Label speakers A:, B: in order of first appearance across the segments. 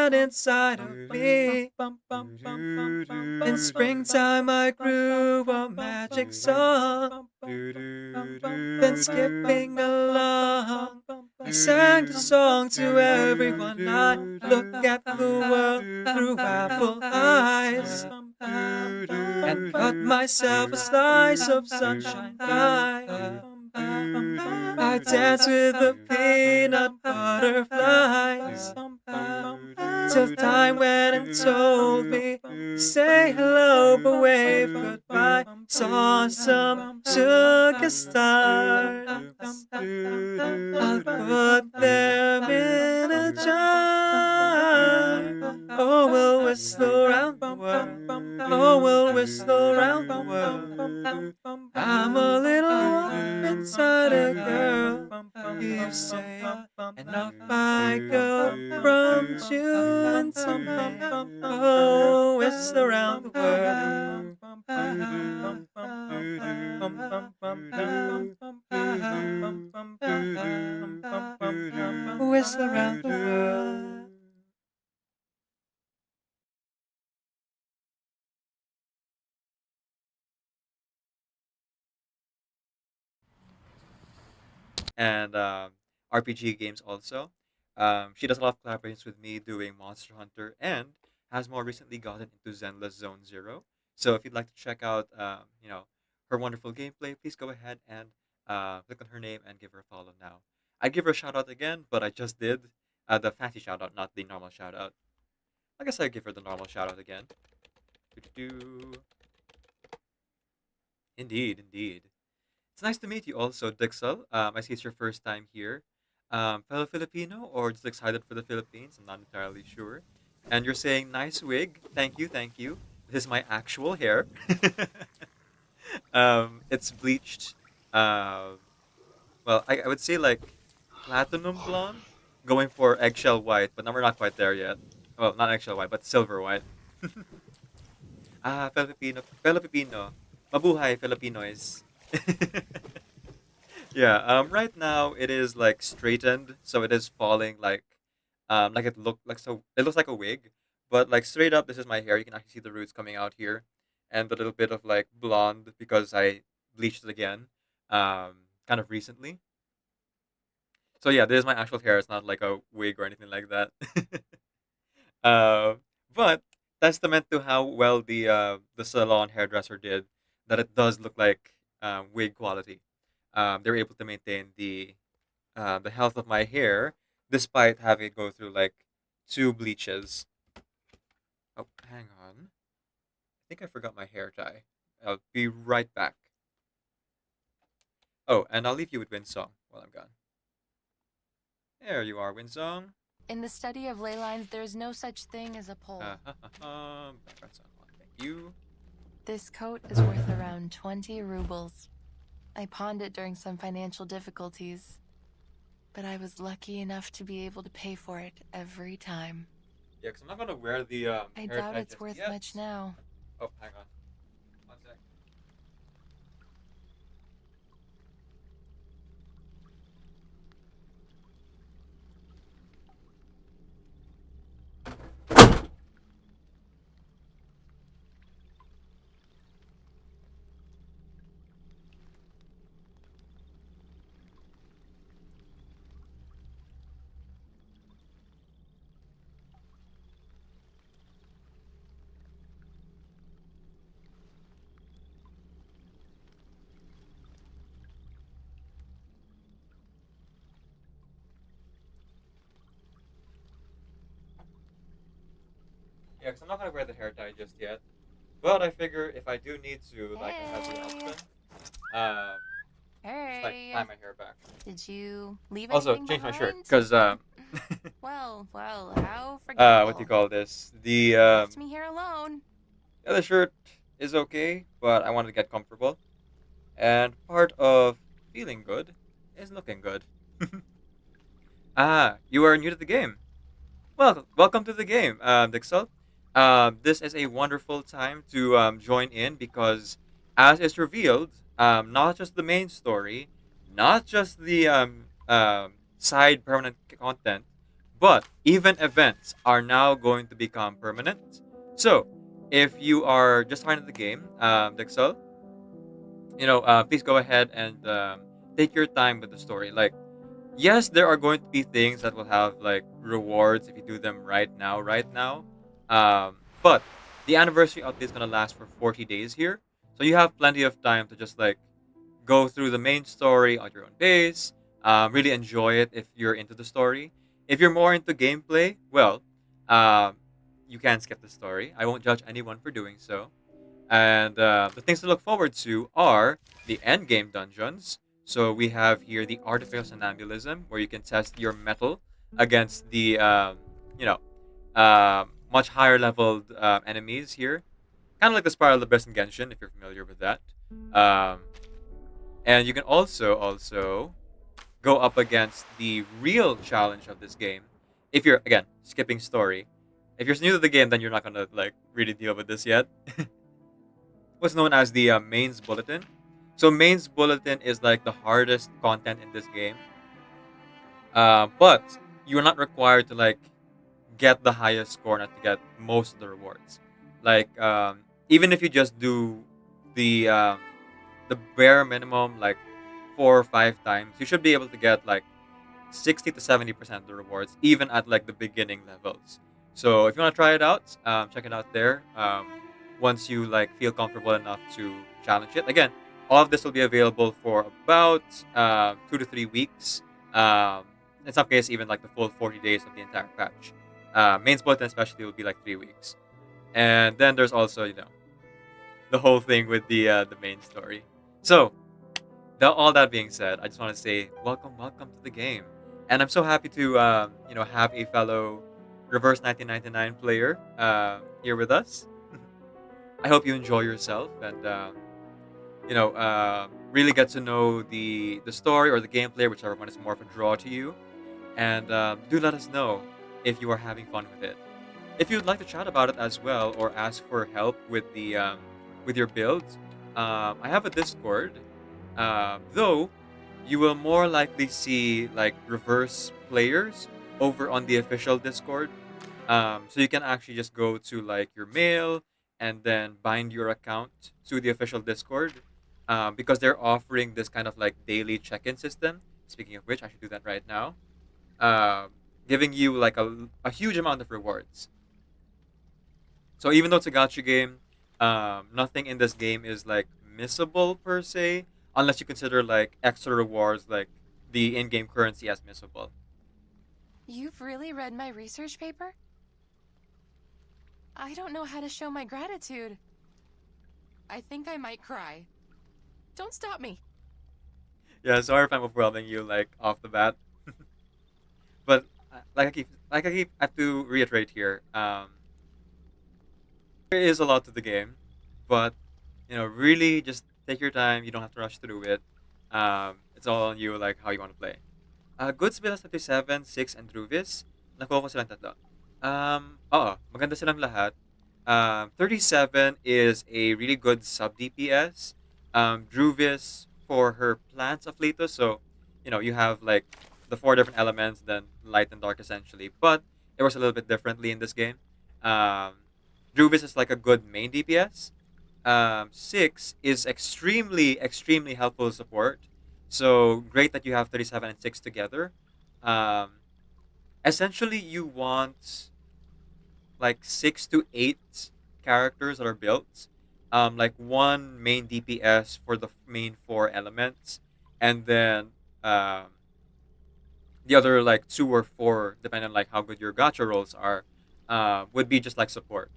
A: that inside of me. In springtime I grew a magic song. Then skipping along, I sang the song to everyone. I look at the world through apple eyes and cut myself a slice of sunshine pie. I dance with the peanut butterflies till time went and told me say hello but wave goodbye. Saw some sugar stars. I'll put them in a jar. Oh, we'll whistle around the world. Oh, we'll whistle around the world. I'm a little wolf inside a girl, you say, and off I go from June to May. Oh, whistle around the world. Whistle around the world. And RPG games also. She does a lot of collaborations with me doing Monster Hunter and has more recently gotten into Zenless Zone Zero. So if you'd like to check out, her wonderful gameplay, please go ahead and click on her name and give her a follow now. I'd give her a shout out again, but I just did the fancy shout out, not the normal shout out. I guess I'd give her the normal shout out again. Doo-doo-doo. Indeed, indeed. It's nice to meet you also, Dixel. I see it's your first time here. Fellow Filipino or just excited for the Philippines? I'm not entirely sure. And you're saying nice wig. Thank you, thank you. This is my actual hair. It's bleached. Uh, I would say like platinum blonde, going for eggshell white, but no, we're not quite there yet. Well, not eggshell white, but silver white. Filipino, Filipino. Mabuhay, Filipinos. Yeah, right now it is like straightened, so it is falling like it looks like a wig, but like straight up, this is my hair. You can actually see the roots coming out here, and a little bit of like blonde because I bleached it again, kind of recently. So yeah, this is my actual hair. It's not like a wig or anything like that. uh, but testament to how well the salon hairdresser did that it does look like wig quality. They were able to maintain the health of my hair despite having it go through like two bleaches. Oh, hang on. I think I forgot my hair tie. I'll be right back. Oh, and I'll leave you with Winsong while I'm gone. There you are, Winsong.
B: In the study of ley lines, there is no such thing as a pole.
A: Background sound on. Thank you.
B: This coat is worth around 20 rubles. I pawned it during some financial difficulties, but I was lucky enough to be able to pay for it every time.
A: Yeah, because I'm not gonna wear the
B: I
A: hair
B: doubt
A: tie
B: it's
A: just
B: worth
A: yet.
B: much now.
A: Oh, hang on. One sec. Yeah, because I'm not gonna wear the hair tie just yet. But I figure if I do need to, like, I have the
B: Hey.
A: option. Um, just like
B: Hey.
A: tie my hair back.
B: Did you leave
A: Also,
B: anything
A: change my shirt
B: behind?
A: because
B: Well, how forgettable.
A: what do you call this?
B: Left me here alone.
A: The other shirt is okay, but I wanted to get comfortable. And part of feeling good is looking good. You are new to the game. Well, welcome to the game, Dixel. This is a wonderful time to join in because, as is revealed, not just the main story, not just the side permanent content, But even events are now going to become permanent. So if you are just starting the game, Dixel, please go ahead and take your time with the story. Like, yes, there are going to be things that will have like rewards if you do them right now. But the anniversary update is gonna last for 40 days here, so you have plenty of time to just like go through the main story at your own pace. Really enjoy it if you're into the story. If you're more into gameplay, well, um, you can skip the story. I won't judge anyone for doing so. And the things to look forward to are the end game dungeons. So we have here the artificial somnambulism, where you can test your metal against the you know much higher leveled enemies here, kind of like the Spiral Abyss in Genshin, if you're familiar with that. Um, and you can also go up against the real challenge of this game. If you're again skipping story, if you're new to the game, then you're not gonna like really deal with this yet. What's known as the mains bulletin. So mains bulletin is like the hardest content in this game, but you're not required to like get the highest score not to get most of the rewards. Like even if you just do the um, the bare minimum like 4 or 5 times, you should be able to get like 60 to 70% of the rewards, even at like the beginning levels. So if you want to try it out, check it out there. Once you like feel comfortable enough to challenge it, again, all of this will be available for about 2 to 3 weeks. Um, in some cases, even like the full 40 days of the entire patch. Main bulletin especially will be like 3 weeks, and then there's also the whole thing with the main story. So all that being said, I just want to say welcome to the game, and I'm so happy to have a fellow Reverse 1999 player here with us. I hope you enjoy yourself and really get to know the story or the gameplay, whichever one is more of a draw to you, and do let us know if you are having fun with it. If you'd like to chat about it as well or ask for help with your builds, I have a Discord. Though you will more likely see like reverse players over on the official Discord. So you can actually just go to like your mail and then bind your account to the official Discord, because they're offering this kind of like daily check-in system. Speaking of which, I should do that right now. Um, Giving you like a huge amount of rewards. So even though it's a gacha game, nothing in this game is like missable per se, unless you consider like extra rewards like the in-game currency as missable.
B: You've really read my research paper? I don't know how to show my gratitude. I think I might cry. Don't stop me.
A: Yeah, sorry if I'm overwhelming you like off the bat, but I have to reiterate here. There is a lot to the game, but really just take your time. You don't have to rush through it. It's all on you, like how you want to play. Goods Bilas 37, 6, and Druvis. Nakuha ko silang tatlo. Oo, maganda silang lahat. 37 is a really good sub DPS. Druvis for her plants of Latos. So, you have like the four different elements, then light and dark essentially. But it works a little bit differently in this game. Um, Druvis is like a good main DPS. 6 is extremely helpful support. So great that you have 37 and 6 together. Um, Essentially, you want like 6 to 8 characters that are built. Like one main DPS for the main four elements, and then um, the other like 2 or 4, depending on like how good your gacha rolls are, would be just like support.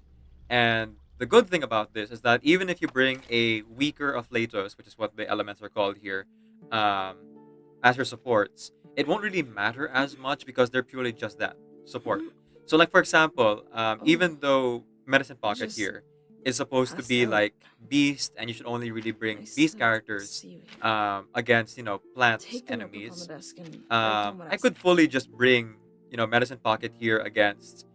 A: And the good thing about this is that even if you bring a weaker of Latos, which is what the elements are called here, um, as your supports, it won't really matter as much because they're purely just that support. So, like for example, even though Medicine Pocket
C: Just
A: here is supposed to
C: pass
A: be
C: out.
A: like Beast, and you should only really bring
C: Nice
A: Beast
C: to
A: characters
C: see you again.
A: against plants
C: Take the notebook on the
A: enemies.
C: desk and write down what
A: I could fully just bring Medicine Pocket here against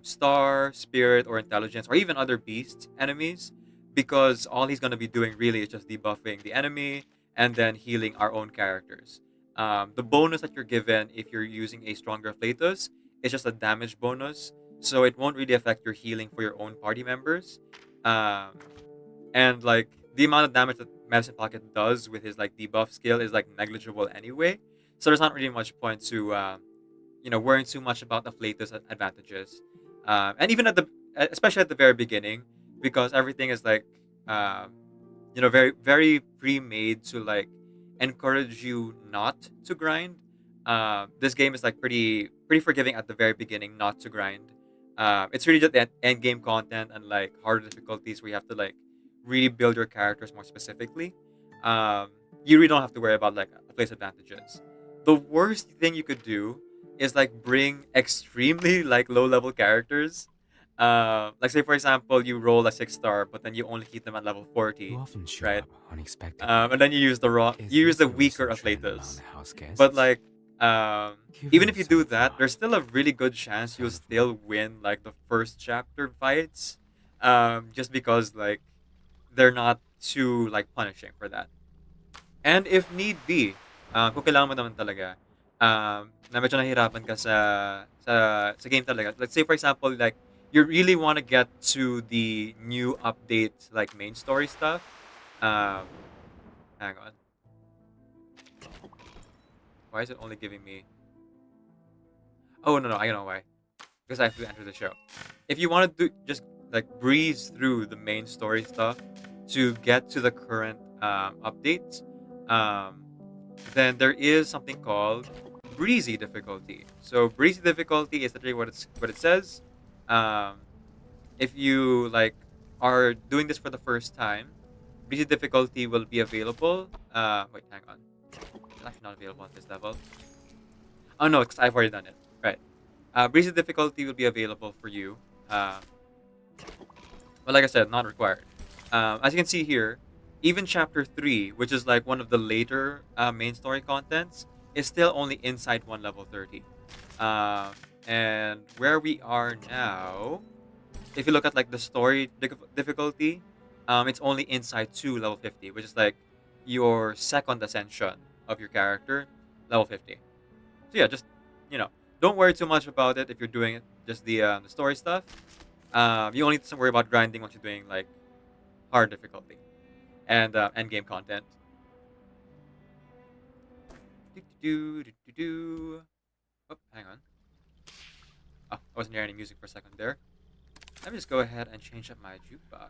A: Star, Spirit, or Intelligence, or even other Beast enemies, because all he's gonna be doing really is just debuffing the enemy and then healing our own characters. The bonus that you're given if you're using a stronger Flatus it's just a damage bonus, so it won't really affect your healing for your own party members. Um, and like the amount of damage that Medicine Pocket does with his like debuff skill is like negligible anyway. So there's not really much point to worrying too much about the Flatus advantages. And even especially at the very beginning, because everything is like um, very very pre-made to like encourage you not to grind. This game is like pretty forgiving at the very beginning not to grind. It's really just the end game content and like harder difficulties where you have to like really build your characters more specifically. um, you really don't have to worry about like place advantages. The worst thing you could do is like bring extremely like low level characters. Like say for example you roll a 6 star but then you only keep them at level
C: You
A: 40,
C: often show
A: right?
C: up unexpectedly.
A: And then
C: Is
A: you use
C: this
A: the
C: a
A: weaker
C: recent trend among
A: Afflatus.
C: the house
A: But
C: guests?
A: like even if you
C: Curious
A: do
C: so
A: that,
C: far.
A: there's still a really good chance you'll
C: Sounds
A: still win like the first chapter fights. Just because like they're not too like punishing for that. And if need be, kung kailangan mo naman talaga, na medyo nahihirapan ka sa game talaga. Let's say for example, like you really want to get to the new update like main story stuff. Um, hang on. Why is it only giving me? Oh no, I know why. Because I have to enter the show. If you want to do just like breeze through the main story stuff to get to the current updates, um, then there is something called breezy difficulty. So breezy difficulty is literally what it says. Um, if you like are doing this for the first time, breezy difficulty will be available. Wait, hang on. It's actually not available at this level. Oh no, because I've already done it. Right. Breezy difficulty will be available for you. But like I said, not required. As you can see here, even chapter 3, which is like one of the later main story contents, is still only inside one level 30. And where we are now, if you look at like the story difficulty, it's only inside 2 level 50, which is like your second ascension of your character, level 50. So yeah, just you know, don't worry too much about it if you're doing it just the story stuff. You only need to worry about grinding once you're doing like hard difficulty and end game content. Do, do, do, do, do. Oh, hang on. Oh, I wasn't hearing any music for a second there. Let me just go ahead and change up my jukebox.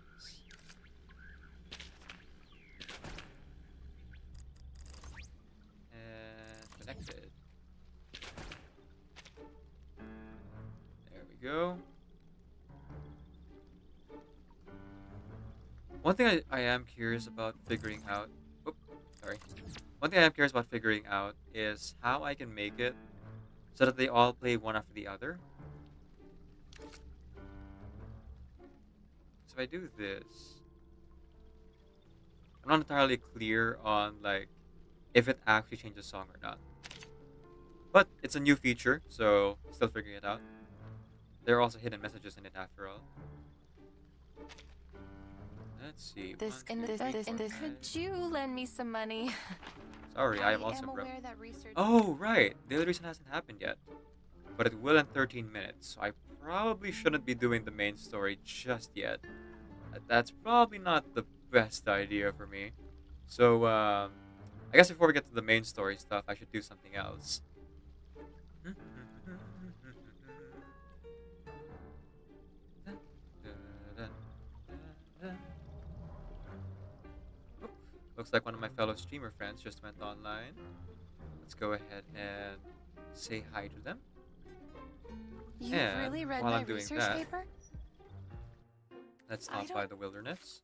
A: And connected. There we go. One thing I am curious about figuring out. Oop, sorry. One thing I am curious about figuring out is how I can make it so that they all play one after the other. So if I do this, I'm not entirely clear on like if it actually changes song or not. But it's a new feature, so still figuring it out. There are also hidden messages in it after all. Let's see.
B: This
A: One, two, three, four,
B: could
A: five.
B: you lend me some money?
A: Sorry, I am also broke.
B: aware that research.
A: Oh, right. The other reason hasn't happened yet. But it will in 13 minutes, so I probably shouldn't be doing the main story just yet. That's probably not the best idea for me. So, I guess before we get to the main story stuff, I should do something else. Oop, looks like one of my fellow streamer friends just went online. Let's go ahead and say hi to them.
B: You
A: And
B: really read
A: while
B: my
A: I'm doing
B: research
A: that-
B: paper?
A: Let's
B: I
A: stop by
B: don't-
A: the wilderness.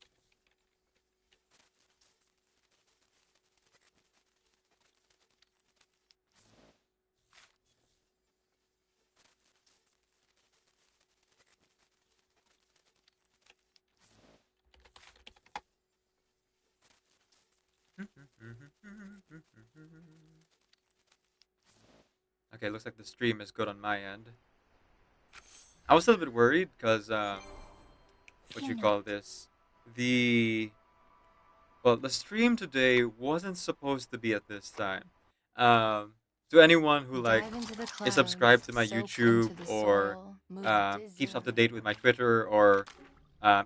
A: Okay, looks like the stream is good on my end. I was a little bit worried because what you call this? The the stream today wasn't supposed to be at this time. Um to anyone who like
B: Dive into the
A: is
B: clouds,
A: subscribed to my
B: soak
A: YouTube
B: into the
A: or
B: soil, move
A: keeps up
B: dizzy.
A: to date with my Twitter or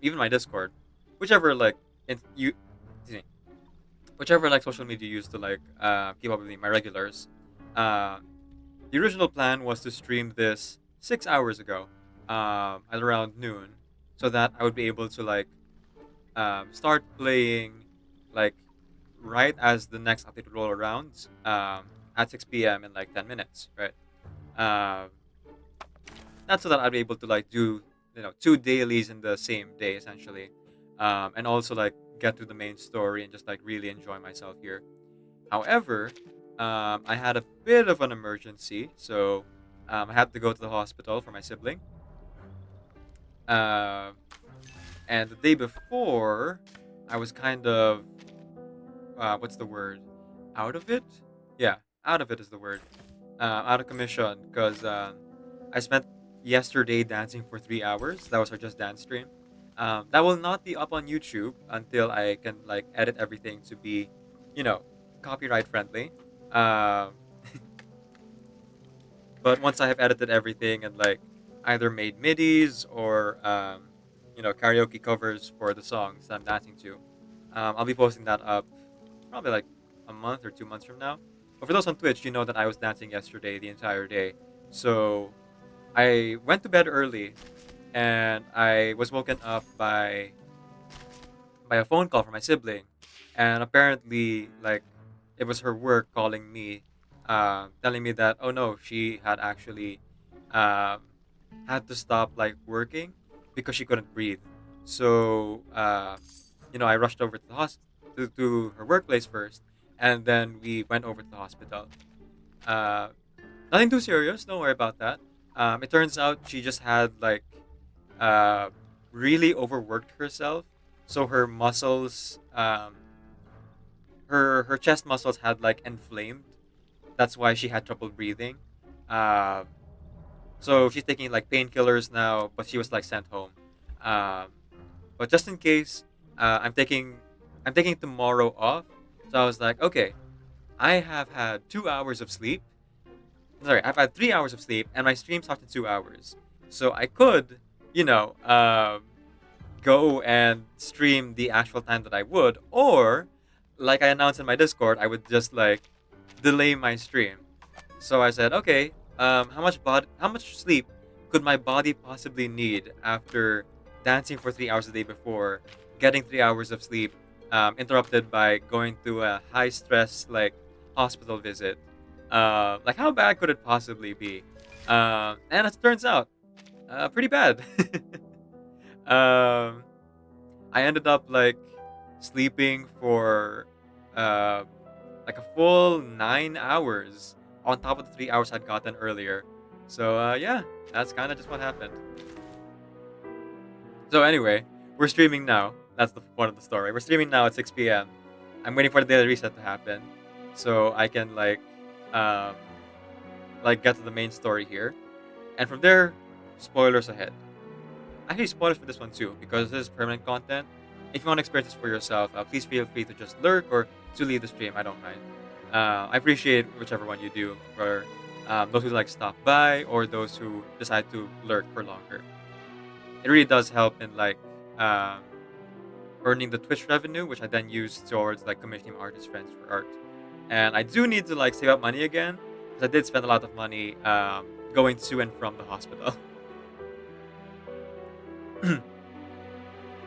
A: even my Discord, whichever like you, excuse me, whichever like social media you use to like keep up with me, my regulars. Uh, the original plan was to stream this 6 hours ago, at around noon, so that I would be able to like start playing like right as the next update would roll around at 6 p.m. in like 10 minutes, right? Um, that's so that I'd be able to like do two dailies in the same day essentially, and also like get to the main story and just like really enjoy myself here. However, I had a bit of an emergency, so I had to go to the hospital for my sibling. Um and the day before, I was kind of what's the word? Out of it? Yeah, out of it is the word. Out of commission because I spent yesterday dancing for 3 hours. That was our Just Dance stream. That will not be up on YouTube until I can like edit everything to be, you know, copyright friendly. Um, but once I have edited everything and like either made midis or karaoke covers for the songs that I'm dancing to, I'll be posting that up probably like a month or 2 months from now. But for those on Twitch, you know that I was dancing yesterday the entire day. So I went to bed early and I was woken up by a phone call from my sibling. And apparently like it was her work calling me, telling me that oh no, she had actually um, had to stop like working because she couldn't breathe. So I rushed over to the to her workplace first, and then we went over to the hospital. Uh, Nothing too serious. Don't worry about that. It turns out she just had like uh, really overworked herself, so her muscles, her chest muscles had like inflamed. That's why she had trouble breathing. Uh, so she's taking like painkillers now, but she was like sent home. Um, but just in case, I'm taking tomorrow off. So I was like, okay, I have had 2 hours of sleep. Sorry, I've had 3 hours of sleep, and my stream starts in 2 hours. So I could, you know, go and stream the actual time that I would, or like I announced in my Discord, I would just like delay my stream. So I said, okay, how much sleep could my body possibly need after dancing for 3 hours a day before, getting 3 hours of sleep, interrupted by going through a high stress like hospital visit? Like how bad could it possibly be? And as it turns out, pretty bad. um, I ended up like sleeping for uh, like a full 9 hours on top of the 3 hours I'd gotten earlier. So yeah, that's kind of just what happened. So anyway, we're streaming now. That's the point of the story. We're streaming now at 6 p.m. I'm waiting for the daily reset to happen, so I can um, get to the main story here, and from there, spoilers ahead. Actually, spoilers for this one too, because this is permanent content. If you want to experience this for yourself, please feel free to just lurk or to leave the stream. I don't mind. I appreciate whichever one you do, for those who like stop by or those who decide to lurk for longer. It really does help in like um, earning the Twitch revenue, which I then use towards like commissioning artist friends for art. And I do need to like save up money again because I did spend a lot of money going to and from the hospital.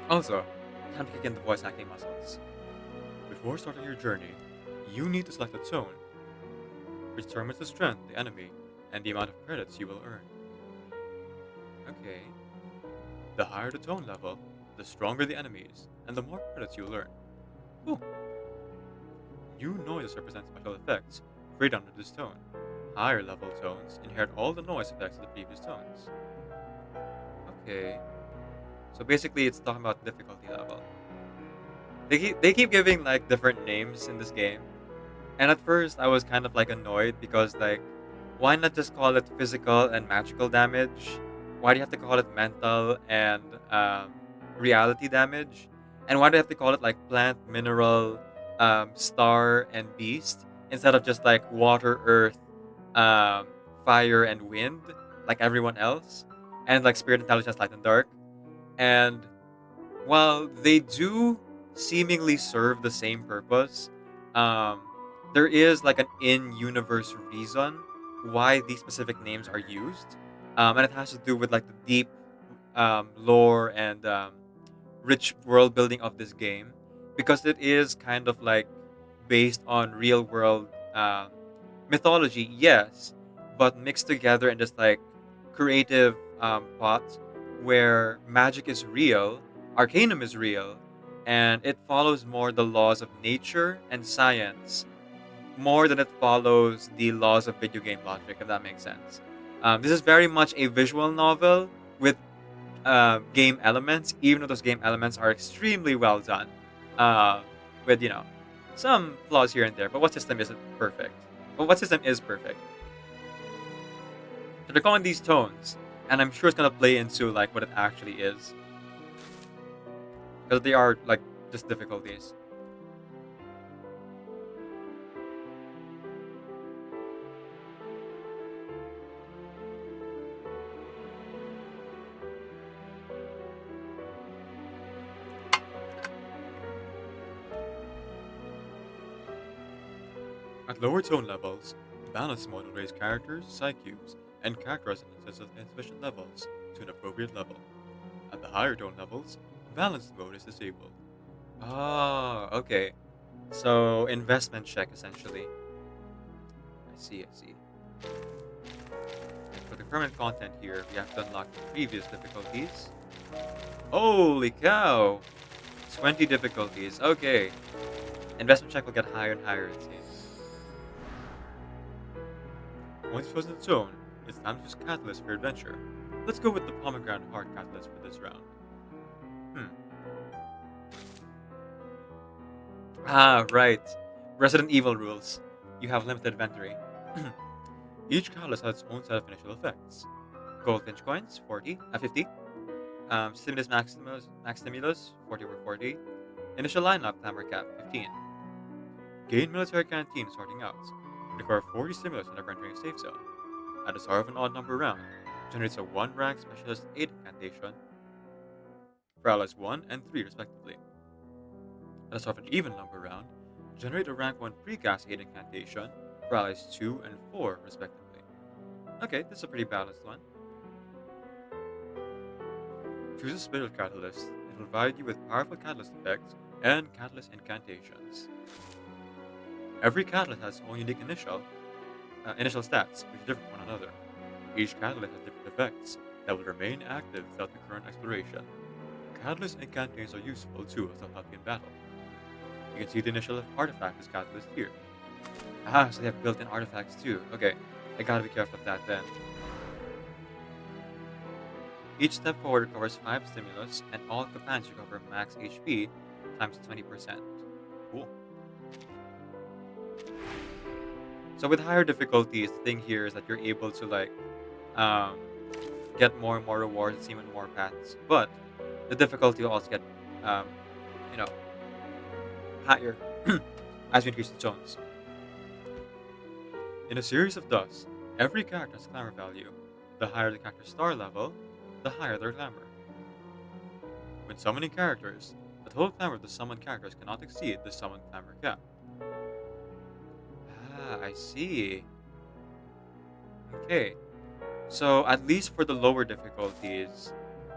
A: Also, time to kick in the voice acting muscles. Before starting your journey, you need to select a tone, which determines the strength of the enemy and the amount of credits you will earn. Okay. The higher the tone level, the stronger the enemies, and the more credits you will earn. Cool. New noises represent special effects created under this tone. Higher level tones inherit all the noise effects of the previous tones. Okay. So basically, it's talking about difficulty level. They keep giving like different names in this game, and at first I was kind of like annoyed because like, why not just call it physical and magical damage? Why do you have to call it mental and reality damage? And why do you have to call it like plant, mineral, star, and beast instead of just like water, earth, um, fire and wind, like everyone else, and like spirit intelligence, light and dark. And while they do seemingly serve the same purpose, um, there is like an in-universe reason why these specific names are used, and it has to do with like the deep lore and rich world building of this game, because it is kind of like based on real world mythology, yes, but mixed together in just like creative pots where magic is real, arcanum is real, and it follows more the laws of nature and science more than it follows the laws of video game logic, if that makes sense. This is very much a visual novel with game elements, even though those game elements are extremely well done, uh, with some flaws here and there. But what system isn't perfect? But what system is perfect? So they're calling these tones, and I'm sure it's gonna play into like what it actually is, because they are like just difficulties. At lower tone levels, balance mode will raise characters' psyches and character resonances at insufficient levels to an appropriate level. At the higher tone levels, balanced mode is disabled. Oh, okay. So investment check essentially. I see. And for the permanent content here, we have to unlock the previous difficulties. Holy cow! 20 difficulties. Okay. Investment check will get higher and higher, it seems. Once chosen the zone, it's time to choose catalyst for your adventure. Let's go with the pomegranate heart catalyst for this round. Ah, right. Resident Evil rules. You have limited inventory. Each catalyst has its own set of initial effects. Goldfinch coins, 50. Stimulus Max Stimulus, 40 over 40. Initial lineup, Clamor Cap, 15. Gain military canteen sorting out. Require 40 stimulus whenever entering a safe zone. At the start of an odd number round, generates a 1 rank specialist aid incantation for allies 1 and 3 respectively. At the start of an even number round, generate a rank 1 precast aid incantation for allies 2 and 4 respectively. Okay, this is a pretty balanced one. Choose a spirit catalyst. It will provide you with powerful catalyst effects and catalyst incantations. Every catalyst has its own unique initial stats, which are different from one another. Each catalyst has different effects that will remain active throughout the current exploration. Catalyst incantations are useful too as they'll help you in battle. You can see the initial artifact as catalyst here. Ah, so they have built-in artifacts too. Okay, I gotta be careful of that then. Each step forward recovers 5 stimulus, and all companions recover max HP times 20%. Cool. So with higher difficulties, the thing here is that you're able to like get more and more rewards and see even more paths. But the difficulty will also get you know higher as you increase the zones. In a series of dust, every character has clamor value. The higher the character's star level, the higher their clamor. When summoning characters, the total clamor of the summoned characters cannot exceed the summoned clamor cap. Ah, I see. Okay, so at least for the lower difficulties,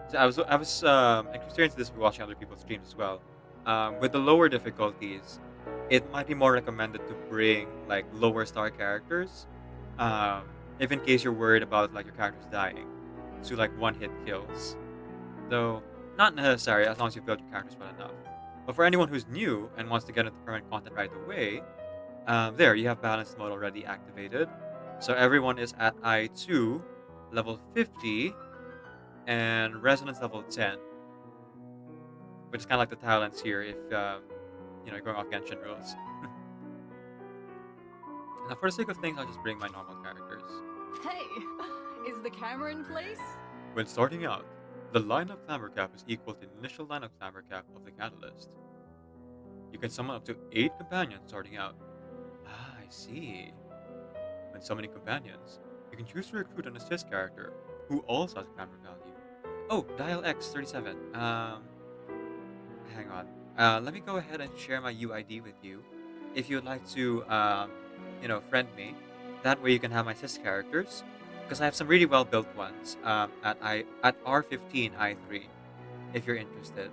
A: so I was experiencing this by watching other people's streams as well. With the lower difficulties, it might be more recommended to bring like lower star characters, um, if in case you're worried about like your characters dying, to like one hit kills. Though not necessary as long as you build your characters well enough. But for anyone who's new and wants to get into permanent content right away, there you have balanced mode already activated. So everyone is at I2, level 50, and resonance level 10, which is kind of like the talents here if you're going off Genshin rules. Now, for the sake of things, I'll just bring my normal characters.
C: Hey, is the camera in place?
A: When starting out, the lineup clamor cap is equal to the initial lineup clamor cap of the catalyst. You can summon up to 8 companions starting out. Ah, I see. With so many companions, you can choose to recruit an assist character who also has glamour value. Oh, Dial X37. Hang on. Let me go ahead and share my UID with you. If you'd like to, friend me, that way you can have my assist characters. Because I have some really well built ones at R15 I3. If you're interested,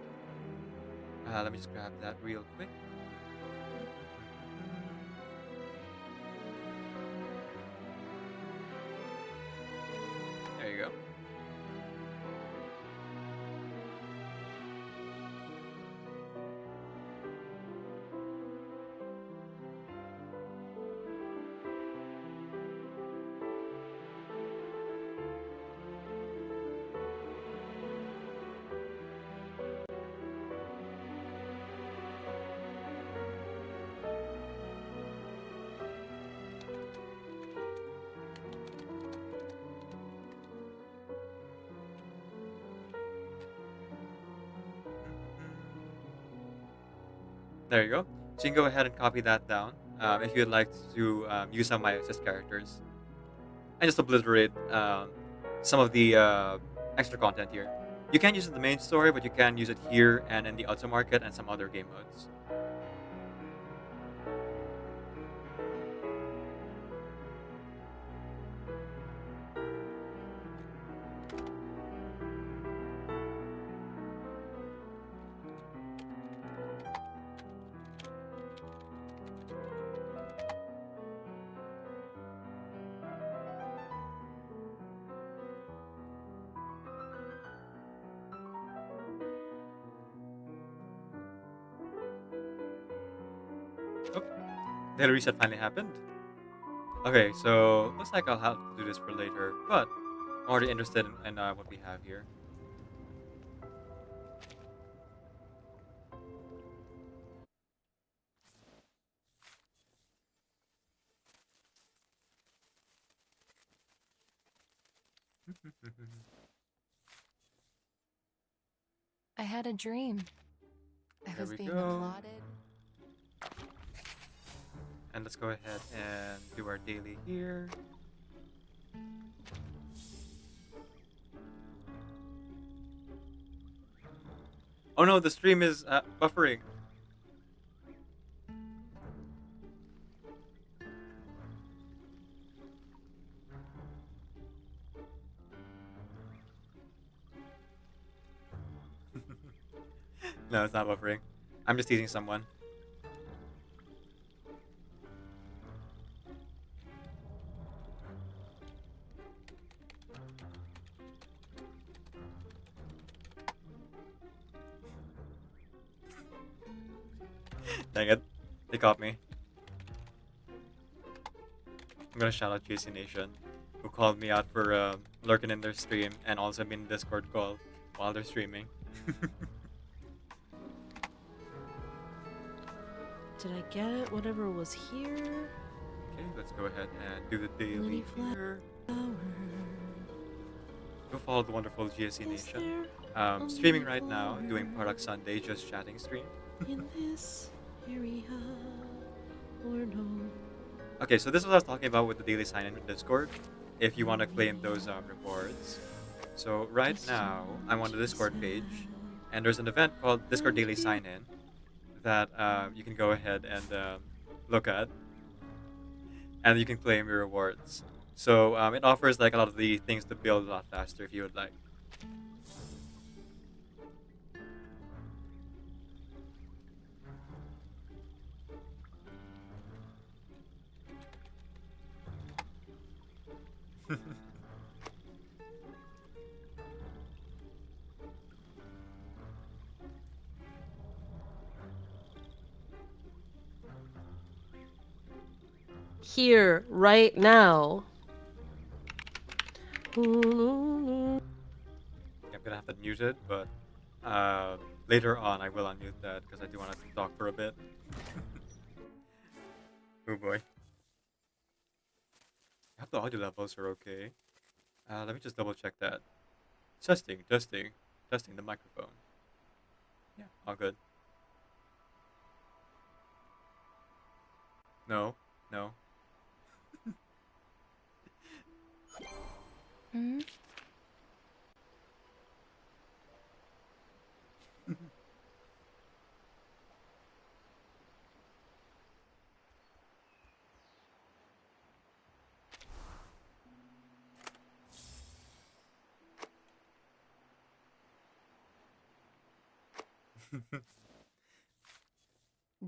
A: let me just grab that real quick. There you go. There you go. So you can go ahead and copy that down if you'd like to use some of my assist characters and just obliterate some of the extra content here. You can't use it in the main story, but you can use it here and in the auto market and some other game modes. Oh, the reset finally happened. Okay, so looks like I'll have to do this for later, but I'm already interested in what we have here.
B: I had a dream. I
A: There
B: was
A: we
B: being
A: go.
B: applauded.
A: And let's go ahead and do our daily here. Oh no, the stream is buffering. No, it's not buffering. I'm just teasing someone. Dang it. They caught me. I'm gonna shout out JC Nation, who called me out for lurking in their stream and also been in Discord call while they're streaming.
D: Did I get whatever was here?
A: Okay, let's go ahead and do the daily
D: Mini
A: here.
D: Flower.
A: Go follow the wonderful GSC
D: Is
A: Nation.
D: there
A: Streaming right now, doing Product Sunday, just chatting stream.
D: in this area or no?
A: Okay, so this is what I was talking about with the daily sign-in with Discord. If you want to claim those rewards. So right now, I'm on the Discord page, and there's an event called Discord Daily Sign-In that you can go ahead and look at, and you can claim your rewards. So it offers like a lot of the things to build a lot faster if you would like.
D: Here, right now.
A: I'm gonna have to mute it, but later on I will unmute that because I do want to talk for a bit. Oh boy. I hope the audio levels are okay. Let me just double check that. Testing the microphone. Yeah, all good. No.
B: Hmm?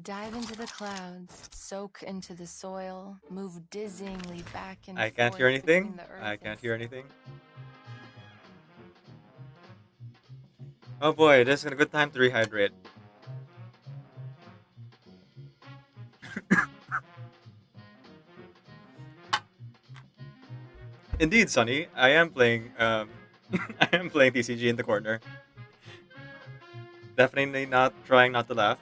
B: Dive into the clouds, soak into the soil, move dizzyingly back and
A: I
B: forth
A: can't hear
B: between
A: anything.
B: the earth
A: I
B: and
A: can't hear anything. Oh boy, this is a good time to rehydrate. Indeed, Sonny, I am playing. I am playing TCG in the corner. Definitely not trying not to laugh.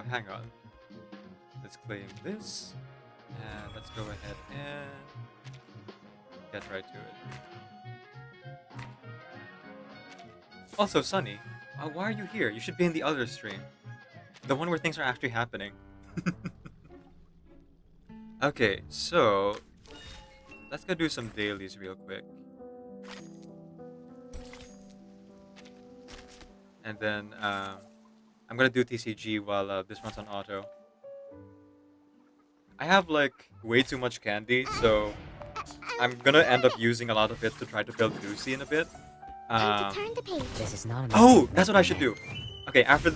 A: Hang on. Let's claim this, and let's go ahead and get right to it. Also, Sonny, why are you here? You should be in the other stream, the one where things are actually happening. Okay, so let's go do some dailies real quick. And then I'm gonna do TCG while this one's on auto. I have like way too much candy, so I'm gonna end up using a lot of it to try to build Lucy in a bit.
E: Time to turn the page.
F: This is not a
A: Oh,
F: mistake,
A: that's what I should
F: man.
A: do. Okay, after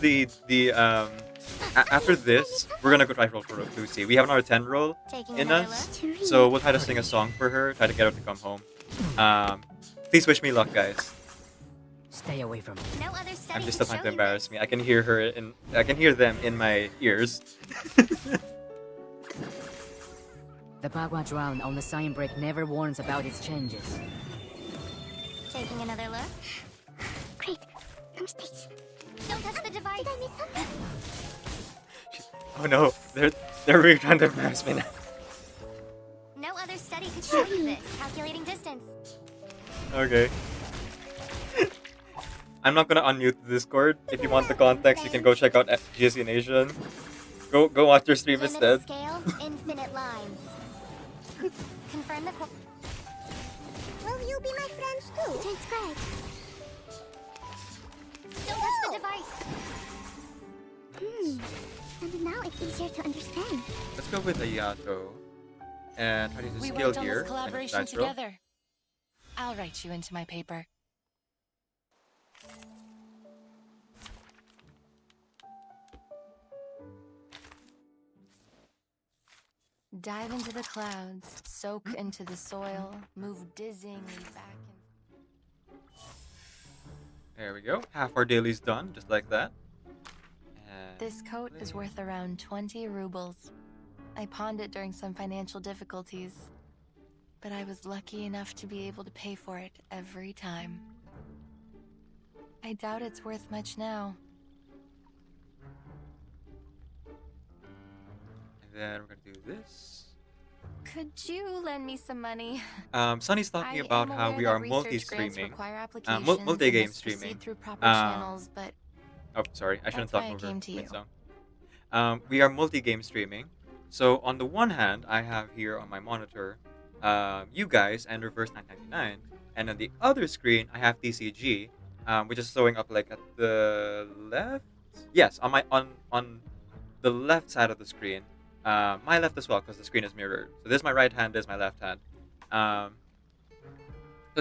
A: after this, we're gonna go try to roll for Lucy. We have another 10 roll
E: Taking
A: in
E: another
A: us,
E: look.
A: so we'll try to sing a song for her, try to get her to come home. Please wish me luck, guys.
F: Stay away from me.
E: No other study
A: I'm just
E: can
A: trying
E: show
A: to
E: you
A: embarrass
E: this.
A: me. I can hear I can hear them in my ears.
F: The Bagua Drown on the sign break never warns about its changes.
E: Taking another look. Great. No mistakes. Don't touch the device. Did I miss something?
A: Oh no, they're really trying to embarrass me now.
E: No other study could show you this. Calculating distance.
A: Okay. I'm not gonna unmute the Discord. If you want the context, you can go check out GSC Nation. Go watch your stream
E: Limit
A: instead.
E: scale, infinite lines. Confirm the Will you be my friends too? Transcribe. Don't touch the device. And now it's easier to understand.
A: Let's go with Ayato and try to use
B: We
A: skill
B: worked on
A: here.
B: this collaboration together. I'll write you into my paper. Dive into the clouds, soak into the soil, move dizzyingly back and
A: There we go. Half our daily's done, just like that. And
B: This coat is worth around 20 rubles. I pawned it during some financial difficulties, but I was lucky enough to be able to pay for it every time. I doubt it's worth much now.
A: And then we're gonna do this.
B: Could you lend me some money?
A: Sunny's talking
B: I
A: about
B: am
A: how
B: aware
A: we
B: that
A: are
B: research grants
A: multi-streaming.
B: require applications
A: multi-game
B: and must proceed
A: streaming.
B: through proper
A: Um,
B: channels, but
A: Oh, sorry, I shouldn't
B: That's
A: talk
B: why I
A: over
B: came to you.
A: mid-song. We are multi-game streaming. So on the one hand, I have here on my monitor, you guys and Reverse 999, and on the other screen, I have TCG, which is showing up like at the left. Yes, on the left side of the screen. My left as well, because the screen is mirrored. So this is my right hand, this is my left hand. So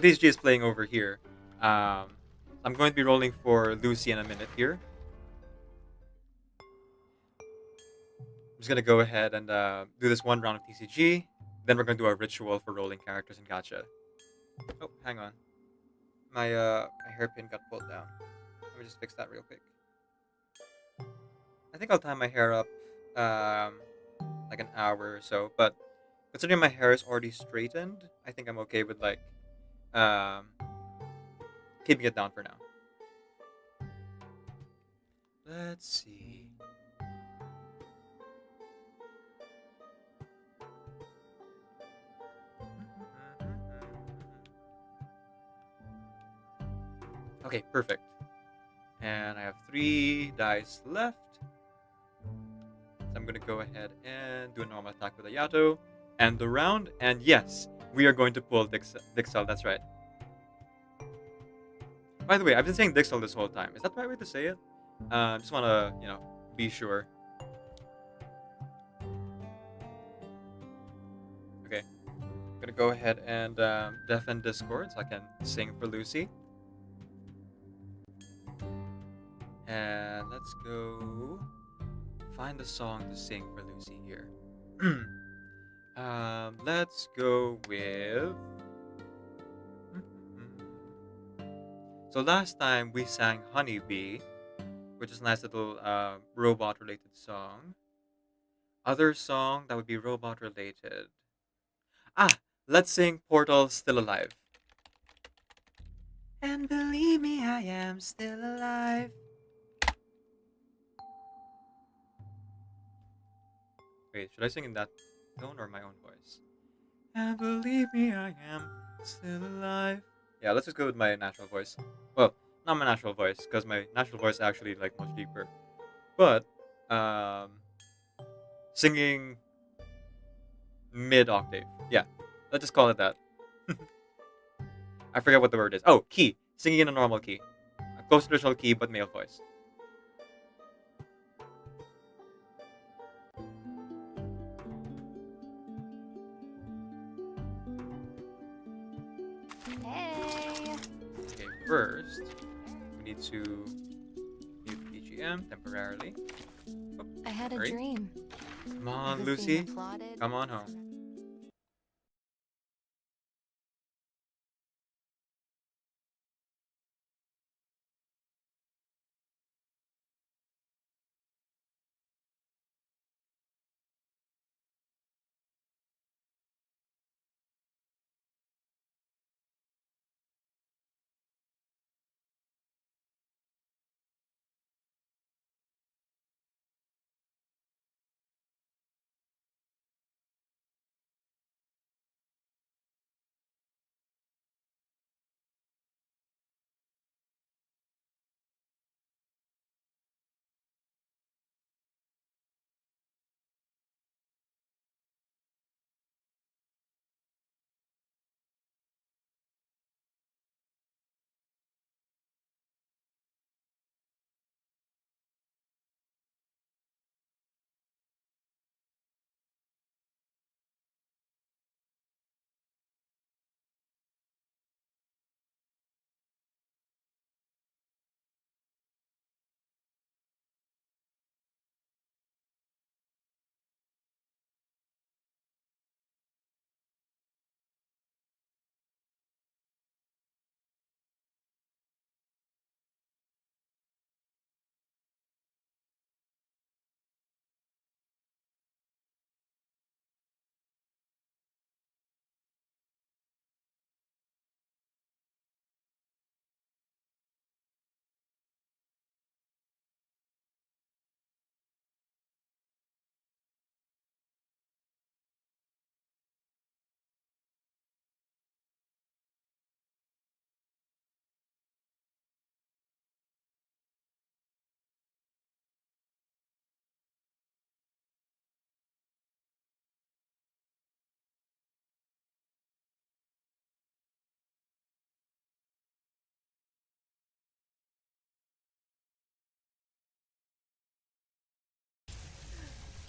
A: TCG is playing over here. I'm going to be rolling for Lucy in a minute here. I'm just going to go ahead and do this one round of TCG. Then we're going to do a ritual for rolling characters in Gacha. Oh, hang on. My hairpin got pulled down. Let me just fix that real quick. I think I'll tie my hair up like an hour or so. But considering my hair is already straightened, I think I'm okay with like keeping it down for now. Let's see. Okay, perfect. And I have 3 dice left. So I'm gonna go ahead and do a normal attack with Ayato. End the round, and yes, we are going to pull Dixel, that's right. By the way, I've been saying Dixel this whole time. Is that the right way to say it? Just wanna, be sure. Okay. I'm gonna go ahead and deafen Discord so I can sing for Lucy. And let's go find a song to sing for Lucy here. Let's go with. So last time we sang Honeybee, which is a nice little robot-related song. Other song that would be robot-related. Let's sing Portal Still Alive. And believe me, I am still alive. Wait, should I sing in that tone or my own voice? And believe me, I am still alive. Yeah, let's just go with my natural voice. Well, not my natural voice, because my natural voice is actually like much deeper. But singing mid octave. Yeah, let's just call it that. I forget what the word is. Oh, key. Singing in a normal key. A close to traditional key, but male voice.
B: Hey!
A: Okay, first, we need to mute BGM temporarily.
B: I had a
A: Sorry.
B: dream.
A: Come
B: I
A: on,
B: was
A: Lucy.
B: being applauded.
A: Come on home.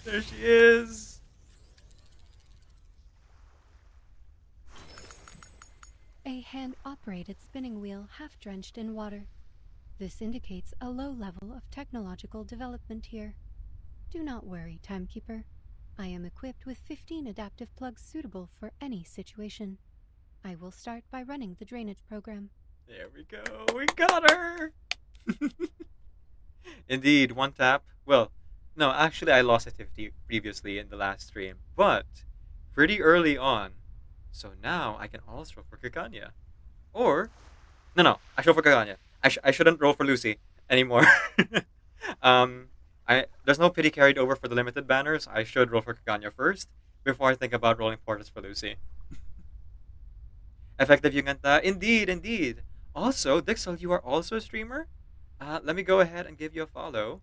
A: There she is.
G: A hand-operated spinning wheel half-drenched in water. This indicates a low level of technological development here. Do not worry, Timekeeper. I am equipped with 15 adaptive plugs suitable for any situation. I will start by running the drainage program.
A: There we go. We got her. Indeed, one tap. Well, no, actually, I lost activity previously in the last stream, but pretty early on. So now I can also roll for Kikanya. Or, no, I show for Kikanya. I shouldn't roll for Lucy anymore. There's no pity carried over for the limited banners. I should roll for Kikanya first before I think about rolling Portals for Lucy. Effective yung kanta. Indeed. Also, Dixel, you are also a streamer. Let me go ahead and give you a follow.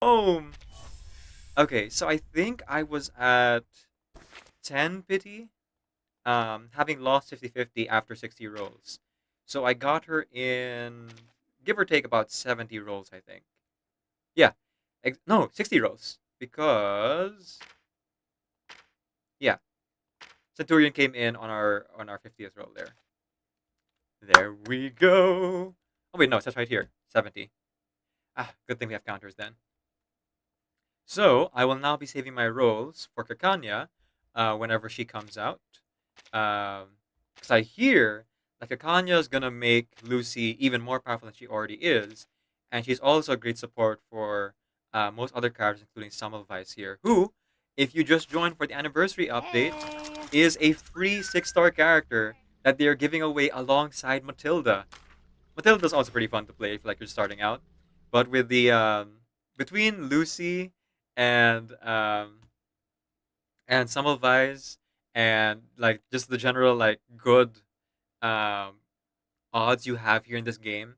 A: Oh, okay. So I think I was at 10 pity, having lost 50-50 after 60 rolls. So I got her in, give or take, about 70 rolls, I think. Yeah, no, 60 rolls because yeah, Centurion came in on our 50th roll there. There we go. Oh wait, no, that's right here, 70. Ah, good thing we have counters then. So I will now be saving my rolls for Kakanya whenever she comes out. Because I hear that Kakanya is gonna make Lucy even more powerful than she already is, and she's also a great support for most other characters, including Semmelweis here, who, if you just joined for the anniversary update, is a free 6-star character that they are giving away alongside Matilda. Matilda's also pretty fun to play if like you're starting out, but with the between Lucy and Semmelweis and like just the general like good um odds you have here in this game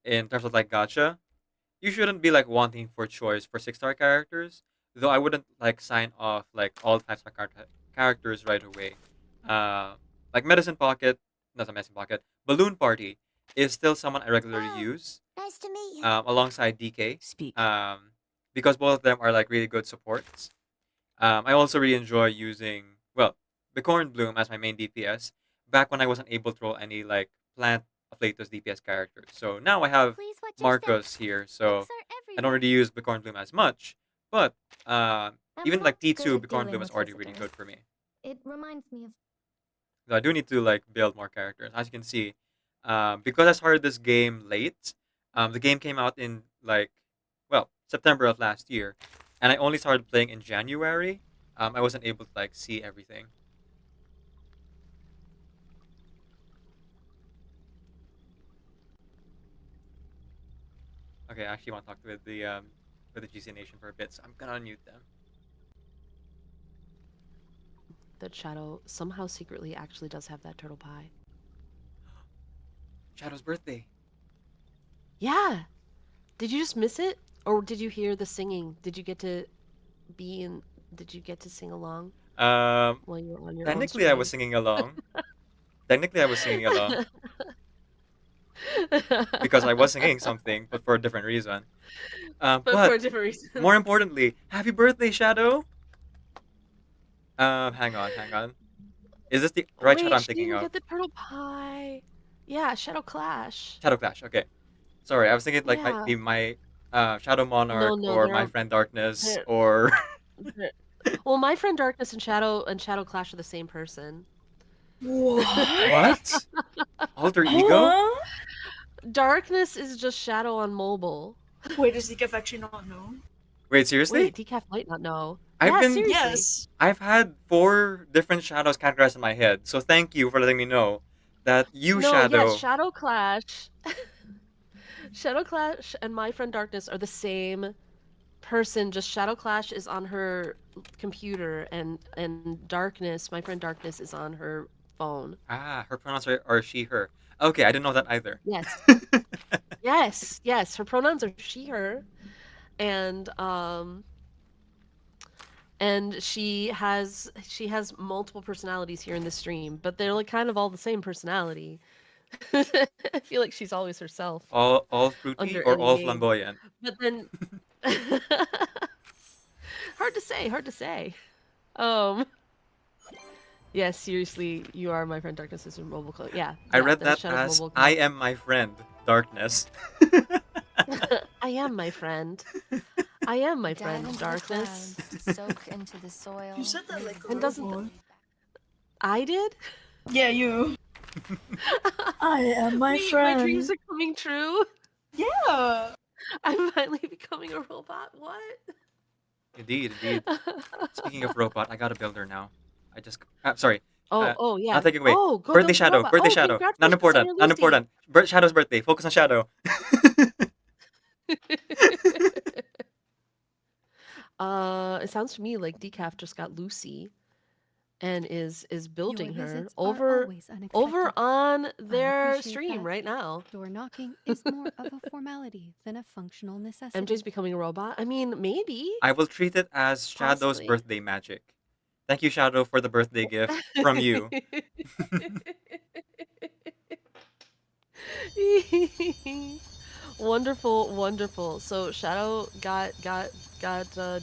A: in terms of like gacha, you shouldn't be like wanting for choice for 6-star characters. Though I wouldn't like sign off like all 5-star characters right away. Uh, like Medicine Pocket, not a Medicine Pocket, Balloon Party is still someone I regularly
E: Oh,
A: use
E: nice to meet you.
A: alongside DK.
F: Speak.
A: Because both of them are like really good supports. I also really enjoy using well Bicorn Bloom as my main DPS. Back when I wasn't able to roll any like plant Afflatus DPS characters, so now I have
E: Please watch your
A: Marcos
E: steps.
A: here, so
E: Books are
A: I don't
E: everywhere.
A: really use Bicorn Bloom as much. But even like
E: not good
A: T2
E: at
A: Bicorn
E: dealing
A: Bloom is
E: with
A: already really
E: visitors.
A: good for me.
E: It reminds me of.
A: So I do need to like build more characters. As you can see, because I started this game late, the game came out in like, well, September of last year, and I only started playing in January. I wasn't able to like see everything. Okay, I actually want to talk with the GC Nation for a bit, so I'm gonna unmute them.
D: That Shadow somehow secretly actually does have that turtle pie.
A: Shadow's birthday.
D: Yeah. Did you just miss it? Or did you hear the singing? Did you get to be in did you get to sing along while you were on your own
A: Technically, I was
D: stream?
A: singing along. Technically, I was singing along because I was singing something, but for a different reason.
D: but for a
A: But
D: different reason.
A: more importantly, happy birthday, Shadow. Hang on, hang on. Is this the right
D: Wait,
A: shadow I'm
D: she
A: thinking
D: didn't
A: of?
D: get the turtle pie. Yeah, Shadow Clash.
A: Shadow Clash. Okay, sorry, I was thinking like might
D: Yeah.
A: be my Shadow Monarch
D: No,
A: or
D: there
A: my
D: are
A: friend Darkness
D: there,
A: or
D: there- well, my friend Darkness and Shadow Clash are the same person.
A: what? Alter ego?
H: Huh?
D: Darkness is just Shadow on mobile.
H: Wait, does Decaf actually not know?
A: Wait, seriously?
D: Wait, Decaf might not know.
A: I've
D: Yeah,
A: been
D: seriously.
H: Yes.
A: I've had 4 different shadows categorized in my head, so thank you for letting me know that you
D: No,
A: Shadow.
D: yes, Shadow Clash. Shadow Clash and my friend Darkness are the same person. Just Shadow Clash is on her computer, and Darkness, my friend Darkness, is on her phone.
A: Ah, her pronouns are she, her. Okay, I didn't know that either.
D: Yes, yes. Her pronouns are she, her, and she has multiple personalities here in the stream, but they're like kind of all the same personality. I feel like she's always herself.
A: all fruity
D: Under
A: or
D: any
A: all
D: name.
A: flamboyant?
D: But then Hard to say. Hard to say. Yes, yeah, seriously, you are my friend Darkness is a mobile clone. Yeah.
A: I
D: Yeah,
A: read
D: that is
A: that
D: Shadow's
A: as
D: mobile
A: I
D: clone.
A: am my friend, Darkness.
D: I am my friend. I am my
B: Dive
D: friend
B: into
D: Darkness.
B: the clouds, soak into the soil.
H: You said that like a
D: And doesn't
H: robot.
D: I did?
H: Yeah, you. I am my
D: Wait,
H: friend.
D: my dreams are coming true.
H: Yeah.
D: I'm finally becoming a robot. What?
A: Indeed, indeed. Speaking of robot, I got a builder now. I just sorry.
D: Oh yeah.
A: Not taking away.
D: Oh, go
A: Birthday
D: build the
A: Shadow.
D: robot.
A: Birthday
D: Oh,
A: Shadow. Not
D: congratulations on
A: important.
D: your
A: Not
D: Lucy.
A: important. Shadow's birthday. Focus on Shadow.
D: It sounds to me like Decaf just got Lucy and is building
G: Your
D: her
G: visits are
D: over
G: always unexpected.
D: over on their
G: appreciate
D: stream
G: that.
D: right now.
G: Door knocking is more of a formality than a functional necessity.
D: MJ's becoming a robot. I mean, maybe.
A: I will treat it as Shadow's
D: Possibly.
A: birthday magic. Thank you, Shadow, for the birthday gift from you.
D: Wonderful, wonderful. So Shadow got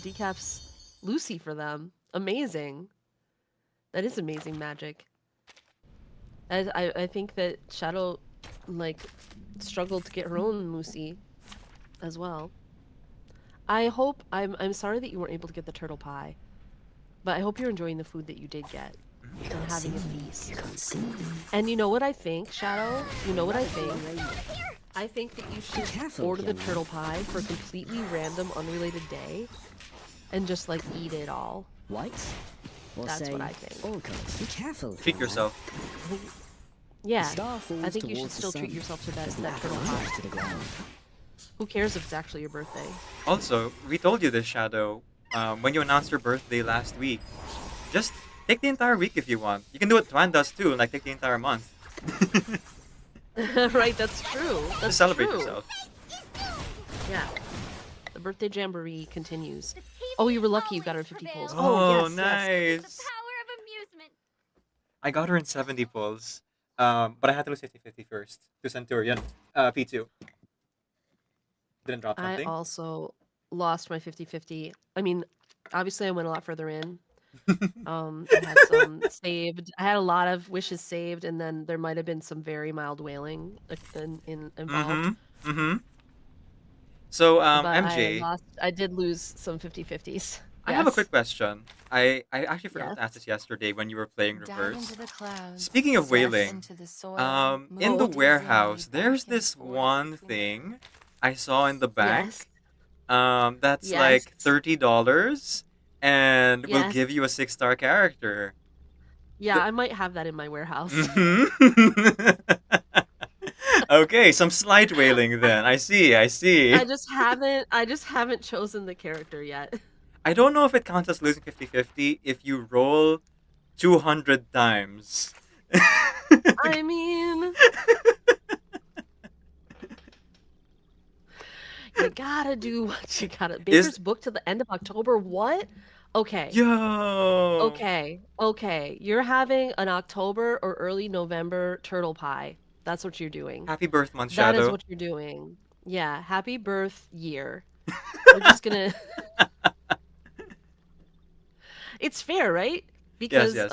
D: Decaf's Lucy for them. Amazing. That is amazing magic. I think that Shadow like struggled to get her own Lucy as well. I'm sorry that you weren't able to get the turtle pie, but I hope you're enjoying the food that you did get and having a feast. And you know what I think, Shadow? You know what I think? I think that you should order the turtle pie for a completely random, unrelated day and just like eat it all.
I: What? Or
D: That's
I: say,
D: what I think.
I: Orcus, be careful.
A: Treat
I: Fly.
A: yourself.
D: Yeah,
I: Star falls
D: I think you should
I: towards the
D: still treat
I: sun.
D: yourself to that
I: Does
D: that
I: not
D: turtle
I: rise
D: pie.
I: to the ground.
D: Who cares if it's actually your birthday?
A: Also, we told you this, Shadow, when you announced your birthday last week. Just take the entire week if you want. You can do what Twan does too, like take the entire month.
D: Right, that's true. That's
A: Just celebrate
D: true.
A: yourself.
D: Yeah. The birthday jamboree continues. Oh, you were lucky you got her 50 pulls.
A: Oh,
D: Oh, yes, yes.
A: nice.
E: of amusement.
A: I got her in 70 pulls. But I had to lose 50-50 first to Centurion. P2. Didn't drop
D: I
A: something.
D: also lost my 50-50. I mean, obviously I went a lot further in. I had some saved. I had a lot of wishes saved, and then there might have been some very mild wailing involved.
A: Mm-hmm. So,
D: But
A: MJ,
D: I did lose some 50-50s.
A: I have a
D: Yes.
A: quick question. I actually forgot
D: Yes.
A: to ask this yesterday when you were playing
B: Dive
A: reverse.
B: into the clouds,
A: Speaking of
B: soak
A: whaling,
B: into the soil,
A: in the
B: move
A: warehouse,
B: dizzily
A: there's
B: back and
A: this
B: forth
A: one
B: between
A: thing I saw in the back.
D: Yes.
A: That's
D: Yes.
A: like $30 and will
D: Yes.
A: give you a 6-star character.
D: Yeah, I might have that in my warehouse.
A: Mhm. Okay, some slight whaling then. I see.
D: I just haven't chosen the character yet.
A: I don't know if it counts as losing 50-50 if you roll 200 times.
D: I mean, you gotta do what you gotta. Baker's book to the end of October. What? Okay.
A: Yo.
D: Okay. You're having an October or early November turtle pie. That's what you're doing.
A: Happy birth month,
D: That is
A: Shadow.
D: what you're doing. Yeah. Happy birth year. We're just gonna. It's fair, right? Because
A: yes.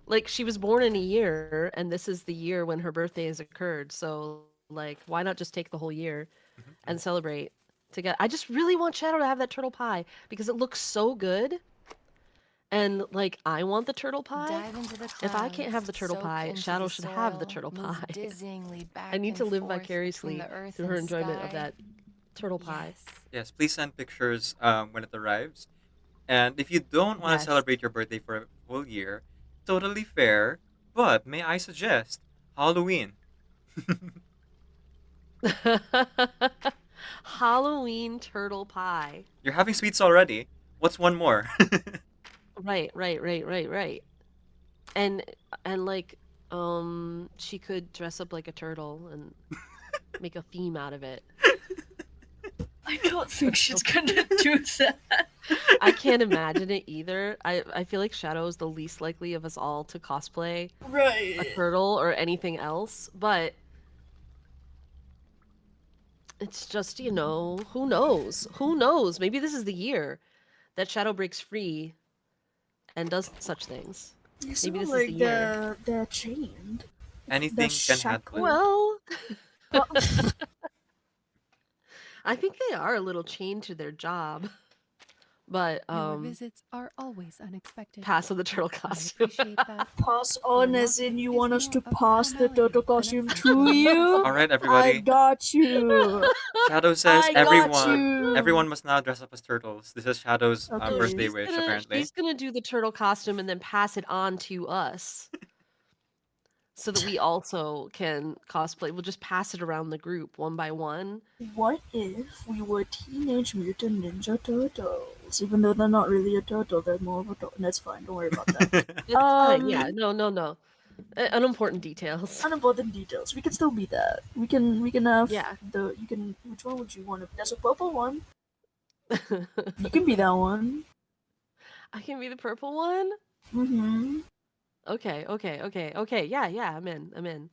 D: like she was born in a year, and this is the year when her birthday has occurred. So like, why not just take the whole year and celebrate together? I just really want Shadow to have that turtle pie because it looks so good. And like, I want the turtle pie.
B: Dive into the
D: If I can't have the
B: clouds,
D: turtle
B: soak
D: pie,
B: into
D: Shadow
B: the
D: should have the
B: soil,
D: turtle
B: move
D: pie.
B: dizzyingly back
D: I need to
B: and
D: live
B: forth between
D: vicariously
B: the earth
D: through her
B: and
D: enjoyment of
B: sky.
D: that turtle pie.
B: Yes.
A: Yes, please send pictures when it arrives. And if you don't want to
D: Yes.
A: celebrate your birthday for a full year, totally fair. But may I suggest Halloween?
D: Halloween turtle pie.
A: You're having sweets already. What's one more?
D: Right. And like, she could dress up like a turtle and make a theme out of it.
H: I don't think she's gonna do that.
D: I can't imagine it either. I feel like Shadow is the least likely of us all to cosplay a
H: Right.
D: turtle or anything else, but it's just, who knows? Maybe this is the year. that Shadow breaks free and does such things.
H: It's
D: Maybe
H: not
D: this is
H: like
D: the year.
H: they're chained.
A: Anything can happen.
D: Well,
H: Uh,
D: I think they are a little chained to their job. But
G: Your visits are always unexpected.
D: pass on the turtle
G: I
D: costume.
G: appreciate that.
H: pass on as in you want us to
G: More of a
H: pass the
G: formality
H: turtle
G: than a
H: costume
G: fact.
H: to you?
A: All right,
H: I
A: everybody.
H: got you.
A: Shadow says
H: I got
A: everyone
H: you.
A: must now dress up as turtles. This is Shadow's
H: Okay.
A: birthday
H: She's
A: wish, apparently.
D: She's gonna do the turtle costume and then pass it on to us. So that we also can cosplay. We'll just pass it around the group one by one.
H: What if we were Teenage Mutant Ninja Turtles? Even though they're not really a turtle, they're more of a turtle. That's fine. Don't worry about that.
D: It's fine. Yeah, no. Unimportant details.
H: Unimportant details. We can still be that. We can have
D: Yeah.
H: you can. Which one would you want to? There's a purple one. You can be that one.
D: I can be the purple one?
H: Mm-hmm.
D: Okay. Yeah, I'm in.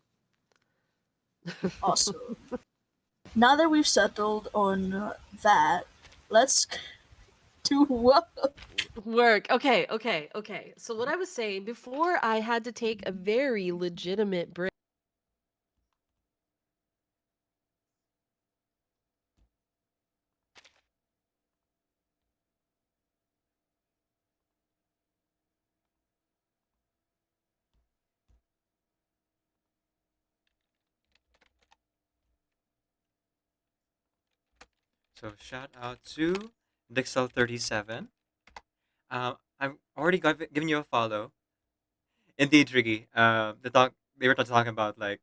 H: Awesome. Now that we've settled on that, let's do what?
D: Work. Okay. So what I was saying, before I had to take a very legitimate break.
A: So shout out to Dixel37. I've already given you a follow. Indeed, Tricky. They were talking about like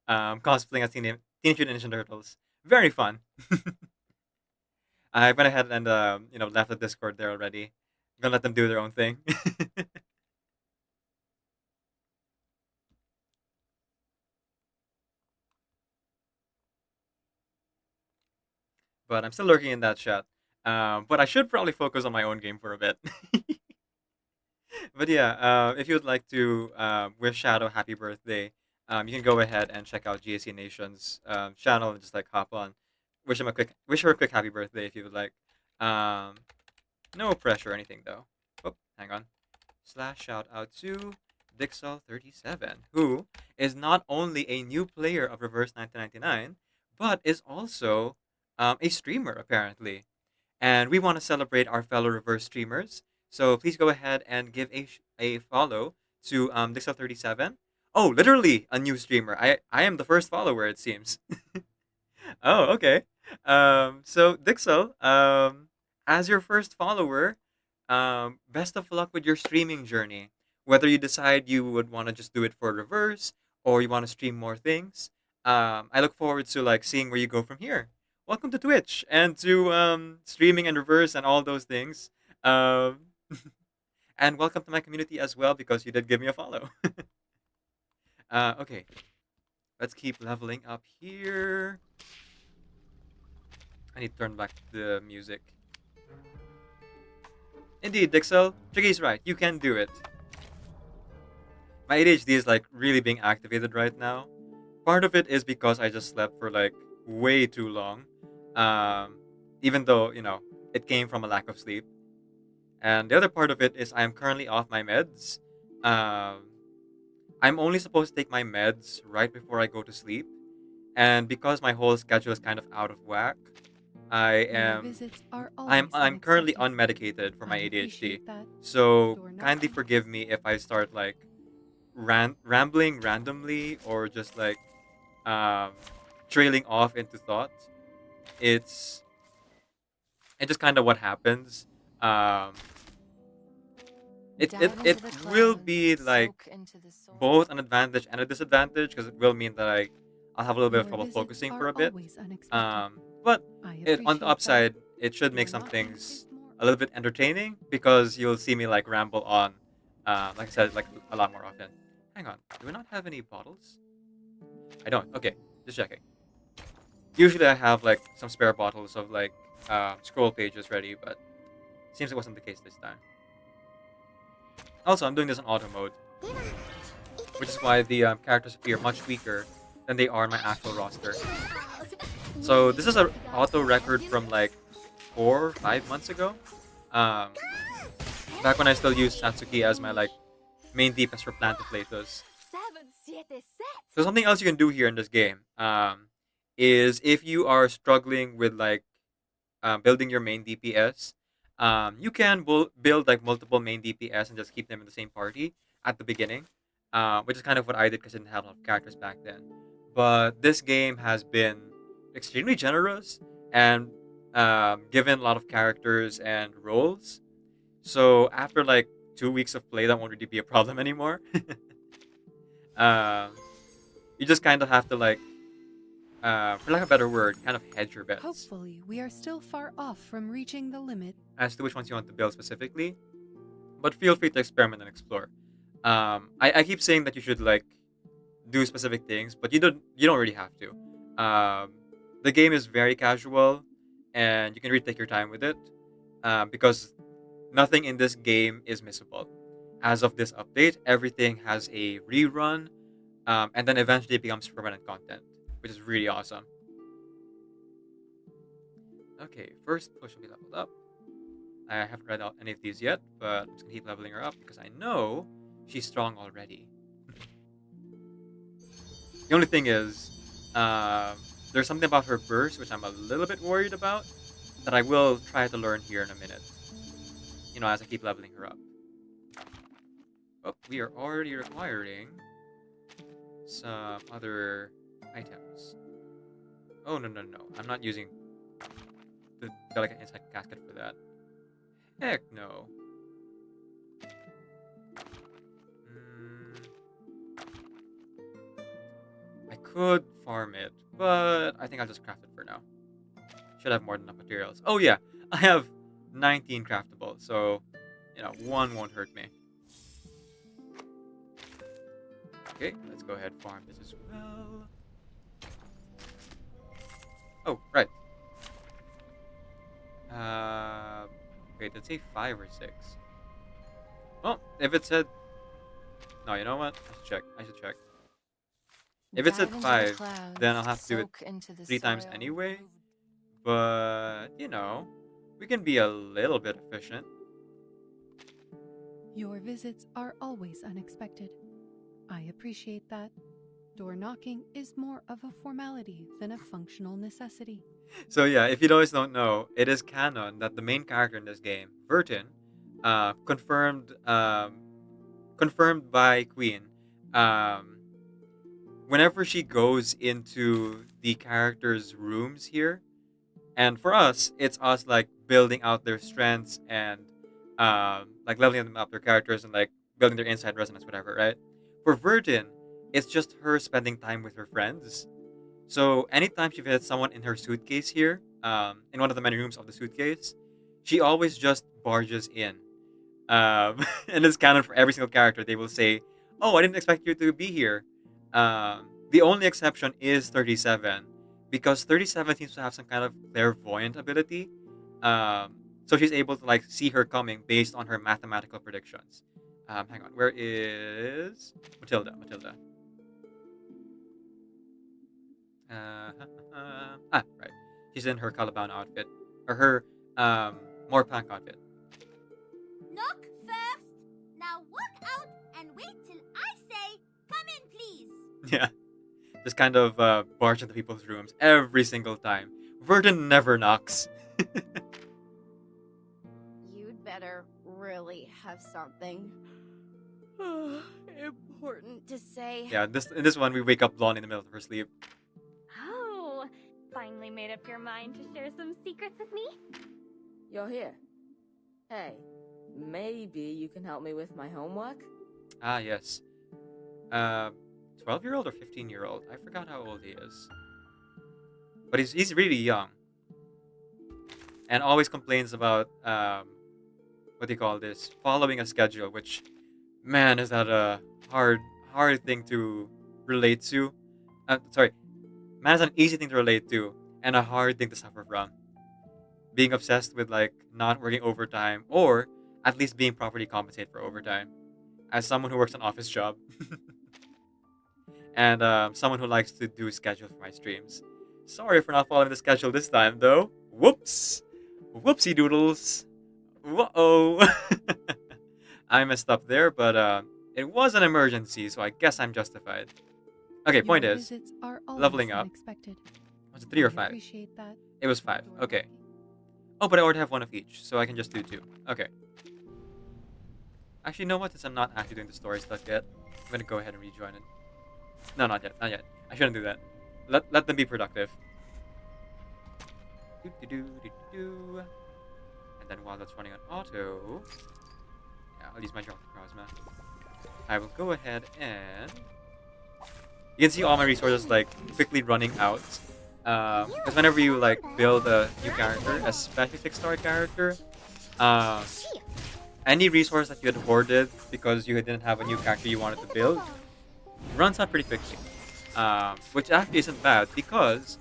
A: cosplaying as Teenage Mutant Ninja Turtles. Very fun. I went ahead and left the Discord there already. Gonna let them do their own thing. But I'm still lurking in that chat. But I should probably focus on my own game for a bit. But yeah, if you would like to wish Shadow happy birthday, you can go ahead and check out GSC Nation's channel and just like hop on, wish her a quick happy birthday if you would like. No pressure or anything though. Oh, hang on. / shout out to Dixel37, who is not only a new player of Reverse 1999, but is also a streamer apparently. And we want to celebrate our fellow Reverse streamers. So please go ahead and give a follow to Dixel37. Oh, literally a new streamer. I am the first follower, it seems. Oh, okay. So Dixel, as your first follower, best of luck with your streaming journey. Whether you decide you would want to just do it for Reverse or you want to stream more things, I look forward to like seeing where you go from here. Welcome to Twitch and to streaming and Reverse and all those things. And welcome to my community as well because you did give me a follow. Okay, let's keep leveling up here. I need to turn back the music. Indeed, Dixel, Triggy's right. You can do it. My ADHD is like really being activated right now. Part of it is because I just slept for like way too long. Even though, it came from a lack of sleep. And the other part of it is I am currently off my meds. I'm only supposed to take my meds right before I go to sleep. And because my whole schedule is kind of out of whack, I'm currently unmedicated for my ADHD. So kindly forgive me if I start like rambling randomly or just like trailing off into thought. It's just kind of what happens. It will be like both an advantage and a disadvantage because it will mean that I'll have a little bit of trouble focusing for a bit. But on the upside, it should make some things a little bit entertaining because you'll see me like ramble on, like I said, like a lot more often. Hang on, do we not have any bottles? I don't. Okay, just checking. Usually I have like some spare bottles of like scroll pages ready, but seems it wasn't the case this time. Also, I'm doing this on auto mode, which is why the characters appear much weaker than they are in my actual roster. So this is an auto record from like 4 or 5 months ago. Um, back when I still used Satsuki as my like main DPS for Plantiflatus. So something else you can do here in this game is if you are struggling with like building your main DPS, you can build like multiple main DPS and just keep them in the same party at the beginning, which is kind of what I did because I didn't have a lot of characters back then. But this game has been extremely generous and given a lot of characters and roles. So after like 2 weeks of play, that won't really be a problem anymore. um, you just kind of have to like, for lack of a better word, kind of hedge your bets
G: Hopefully, we are still far off from reaching the limit.
A: as to which ones you want to build specifically. But feel free to experiment and explore. I keep saying that you should like do specific things, but you don't really have to. The game is very casual, and you can really take your time with it, because nothing in this game is missable. As of this update, everything has a rerun, and then eventually it becomes permanent content, which is really awesome. Okay, first push will be leveled up. I haven't read out any of these yet, but I'm just gonna keep leveling her up because I know she's strong already. The only thing is, there's something about her burst which I'm a little bit worried about that I will try to learn here in a minute. You know, as I keep leveling her up. Oh, we are already requiring some other items. Oh, no. I'm not using the delicate inside casket for that. Heck no. I could farm it, but I think I'll just craft it for now. Should have more than enough materials. Oh yeah, I have 19 craftable, so, you know, one won't hurt me. Okay, let's go ahead and farm this as well. Oh, right. Wait, did it say 5 or 6? Well, if it said... No, you know what? I should check. If it said
B: Dive into the
A: 5,
B: clouds,
A: then I'll have to do it
B: soak into the
A: 3 times
B: soil.
A: anyway. But, you know, we can be a little bit efficient.
G: Your visits are always unexpected. I appreciate that. Door knocking is more of a formality than a functional necessity.
A: So yeah, if you guys don't know, it is canon that the main character in this game, Vertin, confirmed by Queen, whenever she goes into the characters' rooms here, and for us, it's us like building out their strengths and like leveling them up, their characters, and like building their inside resonance, whatever, right? For Vertin, it's just her spending time with her friends. So anytime she visits someone in her suitcase here, in one of the many rooms of the suitcase, she always just barges in. And it's canon for every single character. They will say, "Oh, I didn't expect you to be here." The only exception is 37, because 37 seems to have some kind of clairvoyant ability. So she's able to like see her coming based on her mathematical predictions. Hang on, where is Matilda? Right. She's in her Caliban outfit. Or her Morplank outfit.
E: Knock first. Now walk out and wait till I say, come in, please.
A: Yeah. Just kind of barge into people's rooms every single time. Verdun never knocks.
C: You'd better really have something important to say.
A: Yeah, in this one we wake up Blonde in the middle of her sleep.
J: Oh, finally made up your mind to share some secrets with me?
K: You're here. Hey, maybe you can help me with my homework?
A: Ah, yes. 12-year-old or 15-year-old? I forgot how old he is. But he's really young. And always complains about, what do you call this? Following a schedule, which, man, is that a hard thing to relate to. Sorry. Man, is an easy thing to relate to, and a hard thing to suffer from. Being obsessed with, like, not working overtime, or at least being properly compensated for overtime. As someone who works an office job. And someone who likes to do schedules for my streams. Sorry for not following the schedule this time, though. Whoops. Whoopsie doodles. Whoa! I messed up there, but it was an emergency, so I guess I'm justified. Okay, point
G: Your
A: is,
G: visits are always
A: leveling up.
G: unexpected.
A: Was it 3 or
G: I
A: 5?
G: appreciate that.
A: It was 5. Okay. Oh, but I already have one of each, so I can just do 2. Okay. Actually, you know what? Since I'm not actually doing the story stuff yet, I'm gonna go ahead and rejoin it. No, not yet. Not yet. I shouldn't do that. Let them be productive. Do. And then while that's running on auto, yeah, I'll use my Drop Necrozma. I will go ahead and you can see all my resources like quickly running out. Because whenever you like build a new character, especially 6-star character, any resource that you had hoarded because you didn't have a new character you wanted to build runs out pretty quickly. Which actually isn't bad because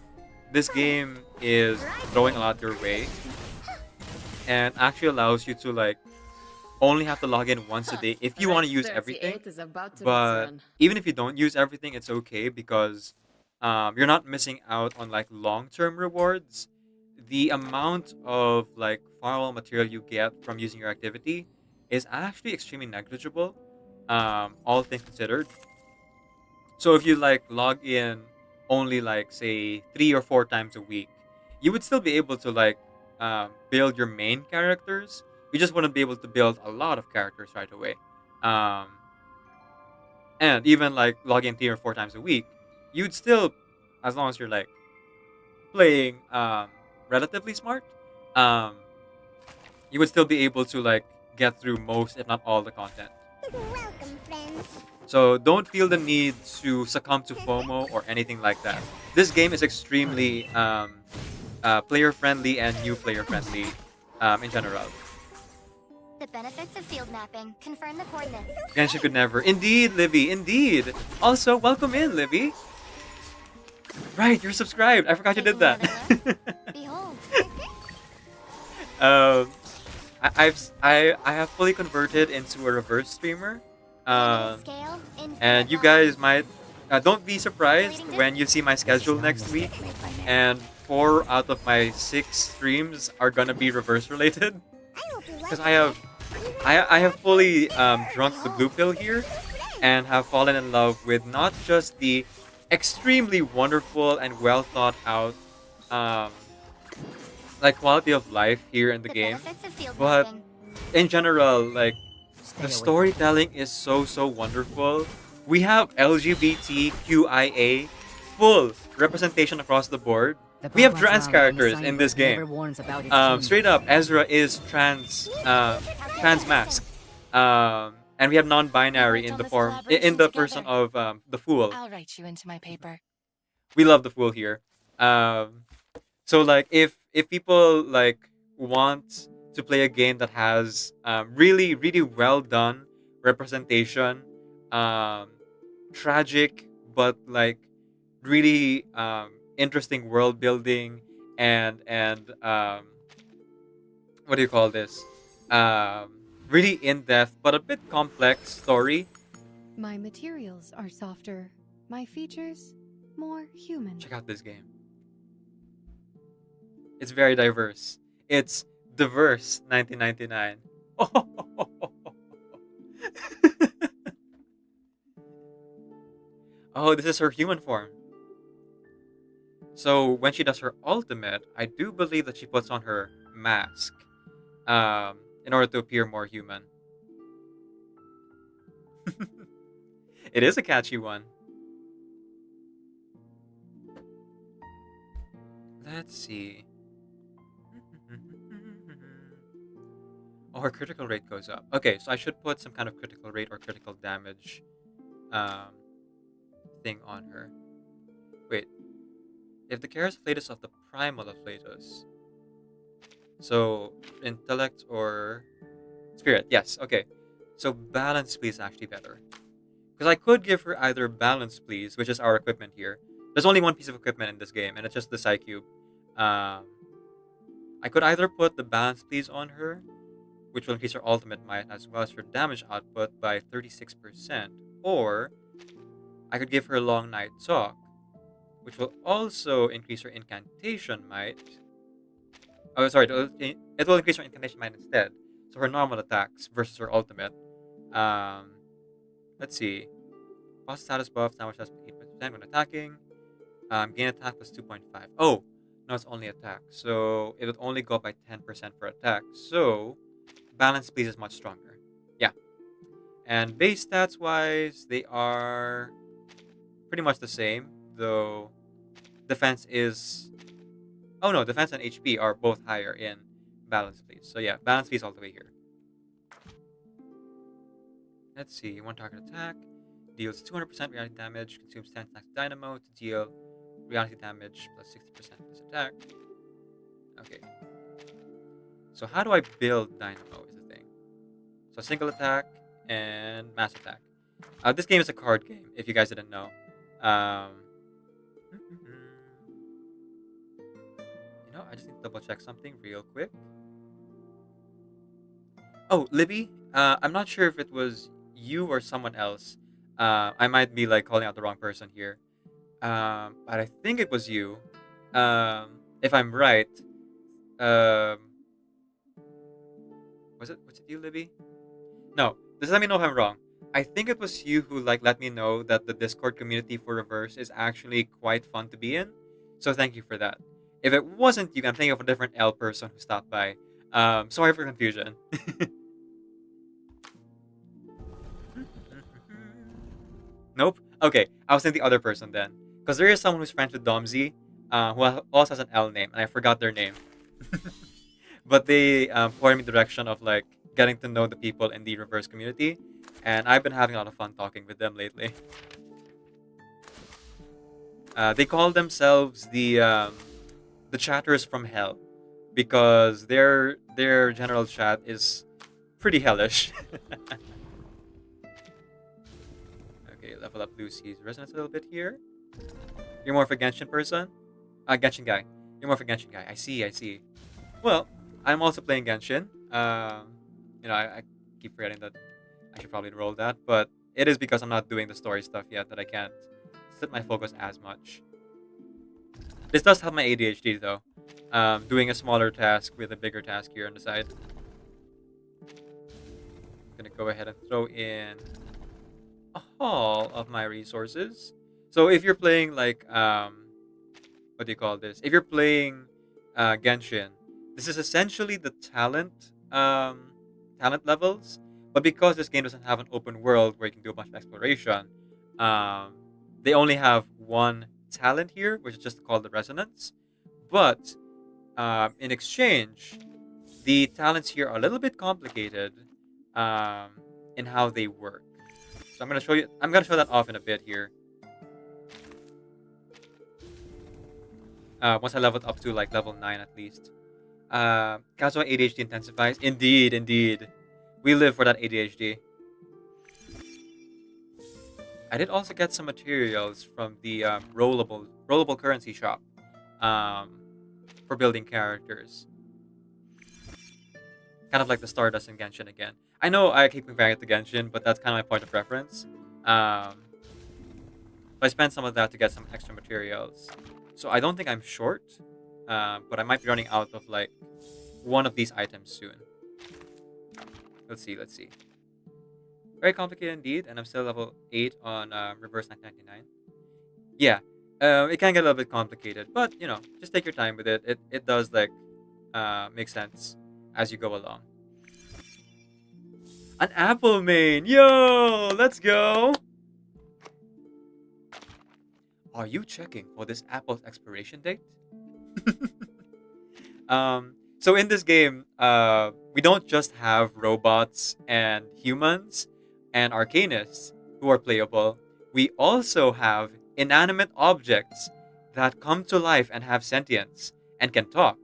A: this game is throwing a lot your way and actually allows you to like only have to log in once a day if you want to use everything. But even if you don't use everything, it's okay because you're not missing out on like long-term rewards. The amount of like firewall material you get from using your activity is actually extremely negligible, all things considered. So if you like log in only like say 3 or 4 times a week, you would still be able to like build your main characters. You just wouldn't be able to build a lot of characters right away. And even like logging in 3 or 4 times a week, you'd still, as long as you're like playing relatively smart, you would still be able to like get through most, if not all, the content.
E: Welcome, friends.
A: So don't feel the need to succumb to FOMO or anything like that. This game is extremely player friendly and new player friendly in general.
E: The benefits of field mapping. Confirm the coordinates.
A: Genshin could never. Indeed, Livy, indeed. Also, welcome in, Livy. Right, you're subscribed. I forgot you did that.
E: Behold.
A: I have fully converted into a reverse streamer.
E: Scale.
A: And you guys might don't be surprised when you see my schedule next week. And 4 out of my 6 streams are gonna be reverse related. Because I have fully drunk the blue pill here, and have fallen in love with not just the extremely wonderful and well thought out like quality of life here in the game, but in general, like the storytelling is so wonderful. We have LGBTQIA full representation across the board. We have trans characters in this game. Straight up, Ezra is trans mask. And we have non-binary in the form, in the person of the Fool.
B: I'll write you into my paper.
A: We love the Fool here. So like, if people like want to play a game that has really well done representation, tragic but like really interesting world building, and what do you call this? Really in-depth but a bit complex story.
G: My materials are softer. My features more human.
A: Check out this game. It's very diverse. It's diverse 1999. Oh, this is her human form. So when she does her ultimate, I do believe that she puts on her mask in order to appear more human. It is a catchy one. Let's see. Oh, her critical rate goes up. Okay, so I should put some kind of critical rate or critical damage thing on her. Wait. If the Chaos Afflatus of the Primal Afflatus. So, intellect or spirit. Yes, okay. So, balance please is actually better. Because I could give her either balance please, which is our equipment here. There's only one piece of equipment in this game, and it's just the Psycube. I could either put the balance please on her, which will increase her ultimate might as well as her damage output by 36%, or I could give her Long Night Talk, which will also increase her incantation might. Oh, sorry, it will increase her incantation might instead. So her normal attacks versus her ultimate. Let's see. Boss status buff, damage has 8% when attacking. Gain attack plus 2.5. Oh, no, it's only attack. So it would only go up by 10% for attack. So balance please is much stronger. Yeah. And base stats wise, they are pretty much the same, though defense is. Oh no, defense and HP are both higher in balance please. So yeah, balance please all the way here. Let's see, one target attack. Deals 200% reality damage, consumes 10 stacks of dynamo to deal reality damage plus 60% of this attack. Okay. So how do I build dynamo is the thing. So single attack and mass attack. This game is a card game, if you guys didn't know. I just need to double check something real quick. Oh, Libby, I'm not sure if it was you or someone else. I might be like calling out the wrong person here. But I think it was you. If I'm right, was it you, Libby? No, just let me know if I'm wrong. I think it was you who like let me know that the Discord community for Reverse is actually quite fun to be in. So thank you for that. If it wasn't you, I'm thinking of a different L person who stopped by. Sorry for confusion. Nope. Okay, I was thinking the other person then. Because there is someone who's friends with Domzy, who also has an L name, and I forgot their name. But they pointed me in the direction of like getting to know the people in the Reverse community, and I've been having a lot of fun talking with them lately. They call themselves the chatters from hell, because their general chat is pretty hellish. Level up Lucy's resonance a little bit here. You're more of a Genshin person? Genshin guy. You're more of a Genshin guy. I see. Well, I'm also playing Genshin. I keep forgetting that I should probably roll that, but it is because I'm not doing the story stuff yet that I can't split my focus as much. This does help my ADHD though. Doing a smaller task with a bigger task here on the side. I'm gonna go ahead and throw in a haul of my resources. So if you're playing like what do you call this? If you're playing Genshin, this is essentially the talent levels, but because this game doesn't have an open world where you can do a bunch of exploration, they only have one talent here, which is just called the resonance. But in exchange, the talents here are a little bit complicated in how they work. So I'm gonna show that off in a bit here. Once I leveled up to like level 9 at least. Kazuha ADHD intensifies. Indeed. We live for that ADHD. I did also get some materials from the rollable currency shop for building characters. Kind of like the Stardust in Genshin again. I know I keep comparing it to Genshin, but that's kind of my point of reference. So I spent some of that to get some extra materials. So I don't think I'm short, but I might be running out of like one of these items soon. Let's see. Very complicated indeed, and I'm still level 8 on Reverse 999. Yeah, it can get a little bit complicated, but just take your time with it. It does like make sense as you go along. An apple main! Yo! Let's go! Are you checking for this apple's expiration date? So in this game, we don't just have robots and humans and arcanists who are playable. We also have inanimate objects that come to life and have sentience and can talk.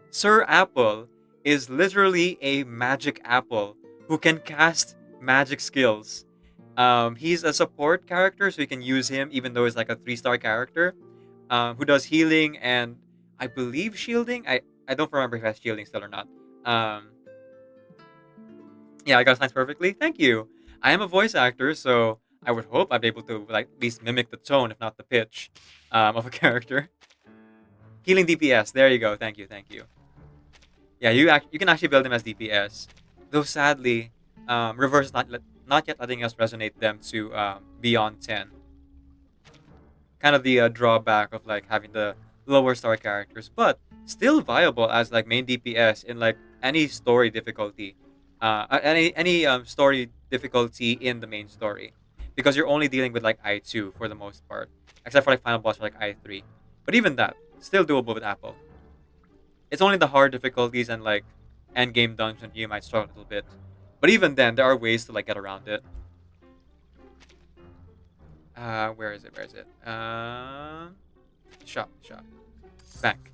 A: Sir Apple is literally a magic apple who can cast magic skills. He's a support character, so you can use him even though he's like a 3-star character, who does healing and I believe shielding. I don't remember if he has shielding still or not. Yeah, I got signs perfectly. Thank you. I am a voice actor, so I would hope I'd be able to like at least mimic the tone, if not the pitch, of a character. Healing DPS. There you go. Thank you. Yeah, you can actually build him as DPS. Though sadly, Reverse is not yet letting us resonate them to beyond 10. Kind of the drawback of like having the lower star characters, but still viable as like main DPS in like any story difficulty, any story difficulty in the main story, because you're only dealing with like I2 for the most part, except for like final boss or like I3. But even that, still doable with Apple. It's only the hard difficulties and like end game dungeon you might struggle a little bit, but even then there are ways to like get around it. Where is it? Shop. Bank.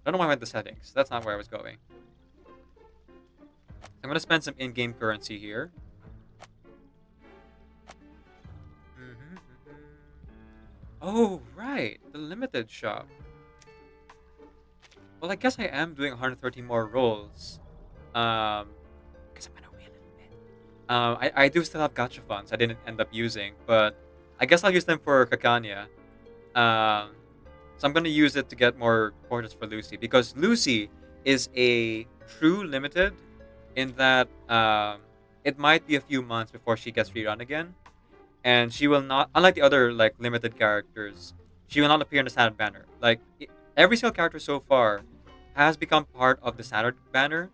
A: I don't know why I went to settings. That's not where I was going. I'm gonna spend some in-game currency here. Oh, right. The limited shop. Well, I guess I am doing 130 more rolls. Because I'm gonna win it. I do still have gacha funds I didn't end up using, but I guess I'll use them for Kakanya. So I'm gonna use it to get more quarters for Lucy, because Lucy is a true limited in that it might be a few months before she gets rerun again, and she will not, unlike the other like limited characters, she will not appear in the standard banner. Like every single character so far has become part of the standard banner.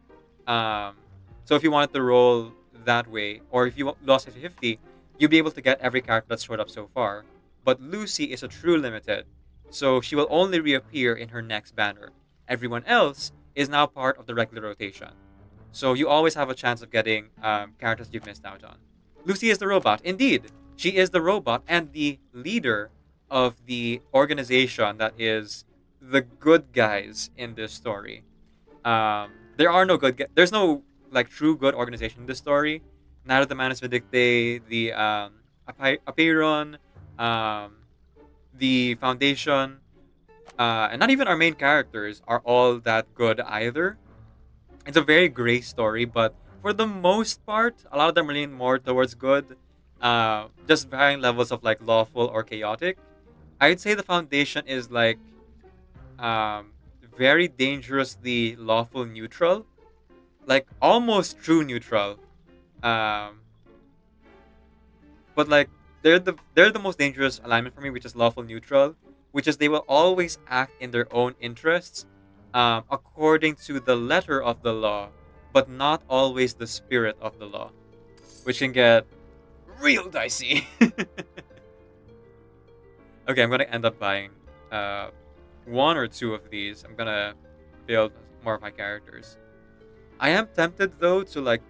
A: So if you wanted to roll that way, or if you lost 50-50, you'll be able to get every character that's showed up so far. But Lucy is a true limited, so she will only reappear in her next banner. Everyone else is now part of the regular rotation. So you always have a chance of getting characters you've missed out on. Lucy is the robot. Indeed, she is the robot and the leader of the organization that is the good guys in this story. There are no good there's no like true good organization in this story. Neither the Manus Vindictae, the Apeiron, the Foundation, and not even our main characters are all that good either. It's a very gray story, but for the most part, a lot of them lean more towards good, just varying levels of like lawful or chaotic. I'd say the Foundation is like very dangerously lawful neutral, like almost true neutral. But like they're the most dangerous alignment for me, which is lawful neutral, which is they will always act in their own interests, according to the letter of the law, but not always the spirit of the law, which can get real dicey. Okay, I'm gonna end up buying one or two of these. I'm gonna build more of my characters. I am tempted though to like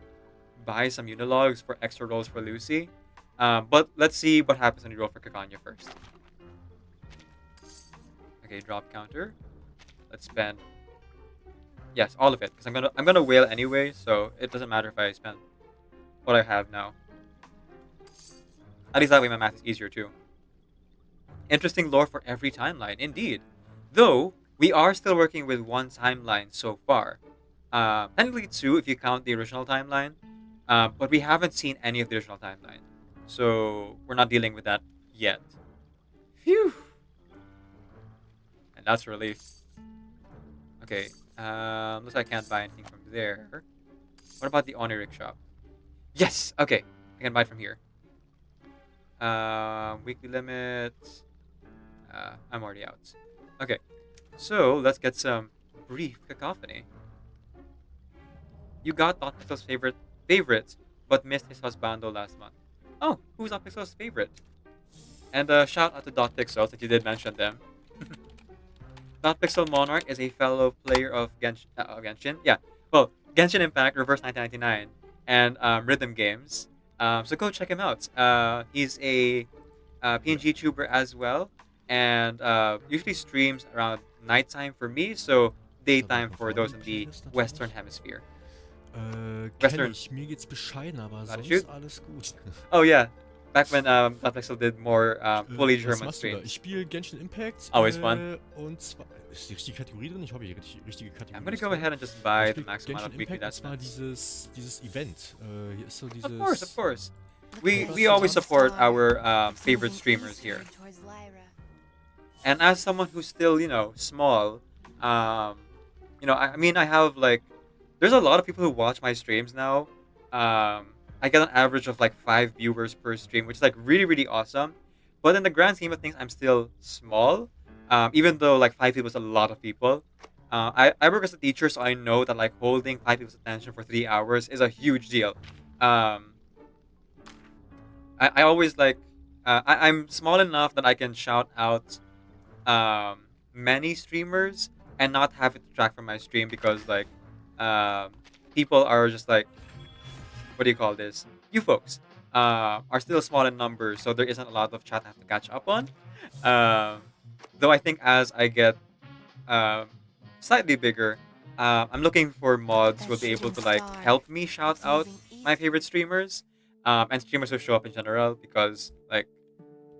A: buy some Unilogs for extra rolls for Lucy. But let's see what happens when you roll for Kakanya first. Okay, drop counter. Let's spend. Yes, all of it, because I'm gonna whale anyway, so it doesn't matter if I spend what I have now. At least that way my math is easier too. Interesting lore for every timeline, indeed. Though we are still working with one timeline so far. Technically two if you count the original timeline, but we haven't seen any of the original timeline. So we're not dealing with that yet. Phew. And that's a relief. Okay. Looks like I can't buy anything from there. What about the Onirik shop? Yes! Okay. I can buy it from here. Weekly limits. I'm already out. Okay. So let's get some brief cacophony. You got Dot Pixel's favorites, but missed his husbando last month. Oh, who's Dot Pixel's favorite? And shout out to Dot Pixel that you did mention them. Dot Pixel Monarch is a fellow player of Genshin. Yeah, well, Genshin Impact, Reverse 1999, and Rhythm Games. So go check him out. He's a PNG tuber as well, and usually streams around nighttime for me, so daytime for those in the Western Hemisphere.
L: Kenn ich. Mir geht's bescheiden, aber sonst alles gut.
A: Oh yeah, back when Dot Pixel did more fully German
L: Was machst du da?
A: streams.
L: Ich spiele Genshin Impact.
A: Always fun.
L: Und zwar ist die richtige Kategorie drin? Ich hoffe, die richtige Kategorie.
A: I'm gonna
L: ist
A: go
L: drin.
A: ahead and just buy
L: Ich
A: the
L: spiel
A: maximum amount of
L: Genshin
A: weekly
L: Impact, und
A: that's
L: zwar dieses Event. Hier ist so dieses.
A: Of course. We always support our favorite streamers here. And as someone who's still, small, I mean, I have like there's a lot of people who watch my streams now. I get an average of like 5 viewers per stream, which is like really, really awesome. But in the grand scheme of things, I'm still small. Even though like 5 people is a lot of people. I work as a teacher, so I know that like holding 5 people's attention for 3 hours is a huge deal. I always like I'm small enough that I can shout out many streamers and not have it detract from my stream because like people are just like, what do you call this? You folks are still small in numbers, so there isn't a lot of chat I have to catch up on. Though I think as I get slightly bigger, I'm looking for mods who will be able to like help me shout out my favorite streamers and streamers who show up in general, because like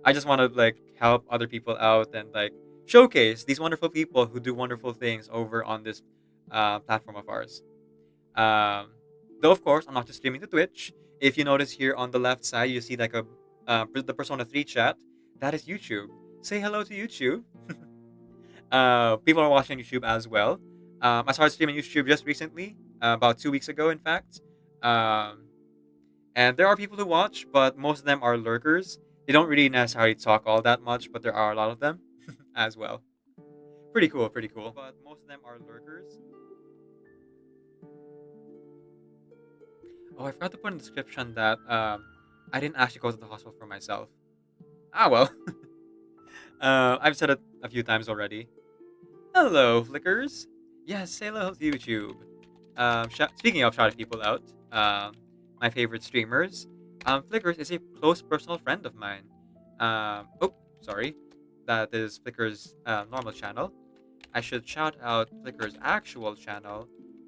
A: I just want to like help other people out and like showcase these wonderful people who do wonderful things over on this platform of ours. Though of course I'm not just streaming to Twitch. If you notice here on the left side, you see like a the Persona 3 chat. That is YouTube. Say hello to YouTube. People are watching YouTube as well. I started streaming YouTube just recently, about 2 weeks ago, in fact. And there are people who watch, but most of them are lurkers. They don't really necessarily talk all that much, but there are a lot of them as well. Pretty cool, pretty cool. But most of them are lurkers. Oh, I forgot to put in the description that I didn't actually go to the hospital for myself. Ah, well. I've said it a few times already. Hello, Flickers. Yes, say hello to YouTube. Speaking of shouting people out, my favorite streamers, Flickers is a close personal friend of mine. Oh, sorry. That is Flicker's normal channel. I should shout out Flicker's actual channel,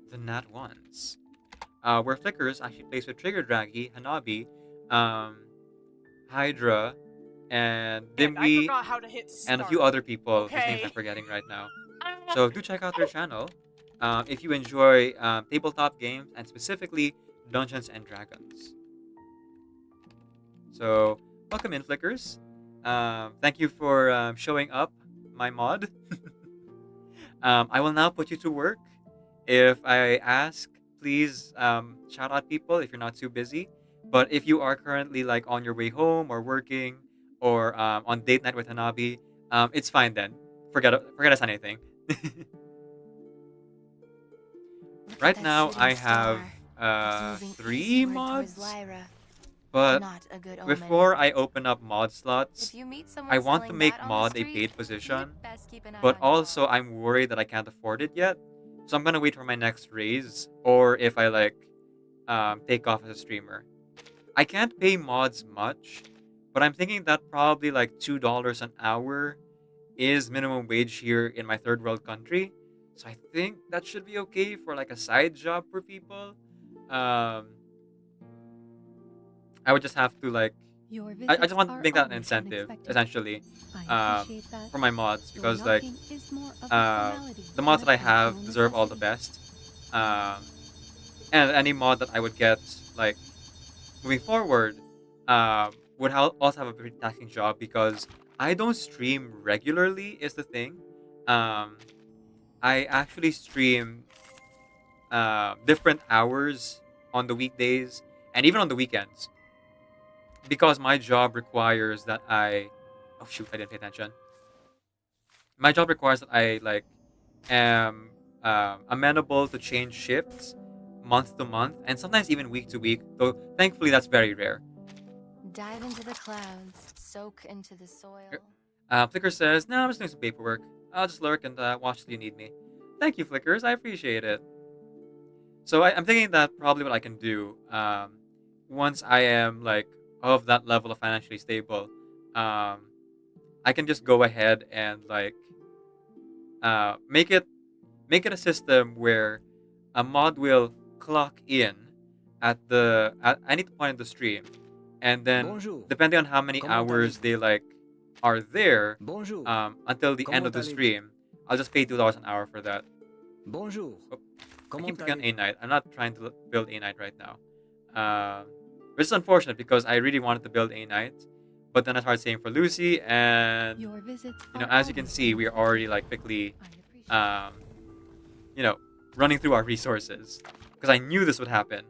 A: The Nat Ones. Where Flickers actually plays with Trigger Draggy, Hanabi, Hydra, and Dimwee, and a few other people whose names I'm forgetting right now. So do check out their channel if you enjoy tabletop games and specifically Dungeons and Dragons. So welcome in, Flickers. Thank you for showing up, my mod. I will now put you to work. If I ask, please shout out people if you're not too busy. But if you are currently like on your way home or working or on date night with Hanabi, it's fine then. Forget us anything. Right now I have 3 mods, but before I open up mod slots, I want to make mod a paid position, but also I'm worried that I can't afford it yet, so I'm gonna wait for my next raise, or if I like take off as a streamer. I can't pay mods much, but I'm thinking that probably like $2 an hour is minimum wage here in my third world country. So I think that should be okay for like a side job for people. I would just have to like, I just want to make that an incentive, essentially, for my mods, because like the mods that I have deserve all the best. And any mod that I would get like moving forward would also have a pretty taxing job, because I don't stream regularly is the thing. I actually stream different hours on the weekdays and even on the weekends, because my job requires that I didn't pay attention. My job requires that I like am amenable to change shifts month to month and sometimes even week to week, though thankfully that's very rare.
B: Dive into the clouds, soak into the soil.
A: Flicker says, no, I'm just doing some paperwork. I'll just lurk and watch till you need me. Thank you, Flickers. I appreciate it. So I'm thinking that probably what I can do, once I am like of that level of financially stable, I can just go ahead and like make it a system where a mod will clock in at any point in the stream, and then
I: Bonjour.
A: depending on how many hours they like are there until the end of the stream, I'll just pay $2 an hour for that.
I: Bonjour.
A: I keep thinking on A-Night. I'm not trying to build A-Night right now. Which is unfortunate because I really wanted to build A-Night, but then I started saving for Lucy, and you know, as you can see, we are already like quickly, you know, running through our resources. Because I knew this would happen.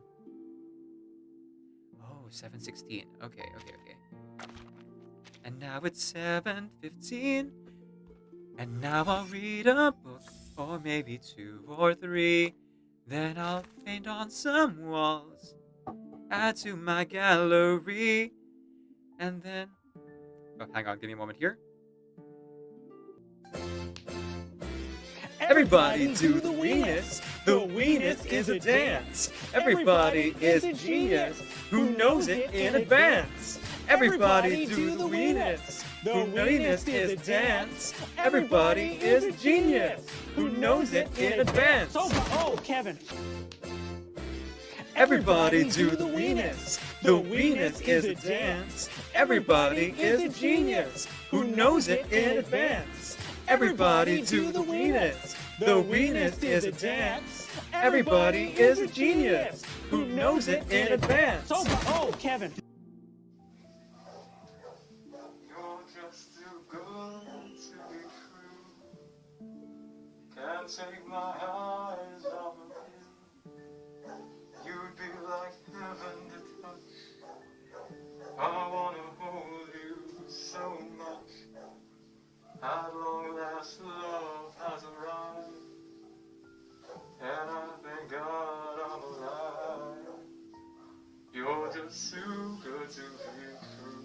A: Oh, 7:16. Okay. And now it's 7:15. And now I'll read a book, or maybe 2 or 3. Then I'll paint on some walls, add to my gallery, and then... Oh, hang on, give me a moment here. Everybody do the weenus. The weenus is a dance. Everybody is a genius who knows it in advance. Everybody do the weenus. The weenus is a dance. Everybody is a genius who knows it in advance.
M: Oh, Kevin.
A: Everybody do the weenus. The weenus is a dance. Everybody is a genius who knows it in advance. Everybody do the weenus. The weenus is a dance. Everybody is a genius who knows it in advance.
M: Oh, Kevin.
N: You're just too good to be true. Can't take my eyes off of you. You'd be like heaven to touch. I wanna hold you so much. At long last, love has arrived, and I thank God I'm alive. You're just too good to be true.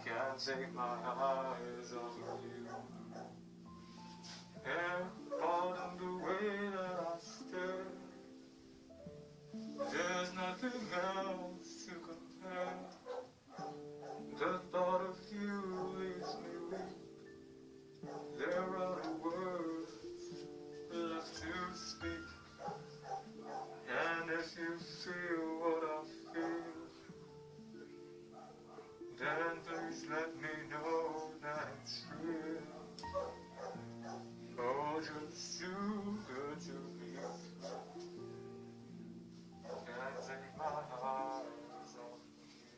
N: Can't take my eyes off of you. And pardon the way that I stare. There's nothing else to compare. The thought of you leaves me weak. There are no words left to speak. And if you feel what I feel, then please let me know that it's real. Oh, just too good to be true. Can't take my eyes off you.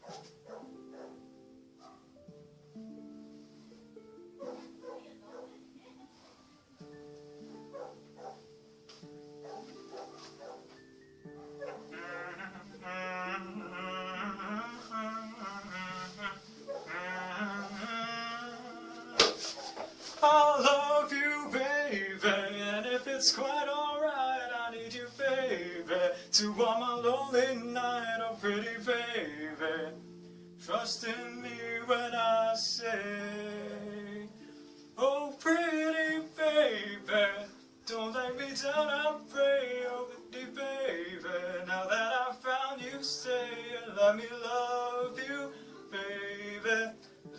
N: I love you, baby, and if it's quite alright, I need you, baby, to warm my lonely night, oh pretty baby. Trust in me when I say, oh pretty baby, don't let me down, I pray, oh pretty baby. Now that I found you, stay and let me love you, baby.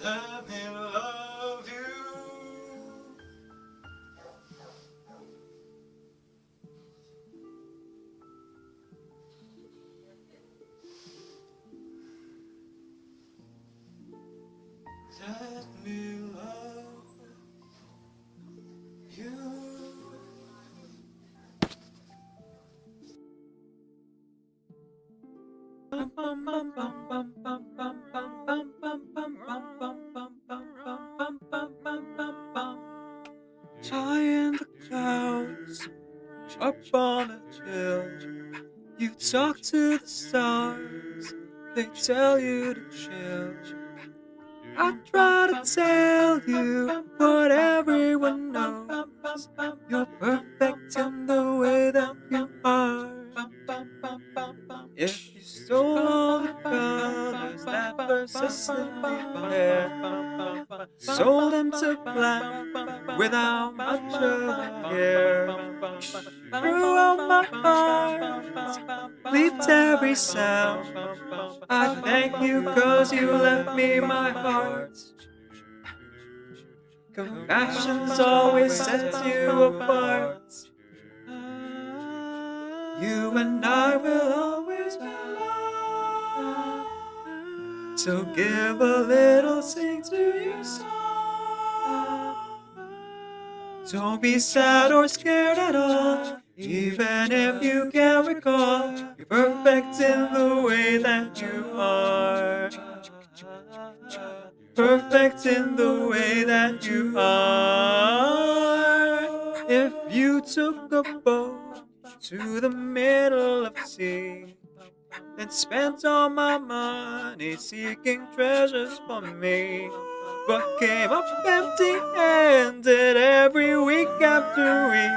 N: Let me love you. Let me love you.
A: High in the clouds, up on a hill, you talk to the stars, they tell you to chill. I try to tell you what everyone knows, you're perfect in the way that you are. If you stole all the colors that persistently there, sold them to black without much of a care, threw out my heart, bleeped every sound. I thank you 'cause you left me my heart. Compassion's always sets you apart. You and I will always be loved. So give a little sing to your song. Don't be sad or scared at all, even if you can't recall. You're perfect in the way that you are. Perfect in the way that you are. If you took a boat to the middle of the sea, then spent all my money seeking treasures for me, but came up empty-handed every week after week.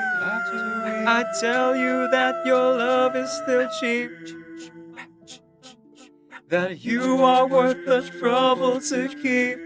A: I tell you that your love is still cheap, that you are worth the trouble to keep.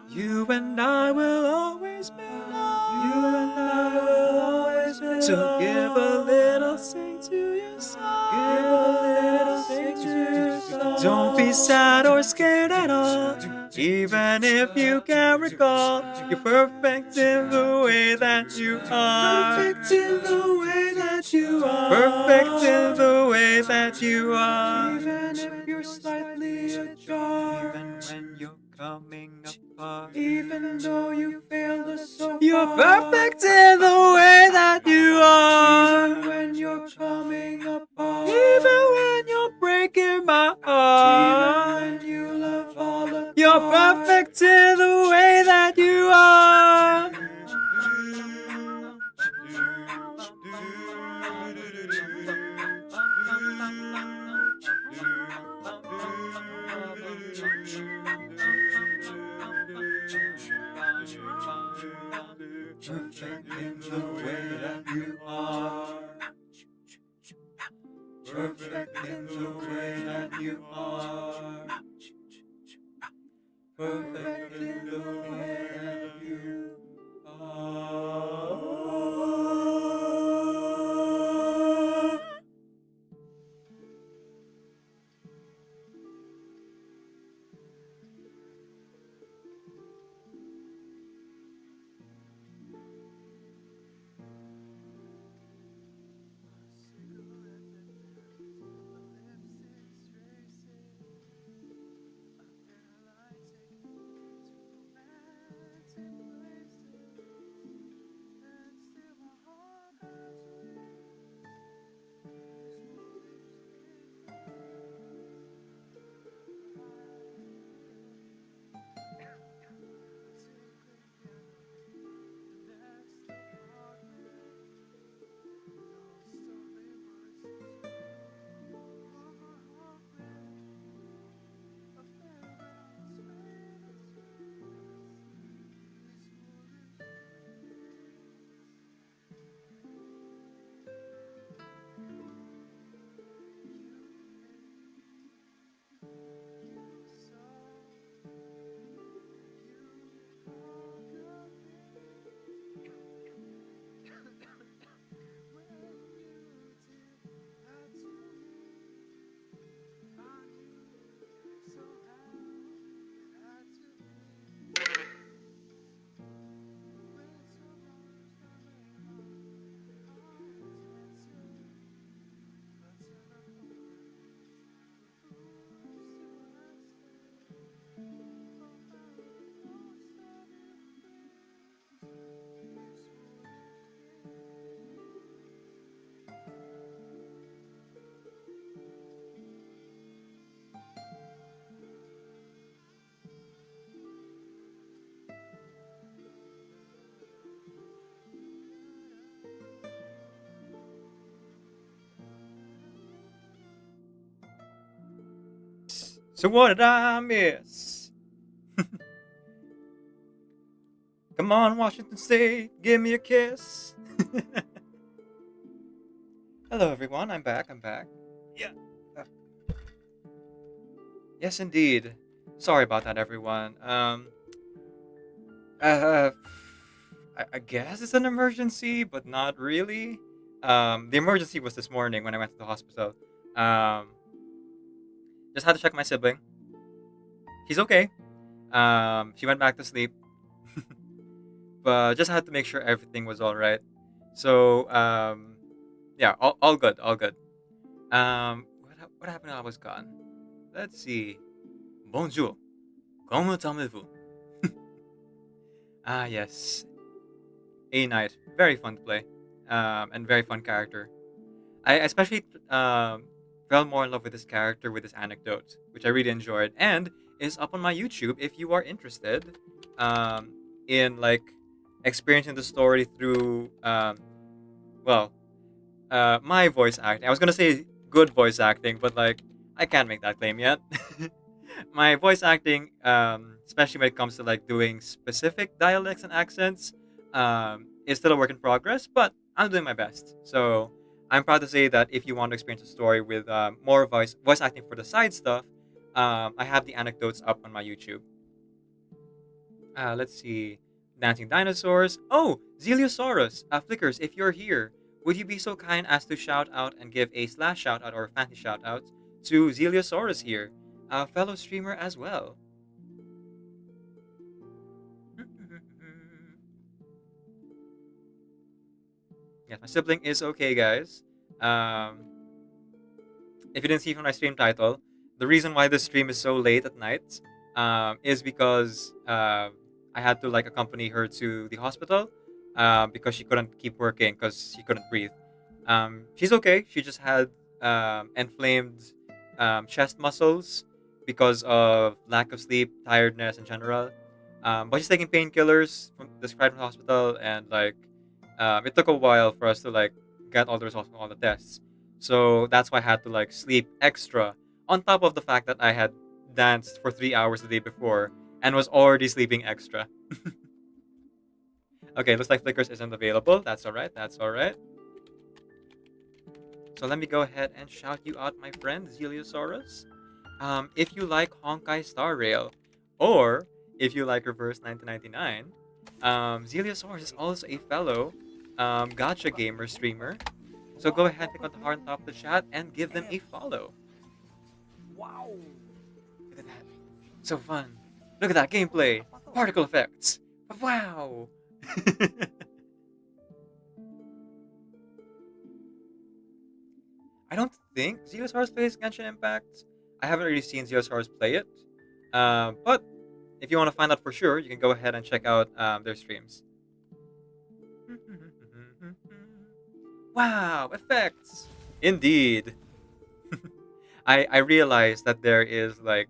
A: You and I will always be loved. You and I will always be loved. So give a little sing to your song. Give a little sing to your song. Don't be sad or scared at all, even if you can't recall. You're perfect in the way that you are. Perfect in the way that you are. Perfect in the way that you are. Even if you're slightly ajar. Even when you're coming apart. Even though you failed us so far. You're perfect in the way that you are. Even when you're coming apart. Even when you're breaking my heart. Even when you love all the You're perfect in the way that you are. Perfect in the way that you are. Perfect in the way that you are. Perfect in the way that you are. So what did I miss? Come on, Washington State, give me a kiss. Hello, everyone. I'm back. Yeah. Yes, indeed. Sorry about that, everyone. I guess it's an emergency, but not really. The emergency was this morning when I went to the hospital. Just had to check my sibling. He's okay. She went back to sleep. But just had to make sure everything was all right. So, yeah, all good. What happened while I was gone? Let's see. Bonjour. Comment allez-vous? Ah, yes. A Knight. Very fun to play. And very fun character. I especially fell more in love with this character with this anecdote, which I really enjoyed, and is up on my YouTube if you are interested in like experiencing the story through, well, my voice acting. I was gonna say good voice acting, but like I can't make that claim yet. My voice acting, especially when it comes to like doing specific dialects and accents, is still a work in progress. But I'm doing my best. So I'm proud to say that if you want to experience a story with more voice acting for the side stuff, I have the anecdotes up on my YouTube. Let's see. Dancing dinosaurs. Oh, Zeliosaurus. Flickers, if you're here, would you be so kind as to shout out and give a slash shout out or fancy shout out to Zeliosaurus here, a fellow streamer as well? Yes, my sibling is okay, guys. If you didn't see from my stream title, the reason why this stream is so late at night is because I had to like accompany her to the hospital because she couldn't keep working because she couldn't breathe. She's okay. She just had inflamed chest muscles because of lack of sleep, tiredness in general. But she's taking painkillers prescribed from the hospital, and like it took a while for us to like get all the results from all the tests. So that's why I had to like sleep extra on top of the fact that I had danced for 3 hours the day before and was already sleeping extra. Okay, looks like Flickers isn't available. That's alright, that's alright. So let me go ahead and shout you out, my friend, Zeliosaurus. If you like Honkai Star Rail, or if you like Reverse 1999, Zeliosaurus is also a fellow gacha gamer streamer. So go ahead, click on the heart on top of the chat and give them a follow. Wow! Look at that. So fun. Look at that gameplay. Particle effects. Wow! I don't think Zeliosaurus plays Genshin Impact. I haven't really seen Zeliosaurus play it. But if you want to find out for sure, you can go ahead and check out their streams. Wow, effects! Indeed. I realized that there is like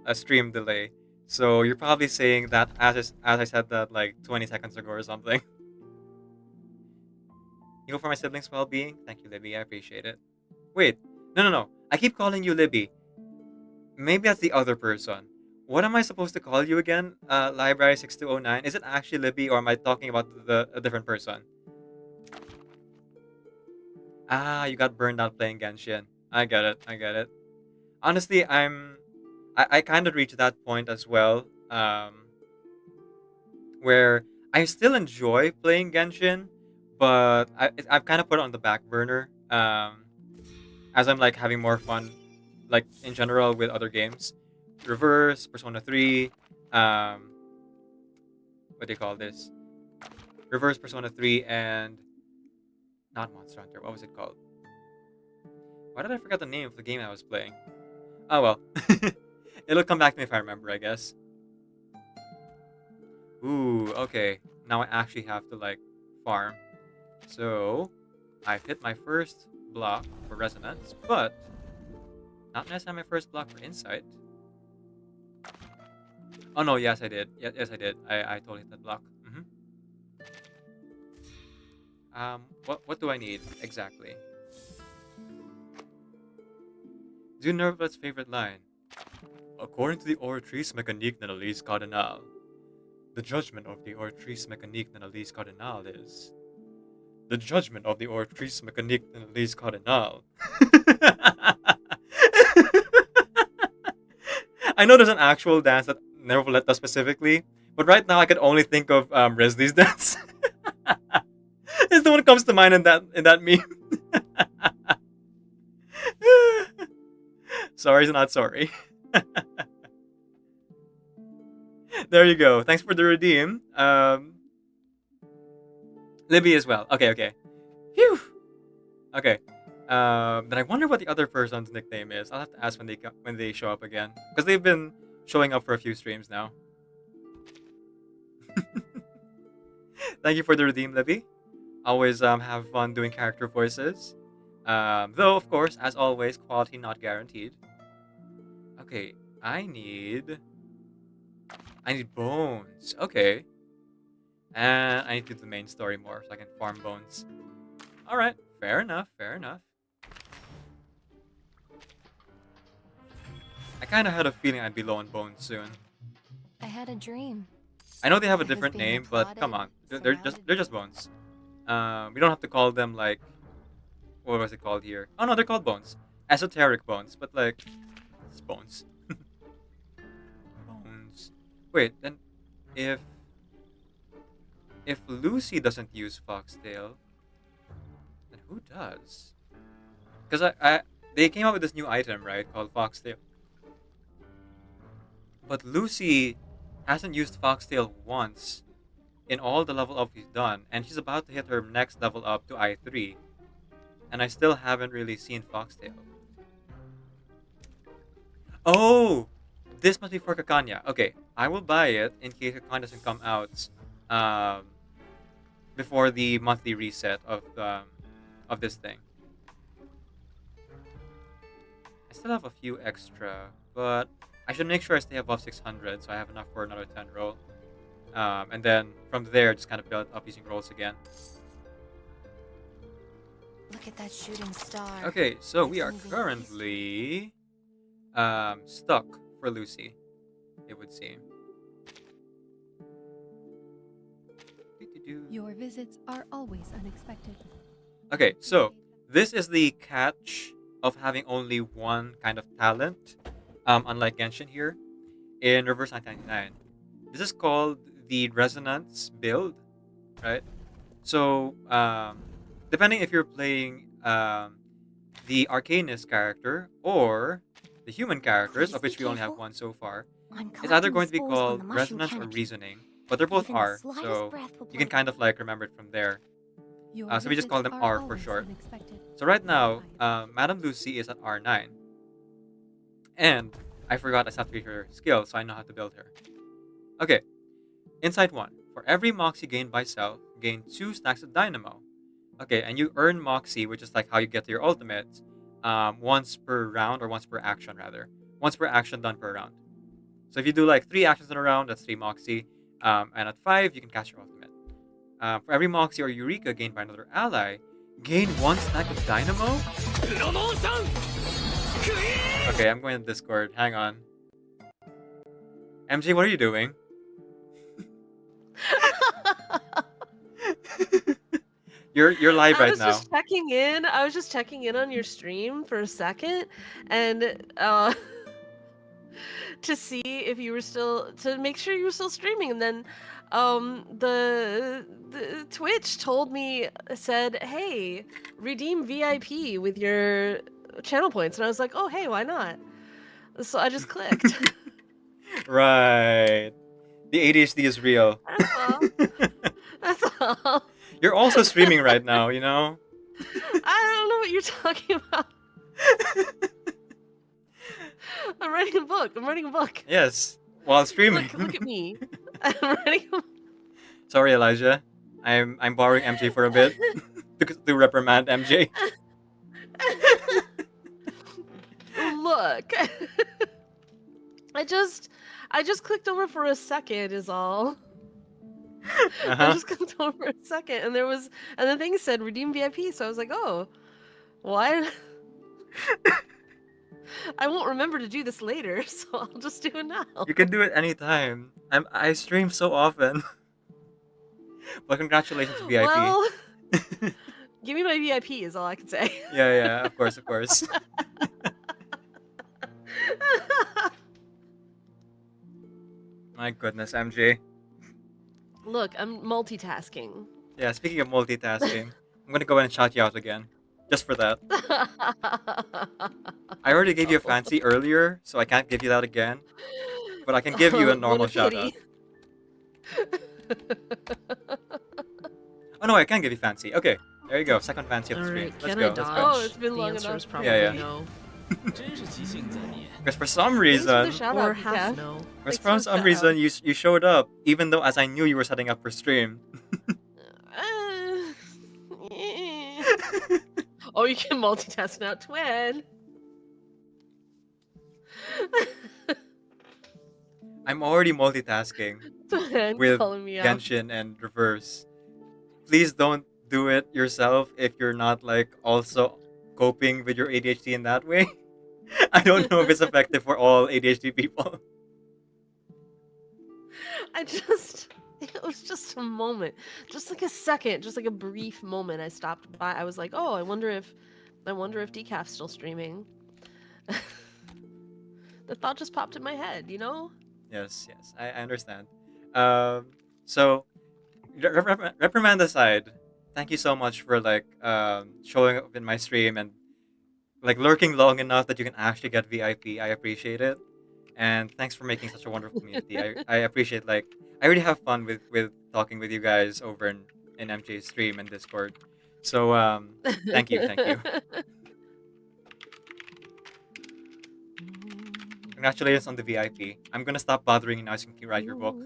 A: a stream delay. So you're probably saying that as I said that like 20 seconds ago or something. You go for my siblings' well-being? Thank you, Libby. I appreciate it. Wait, no. I keep calling you Libby. Maybe that's the other person. What am I supposed to call you again? Library 6209. Is it actually Libby, or am I talking about a different person? Ah, you got burned out playing Genshin. I get it. Honestly, I kind of reached that point as well, where I still enjoy playing Genshin, but I've kind of put it on the back burner, as I'm like having more fun, like in general with other games, Reverse, Persona 3, what do you call this? Reverse, Persona 3, and not Monster Hunter. What was it called? Why did I forget the name of the game I was playing? Oh well. It'll come back to me if I remember, I guess. Ooh, okay. Now I actually have to, like, farm. So, I've hit my first block for Resonance, but not necessarily my first block for Insight. Oh no, yes I did. Yes I did. I totally hit that block. What do I need exactly? Do Nervlet's favorite line. According to the Oratrice Mécanique d'Analyse Cardinale, the judgment of the Oratrice Mécanique d'Analyse Cardinale is... The judgment of the Oratrice Mécanique d'Analyse Cardinale. I know there's an actual dance that Nervlet does specifically, but right now I could only think of Reslie's dance. It's the one that comes to mind in that meme. Sorry is not sorry. There you go. Thanks for the redeem. Libby as well. Okay. Phew. Okay. Then I wonder what the other person's nickname is. I'll have to ask when they show up again, because they've been showing up for a few streams now. Thank you for the redeem, Libby. Always have fun doing character voices. Though, of course, as always, quality not guaranteed. Okay, I need bones. Okay. And I need to do the main story more so I can farm bones. Alright, fair enough, fair enough. I kind of had a feeling I'd be low on bones soon.
B: I had a dream.
A: I know they have a
B: I was
A: different
B: being
A: name, but come on,
B: applauded,
A: they're just bones. We don't have to call them like, what was it called here? Oh no, they're called bones, esoteric bones, but like, it's bones. Bones. Wait, then if Lucy doesn't use Foxtail, then who does? Because they came up with this new item, right, called Foxtail. But Lucy hasn't used Foxtail once in all the level up we've done, and she's about to hit her next level up to I3, and I still haven't really seen Foxtail. Oh! This must be for Kakanya. Okay, I will buy it in case Kakanya doesn't come out before the monthly reset of this thing. I still have a few extra, but I should make sure I stay above 600 so I have enough for another 10 roll. And then from there, just kind of build up using rolls again.
B: Look at that shooting star.
A: Okay, so
B: It's
A: we are
B: moving
A: currently stuck for Lucy, it would seem.
G: Your visits are always unexpected.
A: Okay, so this is the catch of having only one kind of talent, unlike Genshin here, in Reverse 999. This is called the Resonance build, right? So, depending if you're playing the Arcanist character or the human characters, of which we only have one so far, it's either going to be called Resonance or Reasoning, but they're both R, so you can kind of like remember it from there. So we just call them R for short. So right now, Madame Lucy is at R9. And I forgot I have to read her skill, so I know how to build her. Okay. Insight 1. For every Moxie gained by Cell, gain 2 stacks of Dynamo. Okay, and you earn Moxie, which is like how you get to your ultimate, once per round, or once per action rather. Once per action done per round. So if you do like 3 actions in a round, that's 3 Moxie. And at 5, you can cast your ultimate. For every Moxie or Eureka gained by another ally, gain 1 stack of Dynamo? Okay, I'm going to Discord. Hang on. MJ, what are you doing? You're live right now.
D: I was just checking in on your stream for a second, and to see if you were to make sure you were still streaming, and then the Twitch said, hey, redeem VIP with your channel points, and I was like, oh hey, why not? So I just clicked.
A: Right. The ADHD is real.
D: That's all. That's all.
A: You're also streaming right now, you know?
D: I don't know what you're talking about. I'm writing a book.
A: Yes, while streaming.
D: Look at me. I'm writing a book.
A: Sorry, Elijah. I'm borrowing MJ for a bit to reprimand MJ.
D: Look. I just clicked over for a second is all. I just clicked over for a second, and the thing said redeem VIP, so I was like, oh, what? I won't remember to do this later, so I'll just do it now.
A: You can do it anytime. I stream so often. But congratulations, VIP.
D: Well, give me my VIP is all I can say.
A: Yeah, of course. My goodness, MJ.
D: Look, I'm multitasking.
A: Yeah, speaking of multitasking, I'm gonna go ahead and shout you out again. Just for that. I already gave you a fancy earlier, so I can't give you that again. But I can give you a normal shout out. Oh no, I can give you fancy. Okay, there you go. Second fancy of the stream. Let's go.
D: Oh, it's been long enough.
A: Yeah.
D: No.
A: Because for some reason, you showed up, even though as I knew you were setting up for stream.
D: Oh, you can multitask now, twin.
A: I'm already multitasking.
D: And calling me out.
A: Genshin and Reverse. Please don't do it yourself if you're not like also coping with your ADHD in that way. I don't know if it's effective for all ADHD people.
D: It was just a moment, just like a second, just like a brief moment. I stopped by. I was like, oh, I wonder if Decaf's still streaming. The thought just popped in my head, you know?
A: Yes, I understand. So reprimand aside, thank you so much for like showing up in my stream and like lurking long enough that you can actually get VIP. I appreciate it, and thanks for making such a wonderful community. I appreciate like I really have fun with talking with you guys over in MJ's stream and Discord. So thank you. Congratulations on the VIP. I'm gonna stop bothering you now so you can write your book.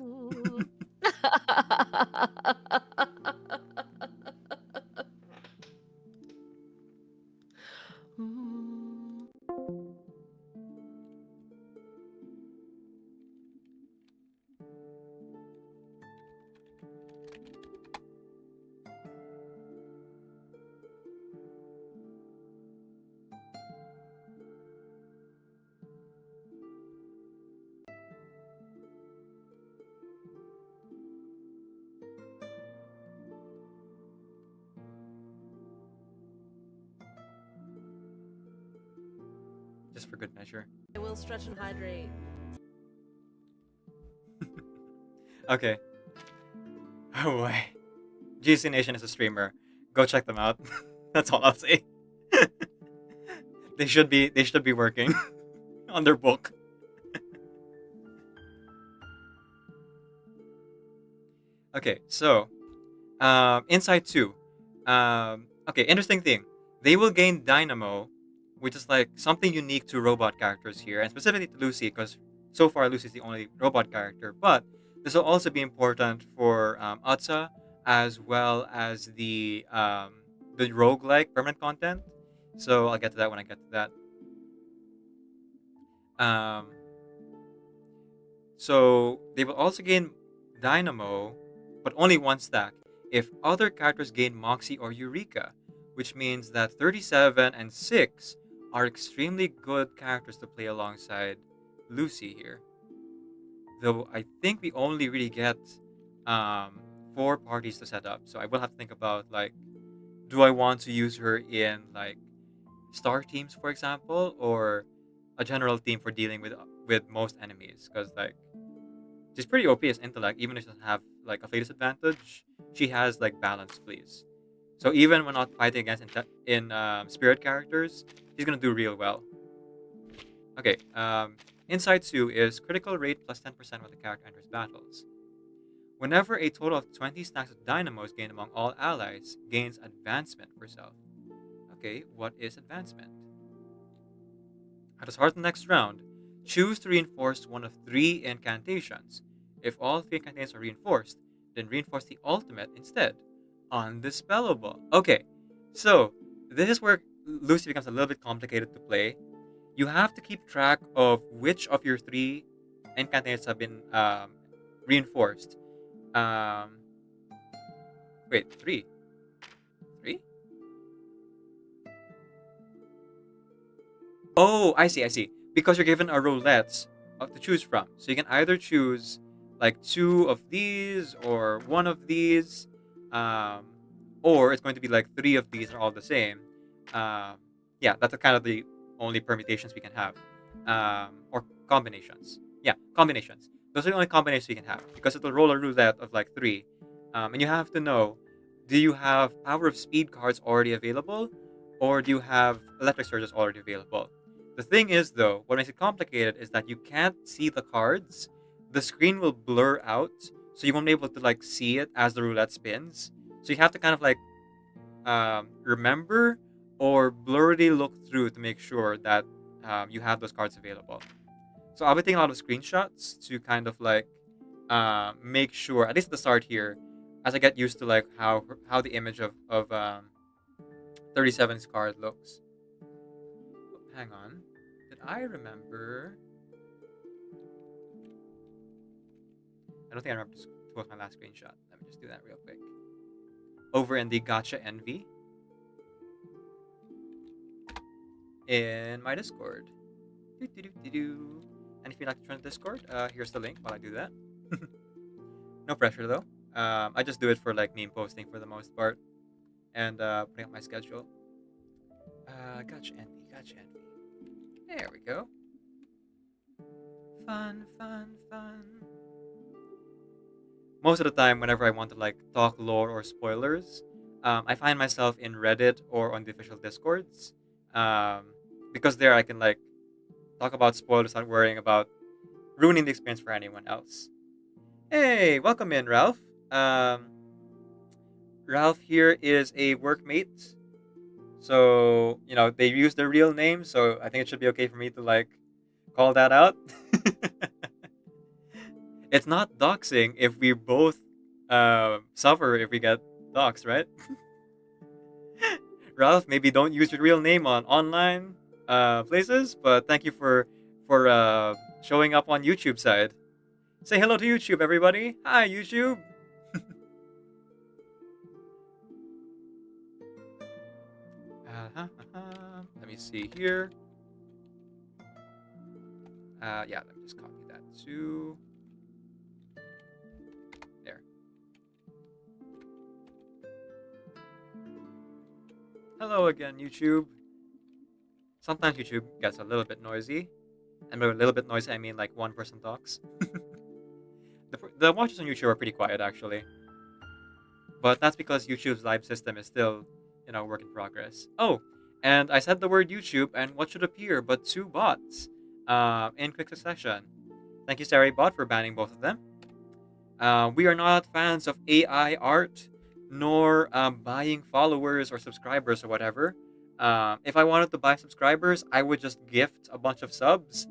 A: Just for good measure.
D: I will stretch and hydrate.
A: Okay. Oh boy. GC Nation is a streamer. Go check them out. That's all I'll say. They should be working on their book. Okay, so Inside 2. Okay, interesting thing. They will gain Dynamo, which is like something unique to robot characters here, and specifically to Lucy, because so far Lucy is the only robot character. But this will also be important for Atsa, as well as the roguelike permanent content. So I'll get to that when I get to that. So they will also gain Dynamo, but only one stack, if other characters gain Moxie or Eureka, which means that 37 and 6 are extremely good characters to play alongside Lucy here. Though I think we only really get 4 parties to set up, so I will have to think about like, do I want to use her in like star teams, for example, or a general team for dealing with most enemies? Because like she's pretty OP as intellect, even if she doesn't have like a fate disadvantage. She has like balance, please. So even when not fighting against spirit characters, she's gonna do real well. Okay, Inside 2 is critical rate plus 10% when the character enters battles. Whenever a total of 20 stacks of Dynamo is gained among all allies, gains advancement for self. Okay, what is advancement? At the start of the next round, choose to reinforce one of 3 incantations. If all 3 incantations are reinforced, then reinforce the ultimate instead. Undispellable. Okay, so this is where Lucy becomes a little bit complicated to play. You have to keep track of which of your 3 incantations have been reinforced. Wait, 3? 3? Oh, I see. Because you're given a roulette to choose from. So you can either choose like 2 of these or 1 of these. Or it's going to be like 3 of these are all the same. Yeah, that's kind of the only permutations we can have. Or combinations. Yeah, combinations. Those are the only combinations we can have, because it'll roll a roulette of like 3. And you have to know, do you have Power of Speed cards already available? Or do you have Electric Surges already available? The thing is though, what makes it complicated is that you can't see the cards. The screen will blur out, so you won't be able to like see it as the roulette spins. So you have to kind of like remember or blurrily look through to make sure that you have those cards available. So I'll be taking a lot of screenshots to kind of like make sure, at least at the start here, as I get used to like how the image of 37's card looks. Oh, hang on, did I remember? I don't think I remember to post my last screenshot. Let me just do that real quick. Over in the Gacha Envy. In my Discord. And if you'd like to join the Discord, here's the link while I do that. No pressure though. I just do it for like meme posting for the most part. And putting up my schedule. Gacha Envy, Gacha Envy. There we go. Fun, fun, fun. Most of the time, whenever I want to like talk lore or spoilers, I find myself in Reddit or on the official Discords. Because there I can like talk about spoilers without worrying about ruining the experience for anyone else. Hey, welcome in, Ralph. Ralph here is a workmate. So, you know, they use their real name, so I think it should be okay for me to like call that out. It's not doxing if we both suffer if we get doxed, right? Ralph, maybe don't use your real name on online places, but thank you for showing up on YouTube side. Say hello to YouTube, everybody. Hi, YouTube. Let me see here. Yeah, let me just copy that too. There. Hello again, YouTube. Sometimes YouTube gets a little bit noisy. And by a little bit noisy, I mean like one person talks. The watches on YouTube are pretty quiet, actually. But that's because YouTube's live system is still, you know, work in progress. Oh, and I said the word YouTube, and what should appear but two bots in quick succession. Thank you, SariBot, for banning both of them. We are not fans of AI art, nor buying followers or subscribers or whatever. If I wanted to buy subscribers, I would just gift a bunch of subs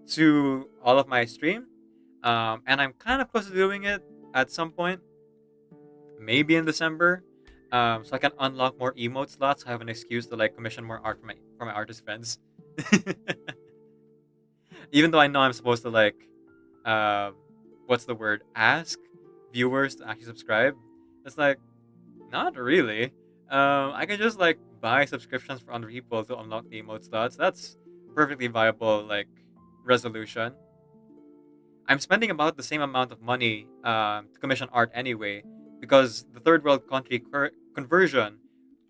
A: to all of my stream. And I'm kind of close to doing it at some point. Maybe in December. So I can unlock more emote slots. I have an excuse to like commission more art for my artist friends. Even though I know I'm supposed to like, what's the word? Ask viewers to actually subscribe. It's like, not really. I can just like buy subscriptions for other people to unlock the emote slots. That's perfectly viable like resolution. I'm spending about the same amount of money to commission art anyway, because the third world country conversion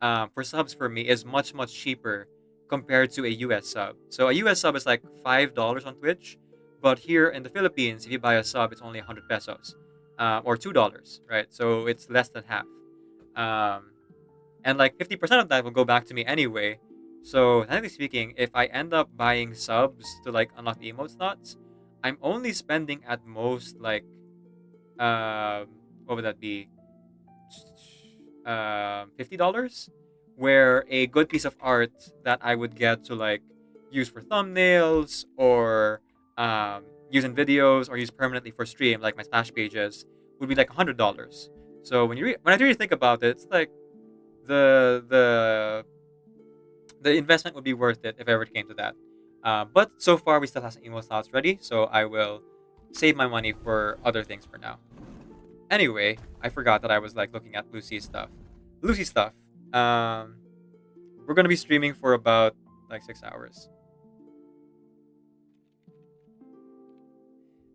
A: for subs for me is much cheaper compared to a US sub. So a US sub is like $5 on Twitch, but here in the Philippines, if you buy a sub, it's only 100 pesos or $2, right? So it's less than half. And like 50% of that will go back to me anyway. So technically speaking, if I end up buying subs to like unlock the emote slots, I'm only spending at most like what would that be? $50, where a good piece of art that I would get to like use for thumbnails or use in videos or use permanently for stream, like my splash pages, would be like $100. So when I really think about it, it's like the investment would be worth it if ever it came to that. But so far we still have some emote slots ready, so I will save my money for other things for now. Anyway, I forgot that I was like looking at Lucy's stuff. Lucy stuff. We're gonna be streaming for about like 6 hours.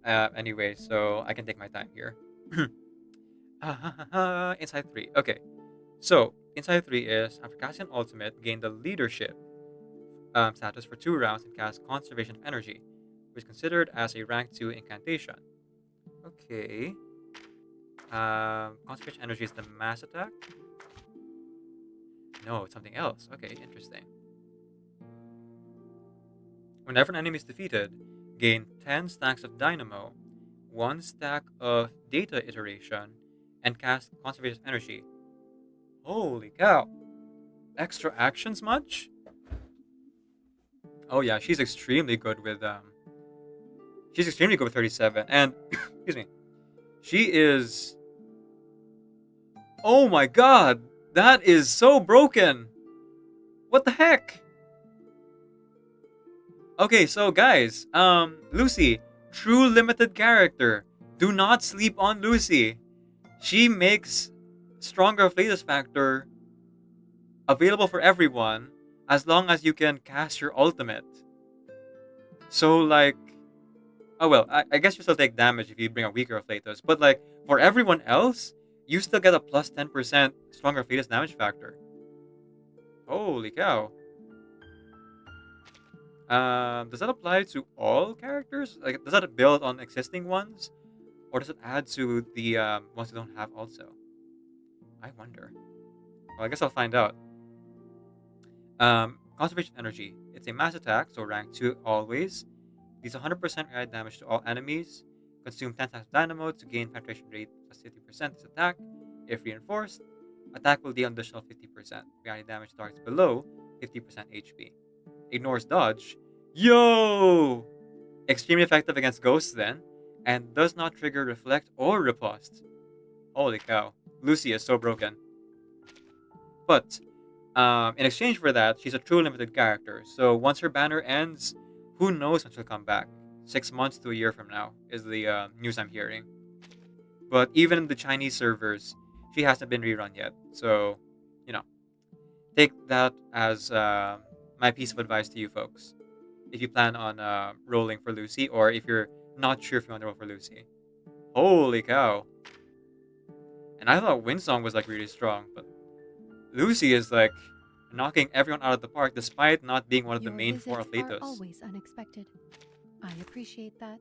A: Anyway, so I can take my time here. Inside 3. Okay. So, Inside 3 is after casting Ultimate, gain the leadership status for 2 rounds and cast Conservation of Energy, which is considered as a rank 2 incantation. Okay. Conservation Energy is the mass attack? No, it's something else. Okay, interesting. Whenever an enemy is defeated, gain 10 stacks of Dynamo, 1 stack of Data Iteration, and cast Conservation of Energy. Holy cow. Extra actions much? Oh yeah, she's extremely good with 37. And excuse me. She is, oh my god, that is so broken. What the heck? Okay, so guys, Lucy, true limited character, Do not sleep on Lucy. She makes stronger Flatus factor available for everyone as long as you can cast your ultimate. So like, oh well, I guess you still take damage if you bring a weaker Flatus, but like for everyone else, you still get a plus 10% stronger Flatus damage factor. Holy cow. Does that apply to all characters? Like, does that build on existing ones? Or does it add to the ones you don't have also? I wonder. Well, I guess I'll find out. Conservation Energy. It's a mass attack, so rank 2 always. Deals 100% radiant damage to all enemies. Consume 10 times dynamo to gain penetration rate plus 50% this attack. If reinforced, attack will deal an additional 50%. Radiant damage to targets below 50% HP. Ignores dodge. Yo! Extremely effective against ghosts then. And does not trigger reflect or riposte. Holy cow. Lucy is so broken. But in exchange for that, she's a true limited character. So once her banner ends, who knows when she'll come back? 6 months to a year from now is the news I'm hearing. But even in the Chinese servers, she hasn't been rerun yet. So, you know, take that as my piece of advice to you folks. If you plan on rolling for Lucy, or if you're not sure if you want to roll for Lucy. Holy cow. And I thought Windsong was like really strong, but Lucy is like knocking everyone out of the park despite not being one of the main 4
G: visits
A: Athletos.
G: are always unexpected. I appreciate that.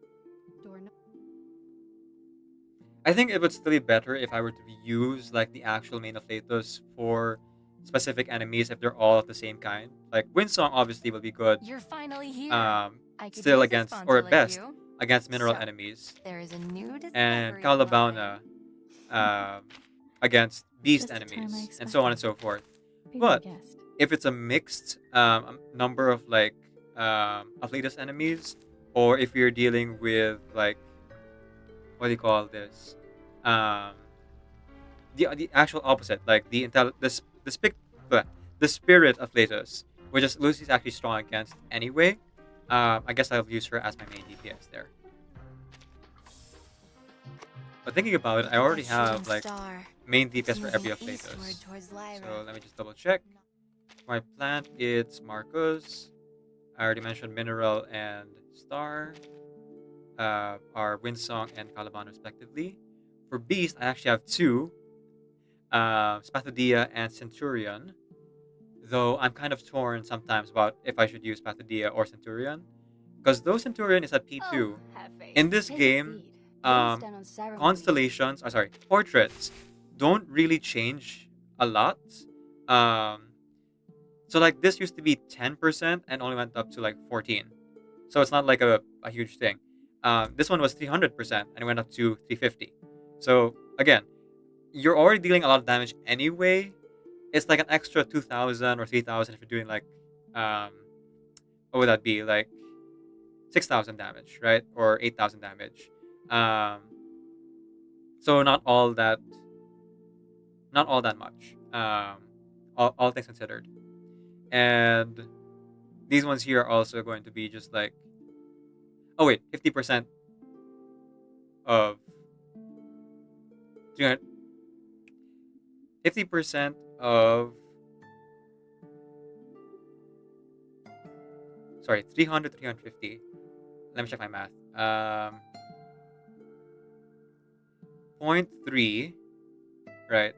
A: I think it would still be better if I were to use like the actual main Athletos for specific enemies if they're all of the same kind. Like Windsong obviously will be good.
B: You're finally here.
A: Still against, or at best,
B: you.
A: against mineral
B: So,
A: enemies.
B: There is a new
A: And
B: discovery of
A: Calabauna against beast
B: Just the time I
A: enemies, and so on and so forth.
B: Be my
A: But
B: guest.
A: if it's a mixed number of like Athletus enemies, or if you're dealing with like, what do you call this? The actual opposite, like the spirit Athletus, which is Lucy's actually strong against anyway. I guess I'll use her as my main DPS there. But thinking about it, I already have like main DPS for every Athletus. So let me just double check. My plant, it's Marcus. I already mentioned Mineral and Star. Are Windsong and Calaban respectively. For Beast, I actually have 2. Spathodea and Centurion. Though I'm kind of torn sometimes about if I should use Spathodea or Centurion. Because though Centurion is at P2, in this game, constellations, portraits don't really change a lot. So like this used to be 10% and only went up to like 14. So it's not like a huge thing. This one was 300% and it went up to 350. So again, you're already dealing a lot of damage anyway. It's like an extra 2,000 or 3,000 if you're doing like, what would that be? Like 6,000 damage, right? Or 8,000 damage. So not all that much. All things considered. And these ones here are also going to be just like, oh wait, 50% of 300. 50% of 300 to 350. Let me check my math. 0.3, right?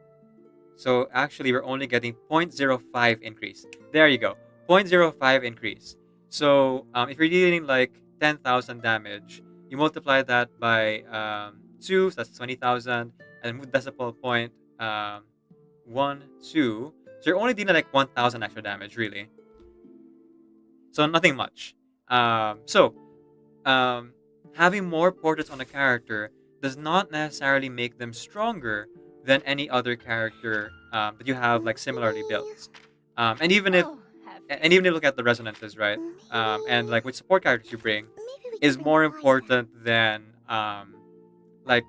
A: So actually we're only getting 0.05 increase. There you go. 0.05 increase. So if you're dealing like 10,000 damage, you multiply that by 2, so that's 20,000, and with decimal point 1, 2. So you're only dealing like 1,000 extra damage, really. So nothing much. Having more portraits on a character does not necessarily make them stronger than any other character that you have like similarly built. And even if you look at the resonances, right? And like which support characters you bring is more important than like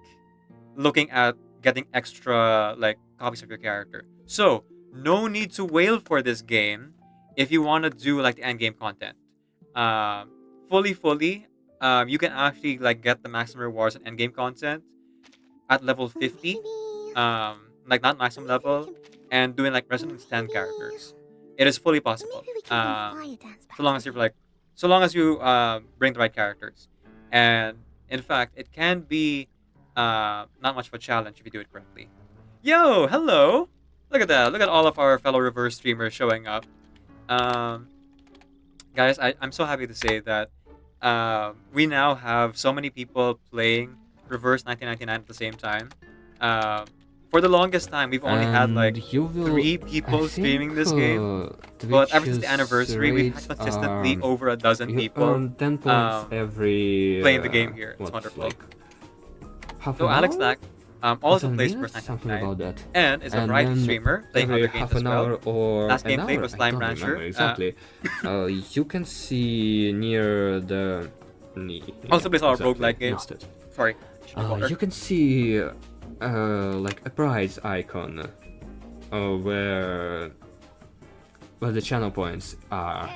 A: looking at getting extra like copies of your character. So no need to wail for this game if you want to do like the end game content. Fully, you can actually like get the maximum rewards and endgame content at level 50. Like not maximum level, and doing like Resonance 10 characters. It is fully possible. So long as you're like, so long as you bring the right characters, and in fact, it can be not much of a challenge if you do it correctly. Yo, hello! Look at that! Look at all of our fellow reverse streamers showing up. Guys, I'm so happy to say that we now have so many people playing Reverse 1999 at the same time. For the longest time, we've only had like 3 people streaming this game. But ever since the anniversary, we've had consistently over a dozen people
O: 10 points every
A: playing the game here. It's wonderful.
O: Like half
A: So
O: an
A: Alex
O: hour?
A: Lack also
O: What's
A: plays
O: a
A: Reverse
O: minute? Something about
A: 1999
O: that.
A: and is a variety
O: then
A: streamer playing
O: every
A: other games
O: half
A: as
O: an
A: well.
O: hour or
A: Last
O: an
A: game played
O: hour,
A: was
O: I
A: Slime
O: don't
A: Rancher.
O: remember exactly. You can see near the
A: Also plays all
O: exactly,
A: roguelike games.
O: lost it.
A: Sorry.
O: You can see like a prize icon where the channel points are.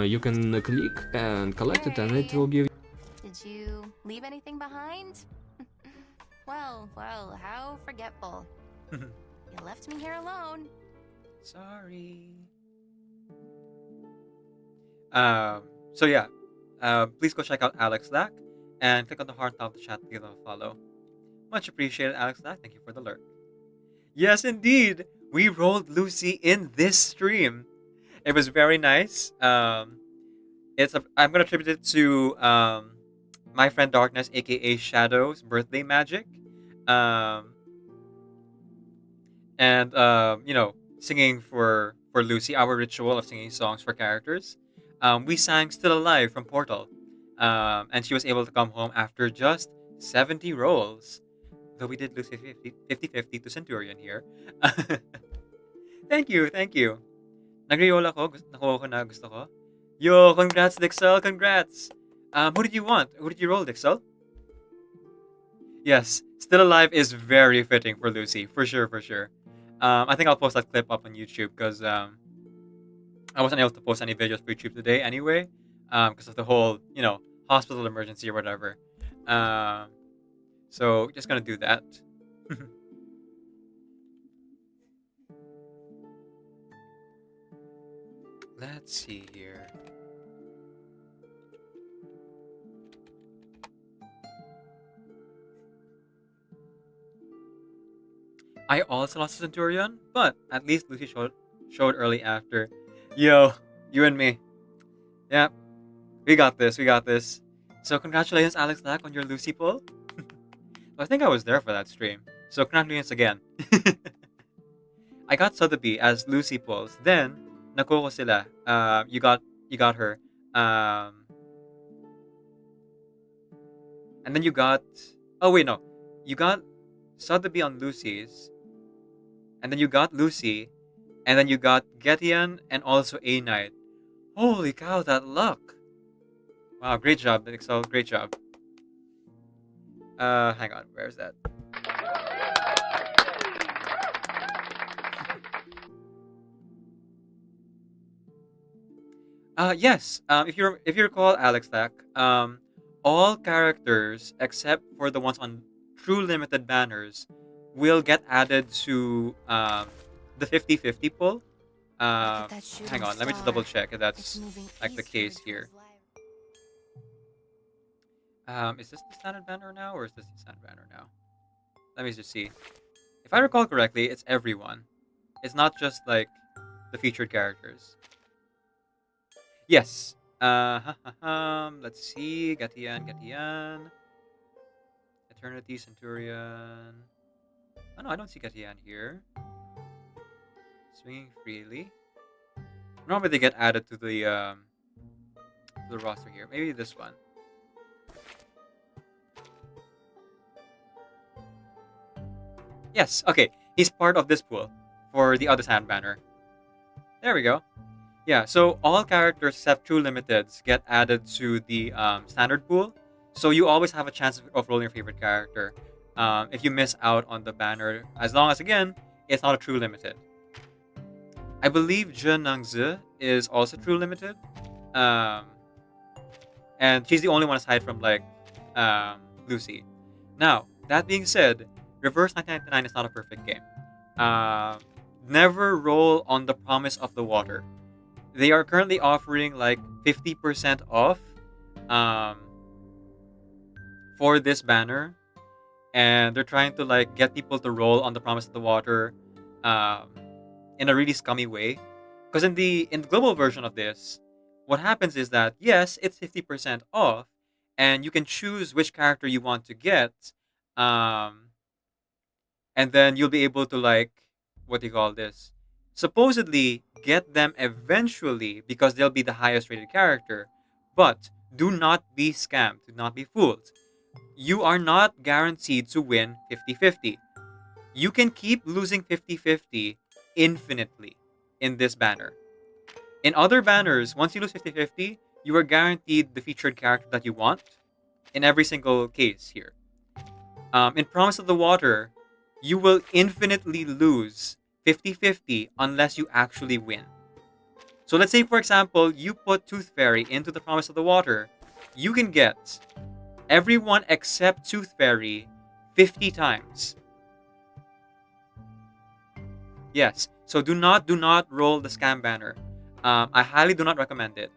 O: You can click and collect it, and it will give.
B: Did you leave anything behind? Well, how forgetful. You left me here alone.
A: Sorry. So yeah, please go check out Alex Lack and click on the heart top of the chat to give them a follow. Much appreciated, Alex Lack. Thank you for the lurk. Yes, indeed, we rolled Lucy in this stream. It was very nice. I'm gonna attribute it to my friend Darkness, aka Shadow's birthday magic, and you know, singing for Lucy, our ritual of singing songs for characters. We sang Still Alive from Portal, and she was able to come home after just 70 rolls. Though we did lose 50-50 to Centurion here. Thank you. Nag-reroll ako. Nakuha ko na gusto ko. Yo, congrats, Dixel. Congrats. Who did you want? Who did you roll, Dixel? Yes, Still Alive is very fitting for Lucy. For sure. I think I'll post that clip up on YouTube because I wasn't able to post any videos for YouTube today anyway, because of the whole, you know, hospital emergency or whatever. So just gonna do that. Let's see here. I also lost to Centurion, but at least Lucy showed early after. Yo, you and me. Yeah, we got this. So congratulations, Alex Lack, on your Lucy pull. I think I was there for that stream. So congratulations again. I got Sotheby as Lucy pulls. Then nakuha ko sila. You got her. And then you got. Oh wait, no. You got Sotheby on Lucy's. And then you got Lucy. And then you got Getian and also A Knight. Holy cow, that luck! Wow, great job, Excel. Great job. Hang on, where's that? Yes. If you recall, Alex Lack, all characters except for the ones on True Limited banners will get added to the 50-50 pull. Hang on, let me just double check if that's like the case here. Is this the standard banner now, or is this the standard banner now? Let me just see. If I recall correctly, it's everyone. It's not just like the featured characters. Yes. Let's see. Getian. Eternity, Centurion. Oh no, I don't see Getian here. Swinging freely. Normally they get added to the roster here. Maybe this one. Yes, okay. He's part of this pool for the other sand banner. There we go. Yeah, so all characters except True Limiteds get added to the standard pool. So you always have a chance of rolling your favorite character if you miss out on the banner, as long as, again, it's not a True Limited. I believe Zhe Nangzi is also True Limited. And and she's the only one aside from like Lucy. Now that being said, Reverse 1999 is not a perfect game. Never roll on the promise of the water. They are currently offering like 50% off for this banner, and they're trying to like get people to roll on the promise of the water in a really scummy way. Because in the global version of this, what happens is that yes, it's 50% off, and you can choose which character you want to get, and then you'll be able to like, what do you call this? Supposedly get them eventually because they'll be the highest rated character. But do not be scammed, do not be fooled. You are not guaranteed to win 50-50. You can keep losing 50-50 infinitely in this banner. In other banners, once you lose 50-50, you are guaranteed the featured character that you want in every single case here. In Promise of the Water, you will infinitely lose 50-50 unless you actually win. So let's say, for example, you put Tooth Fairy into the Promise of the Water. You can get everyone except Tooth Fairy 50 times. Yes, so do not roll the scam banner. I highly do not recommend it.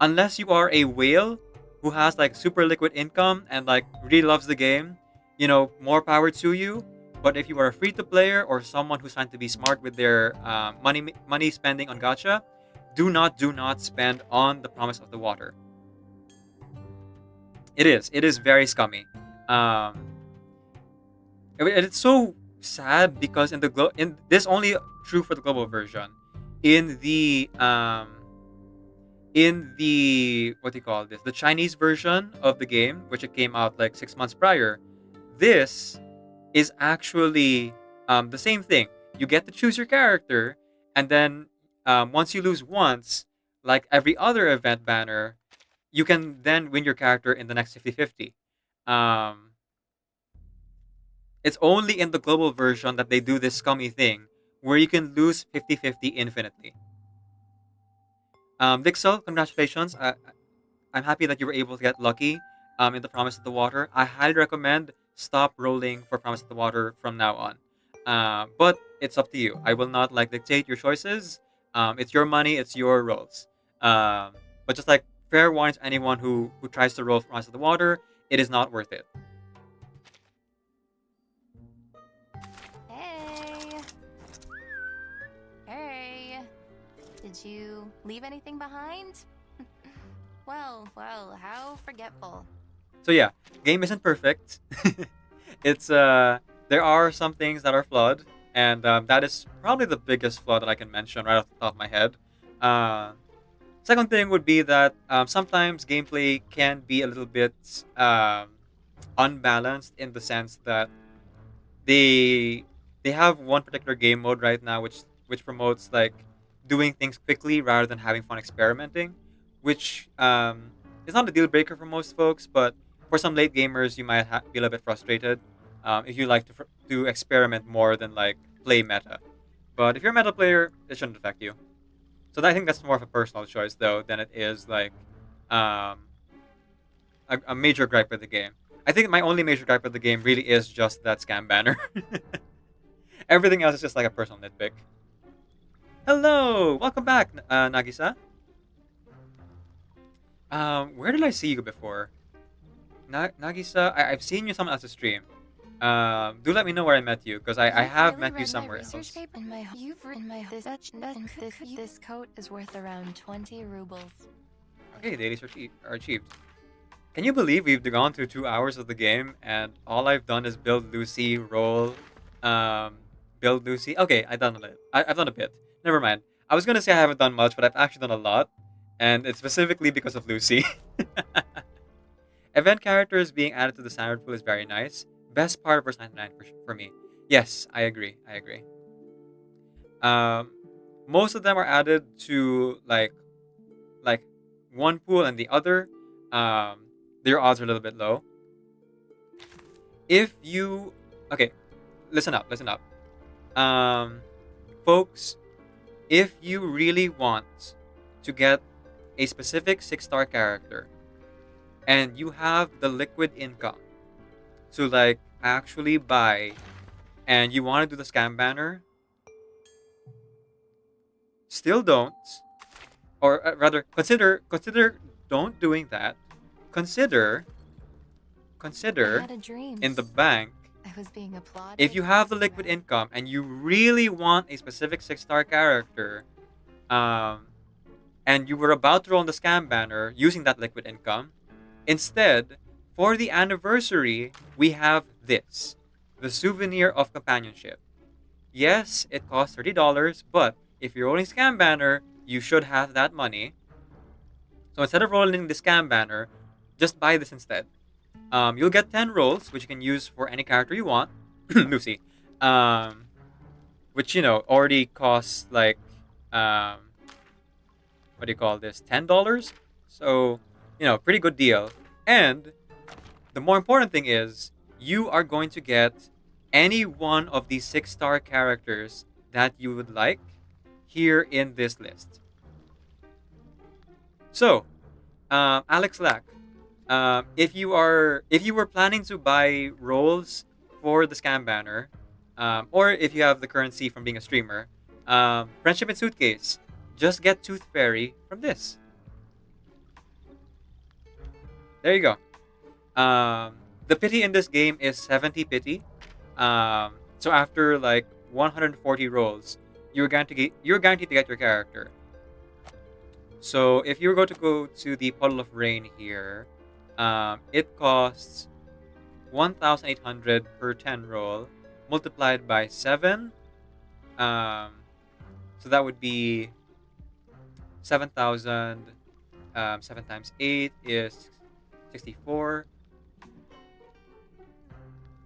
A: Unless you are a whale who has like super liquid income and like really loves the game, you know, more power to you. But if you are a free-to-player or someone who's trying to be smart with their money spending on gacha, do not spend on the Promise of the Water. It is very scummy. It's so sad because in this only true for the global version. In the what do you call this? The Chinese version of the game, which it came out like 6 months prior, this is actually the same thing. You get to choose your character, and then once you lose once, like every other event banner, you can then win your character in the next 50-50. It's only in the global version that they do this scummy thing where you can lose 50-50 infinitely. Dixel, congratulations. I'm happy that you were able to get lucky in the Promise of the Water. I highly recommend stop rolling for Promise of the Water from now on. But it's up to you. I will not like dictate your choices. It's your money, it's your rolls. But just like fair warning to anyone who tries to roll for Promise of the Water, it is not worth it.
B: Hey, did you leave anything behind? well, how forgetful.
A: So yeah, game isn't perfect. It's there are some things that are flawed, and that is probably the biggest flaw that I can mention right off the top of my head. Second thing would be that sometimes gameplay can be a little bit unbalanced in the sense that they have one particular game mode right now which promotes like doing things quickly rather than having fun experimenting, which is not a deal breaker for most folks, but for some late gamers you might be a little bit frustrated if you like to experiment more than like play meta. But if you're a meta player, it shouldn't affect you. So I think that's more of a personal choice though than it is like a major gripe with the game. I think my only major gripe with the game really is just that scam banner. Everything else is just like a personal nitpick. Hello! Welcome back, Nagisa. Where did I see you before? Nagisa, I've seen you somewhere else's stream. Do let me know where I met you, because I have met you somewhere else.
B: This coat is worth around 20 rubles.
A: Okay, dailies are achieved. Can you believe we've gone through 2 hours of the game, and all I've done is build Lucy, roll, build Lucy. Okay, I've done a bit. Never mind. I was gonna say I haven't done much, but I've actually done a lot, and it's specifically because of Lucy. Event characters being added to the standard pool is very nice. Best part of verse 99 for me. Yes, I agree. Most of them are added to like one pool and the other. Their odds are a little bit low. If you listen up. Folks, if you really want to get a specific 6-star character, and you have the liquid income to like actually buy, and you want to do the scam banner, still don't, or rather consider don't doing that. Consider
B: I had a dream.
A: in the bank,
B: I was being applauded.
A: if you have the liquid income and you really want a specific 6-star character, and you were about to roll on the scam banner using that liquid income, instead, for the anniversary, we have this, the Souvenir of Companionship. Yes, it costs $30, but if you're rolling scam banner, you should have that money. So instead of rolling the scam banner, just buy this instead. You'll get 10 rolls, which you can use for any character you want. Lucy. Which, you know, already costs like, what do you call this? $10? So, you know, pretty good deal. And the more important thing is, you are going to get any one of these 6-star characters that you would like here in this list. So, Alex Lack, if you were planning to buy rolls for the scam banner, or if you have the currency from being a streamer, Friendship in Suitcase, just get Tooth Fairy from this. There you go. The pity in this game is 70 pity. So after like 140 rolls, you're guaranteed to get your character. So if you were going to go to the Puddle of Rain here, it costs 1,800 per 10 roll, multiplied by 7. So that would be 7,000. 7 times 8 is 64.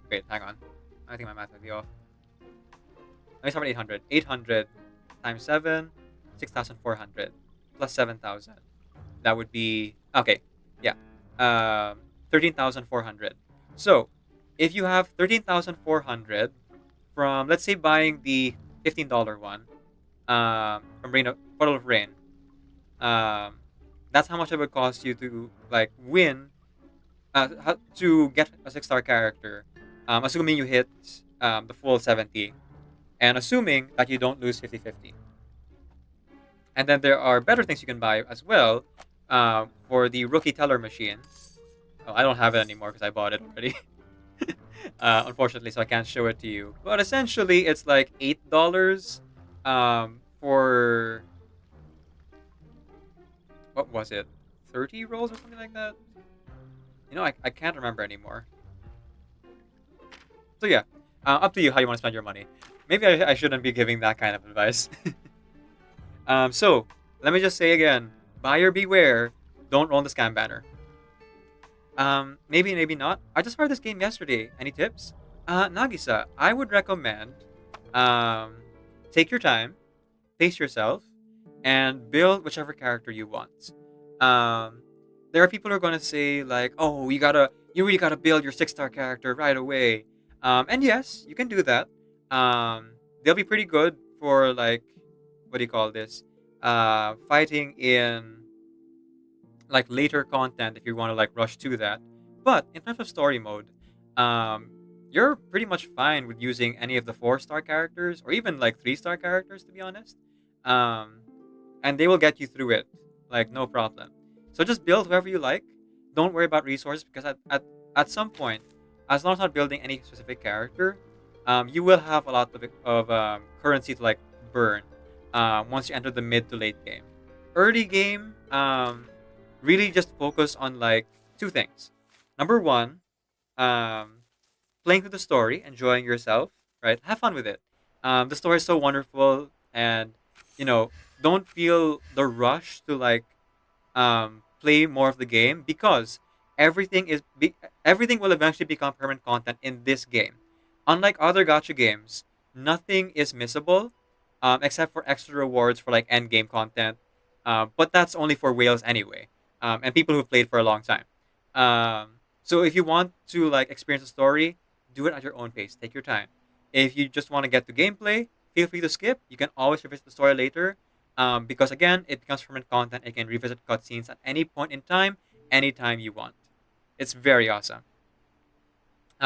A: Wait, hang on. I think my math might be off. Let me start with 800. 800 times 7, 6,400. Plus 7,000. That would be... Okay, yeah. 13,400. So, if you have 13,400 from, let's say, buying the $15 one, from Puddle of Rain, that's how much it would cost you to, like, win, to get a 6-star character, assuming you hit the full 70, and assuming that you don't lose 50-50. And then there are better things you can buy as well, for the Rookie Teller Machine. Oh, I don't have it anymore because I bought it already. Unfortunately, so I can't show it to you. But essentially, it's like $8 for... What was it? 30 rolls or something like that? You know, I can't remember anymore. So yeah, up to you how you want to spend your money. Maybe I shouldn't be giving that kind of advice. So, let me just say again, buyer beware, don't roll the scam banner. Maybe not. I just heard this game yesterday. Any tips? Nagisa, I would recommend take your time, pace yourself, and build whichever character you want. There are people who are going to say like, oh, you really gotta build your 6-star character right away. And yes, you can do that. They'll be pretty good for like, what do you call this? Fighting in like later content if you want to like rush to that. But in terms of story mode, you're pretty much fine with using any of the 4-star characters or even like 3-star characters, to be honest. And they will get you through it, like no problem. So just build whoever you like. Don't worry about resources because at some point, as long as not building any specific character, you will have a lot of currency to like burn once you enter the mid to late game. Early game, really just focus on like 2 things. Number 1, playing through the story, enjoying yourself, right? Have fun with it. The story is so wonderful, and you know, don't feel the rush to like play more of the game because everything will eventually become permanent content in this game. Unlike other gacha games, nothing is missable except for extra rewards for like end game content. But that's only for whales anyway, and people who've played for a long time. So if you want to like experience the story, do it at your own pace. Take your time. If you just want to get to gameplay, feel free to skip. You can always revisit the story later, because again, it becomes permanent content. You can revisit cutscenes at any point in time, anytime you want. It's very awesome.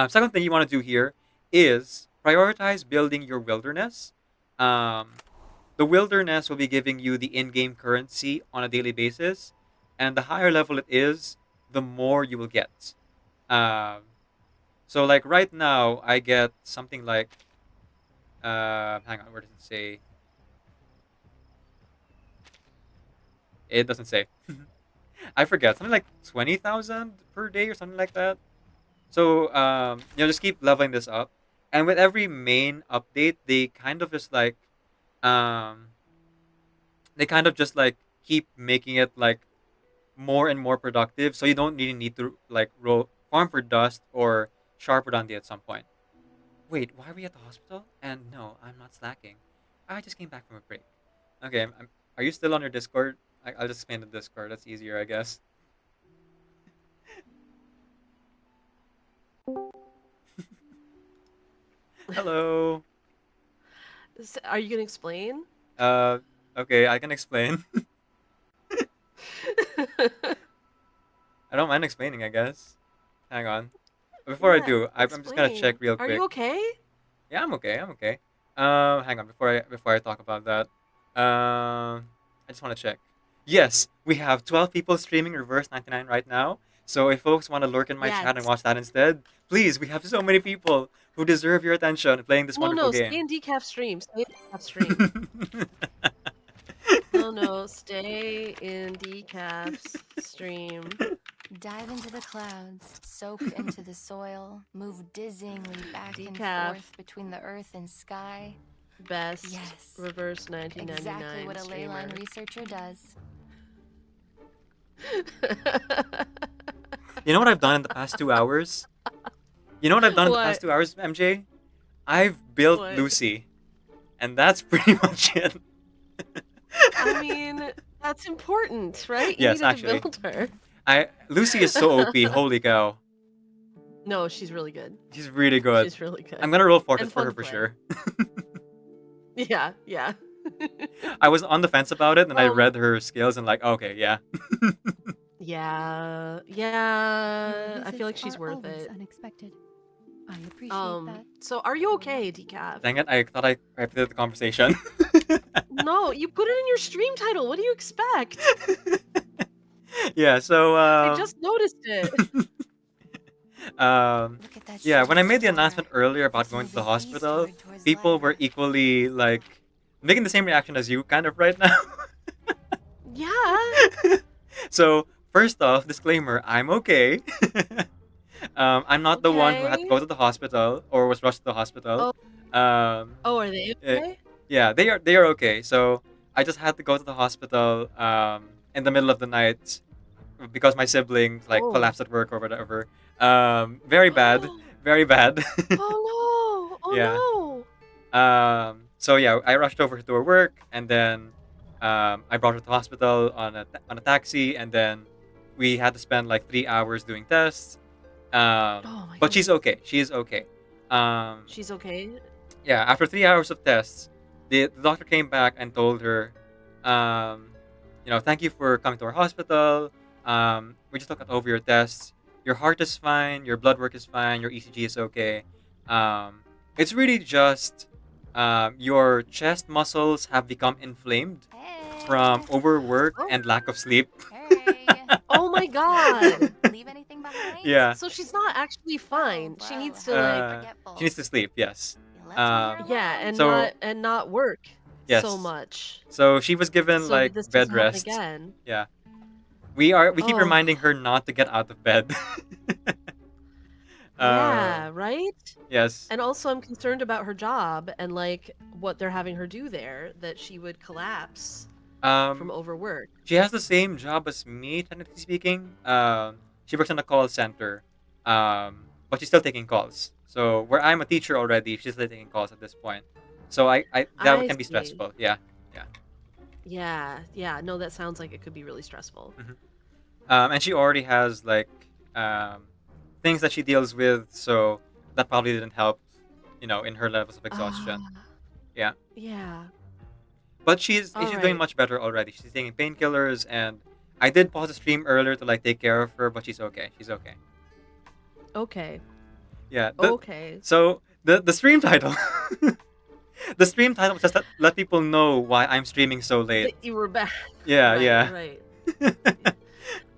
A: Second thing you want to do here is prioritize building your wilderness. The wilderness will be giving you the in-game currency on a daily basis, and the higher level it is, the more you will get. So like right now, I get something like, hang on, where does it say? It doesn't say. I forget, something like 20,000 per day or something like that. So just keep leveling this up, and with every main update, they kind of just like, keep making it like more and more productive. So you don't really need to like farm for dust or sharper Dundee at some point. Wait, why are we at the hospital? And no, I'm not slacking. I just came back from a break. Okay, are you still on your Discord? I'll just expand the Discord. That's easier, I guess. Hello.
D: Are you gonna explain?
A: Okay, I can explain. I don't mind explaining, I guess. Hang on. Before I do, I'm just gonna check real quick.
D: Are you okay?
A: Yeah, I'm okay. I'm okay. Hang on. Before I talk about that, I just want to check. Yes, we have 12 people streaming Reverse 99 right now. So if folks want to lurk in my chat and watch that instead, please, we have so many people who deserve your attention playing this wonderful game.
D: Stay in Decaf stream. Stay in Decaf stream. No, stay in Decaf's stream.
B: Dive into the clouds, soak into the soil, move dizzyingly back and
D: Decaf.
B: forth between the earth and sky.
D: Best
B: Yes.
D: Reverse 1999
B: Exactly what a
D: streamer.
B: leyline researcher does.
A: You know what I've done in the past 2 hours? You know what I've done in the past
D: What?
A: 2 hours, MJ? I've built
D: What?
A: Lucy. And that's pretty much it.
D: I mean, that's important, right? You
A: Yes,
D: needed
A: actually.
D: to build her.
A: Lucy is so OP, holy cow.
D: No, she's really good.
A: She's really good.
D: She's really good.
A: I'm gonna roll Fortress
D: And
A: for her
D: fun
A: for
D: to
A: sure.
D: Yeah, yeah.
A: I was on the fence about it, and I
D: Um,
A: read her skills and like, okay, yeah.
D: Yeah,
G: Your
D: yeah. I
G: visits
D: feel like she's
G: are
D: worth
G: always
D: it.
G: unexpected. I appreciate that.
D: So are you okay, Decaf?
A: Dang it, I thought I ripped the conversation.
D: No, you put it in your stream title. What do you expect?
A: Yeah, so
D: I just noticed it.
A: yeah, when I made the announcement earlier about going to the hospital, people were equally like making the same reaction as you kind of right now.
D: Yeah.
A: So first off, disclaimer, I'm okay. I'm not the one who had to
D: Okay.
A: go to the hospital or was rushed to the hospital.
D: Oh, are they okay?
A: Yeah, they are okay. So I just had to go to the hospital in the middle of the night because my sibling like
D: Oh.
A: collapsed at work or whatever. Very bad, very bad.
D: Oh no! Oh
A: Yeah.
D: no!
A: So yeah, I rushed over to her work, and then I brought her to the hospital on a taxi, and then we had to spend like 3 hours doing tests.
D: Oh my
A: But she's okay. She is okay.
D: She's okay.
A: Yeah, after 3 hours of tests, the doctor came back and told her, thank you for coming to our hospital. We just looked over your tests. Your heart is fine. Your blood work is fine. Your ECG is okay. It's really just your chest muscles have become inflamed from overwork and lack of sleep.
D: Oh my god!
B: Leave anything behind?
A: Yeah.
D: So she's not actually fine. She needs to
A: She needs to sleep. Yes.
D: yeah, and
A: so-
D: not work
A: Yes.
D: so much.
A: So she was given
D: So
A: like
D: this
A: bed
D: doesn't happen
A: rest.
D: again.
A: Yeah. We keep
D: Oh.
A: reminding her not to get out of bed.
D: Yeah, right?
A: Yes.
D: And also I'm concerned about her job and like what they're having her do there, that she would collapse from overwork.
A: She has the same job as me, technically speaking. She works in a call center, but she's still taking calls. So where I'm a teacher already, she's still taking calls at this point. So that
D: I
A: can be
D: see.
A: stressful. Yeah.
D: Yeah, no, that sounds like it could be really stressful.
A: And she already has like things that she deals with, so that probably didn't help, in her levels of exhaustion. Yeah.
D: Yeah.
A: But she's doing
D: Alright.
A: much better already. She's taking painkillers, and I did pause the stream earlier to like take care of her, but she's okay. She's okay.
D: Okay.
A: Yeah.
D: Okay.
A: So the stream title, the stream title was just to let people know why I'm streaming so late.
D: That you were back.
A: Yeah,
D: Right,
A: yeah.
D: Right.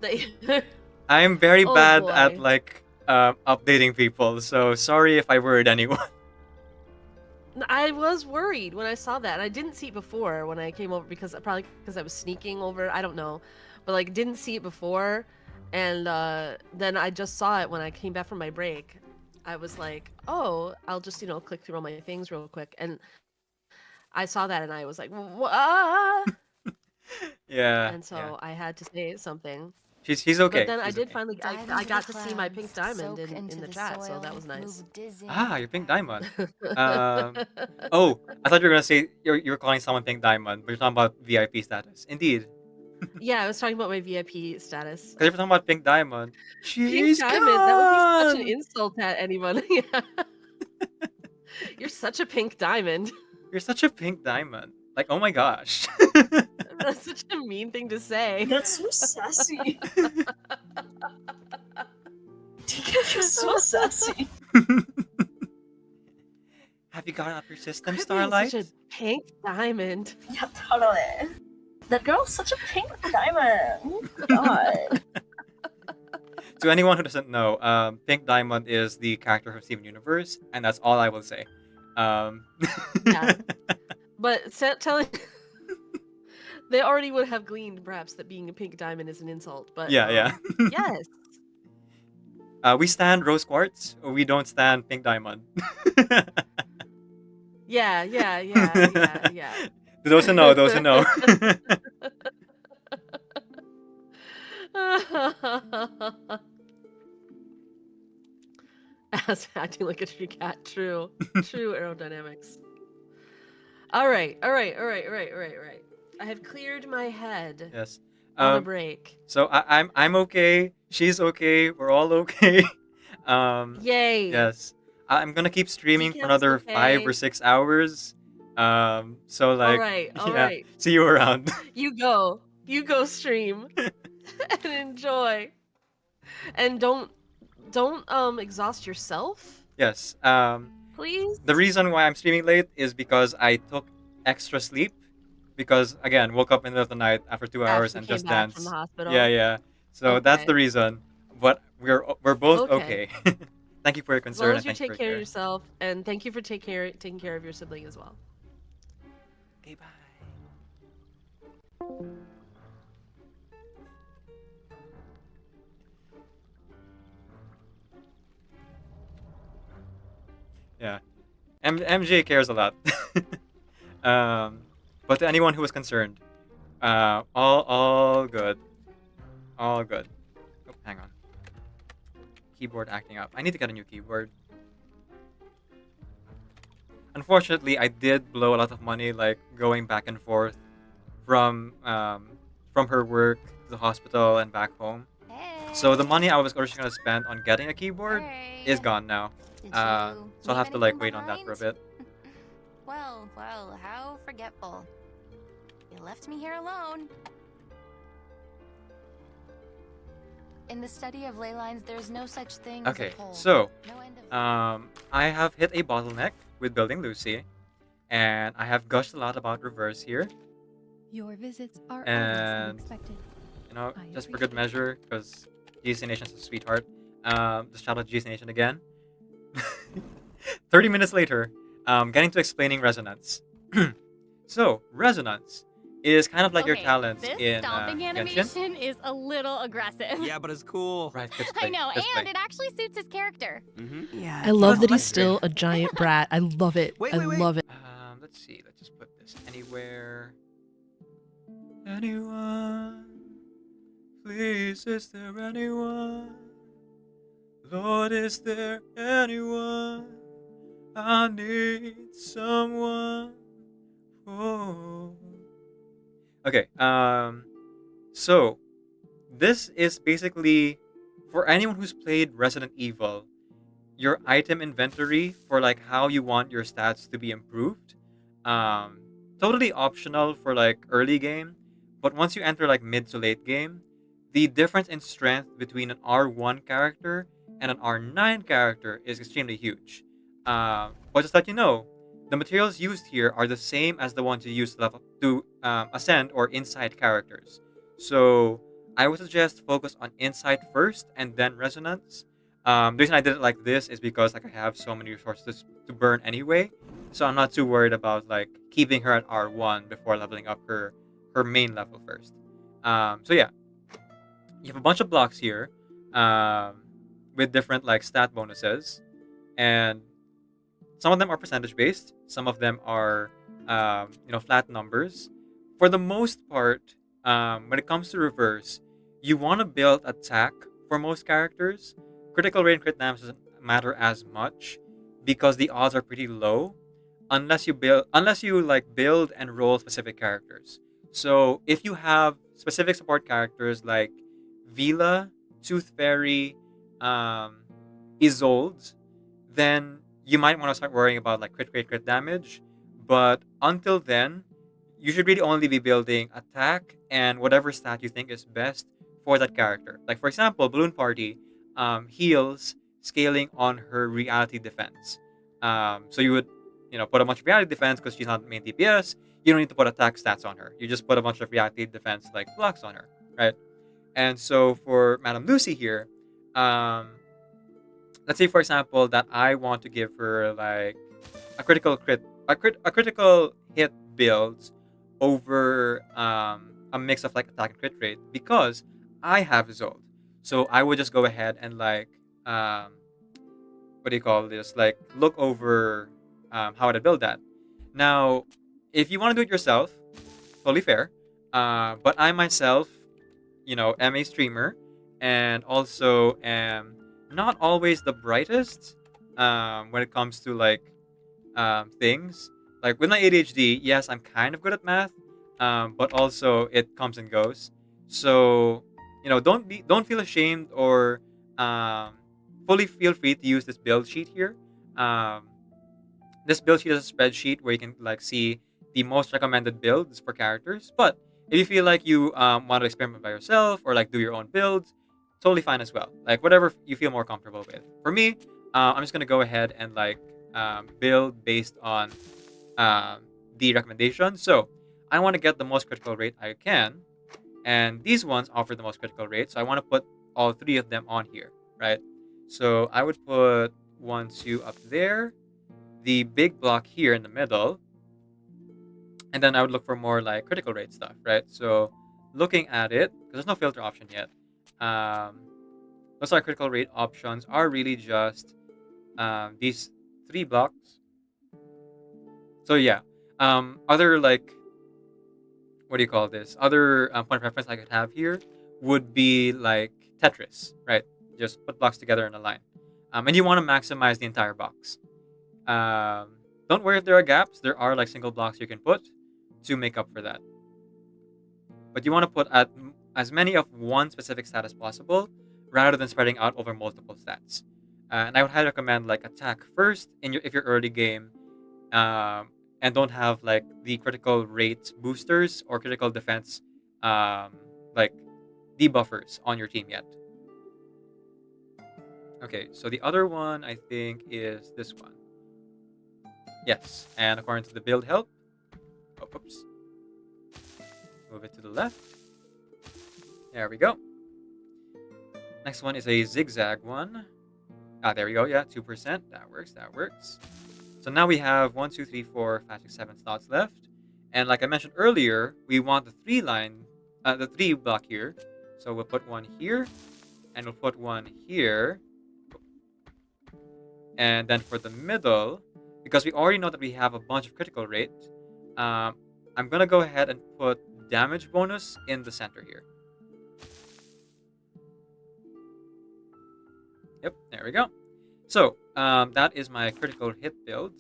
D: They-
A: I'm very
D: Oh,
A: bad
D: boy.
A: at like updating people, so sorry if I worried anyone.
D: I was worried when I saw that. And I didn't see it before when I came over because I was sneaking over. I don't know, but like didn't see it before, and then I just saw it when I came back from my break. I was like, oh, I'll just click through all my things real quick, and I saw that and I was like, what?
A: Yeah.
D: And so
A: yeah.
D: I had to say something.
A: She's okay.
D: But then I
A: she's
D: did
A: okay.
D: finally
B: Dive
D: I
B: into
D: got
B: the
D: to see my
B: clouds,
D: pink diamond
B: soak
D: in
B: into
D: the
B: the
D: chat, so
B: soil,
D: that was nice.
B: move dizzy.
A: Ah, your pink diamond. Oh, I thought you were gonna say you're calling someone pink diamond, but you're talking about VIP status. Indeed,
D: Yeah, I was talking about my VIP status.
A: because if you're talking about pink diamond,
D: Pink
A: she's
D: diamond, that would be such an
A: gone!
D: insult at anyone. Yeah. You're such a pink diamond.
A: You're such a pink diamond. Like, oh my gosh.
D: That's such a mean thing to say.
H: That's so sassy. You're so sassy.
A: Have you gotten up your system,
D: Quit being
A: Starlight?
D: Such a pink diamond.
H: Yeah, totally. That girl's such a pink diamond. God.
A: To anyone who doesn't know, Pink Diamond is the character from Steven Universe, and that's all I will say.
D: Yeah. But telling they already would have gleaned perhaps that being a pink diamond is an insult, but
A: yeah.
D: yes.
A: We stand Rose Quartz, or we don't stand Pink Diamond.
D: Yeah.
A: Those who know, those who know.
D: As acting like a tree cat. True aerodynamics. All right. I have cleared my head
A: Yes.
D: on a break.
A: So I'm okay. She's okay. We're all okay.
D: Yay.
A: Yes. I'm gonna keep streaming for
D: Decal's
A: another 5 or
D: okay.
A: 6 hours. So like,
D: All
A: yeah.
D: right.
A: See you around.
D: You go stream and enjoy. And don't exhaust yourself,
A: Yes.
D: please.
A: The reason why I'm streaming late is because I took extra sleep. Because again, woke up in the middle of the night after 2 hours
D: After you
A: and
D: came
A: just
D: back
A: danced.
D: from the hospital.
A: Yeah. So that's
D: Okay.
A: the reason. But we're both
D: Okay.
A: okay. Thank you for your
D: As
A: concern
D: long as
A: and
D: you
A: thank you for
D: take care
A: your
D: of yourself, and thank you for taking care of your sibling as well.
A: Okay, bye. Yeah. MJ cares a lot. But to anyone who was concerned, all good. All good. Oh, hang on. Keyboard acting up. I need to get a new keyboard. Unfortunately, I did blow a lot of money, like going back and forth from her work to the hospital and back home. So the money I was originally gonna spend on getting a keyboard is gone now.
B: Did
A: So I'll
B: leave
A: have to like
B: anything
A: wait on that for a
B: behind?
A: bit.
B: Well, how forgetful. You left me here alone. In the study of ley lines, there's no such thing as
A: Okay,
B: a pole.
A: so
B: No end of
A: I have hit a bottleneck with building Lucy, and I have gushed a lot about reverse here.
G: Your visits are always
A: And
G: unexpected.
A: you know,
G: I
A: just for good measure, because GC Nation's a sweetheart. Just shout out GC Nation again. 30 minutes later, getting to explaining resonance. So resonance is kind of like your
J: Okay,
A: talents
J: this
A: in
J: stomping
A: Genshin.
J: animation is a little aggressive.
L: Yeah, but it's cool.
A: Right, just
J: I
A: play,
J: know,
A: just
J: and
A: play.
J: it actually suits his character.
I: Yeah.
D: I love that
A: That's
D: he's still a giant brat. I love it.
L: Wait,
D: I
L: wait, wait.
D: love it.
A: Let's see. Let's just put this anywhere. Anyone? Please, is there anyone? Lord, is there anyone? I need someone. Oh. Okay. So this is basically for anyone who's played Resident Evil, your item inventory for like how you want your stats to be improved. Totally optional for like early game, but once you enter like mid to late game, the difference in strength between an R1 character and an R9 character is extremely huge. But just to let you know, the materials used here are the same as the ones you use to ascend or insight characters. So I would suggest focus on insight first and then resonance. The reason I did it like this is because like I have so many resources to burn anyway, so I'm not too worried about like keeping her at R1 before leveling up her main level first. So yeah, you have a bunch of blocks here with different like stat bonuses, and some of them are percentage based, some of them are flat numbers. For the most part, when it comes to reverse, you want to build attack for most characters. Critical rate and crit damage doesn't matter as much because the odds are pretty low unless you build and roll specific characters. So if you have specific support characters like Vila, Tooth Fairy, Isolde, then you might want to start worrying about like crit rate, crit damage. But until then, you should really only be building attack and whatever stat you think is best for that character. Like for example, Balloon Party heals scaling on her reality defense. So you would put a bunch of reality defense because she's not main DPS. You don't need to put attack stats on her. You just put a bunch of reality defense like blocks on her, right? And so for Madame Lucy here, let's say for example that I want to give her like a critical hit build over a mix of like attack and crit rate because I have Isolde. So I would just go ahead and like like look over how to build that. Now, if you want to do it yourself, totally fair. But I myself, am a streamer and also am not always the brightest when it comes to like things. Like with my ADHD, yes, I'm kind of good at math, but also it comes and goes. So don't feel ashamed or fully feel free to use this build sheet here. This build sheet is a spreadsheet where you can like see the most recommended builds for characters. But if you feel like you want to experiment by yourself or like do your own builds, totally fine as well. Like whatever you feel more comfortable with. For me, I'm just gonna go ahead and like build based on the recommendations. So I want to get the most critical rate I can, and these ones offer the most critical rate. So I want to put all three of them on here, right? So I would put 1, 2 up there, the big block here in the middle, and then I would look for more like critical rate stuff, right? So looking at it, because there's no filter option yet, those are critical rate options are really just these 3 blocks. So yeah, other like, what do you call this? Other point of reference I could have here would be like Tetris, right? Just put blocks together in a line. And you want to maximize the entire box. Don't worry if there are gaps. There are like single blocks you can put to make up for that. But you want to put as many of one specific stat as possible rather than spreading out over multiple stats. And I would highly recommend like attack first if you're early game, and don't have like the critical rate boosters or critical defense like debuffers on your team yet. Okay, so the other one I think is this one. Yes, and according to the build help, oops, move it to the left. There we go. Next one is a zigzag one. There we go. Yeah, 2%. That works. So now we have 1, 2, 3, 4, 5, 6, 7 slots left. And like I mentioned earlier, we want the 3 block here. So we'll put one here, and we'll put one here. And then for the middle, because we already know that we have a bunch of critical rate, I'm going to go ahead and put damage bonus in the center here. Yep, there we go. So, that is my critical hit build.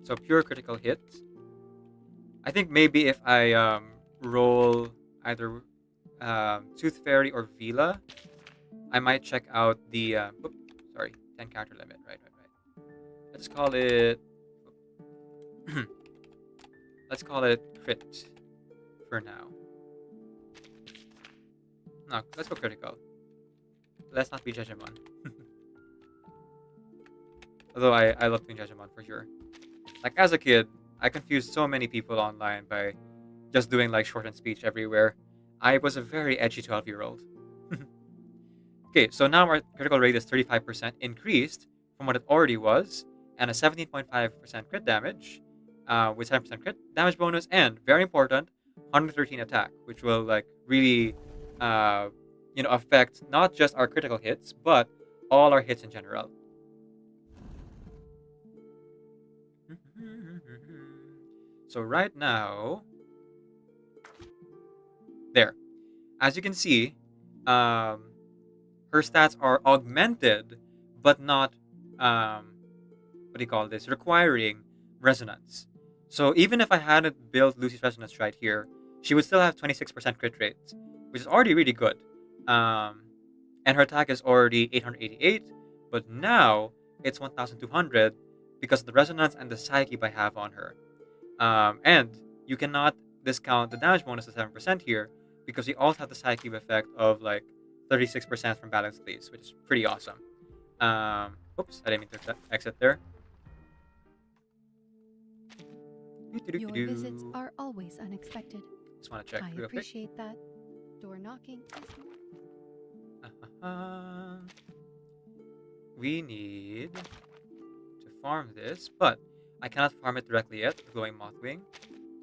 A: So, pure critical hit. I think maybe if I roll either Tooth Fairy or Vila, I might check out the 10 character limit. Right. Let's call it let's call it crit for now. No, let's go critical. Let's not be Jejimon. Although I love being Jejimon for sure. Like as a kid, I confused so many people online by just doing like shortened speech everywhere. I was a very edgy 12-year-old. Okay, so now our critical rate is 35% increased from what it already was, and a 17.5% crit damage, with 7% crit damage bonus, and very important, 113 attack, which will like really, affect not just our critical hits, but all our hits in general. So right now, there, as you can see, her stats are augmented, but not, requiring resonance. So even if I hadn't built Lucy's resonance right here, she would still have 26% crit rates, which is already really good. And her attack is already 888, but now it's 1200 because of the resonance and the psyche I have on her. And you cannot discount the damage bonus to 7% here because we also have the psyche effect of like 36% from balance please, which is pretty awesome. Oops, I didn't mean to exit there.
G: Your visits are always unexpected.
A: Just want to check
G: I
A: real quick.
G: appreciate that. Door knocking is
A: We need to farm this, but I cannot farm it directly yet, the glowing mothwing.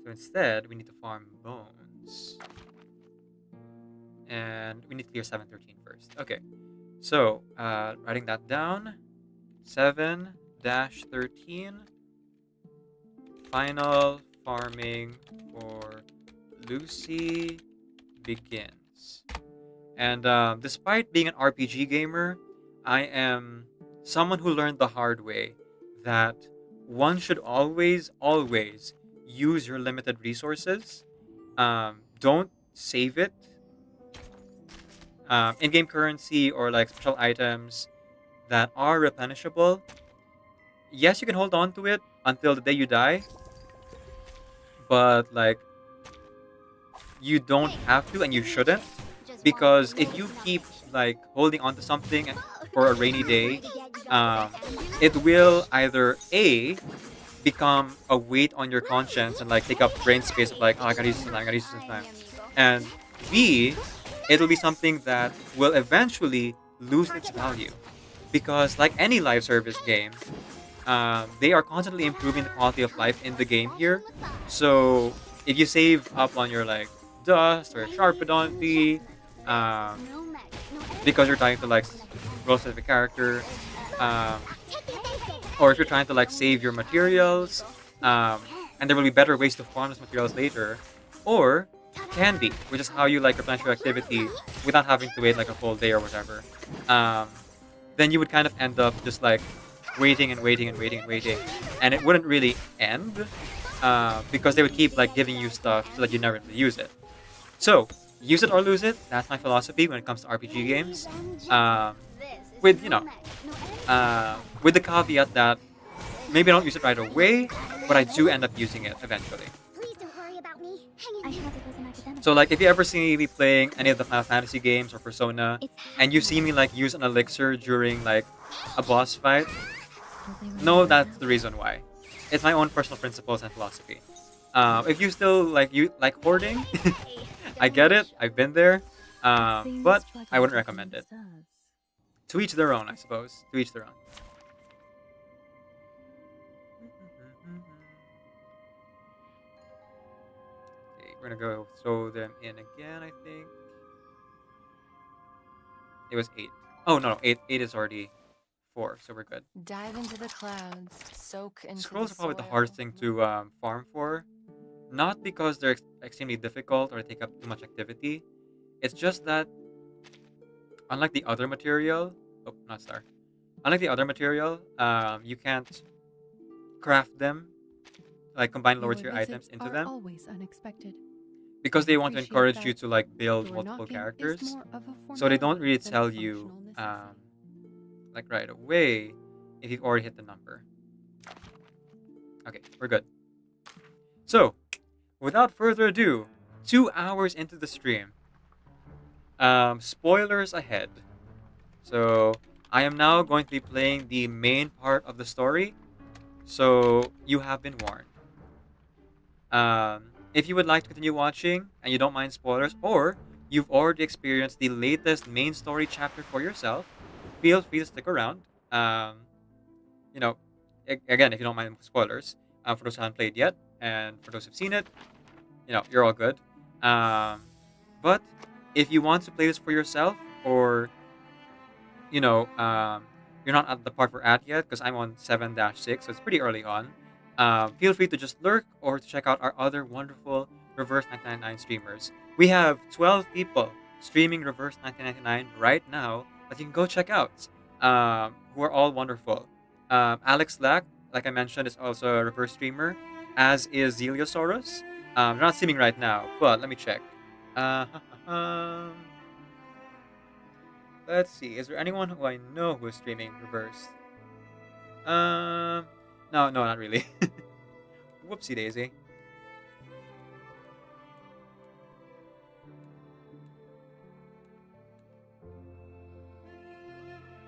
A: So instead, we need to farm bones. And we need to clear 713 first. Okay. So, writing that down. 7-13. Final farming for Lucy begins. And despite being an RPG gamer, I am someone who learned the hard way that one should always use your limited resources. Don't save it. In-game currency or like special items that are replenishable. Yes, you can hold on to it until the day you die. But like, you don't have to and you shouldn't. Because if you keep like holding on to something for a rainy day, it will either A, become a weight on your conscience and like take up brain space of like, oh, I gotta use this time, I gotta use this time. And B, it'll be something that will eventually lose its value. Because like any live service game, they are constantly improving the quality of life in the game here. So if you save up on your like dust or sharpodonty, because you're trying to like grow a specific character, or if you're trying to like save your materials, and there will be better ways to farm those materials later, or candy, which is how you like replenish your activity without having to wait like a full day or whatever. Then you would kind of end up just like waiting and waiting and waiting and waiting, and it wouldn't really end because they would keep like giving you stuff so that you never really use it. So use it or lose it. That's my philosophy when it comes to RPG games. With with the caveat that maybe I don't use it right away, but I do end up using it eventually. So like if you ever see me playing any of the Final Fantasy games or Persona, and you see me like use an elixir during like a boss fight, no, that's the reason why. It's my own personal principles and philosophy. If you still like hoarding, I get it. I've been there, but I wouldn't recommend it. To each their own, I suppose. To each their own. Okay, we're gonna go throw them in again. I think it was 8. Oh no, 8 is already 4, so we're good.
B: Dive into the clouds, soak into
A: Scrolls
B: the
A: are probably the
B: soil.
A: hardest thing to farm for. Not because they're extremely difficult or take up too much activity. It's just that, unlike the other material, unlike the other material, you can't craft them, like combine lower tier
G: Your
A: items
G: visits
A: into
G: are
A: them,
G: always unexpected.
A: because they
G: I
A: want to
G: appreciate
A: encourage
G: that.
A: you to like build
G: Door
A: multiple
G: knocking is
A: characters.
G: more of a
A: So they don't
G: formality
A: really
G: than a
A: tell you
G: functional necessity.
A: like right away if you've already hit the number. Okay, we're good. So, without further ado, 2 hours into the stream, Spoilers ahead. So I am now going to be playing the main part of the story. So you have been warned. If you would like to continue watching and you don't mind spoilers, or you've already experienced the latest main story chapter for yourself, feel free to stick around. You know, again, if you don't mind spoilers, for those who haven't played yet, and for those who've seen it, you know, you're all good. But if you want to play this for yourself, or you know, you're not at the part we're at yet, because I'm on 7-6, so it's pretty early on. Feel free to just lurk or to check out our other wonderful Reverse 1999 streamers. We have 12 people streaming Reverse 1999 right now that you can go check out, who are all wonderful. Alex Lack, like I mentioned, is also a Reverse streamer, as is Zeliosaurus. They're not streaming right now, but let me check. Let's see. Is there anyone who I know who is streaming Reverse? No, not really. Whoopsie daisy.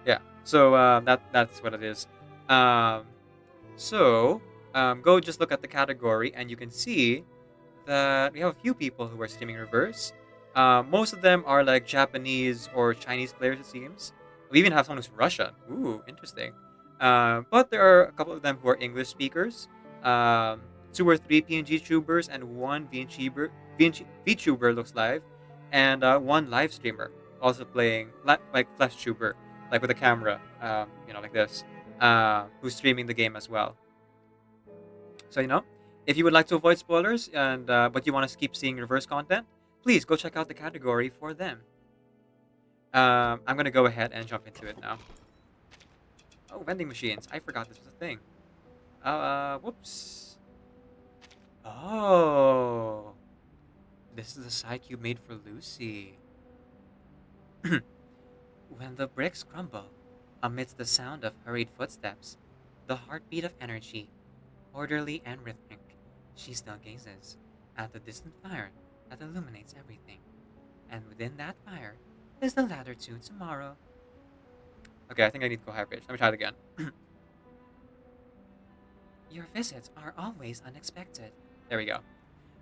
A: Yeah. So that's what it is. Go just look at the category, and you can see that we have a few people who are streaming Reverse. Most of them are like Japanese or Chinese players, it seems. We even have someone who's Russian. Ooh, interesting. But there are a couple of them who are English speakers. 2 or 3 PNG tubers and 1 VTuber looks live, and 1 live streamer also playing like Flesh Tuber, like with a camera, you know, like this, who's streaming the game as well. So you know, if you would like to avoid spoilers and but you want to keep seeing Reverse content, please go check out the category for them. I'm gonna go ahead and jump into it now. Oh, vending machines. I forgot this was a thing. Whoops. Oh. This is a side cube made for Lucy. When the bricks crumble, amidst the sound of hurried footsteps, the heartbeat of energy, orderly and rhythmic, she still gazes at the distant fire that illuminates everything. And within that fire is the ladder to tomorrow. Okay, I think I need to go higher pitch. Let me try it again. Your visits are always unexpected. There we go.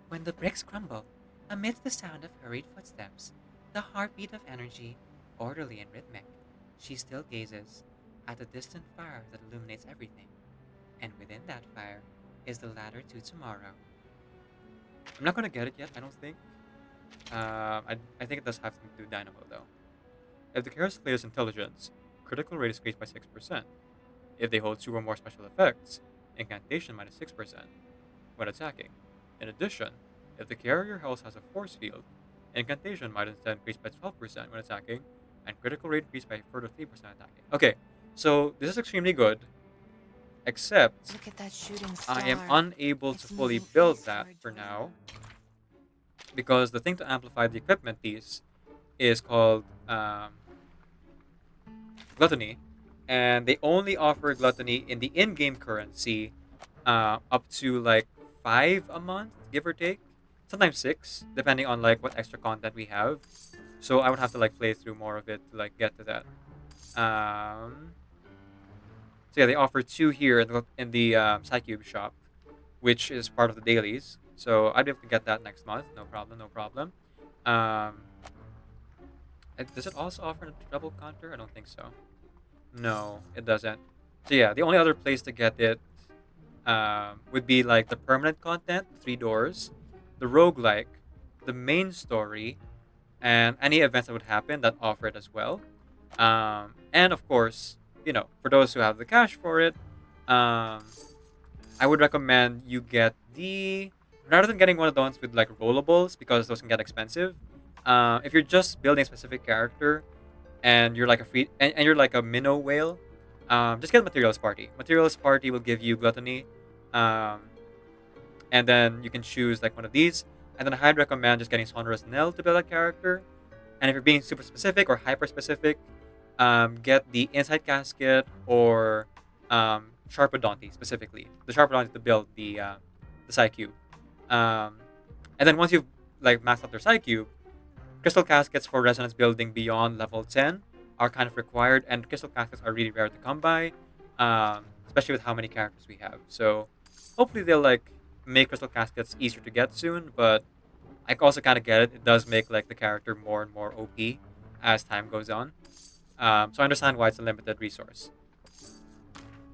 A: When the bricks crumble, amidst the sound of hurried footsteps, the heartbeat of energy, orderly and rhythmic, she still gazes at the distant fire that illuminates everything. And within that fire is the ladder to tomorrow. I'm not going to get it yet, I don't think. I think it does have something to do with Dynamo, though. If the character clears intelligence, critical rate is increased by 6%. If they hold 2 or more special effects, incantation minus 6% when attacking. In addition, if the carrier house has a force field, incantation might instead increase by 12% when attacking, and critical rate increased by a further 3% attacking. Okay, so this is extremely good, except
B: Look at that shooting star.
A: I am unable to fully build that for now, because the thing to amplify the equipment piece is called Gluttony, and they only offer Gluttony in the in-game currency up to like 5 a month, give or take, sometimes 6, depending on like what extra content we have. So I would have to like play through more of it to like get to that. So yeah, they offer 2 here in the Psycube shop, which is part of the dailies. So I'd be able to get that next month, no problem, no problem. Does it also offer a double counter? I don't think so. No, it doesn't. So yeah, the only other place to get it would be like the permanent content, 3 doors, the roguelike, the main story, and any events that would happen that offer it as well. And of course, you know, for those who have the cash for it, I would recommend you get rather than getting one of the ones with like rollables, because those can get expensive. If you're just building a specific character and you're like and you're like a minnow whale, just get Materials Party. Materials Party will give you Gluttony, and then you can choose like one of these. And then I'd recommend just getting Sonorous Nell to build a character. And if you're being super specific or hyper specific, get the Insight Casket or Sharpodonty specifically. The Sharpodonty to build the Psycube. And then once you've like maxed out their Psycube, Crystal caskets for resonance building beyond level 10 are kind of required, and crystal caskets are really rare to come by, especially with how many characters we have. So hopefully they'll like make crystal caskets easier to get soon, but I also kind of get it. It does make like the character more and more OP as time goes on. So I understand why it's a limited resource.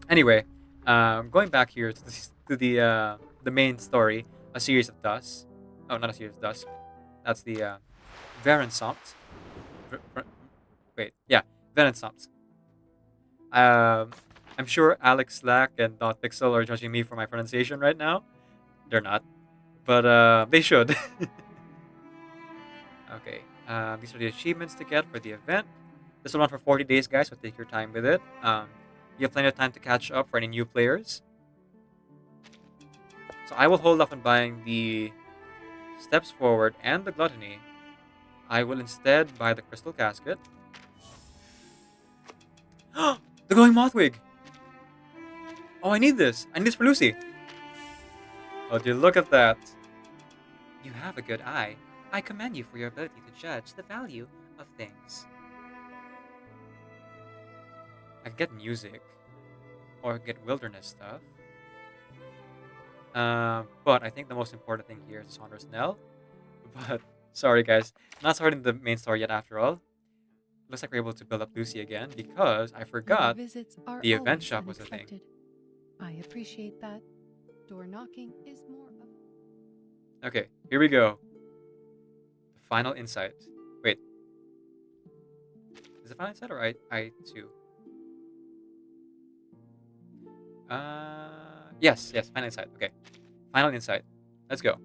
A: Anyway, going back here to the main story, a series of dusk. Oh, not a series of dusk. That's the Verensomt. Wait, yeah, Verensomt. I'm sure Alex Slack and Dot Pixel are judging me for my pronunciation right now. They're not, but they should. Okay, these are the achievements to get for the event. This will run for 40 days, guys, so take your time with it. You have plenty of time to catch up for any new players. So I will hold off on buying the Steps Forward and the Gluttony. I will instead buy the Crystal Casket. The Glowing Mothwig! Oh, I need this! I need this for Lucy! Oh, dude, look at that. You have a good eye. I commend you for your ability to judge the value of things. I can get music. Or get wilderness stuff. But I think the most important thing here is Saunders Knell. But, sorry guys, not starting the main story yet after all. Looks like we're able to build up Lucy again because I forgot the event shop was a thing.
G: I appreciate that. Door knocking is more of...
A: Okay, here we go. The final insight. Wait. Is it final insight or I2? Yes, final insight. Okay. Final insight. Let's go.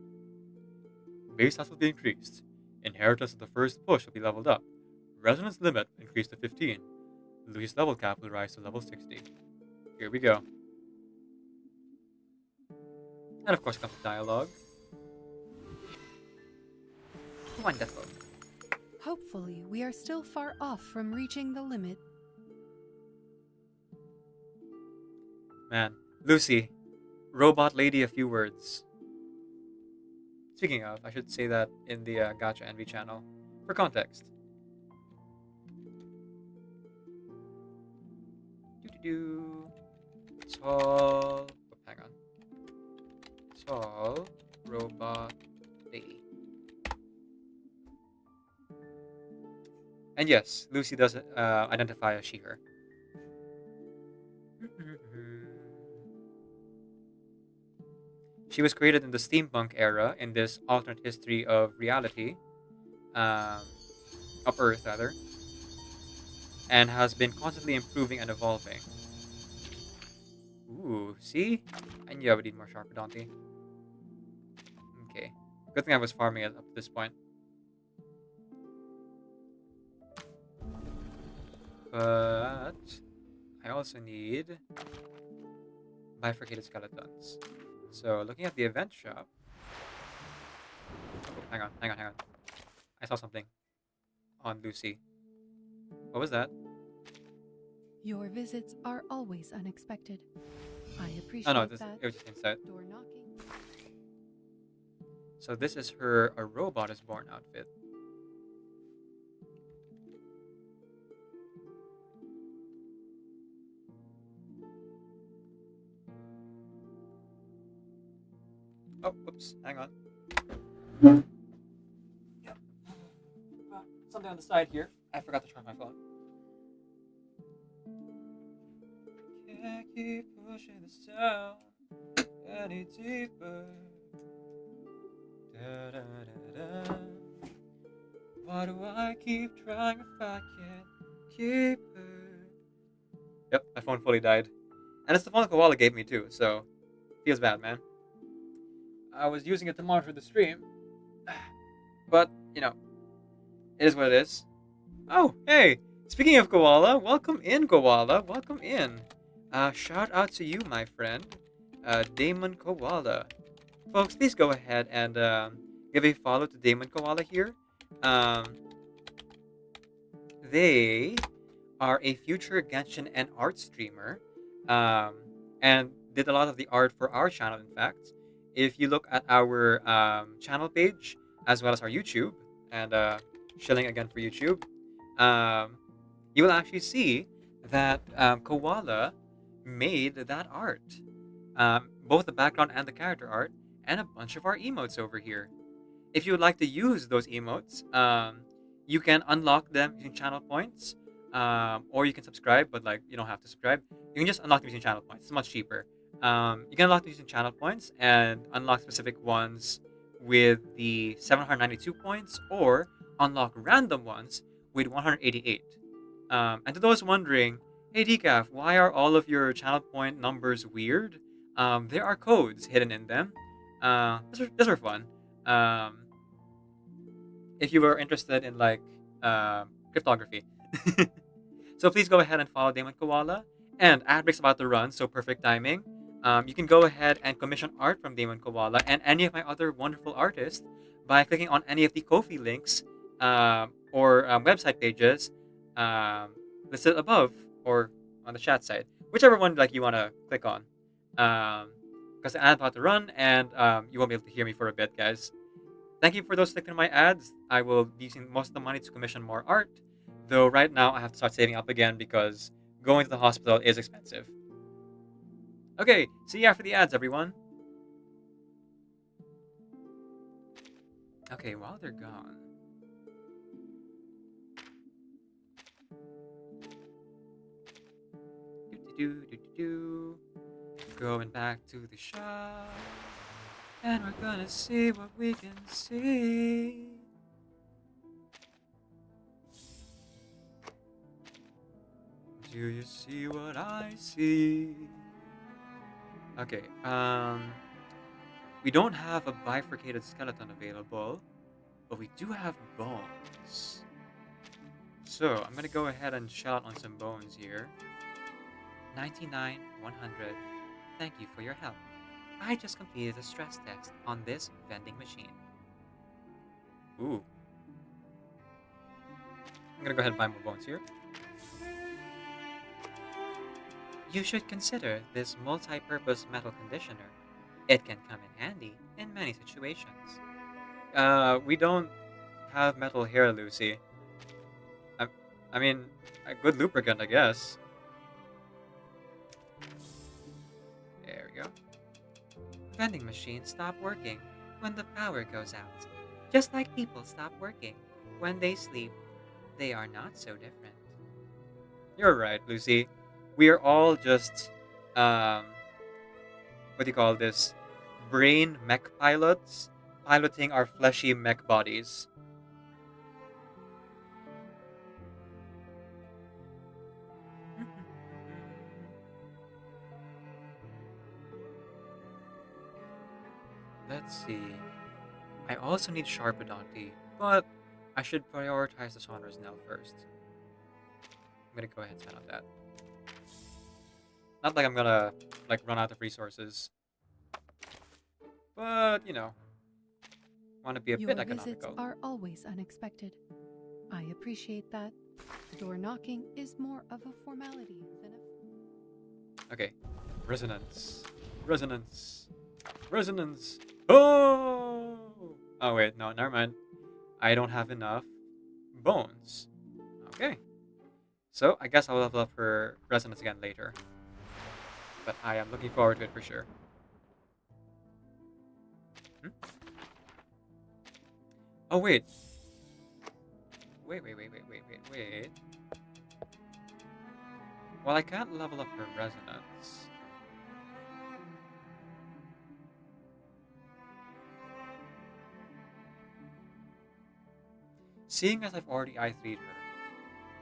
A: Base stats will be increased. Inheritance of the first push will be leveled up. Resonance limit increased to 15. Lucy's level cap will rise to level 60. Here we go. And of course comes the dialogue. Wonderful.
G: Hopefully, we are still far off from reaching the limit.
A: Man, Lucy, robot lady, a few words. Speaking of, I should say that in the Gacha Envy channel. For context. Tall... Oh, hang on. Tall robot lady. And yes, Lucy does identify as she/her. She was created in the steampunk era in this alternate history of reality, of Earth rather, and has been constantly improving and evolving. Ooh, see? I knew I would need more Sharpodonty. Okay, good thing I was farming it up to this point. But I also need bifurcated skeletons. So, looking at the event shop... Oh, hang on. I saw something on Lucy. What was that?
G: Your visits are always unexpected. I appreciate
A: Oh no,
G: that.
A: it was just inside.
G: Door knocking.
A: So this is her A Robot is Born outfit. Oh, whoops, hang on. Yep. Something on the side here. I forgot to charge my phone. Can't keep pushing this down any deeper. Da, da, da, da. Why do I keep trying if I can't keep her? Yep, my phone fully died. And it's the phone Koala gave me too, so feels bad, man. I was using it to monitor the stream. But, you know, it is what it is. Oh, hey! Speaking of Koala, welcome in, Koala. Welcome in. Shout out to you, my friend. Damon Koala. Folks, please go ahead and give a follow to Damon Koala here. They are a future Genshin and art streamer. And did a lot of the art for our channel, in fact. If you look at our channel page, as well as our YouTube, and shilling again for YouTube, you will actually see that Koala made that art. Both the background and the character art, and a bunch of our emotes over here. If you would like to use those emotes, you can unlock them using channel points, or you can subscribe, but like you don't have to subscribe. You can just unlock them using channel points. It's much cheaper. You can unlock them using channel points and unlock specific ones with the 792 points, or unlock random ones with 188. And to those wondering, hey Decaf, why are all of your channel point numbers weird? There are codes hidden in them. Those are fun. If you were interested in like cryptography. So please go ahead and follow Damon Koala. And ad break's about to run, so perfect timing. You can go ahead and commission art from Damon Koala and any of my other wonderful artists by clicking on any of the Ko-fi links or website pages listed above or on the chat side, whichever one like you want to click on. Because the ad about to run and you won't be able to hear me for a bit, guys. Thank you for those clicking on my ads. I will be using most of the money to commission more art, though right now I have to start saving up again because going to the hospital is expensive. Okay, see you after the ads, everyone. Okay, while they're gone. Going back to the shop. And we're gonna see what we can see. Do you see what I see? Okay, we don't have a bifurcated skeleton available, but we do have bones. So, I'm gonna go ahead and shout on some bones here. 99, 100, thank you for your help. I just completed a stress test on this vending machine. Ooh. I'm gonna go ahead and buy more bones here. You should consider this multi-purpose metal conditioner. It can come in handy in many situations. We don't have metal here, Lucy. I mean, a good lubricant, I guess. There we go. Vending machines stop working when the power goes out. Just like people stop working when they sleep. They are not so different. You're right, Lucy. We are all just, what do you call this? Brain mech pilots piloting our fleshy mech bodies. Let's see. I also need Sharpodonty, but I should prioritize the Sonorous Knell first. I'm gonna go ahead and spend on that. Not like I'm gonna like run out of resources, but you know, want to be a bit
G: Your visits
A: economical.
G: are always unexpected. I appreciate that. Door knocking is more of a formality than a...
A: Okay, resonance, resonance, resonance. Oh! Oh wait, no, never mind. I don't have enough bones. Okay, so I guess I'll level up her resonance again later. But I am looking forward to it for sure. Oh wait. Wait. Well, I can't level up her resonance. Seeing as I've already I3'd her,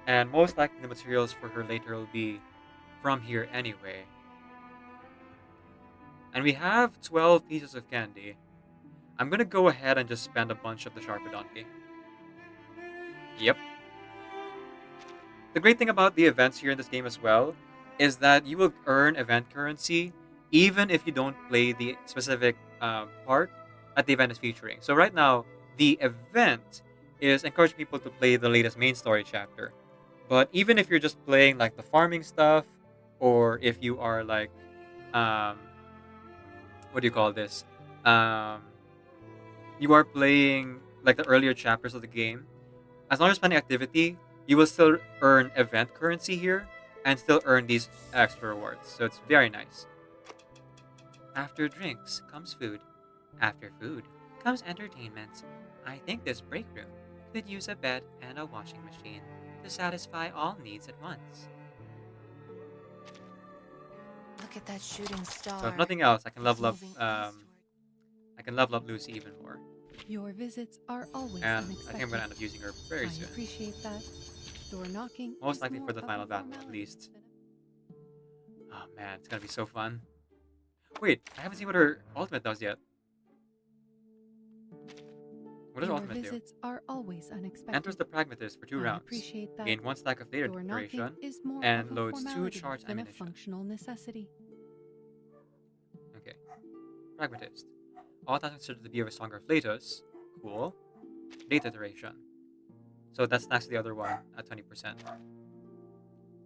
A: and most likely the materials for her later will be from here anyway. And we have 12 pieces of candy. I'm gonna go ahead and just spend a bunch of the Sharpodonty. Yep. The great thing about the events here in this game as well is that you will earn event currency even if you don't play the specific part that the event is featuring. So right now, the event is encouraging people to play the latest main story chapter. But even if you're just playing like the farming stuff, or if you are like, what do you call this? You are playing like the earlier chapters of the game, as long as spending activity, you will still earn event currency here and still earn these extra rewards. So it's very nice. After drinks comes food. After food comes entertainment. I think this break room could use a bed and a washing machine to satisfy all needs at once.
B: Look at that shooting star.
A: So if nothing else, I can level up.
B: Moving
A: I can level up Lucy even more.
G: Your visits are always
A: And I
G: unexpected.
A: think I'm gonna end up using her very
G: I
A: soon.
G: appreciate that. Door knocking.
A: Most
G: is
A: likely
G: more
A: for the
G: of
A: final
G: a
A: battle, at
G: formality
A: least.
G: than
A: Oh man, it's gonna be so fun. Wait, I haven't seen what her ultimate does yet. What does her
G: Your
A: ultimate do?
G: visits are always unexpected.
A: Enters the Pragmatist for 2
G: I
A: rounds.
G: appreciate that.
A: Gain 1 stack of data
G: Door knocking
A: duration.
G: is more
A: and
G: of a
A: loads 2
G: formality
A: charged
G: than a
A: ammunition.
G: functional necessity.
A: Okay. Pragmatist. All tasks considered to be of a stronger flatus. Cool. Data duration. So that's next to the other one at 20%.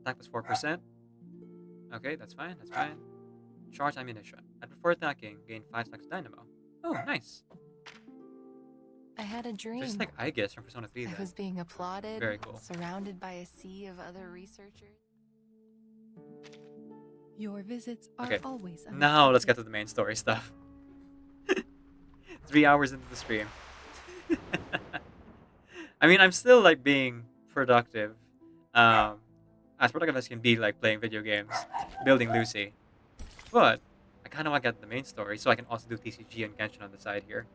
A: Attack was 4%. Okay, that's fine, that's fine. Charge ammunition. And before attacking, gain 5 stacks of dynamo. Oh, nice.
B: I had a dream.
A: Just like I guess from Persona 3
B: I
A: then.
B: was being applauded,
A: Very cool.
B: surrounded by a sea of other researchers.
G: Your visits are
A: Okay,
G: always
A: now let's
G: unexpected.
A: get to the main story stuff. 3 hours into the stream. I mean, I'm still like being productive. As productive as can be, like playing video games, building Lucy. But I kind of want to get the main story so I can also do TCG and Genshin on the side here.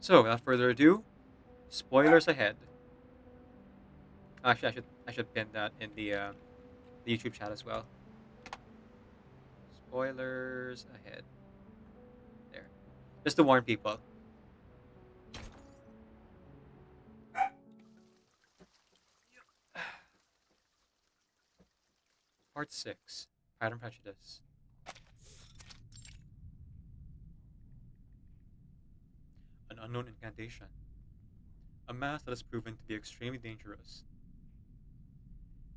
A: So without further ado, spoilers ahead. Actually, I should pin that in the YouTube chat as well. Spoilers ahead. There, just to warn people. Part 6, Pride and Prejudice. An unknown incantation. A mask that has proven to be extremely dangerous.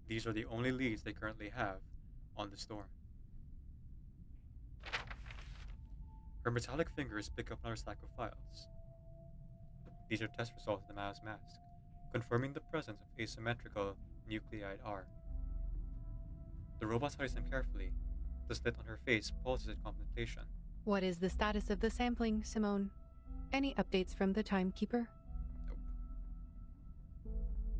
A: These are the only leads they currently have on the storm. Her metallic fingers pick up another stack of files. These are test results of the Maz mask, confirming the presence of asymmetrical nuclide R. The robot studies them carefully. The slit on her face pulses in contemplation.
G: What is the status of the sampling, Simone? Any updates from the timekeeper?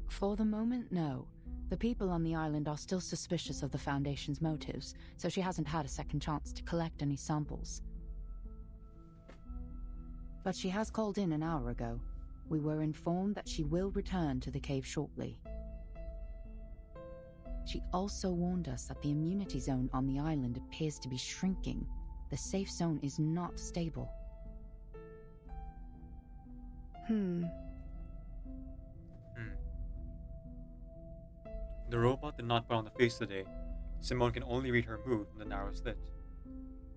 F: For the moment, no. The people on the island are still suspicious of the Foundation's motives, so she hasn't had a second chance to collect any samples. But she has called in an hour ago. We were informed that she will return to the cave shortly. She also warned us that the immunity zone on the island appears to be shrinking. The safe zone is not stable.
A: The robot did not put on the face today. Simone can only read her mood from the narrow slit.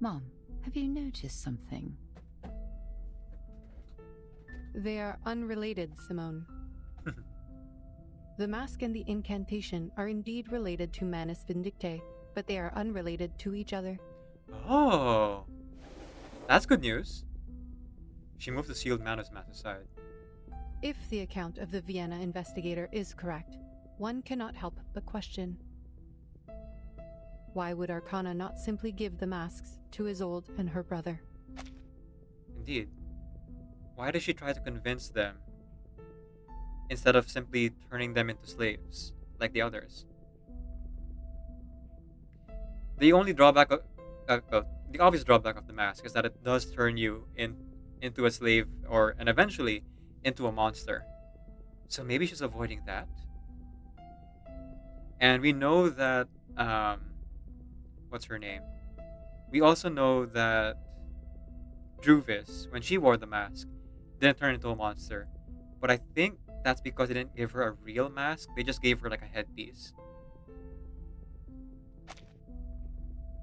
F: Mom, have you noticed something?
G: They are unrelated, Simone. The mask and the incantation are indeed related to Manus Vindicte, but they are unrelated to each other.
A: Oh, that's good news. She moved the sealed Manus mask aside.
G: If the account of the Vienna investigator is correct, one cannot help but question. Why would Arcana not simply give the masks to Isolde and her brother?
A: Indeed. Why does she try to convince them instead of simply turning them into slaves like the others? The only drawback of the obvious drawback of the mask is that it does turn you into a slave and eventually into a monster. So maybe she's avoiding that. And we know that what's her name? We also know that Druvis, when she wore the mask, didn't turn into a monster. But I think that's because they didn't give her a real mask. They just gave her like a headpiece.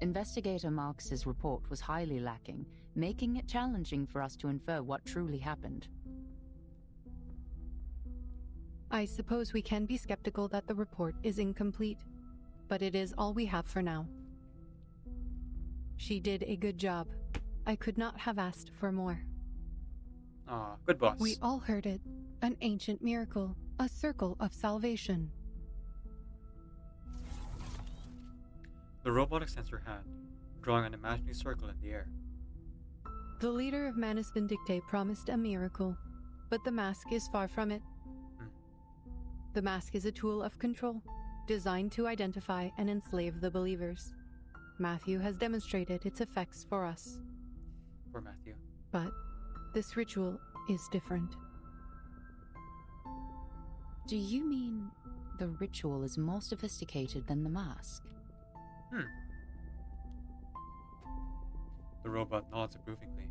F: Investigator Marx's report was highly lacking, making it challenging for us to infer what truly happened.
G: I suppose we can be skeptical that the report is incomplete, but it is all we have for now. She did a good job. I could not have asked for more.
A: Aw, good boss.
G: We all heard it. An ancient miracle. A circle of salvation.
A: The robot extends her hand, drawing an imaginary circle in the air.
G: The leader of Manus Vindicte promised a miracle, but the mask is far from it. The mask is a tool of control, designed to identify and enslave the believers. Matthew has demonstrated its effects for us.
A: Poor Matthew.
G: But this ritual is different.
F: Do you mean the ritual is more sophisticated than the mask?
A: The robot nods approvingly.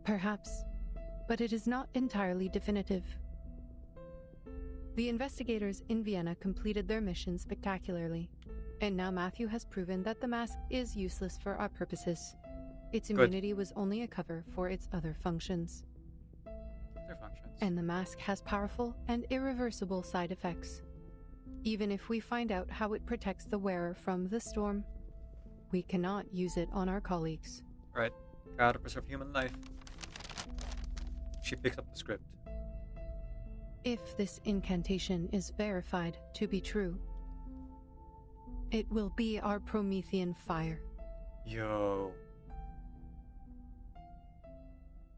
G: Perhaps, but it is not entirely definitive. The investigators in Vienna completed their mission spectacularly, and now Matthew has proven that the mask is useless for our purposes. Its immunity was only a cover for its other functions. And the mask has powerful and irreversible side effects. Even if we find out how it protects the wearer from the storm, we cannot use it on our colleagues.
A: Right. Gotta preserve human life. She picks up the script.
G: If this incantation is verified to be true, it will be our Promethean fire.
A: Yo.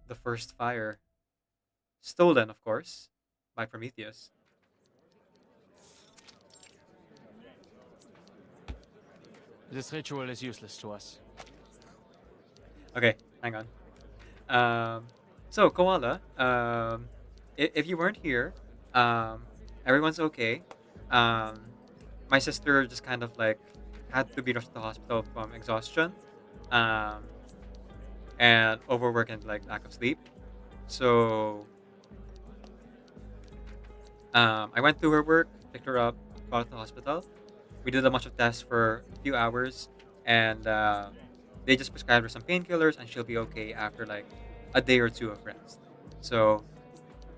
A: The first fire. Stolen, of course, by Prometheus.
L: This ritual is useless to us.
A: Okay, hang on. So, Koala, if you weren't here, everyone's okay. My sister just kind of like had to be rushed to the hospital from exhaustion, and overwork and like lack of sleep. So, I went to her work, picked her up, brought her to the hospital. We did a bunch of tests for a few hours, and they just prescribed her some painkillers, and she'll be okay after like a day or two of rest. So,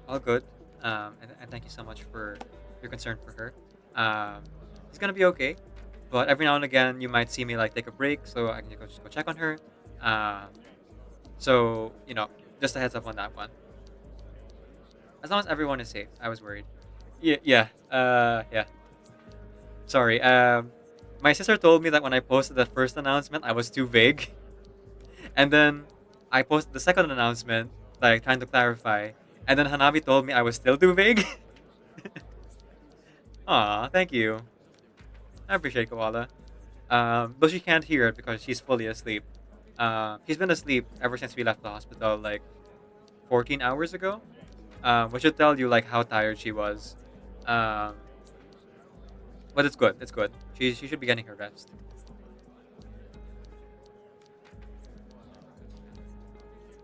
A: all good. And thank you so much for your concern for her. She's gonna be okay, but every now and again you might see me like take a break, so I can just go check on her. So you know, just a heads up on that one. As long as everyone is safe, I was worried. Yeah. Sorry. My sister told me that when I posted the first announcement, I was too vague, and then I posted the second announcement, like trying to clarify, and then Hanabi told me I was still too vague. Aw, thank you. I appreciate Koala. Though she can't hear it because she's fully asleep. She's been asleep ever since we left the hospital, like 14 hours ago. Which should tell you like how tired she was. But it's good. It's good. She should be getting her rest.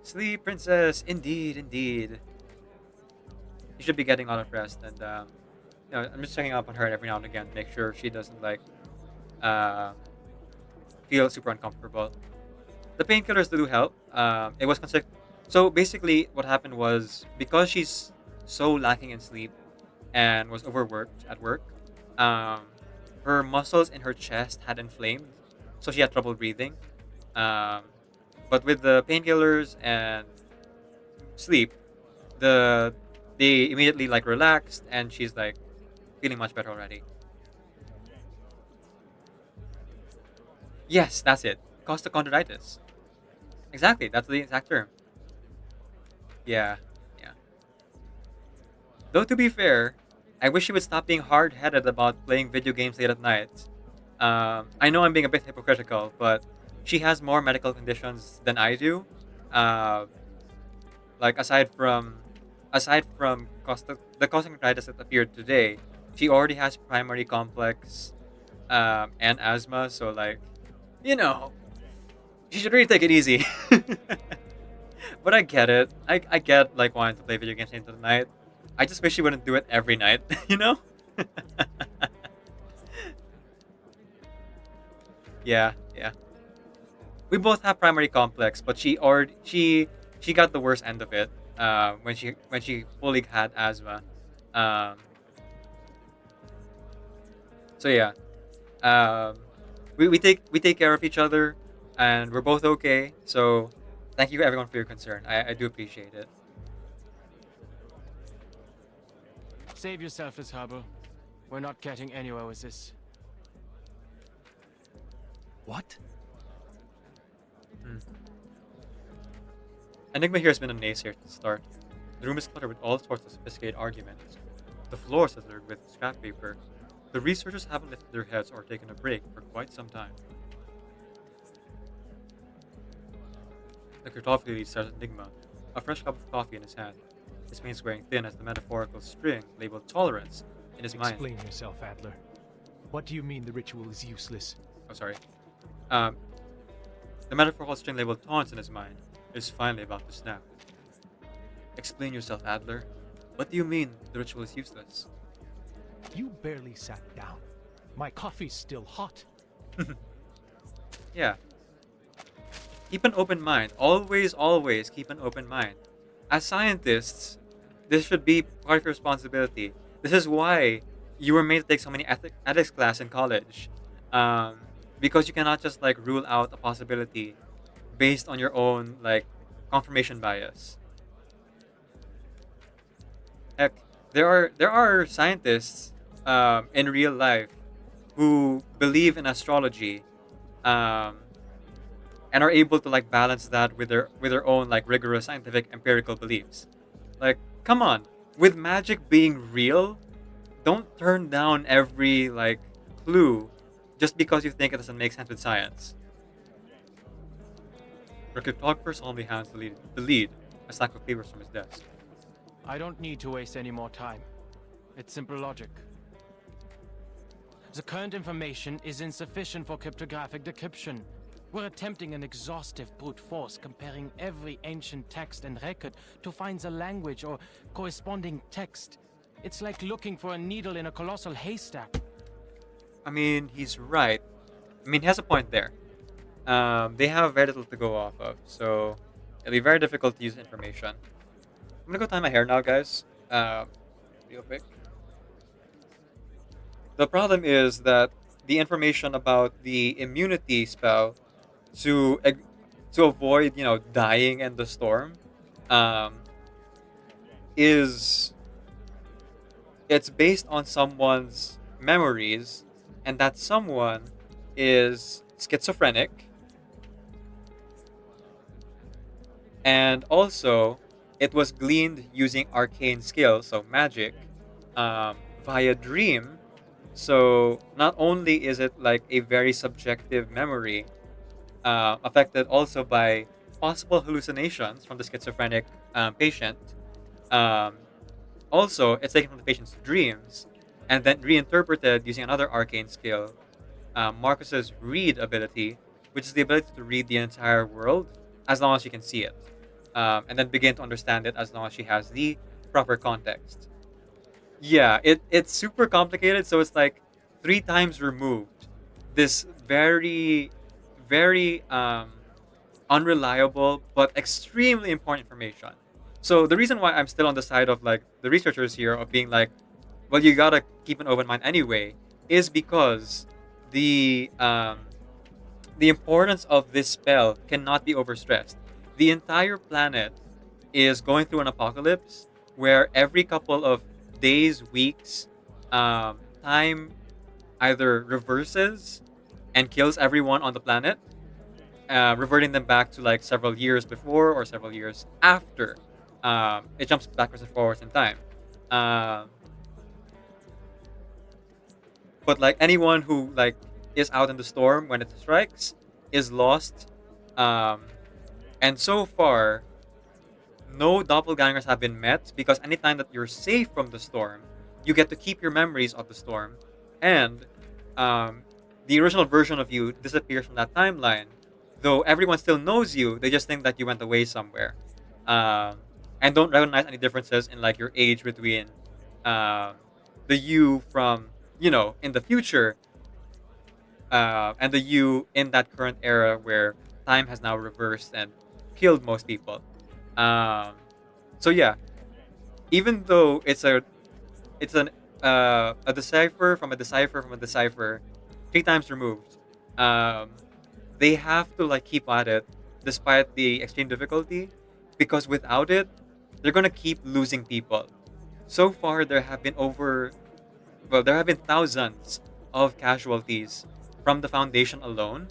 A: Sleep, princess. Indeed, indeed. You should be getting a lot of rest, and you know, I'm just checking up on her every now and again to make sure she doesn't like feel super uncomfortable. The painkillers do help. It was so basically what happened was, because she's so lacking in sleep and was overworked at work, her muscles in her chest had inflamed, so she had trouble breathing. But with the painkillers and sleep, they immediately like relaxed, and she's like feeling much better already. Yes, that's it. Costochondritis. Exactly, that's the exact term. Yeah. Though to be fair, I wish she would stop being hard-headed about playing video games late at night. I know I'm being a bit hypocritical, but she has more medical conditions than I do. Like aside from the costochondritis that appeared today, she already has primary complex and asthma. So like, you know, she should really take it easy. But I get it. I get like wanting to play video games into the night. I just wish she wouldn't do it every night, you know? Yeah. We both have primary complex, but she got the worst end of it when she fully had asthma. So yeah. We take care of each other, and we're both okay. So thank you everyone for your concern. I do appreciate it.
P: Save yourself this harbor. We're not getting anywhere with this.
L: What?
A: Enigma here has been a naysayer to start. The room is cluttered with all sorts of sophisticated arguments. The floor is littered with scrap paper. The researchers haven't lifted their heads or taken a break for quite some time. The cryptography lead stares at Enigma, a fresh cup of coffee in his hand. His veins wearing thin as the metaphorical string labeled tolerance in his mind.
Q: Explain yourself, Adler. What do you mean the ritual is useless?
A: Oh, sorry. The metaphorical string labeled taunts in his mind is finally about to snap. Explain yourself, Adler. What do you mean the ritual is useless?
Q: You barely sat down. My coffee's still hot.
A: Yeah. Keep an open mind. Always, always keep an open mind. As scientists, this should be part of your responsibility. This is why you were made to take so many ethics class in college. Because you cannot just like rule out a possibility based on your own like confirmation bias. Heck, there are scientists in real life who believe in astrology and are able to like balance that with their own like rigorous scientific empirical beliefs. Like, come on, with magic being real, don't turn down every like clue just because you think it doesn't make sense with science. The cryptographer solemnly hands the lead a stack of papers from his desk.
P: I don't need to waste any more time. It's simple logic. The current information is insufficient for cryptographic decryption. We're attempting an exhaustive brute force, comparing every ancient text and record to find the language or corresponding text. It's like looking for a needle in a colossal haystack.
A: I mean, he's right. I mean, he has a point there. They have very little to go off of, so it'll be very difficult to use information. I'm gonna go tie my hair now, guys. Real quick. The problem is that the information about the immunity spell to avoid, you know, dying in the storm, it's based on someone's memories, and that someone is schizophrenic, and also it was gleaned using arcane skills, so magic, via dream. So not only is it like a very subjective memory, affected also by possible hallucinations from the schizophrenic patient. Also, it's taken from the patient's dreams and then reinterpreted using another arcane skill, Marcus's read ability, which is the ability to read the entire world as long as she can see it, and then begin to understand it as long as she has the proper context. Yeah, it's super complicated, so it's like 3 times removed this very, very unreliable but extremely important information. So the reason why I'm still on the side of like the researchers here of being like, well, you gotta keep an open mind anyway, is because the importance of this spell cannot be overstressed. The entire planet is going through an apocalypse where every couple of days, weeks, time either reverses and kills everyone on the planet, reverting them back to like several years before or several years after. It jumps backwards and forwards in time. But like anyone who like is out in the storm when it strikes is lost. And so far, no doppelgangers have been met, because anytime that you're safe from the storm, you get to keep your memories of the storm, and the original version of you disappears from that timeline. Though everyone still knows you, they just think that you went away somewhere, and don't recognize any differences in like your age between the you from, you know, in the future, and the you in that current era where time has now reversed and killed most people. So yeah, even though it's a decipher from a decipher from a decipher, 3 times removed, they have to like keep at it despite the extreme difficulty, because without it, they're gonna keep losing people. so far there have been thousands of casualties from the Foundation alone,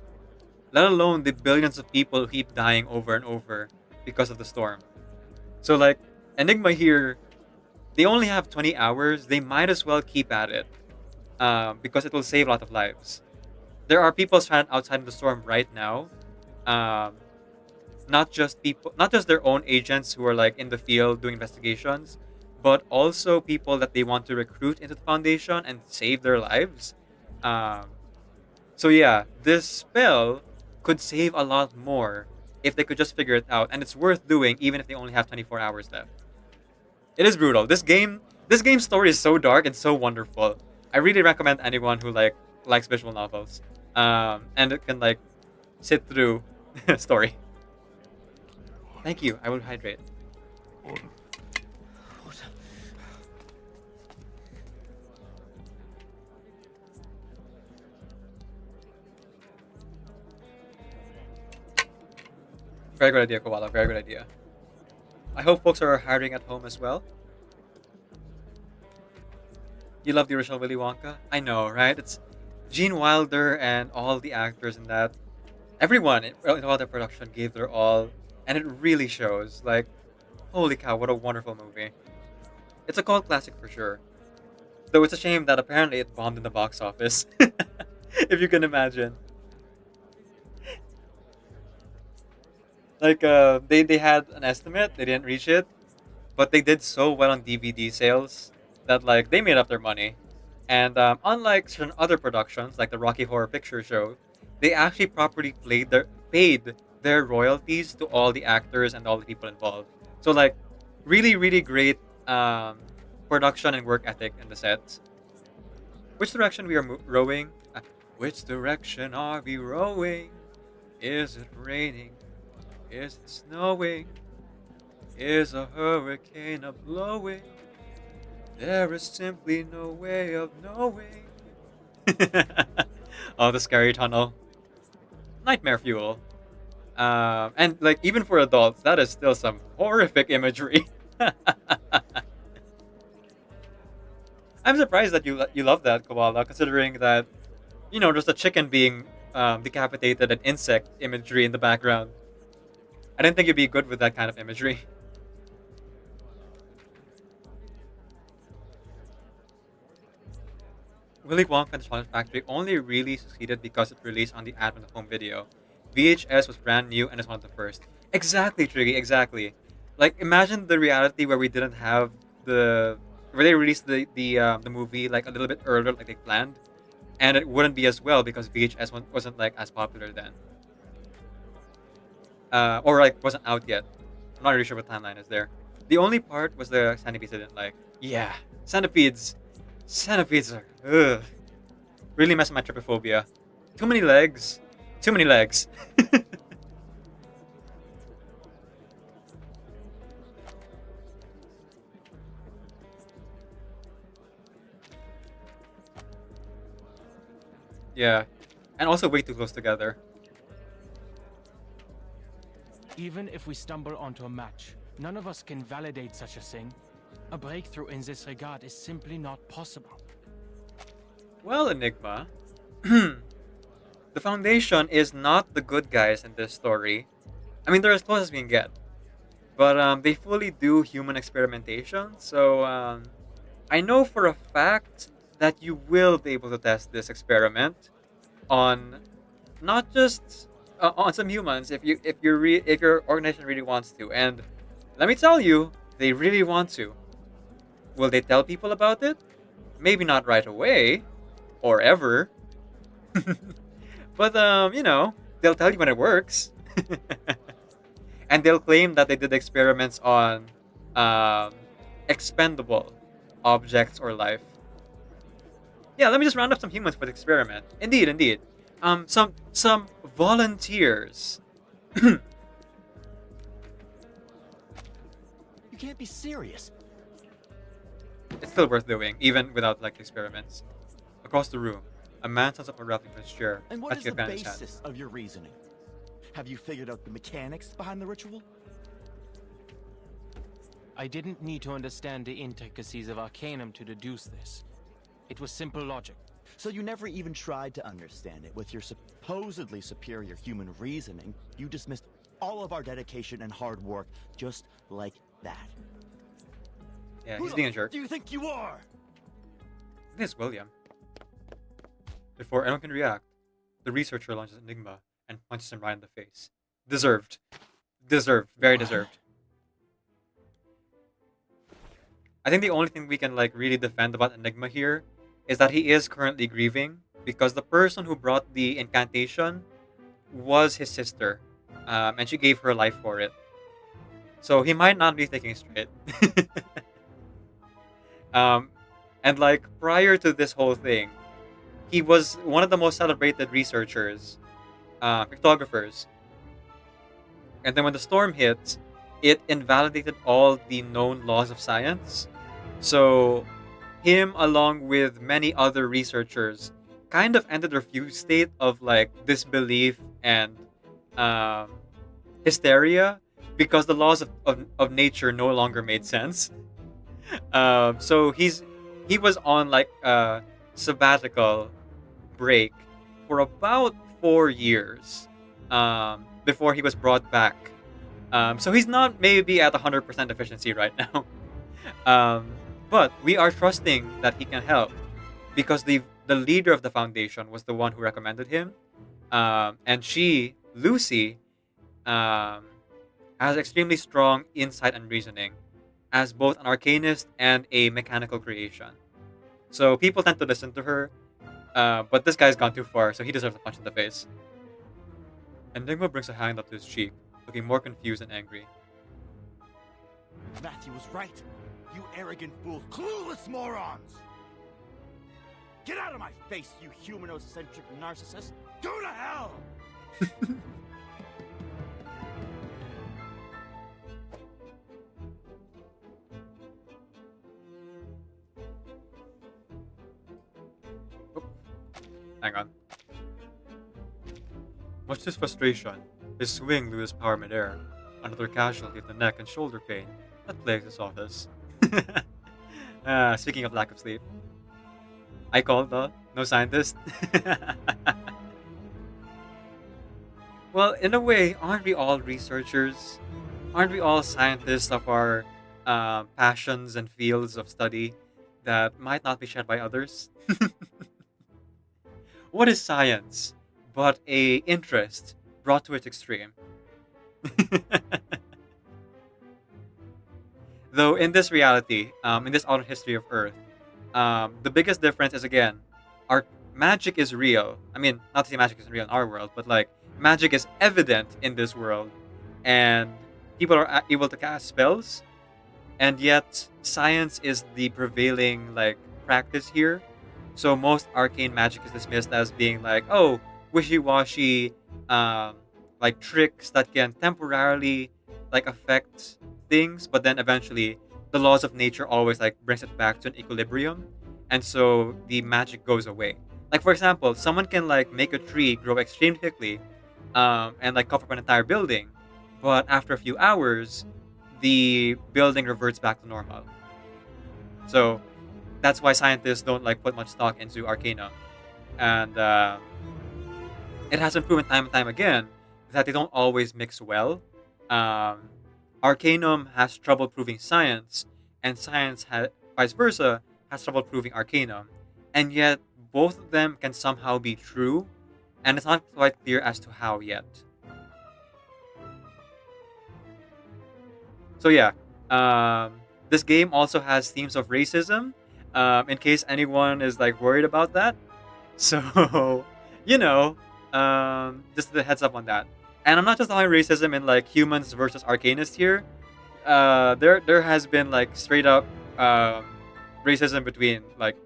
A: let alone the billions of people who keep dying over and over because of the storm. So like, Enigma here, they only have 20 hours. They might as well keep at it because it will save a lot of lives. There are people stranded outside of the storm right now. Not just their own agents who are like in the field doing investigations, but also people that they want to recruit into the Foundation and save their lives. So yeah, this spell could save a lot more if they could just figure it out, and it's worth doing even if they only have 24 hours left. It is brutal. This game's story is so dark and so wonderful. I really recommend anyone who likes visual novels, and it can like sit through story. Thank you. I will hydrate. Very good idea, Koala. Very good idea. I hope folks are hiring at home as well. You love the original Willy Wonka? I know, right? It's Gene Wilder and all the actors in that. Everyone in all the production gave their all, and it really shows. Like, holy cow, what a wonderful movie. It's a cult classic for sure. Though it's a shame that apparently it bombed in the box office. If you can imagine. Like, they had an estimate, they didn't reach it, but they did so well on DVD sales that, like, they made up their money. And unlike certain other productions, like the Rocky Horror Picture Show, they actually properly paid their royalties to all the actors and all the people involved. So, like, really, really great production and work ethic in the sets. Which direction we are rowing? Which direction are we rowing? Is it raining? Is it snowing? Is a hurricane a blowing? There is simply no way of knowing. Oh, the scary tunnel. Nightmare fuel. And like, even for adults, that is still some horrific imagery. I'm surprised that you love that, Koala, considering that, you know, there's a chicken being decapitated and insect imagery in the background. I didn't think you'd be good with that kind of imagery. Willy Wonka and the Chocolate Factory only really succeeded because it released on the advent of home video. VHS was brand new and is one of the first. Exactly, Triggy, exactly. Like, imagine the reality where we didn't have where they released the movie like a little bit earlier, like they planned, and it wouldn't be as well because VHS wasn't like as popular then. Or like wasn't out yet. I'm not really sure what timeline is there. The only part was the centipedes I didn't like. Yeah, centipedes are really messing my trypophobia. Too many legs. Too many legs. Yeah, and also way too close together.
P: Even if we stumble onto a match, none of us can validate such a thing. A breakthrough in this regard is simply not possible.
A: Well, Enigma, the Foundation is not the good guys in this story. I mean, they're as close as we can get. But they fully do human experimentation, so I know for a fact that you will be able to test this experiment on not just on some humans if your organization really wants to. And let me tell you, they really want to. Will they tell people about it? Maybe not right away, or ever. But you know, they'll tell you when it works. And they'll claim that they did experiments on expendable objects or life. Yeah, let me just round up some humans for the experiment. Indeed. Some volunteers.
Q: You can't be serious.
A: It's still worth doing, even without like experiments. Across the room, a man stands up abruptly from his chair.
Q: And what is the basis of your reasoning? Have you figured out the mechanics behind the ritual?
P: I didn't need to understand the intricacies of Arcanum to deduce this. It was simple logic.
R: So you never even tried to understand it. With your supposedly superior human reasoning, you dismissed all of our dedication and hard work just like that.
A: Yeah,
R: Who
A: he's
R: the
A: being a
R: f-
A: jerk.
R: Do you think you are?
A: This is William. Before anyone can react, the researcher launches Enigma and punches him right in the face. Deserved. Deserved. Very deserved. I think the only thing we can like really defend about Enigma here is that he is currently grieving because the person who brought the incantation was his sister, and she gave her life for it. So he might not be thinking straight. And like prior to this whole thing, he was one of the most celebrated researchers, cryptographers. And then when the storm hit, it invalidated all the known laws of science. So him, along with many other researchers, kind of entered a fugue state of like disbelief and hysteria because the laws of nature no longer made sense. So he was on like a sabbatical break for about 4 years before he was brought back. So he's not maybe at 100% efficiency right now. But we are trusting that he can help because the leader of the foundation was the one who recommended him. And she, Lucy, has extremely strong insight and reasoning as both an arcanist and a mechanical creation. So people tend to listen to her, but this guy's gone too far, so he deserves a punch in the face. Enigma brings a hand up to his cheek, looking more confused and angry.
R: Matthew was right. You arrogant fools, clueless morons! Get out of my face, you humanocentric narcissist! Go to hell!
A: Hang on. Much to his frustration, his swing loses power midair, another casualty of the neck and shoulder pain that plagues his office. Speaking of lack of sleep, I called no scientist. Well, in a way, aren't we all researchers? Aren't we all scientists of our passions and fields of study that might not be shared by others? What is science but a interest brought to its extreme? Though in this reality, in this alternate history of Earth, the biggest difference is, again, our magic is real. I mean, not to say magic isn't real in our world, but like magic is evident in this world, and people are able to cast spells, and yet science is the prevailing like practice here. So most arcane magic is dismissed as being like, oh, wishy-washy, like tricks that can temporarily like affect things, but then eventually the laws of nature always like brings it back to an equilibrium, and so the magic goes away. Like for example, someone can like make a tree grow extremely quickly, and like cover up an entire building, but after a few hours, the building reverts back to normal. So that's why scientists don't like put much stock into arcana, and it has been proven time and time again that they don't always mix well. Arcanum has trouble proving science, and science vice versa has trouble proving arcanum, and yet both of them can somehow be true, and it's not quite clear as to how yet. So yeah, this game also has themes of racism, in case anyone is like worried about that. So, you know, just a heads up on that. And I'm not just talking racism in like humans versus arcanists here. There has been like straight up racism between like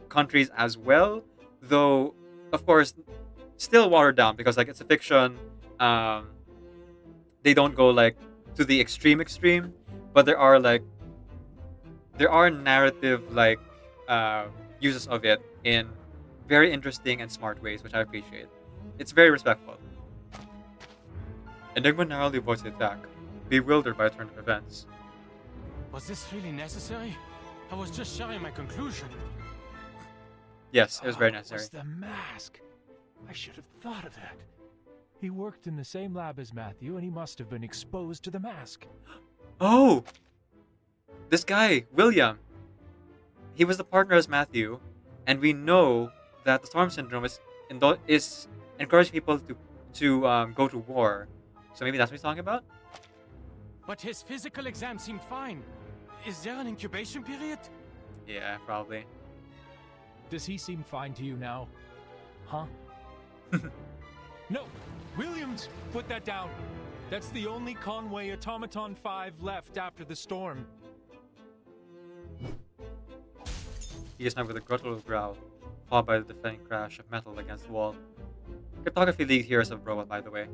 A: countries as well, though of course still watered down because like it's a fiction. They don't go like to the extreme, but there are narrative like uses of it in very interesting and smart ways, which I appreciate. It's very respectful. Enigma narrowly avoids the attack, bewildered by a turn of events.
P: Was this really necessary? I was just sharing my conclusion.
A: Yes, it was very
Q: It
A: necessary.
Q: was the mask. I should have thought of that. He worked in the same lab as Matthew, and he must have been exposed to the mask.
A: Oh! This guy, William. He was the partner as Matthew, and we know that the Storm Syndrome is encouraging people to go to war. So maybe that's what he's talking about?
P: But his physical exam seemed fine. Is there an incubation period?
A: Yeah, probably.
Q: Does he seem fine to you now? Huh? No! Williams! Put that down! That's the only Conway Automaton 5 left after the storm.
A: He is now with a guttural growl, followed by the deafening crash of metal against the wall. Cryptography League hears of robot, by the way.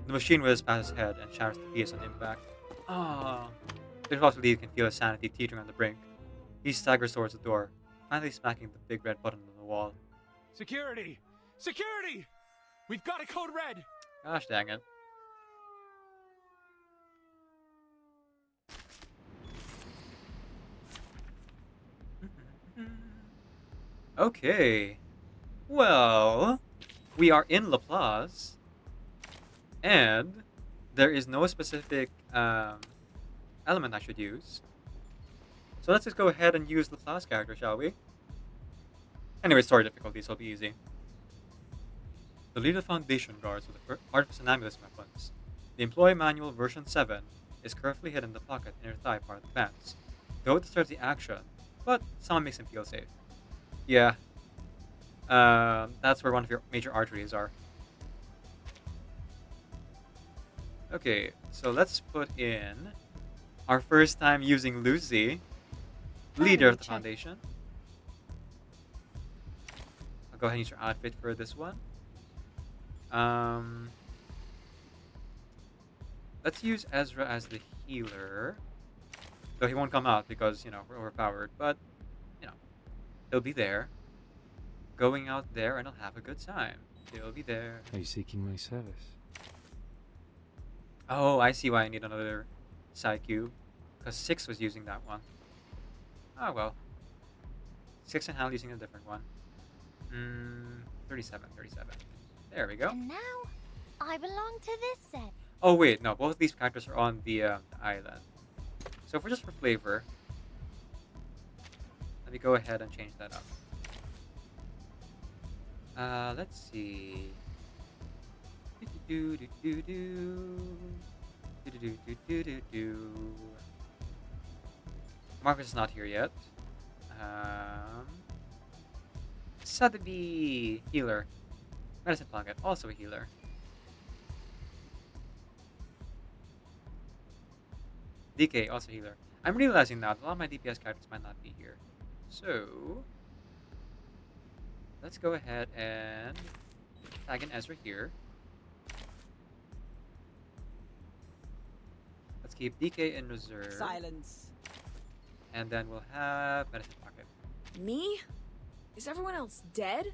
A: The machine whizzes past his head and shatters to pieces on impact. Ah. The Cryptography League can feel his sanity teetering on the brink. He staggers towards the door, finally smacking the big red button on the wall.
Q: Security! Security! We've got a code red!
A: Gosh dang it. Okay. Well, we are in Laplace, and there is no specific element I should use. So let's just go ahead and use Laplace character, shall we? Anyway, story difficulties will be easy. The leader of the Foundation guards with the artifice and amulets weapons. The employee manual version 7 is carefully hidden in the pocket near the thigh part of the pants. Though it disturbs the action, but someone makes him feel safe. Yeah. That's where one of your major arteries are. Okay, so let's put in our first time using Lucy, leader of the Foundation. I'll go ahead and use her outfit for this one. Let's use Ezra as the healer. Though he won't come out because, you know, we're overpowered. But, you know, he'll be there. Going out there and I'll have a good time. He'll be there.
L: Are you seeking my service?
A: Oh, I see why I need another side cube. Because 6 was using that one. Oh, well. 6 and Hal using a different one. 37. There we go.
E: And now, I belong to this set.
A: Oh, wait, no. Both of these characters are on the island. So if we're just for flavor, let me go ahead and change that up. Let's see. Marcus is not here yet. Sotheby, healer. Medicine Pocket, also a healer. DK, also healer. I'm realizing now that a lot of my DPS characters might not be here. So, let's go ahead and tag in Ezra here. Let's keep DK in reserve.
K: Silence.
A: And then we'll have Medicine Pocket.
K: Me? Is everyone else dead?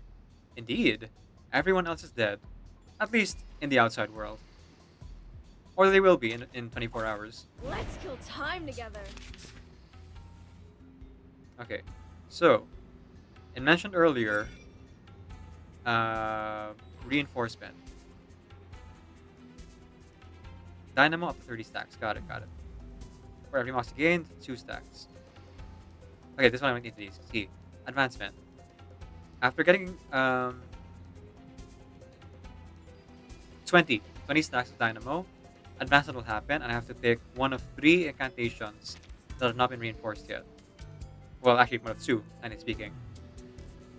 A: Indeed. Everyone else is dead. At least in the outside world. Or they will be in 24 hours.
C: Let's kill time together.
A: Okay. So, it mentioned earlier, reinforcement. Dynamo up to 30 stacks. Got it. For every mox gained, 2 stacks. Okay, this one I need to see. Advancement. After getting 20 stacks of Dynamo, advancement will happen, and I have to pick one of 3 incantations that have not been reinforced yet. Well, actually, one of 2, technically speaking.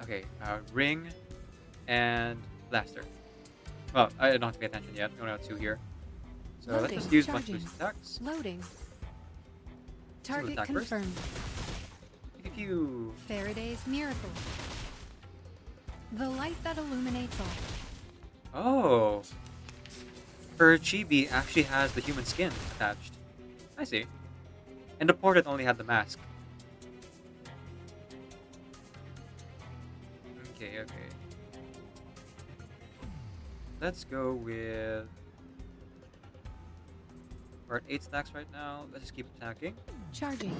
A: Okay, Ring and Blaster. Well, I don't have to pay attention yet. We only have 2 here. So let's just use a bunch of loose attacks.
G: Loading. Target
A: attack first.
G: confirmed.
A: Pew.
G: Faraday's Miracle. The light that illuminates all.
A: Oh. Her chibi actually has the human skin attached. I see. And the portrait only had the mask. Okay. Let's go with We're at 8 stacks right now. Let's just keep attacking.
G: Charging.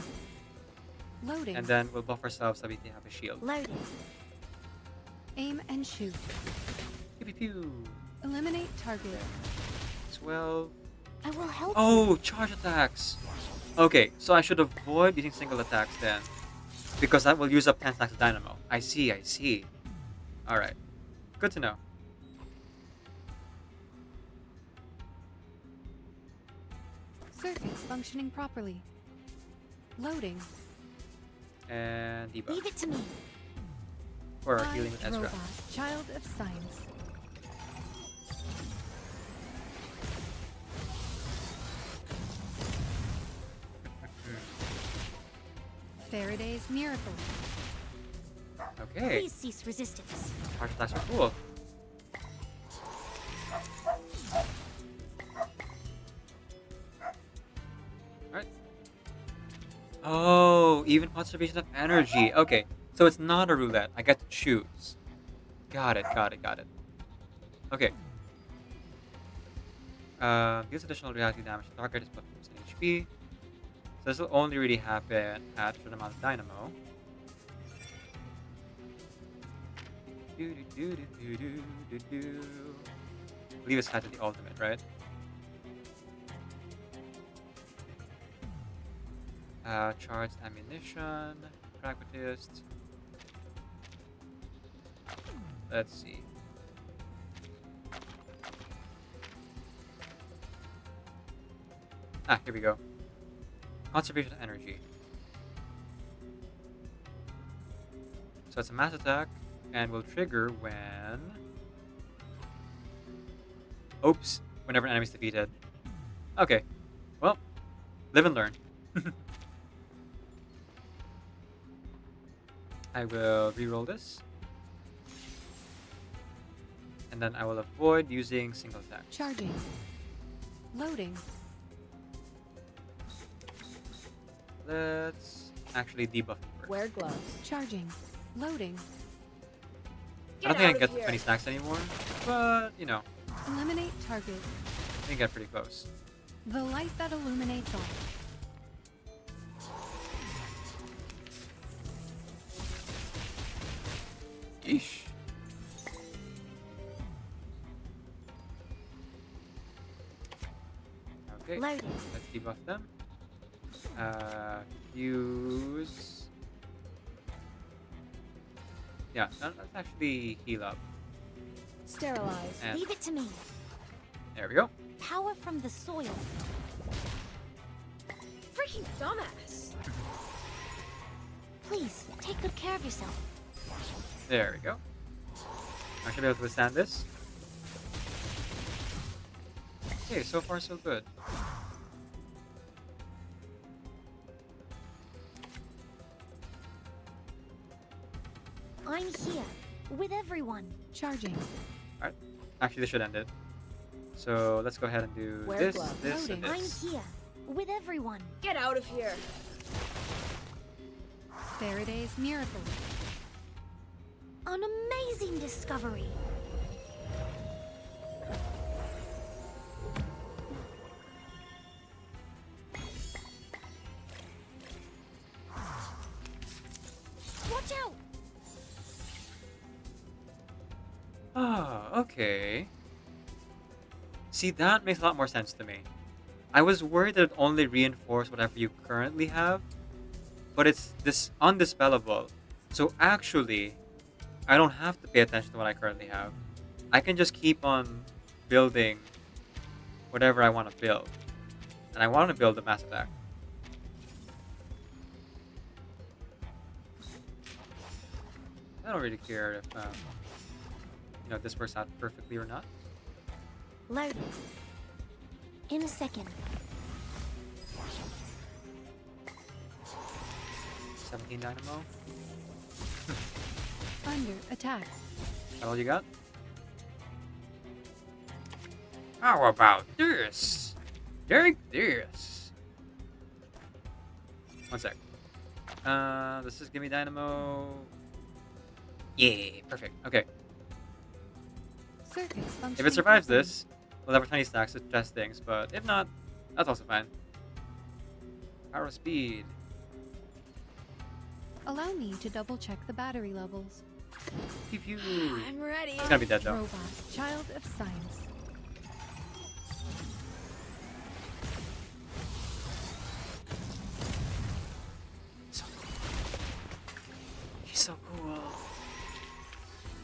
G: Loading.
A: And then we'll buff ourselves so we can have a shield.
G: Loading. Aim and shoot.
A: Pew pew pew.
G: Eliminate target.
A: 12.
E: I will help.
A: Oh, charge attacks. Okay, so I should avoid using single attacks then. Because that will use up 10 stacks of dynamo. I see, I see. Alright. Good to know.
G: Circuits functioning properly. Loading.
A: And debuff.
E: Leave it to me.
A: Or healing with Ezra.
G: Robot, child of science. Faraday's miracle.
A: Okay.
E: Please cease resistance.
A: Charge attacks are cool. Alright. Oh, even conservation of energy. Okay, so it's not a roulette. I get to choose. Got it, got it, got it. Okay. Gives additional reality damage to target is plus 2% HP. So this will only really happen at a certain amount of dynamo. I believe it's tied to the ultimate, right? Charged ammunition, pragmatist. Let's see. Ah, here we go. Conservation of energy. So it's a mass attack and will trigger when... Oops, whenever an enemy is defeated. Okay, well, live and learn. I will reroll this. And then I will avoid using single attack.
G: Charging. Loading.
A: Let's actually debuff it first.
C: Wear gloves.
G: Charging. Loading.
A: I don't think I can get to 20 stacks anymore, but, you know,
G: Eliminate target.
A: I think I get pretty close.
G: The light that illuminates all.
A: Yeesh. Okay,
E: Loading.
A: let's debuff them. Fuse. Yeah, let's actually heal up.
E: Sterilize.
A: And
E: Leave it to me.
A: there we go.
E: Power from the soil.
C: Freaking dumbass.
E: Please, take good care of yourself.
A: There we go. I should be able to withstand this. Okay, so far so good.
E: I'm here with everyone.
G: Charging.
A: Alright. Actually, this should end it. So let's go ahead and do
E: Wear
A: this,
E: gloves.
A: this, and
E: I'm
A: this.
E: here with everyone.
C: Get out of here.
G: Faraday's miracle.
E: An amazing discovery. Watch out!
A: Ah, okay. See, that makes a lot more sense to me. I was worried that it only reinforced whatever you currently have, but it's this undispellable. So actually, I don't have to pay attention to what I currently have. I can just keep on building whatever I want to build. And I want to build a mass attack. I don't really care if, you know, this works out perfectly or not.
E: Loading. In a second.
A: 17 dynamo.
G: Under attack.
A: Is that all you got? How about this? Take this. One sec. This is give me dynamo. Yeah, perfect. Okay.
G: Circuits
A: If it survives this, we'll have our tiny stacks to test things, but if not, That's also fine. Power speed.
G: Allow me to double check the battery levels.
A: Pew pew.
C: I'm ready.
A: It's gonna be dead though.
G: Robot, child of science.
A: He's so cool.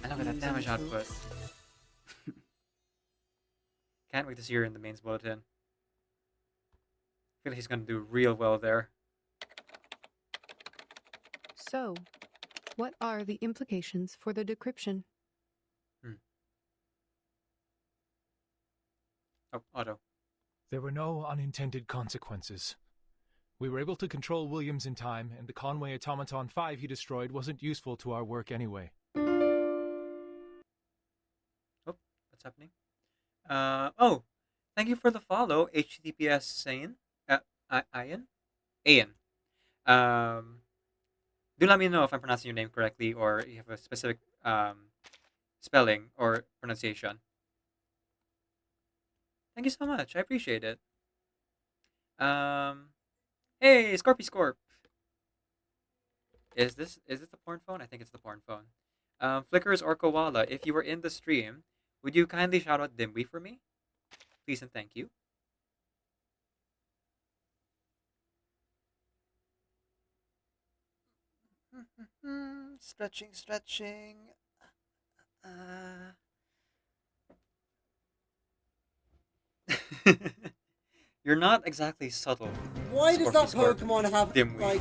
A: And look at that damage output. Can't wait to see her in the mains bulletin. I feel like he's gonna do real well there.
G: So, what are the implications for the decryption?
A: Oh, auto.
Q: There were no unintended consequences. We were able to control Williams in time, and the Conway Automaton 5 he destroyed wasn't useful to our work anyway.
A: Oh, what's happening? Oh, thank you for the follow, HTTPS Sane. Ian? Do let me know if I'm pronouncing your name correctly or you have a specific spelling or pronunciation. Thank you so much. I appreciate it. Hey, Scorpy Scorp. Is this the porn phone? I think it's the porn phone. Flickers or Koala, if you were in the stream, would you kindly shout out Dimwee for me? Please and thank you. Stretching. You're not exactly subtle.
S: Why does that
A: Scorpy Scorp.
S: Pokemon have,
A: Dimwee.
S: like,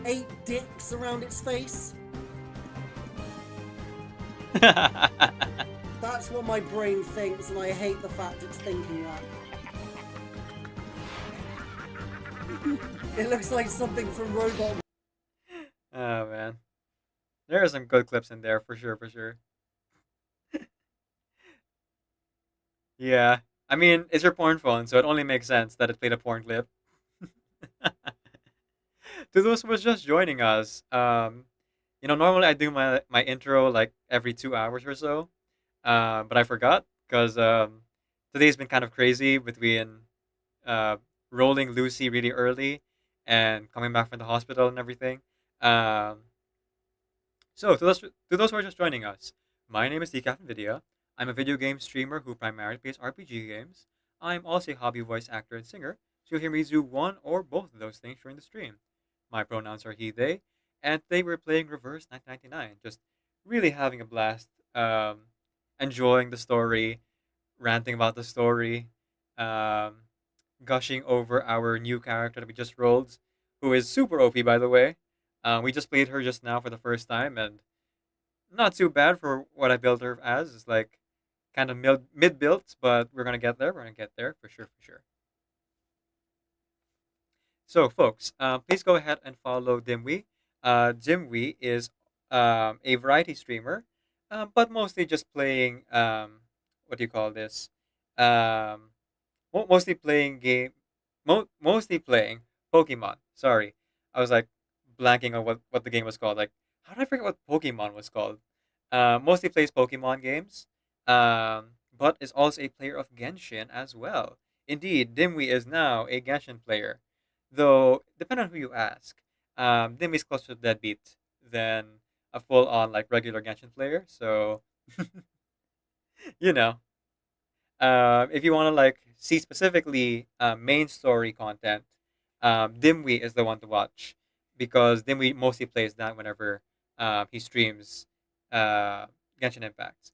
S: 8 dicks around its face? That's what my brain thinks, and I hate the fact it's thinking that. It looks like something from Robot.
A: Oh man, there are some good clips in there for sure. Yeah, I mean it's your porn phone, so it only makes sense that it played a porn clip. To those who was just joining us, normally I do my intro like every 2 hours or so, but I forgot because today's been kind of crazy between rolling Lucy really early and coming back from the hospital and everything. So to those who are just joining us, my name is Decaf Nvidia. I'm a video game streamer who primarily plays RPG games. I'm also a hobby voice actor and singer, so you'll hear me do one or both of those things during the stream. My pronouns are he, they, and today we're playing Reverse 1999. Just really having a blast, enjoying the story, ranting about the story, gushing over our new character that we just rolled, who is super OP by the way. We just played her just now for the first time, and not too bad for what I built her as. It's like kind of mid-built, but we're gonna get there. We're gonna get there for sure. So, folks, please go ahead and follow Dimwee. Dimwee is a variety streamer, but mostly just playing what do you call this? Mostly playing mostly playing Pokemon. Sorry, I was like blanking on what the game was called. Like, how did I forget what Pokemon was called? Mostly plays Pokemon games, but is also a player of Genshin as well. Indeed, Dimwee is now a Genshin player. Though, depending on who you ask, Dimwee's closer to Deadbeat than a full-on like regular Genshin player. So, you know, if you want to like see specifically main story content, Dimwee is the one to watch because Dimwee mostly plays that whenever he streams Genshin Impact.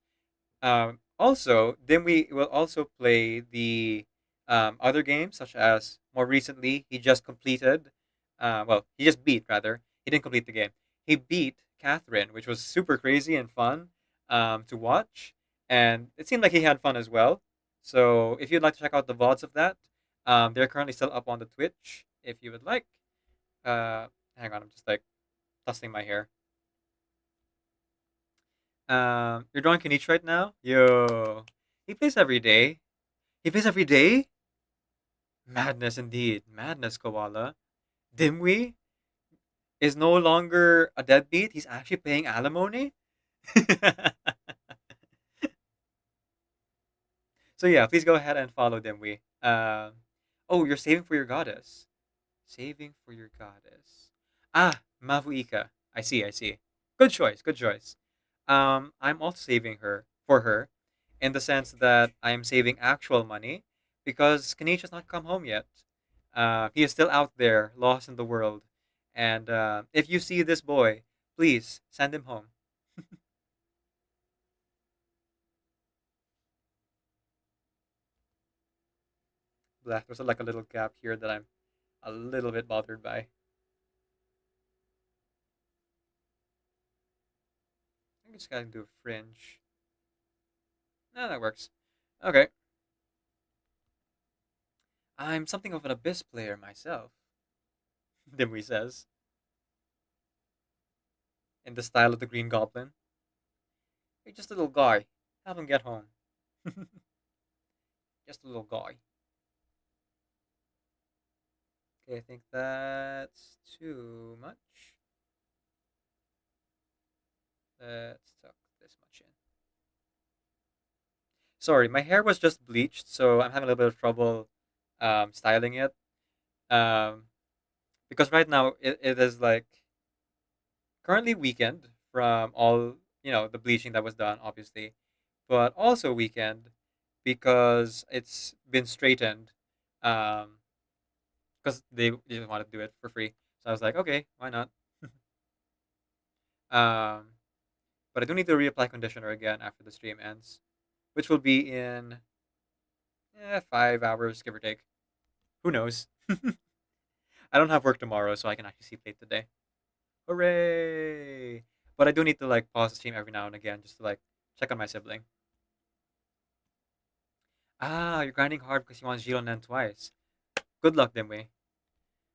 A: Also, Dimwee will also play the other games, such as more recently he just completed. He just beat rather. He didn't complete the game. He beat Catherine, which was super crazy and fun to watch, and it seemed like he had fun as well. So if you'd like to check out the VODs of that, they're currently still up on the Twitch. If you would like, hang on, I'm just like dusting my hair. You're drawing Kenichi right now? Yo, he plays every day. He plays every day? Madness indeed. Madness, Koala. Dimwee is no longer a deadbeat. He's actually paying alimony? So yeah, please go ahead and follow Dimwee. Oh, you're saving for your goddess. Saving for your goddess. Ah, Mavuika. I see, I see. Good choice, good choice. I'm also saving her for her in the sense that I am saving actual money because Kanish has not come home yet. He is still out there, lost in the world. And if you see this boy, please send him home. Black. There's like a little gap here that I'm a little bit bothered by. I just gotta do a fringe. No, that works. Okay. I'm something of an Abyss player myself, Dimwee says, in the style of the Green Goblin. Hey, just a little guy. Have him get home. Just a little guy. Okay, I think that's too much. Let's tuck this much in. Sorry, my hair was just bleached, so I'm having a little bit of trouble styling it. Because right now it is like currently weekend from all the bleaching that was done, obviously, but also weekend because it's been straightened. Because they just wanted to do it for free, so I was like, okay, why not? But I do need to reapply conditioner again after the stream ends, which will be in 5 hours, give or take. Who knows? I don't have work tomorrow, so I can actually see Plate today. Hooray! But I do need to like pause the stream every now and again just to like check on my sibling. Ah, you're grinding hard because you want Gilonen twice. Good luck, Dimway.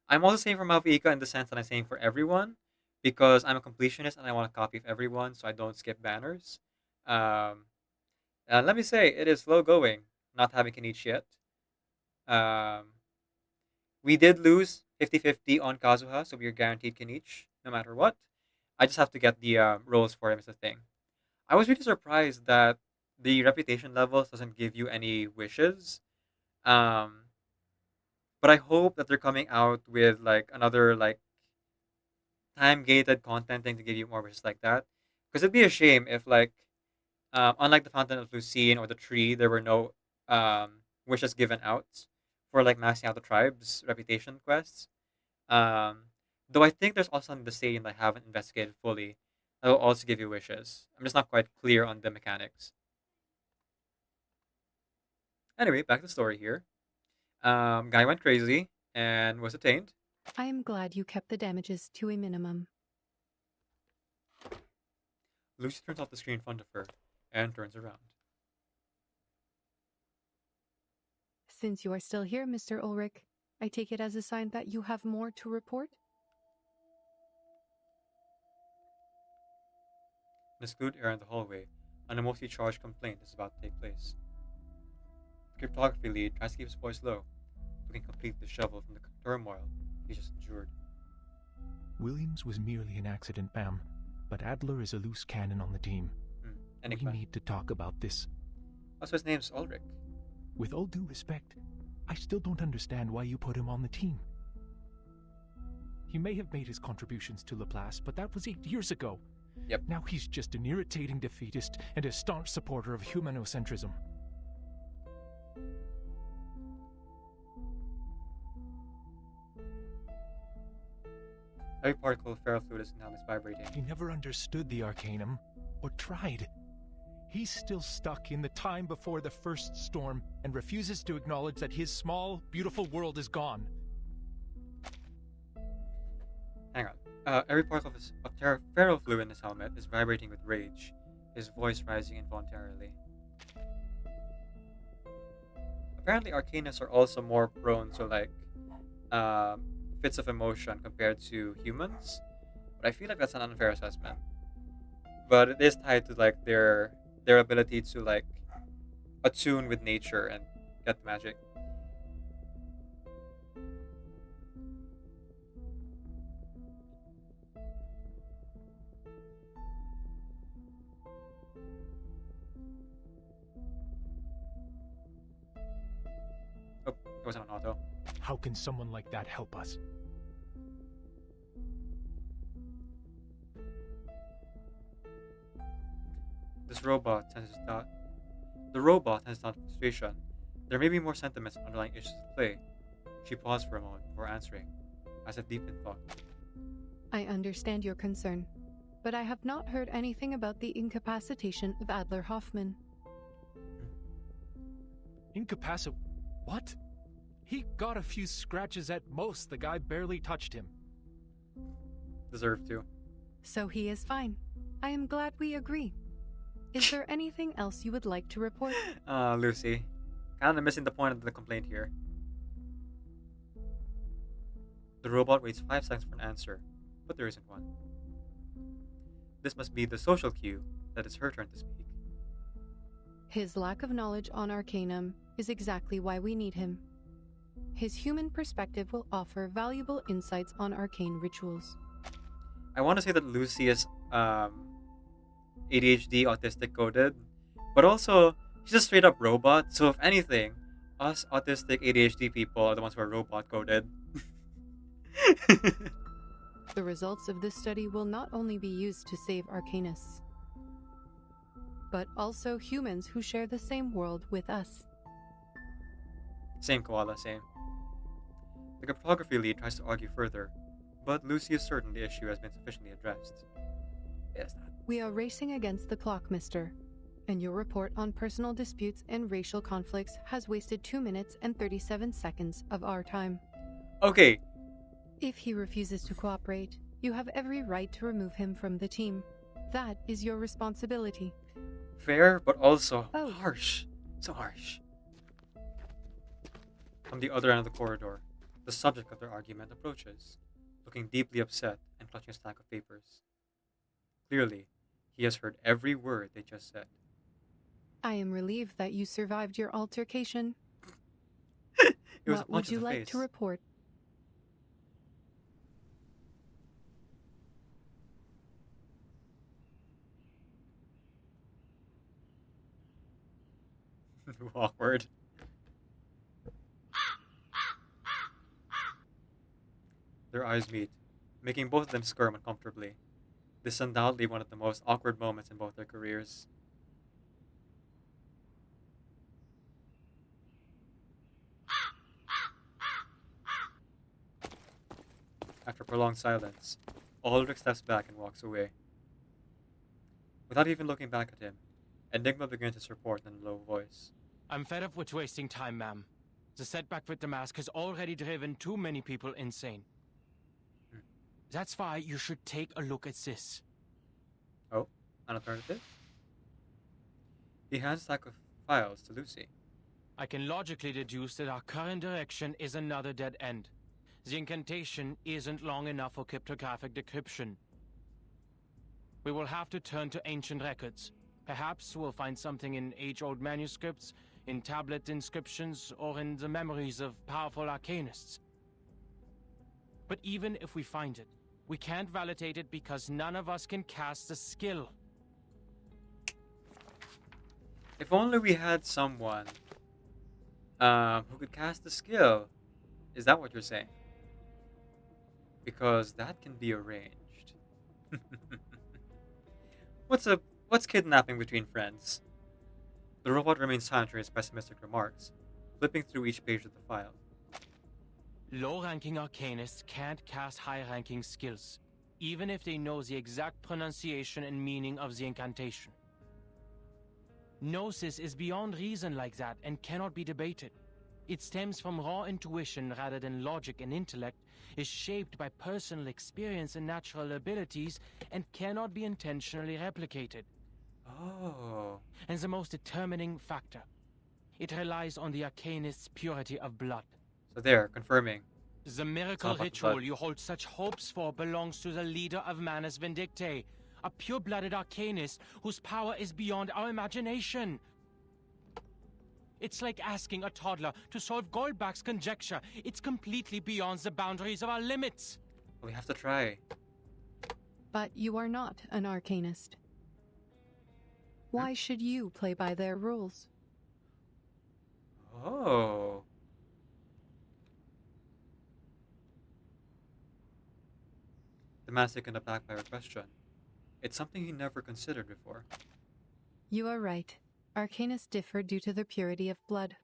A: I'm also saying for Malvika in the sense that I'm saying for everyone because I'm a completionist and I want a copy of everyone so I don't skip banners. And let me say, it is slow going, not having Kenichi yet. We did lose 50-50 on Kazuha, so we are guaranteed Kenichi no matter what. I just have to get the roles for him as a thing. I was really surprised that the reputation levels doesn't give you any wishes. But I hope that they're coming out with like another like time gated content thing to give you more wishes like that. Because it'd be a shame if like unlike the Fountain of Lucine or the Tree, there were no wishes given out for like maxing out the tribe's reputation quests. Though I think there's also something to say that I haven't investigated fully. That will also give you wishes. I'm just not quite clear on the mechanics. Anyway, back to the story here. Guy went crazy and was attained.
G: I am glad you kept the damages to a minimum.
A: Lucy turns off the screen in front of her and turns around.
G: Since you are still here, Mr. Ulrich, I take it as a sign that you have more to report?
A: In a skewed air in the hallway, an emotionally charged complaint is about to take place. The cryptography lead tries to keep his voice low, looking completely disheveled from the turmoil he just endured.
Q: Williams was merely an accident, ma'am, but Adler is a loose cannon on the team. We need to talk about this.
A: Also, his name's Ulrich.
Q: With all due respect, I still don't understand why you put him on the team. He may have made his contributions to Laplace, but that was 8 years ago.
A: Yep.
Q: Now he's just an irritating defeatist and a staunch supporter of humanocentrism.
A: Every particle of ferrofluid now is vibrating.
Q: He never understood the Arcanum, or tried. He's still stuck in the time before the first storm and refuses to acknowledge that his small, beautiful world is gone.
A: Hang on. Every particle of ferrofluid in his helmet is vibrating with rage, his voice rising involuntarily. Apparently, Arcanists are also more prone to like fits of emotion compared to humans, but I feel like that's an unfair assessment. But it is tied to like their ability to like attune with nature and get magic. Oh, it wasn't an auto.
Q: How can someone like that help us?
A: This robot senses that the robot has not frustration. There may be more sentiments and underlying issues at play. She paused for a moment before answering, as if deep in thought.
G: I understand your concern, but I have not heard anything about the incapacitation of Adler Hoffman.
Q: What? He got a few scratches at most. The guy barely touched him.
A: Deserved to.
G: So he is fine. I am glad we agree. Is there anything else you would like to report?
A: Lucy. Kinda missing the point of the complaint here. The robot waits 5 seconds for an answer, but there isn't one. This must be the social cue that it's her turn to speak.
G: His lack of knowledge on Arcanum is exactly why we need him. His human perspective will offer valuable insights on arcane rituals.
A: I want to say that Lucy is ADHD, autistic coded, but also she's a straight up robot, so if anything, us autistic ADHD people are the ones who are robot coded.
G: The results of this study will not only be used to save Arcanists, but also humans who share the same world with us.
A: Same, Koala, same. The cryptography lead tries to argue further, but Lucy is certain the issue has been sufficiently addressed. Yes, that.
G: We are racing against the clock, mister, and your report on personal disputes and racial conflicts has wasted 2 minutes and 37 seconds of our time.
A: Okay.
G: If he refuses to cooperate, you have every right to remove him from the team. That is your responsibility.
A: Fair, but also harsh. So harsh. From the other end of the corridor, the subject of their argument approaches, looking deeply upset and clutching a stack of papers. Clearly, he has heard every word they just said.
G: I am relieved that you survived your altercation. What would you like to report?
A: Awkward. Their eyes meet, making both of them squirm uncomfortably. This is undoubtedly one of the most awkward moments in both their careers. After prolonged silence, Ulrich steps back and walks away. Without even looking back at him, Enigma begins his report in a low voice.
P: I'm fed up with wasting time, ma'am. The setback with the mask has already driven too many people insane. That's why you should take a look at this.
A: Oh, an alternative? He hands a stack of files to Lucy.
P: I can logically deduce that our current direction is another dead end. The incantation isn't long enough for cryptographic decryption. We will have to turn to ancient records. Perhaps we'll find something in age-old manuscripts, in tablet inscriptions, or in the memories of powerful arcanists. But even if we find it, we can't validate it because none of us can cast the skill.
A: If only we had someone who could cast the skill. Is that what you're saying? Because that can be arranged. What's kidnapping between friends? The robot remains silent during his pessimistic remarks, flipping through each page of the file.
P: Low-ranking arcanists can't cast high-ranking skills, even if they know the exact pronunciation and meaning of the incantation. Gnosis is beyond reason like that and cannot be debated. It stems from raw intuition rather than logic and intellect, is shaped by personal experience and natural abilities, and cannot be intentionally replicated.
A: Oh.
P: And the most determining factor, it relies on the arcanist's purity of blood.
A: So there, confirming.
P: The miracle ritual you hold such hopes for belongs to the leader of Manus Vindictae, a pure-blooded arcanist whose power is beyond our imagination. It's like asking a toddler to solve Goldbach's conjecture. It's completely beyond the boundaries of our limits.
A: We have to try.
G: But you are not an arcanist. Why should you play by their rules?
A: Oh. The man's taken aback by her question. It's something he never considered before.
G: You are right. Arcanists differ due to the purity of blood.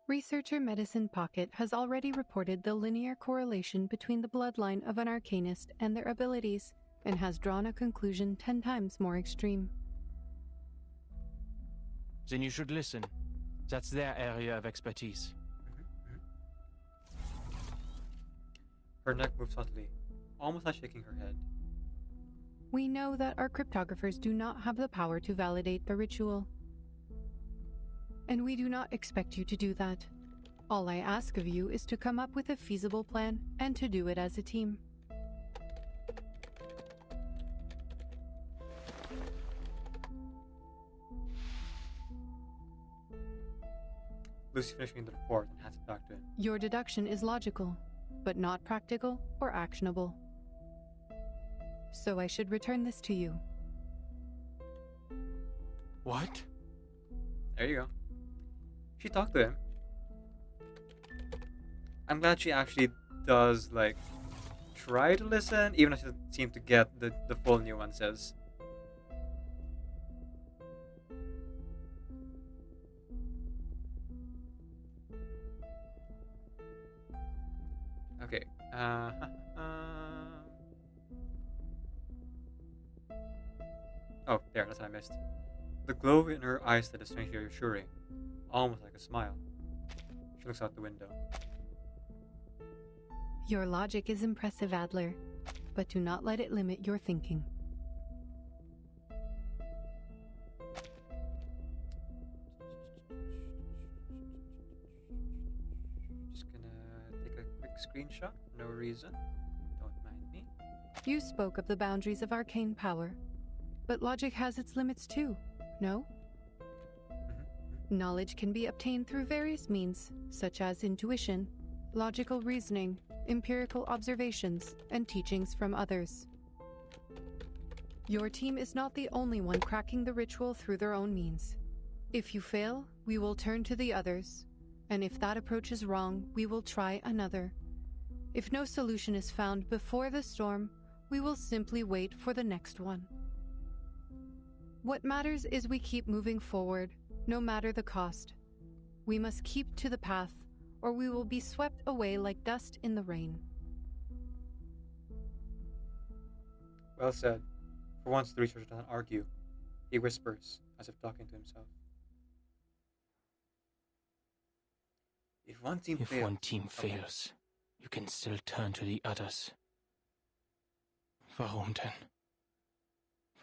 G: Researcher Medicine Pocket has already reported the linear correlation between the bloodline of an Arcanist and their abilities, and has drawn a conclusion 10 times more extreme.
P: Then you should listen. That's their area of expertise.
A: Her neck moved subtly, almost like shaking her head.
G: We know that our cryptographers do not have the power to validate the ritual. And we do not expect you to do that. All I ask of you is to come up with a feasible plan and to do it as a team.
A: Lucy finishing the report and hands it back to him.
G: Your deduction is logical, but not practical or actionable. So I should return this to you.
P: What?
A: There you go. She talked to him. I'm glad she actually does, like, try to listen, even if she doesn't seem to get the full nuances. Okay. Oh, there, that's what I missed. The glow in her eyes that is strangely reassuring, almost like a smile. She looks out the window.
G: Your logic is impressive, Adler, but do not let it limit your thinking.
A: Just gonna take a quick screenshot for no reason. Don't mind me.
G: You spoke of the boundaries of arcane power, but logic has its limits too, no? Knowledge can be obtained through various means, such as intuition, logical reasoning, empirical observations, and teachings from others. Your team is not the only one cracking the ritual through their own means. If you fail, we will turn to the others, and if that approach is wrong, we will try another. If no solution is found before the storm, we will simply wait for the next one. What matters is we keep moving forward, no matter the cost. We must keep to the path, or we will be swept away like dust in the rain.
A: Well said. For once, the researcher doesn't argue. He whispers, as if talking to himself. If one team
P: fails, you can still turn to the others. Warum denn?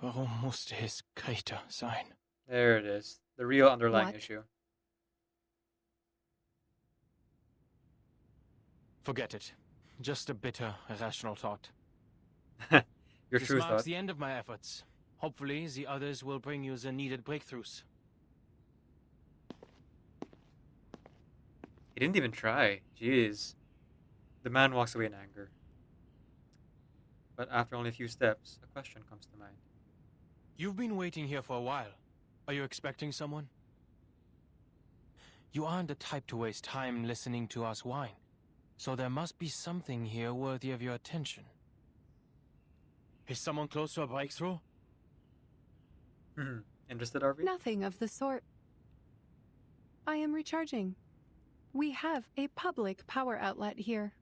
P: Warum musste es Greta sein?
A: There it is. The real underlying
G: What?
A: issue.
P: Forget it. Just a bitter, irrational thought.
A: Your
P: This
A: true
P: marks
A: thought.
P: the end of my efforts. Hopefully, the others will bring you the needed breakthroughs.
A: He didn't even try. Jeez. The man walks away in anger. But after only a few steps, a question comes to mind.
P: You've been waiting here for a while. Are you expecting someone? You aren't the type to waste time listening to us whine, so there must be something here worthy of your attention. Is someone close to a breakthrough?
A: Interested, Arby?
G: Nothing of the sort. I am recharging. We have a public power outlet here.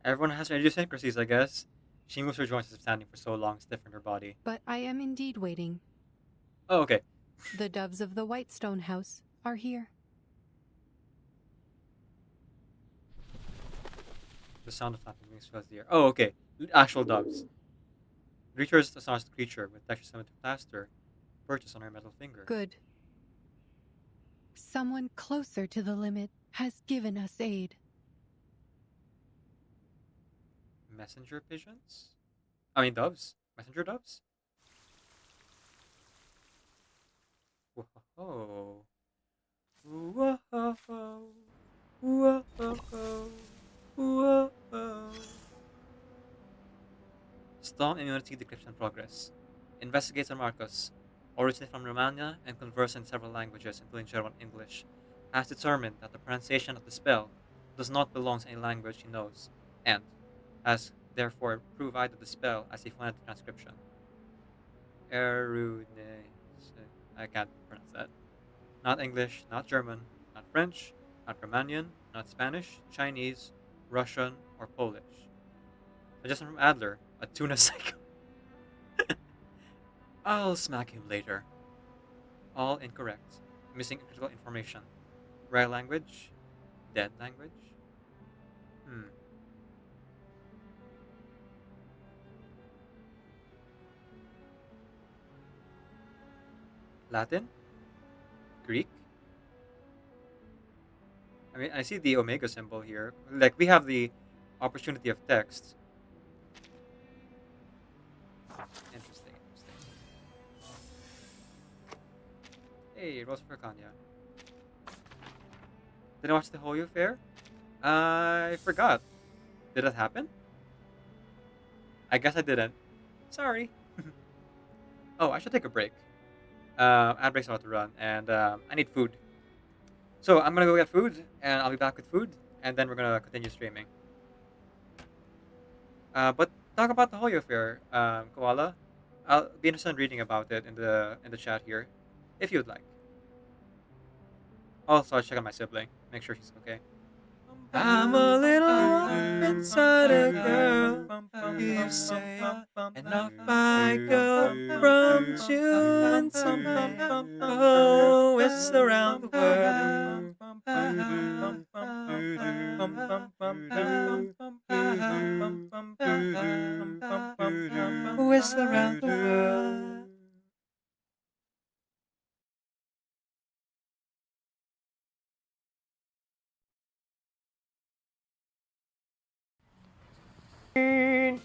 A: Everyone has their idiosyncrasies, I guess. She moves her joints as if standing for so long, stiffened her body.
G: But I am indeed waiting.
A: Oh, okay.
G: The doves of the Whitestone House are here.
A: The sound of flapping wings fills the air. Oh, okay. Actual doves. Reacher's astonished creature with texture similar to plaster perches on her metal finger.
G: Good. Someone closer to the limit has given us aid.
A: Messenger pigeons? I mean doves. Messenger doves? Whoa. Whoa. Whoa. Whoa. Storm immunity decryption progress. Investigator Marcus, originated from Romania and conversant in several languages, including German and English, has determined that the pronunciation of the spell does not belong to any language he knows, and has therefore provided the spell as a phonetic transcription. Erune. I can't pronounce that. Not English, not German, not French, not Romanian, not Spanish, Chinese, Russian, or Polish. Suggestion from Adler, a tuna psycho. I'll smack him later. All incorrect. Missing critical information. Right language? Dead language? Latin? Greek? I mean, I see the omega symbol here. Like, we have the opportunity of text. Interesting. Hey, Rosa Fercania. Did I watch the Hoyo Fair? I forgot. Did that happen? I guess I didn't. Sorry. Oh, I should take a break. Ad break's about to run, and I need food. So I'm gonna go get food, and I'll be back with food, and then we're gonna continue streaming. But talk about the Hoyo Fair, Koala. I'll be interested in reading about it in the chat here, if you'd like. Also, I'll check on my sibling, make sure she's okay. I'm a little inside a girl, you say, and off I go from June to oh, it's around the world. Whistle around the world.
N: Hear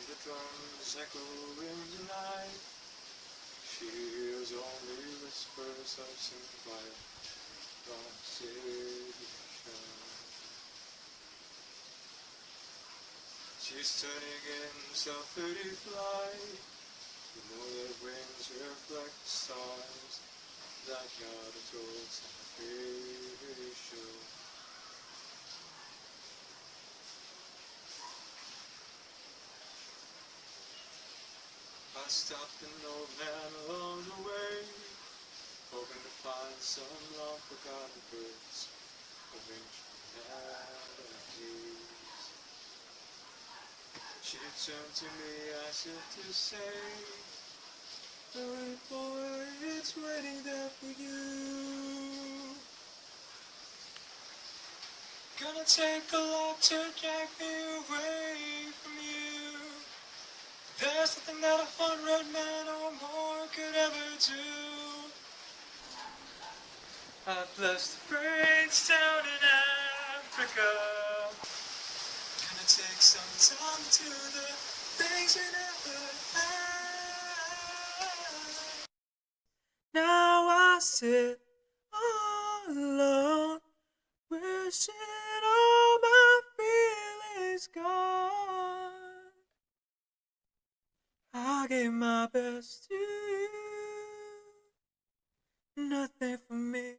N: the drums echo in the night. She hears only whispers of some quiet conversation. She's turning in self-pity flight. The moonlit wings reflect the stars that got her towards the fairy show. I stopped an old man along the way, hoping to find some long forgotten birds of ancient melodies. She turned to me as if to say, "Hurry, boy, it's waiting there for you. Gonna take a lot to drag me away from you. There's nothing that 100 men or more could ever do. I blessed the brains down in Africa. Gonna take some time to do the things we never had. Now I sit all alone, wishing all my feelings gone. I gave my best to you, nothing for me.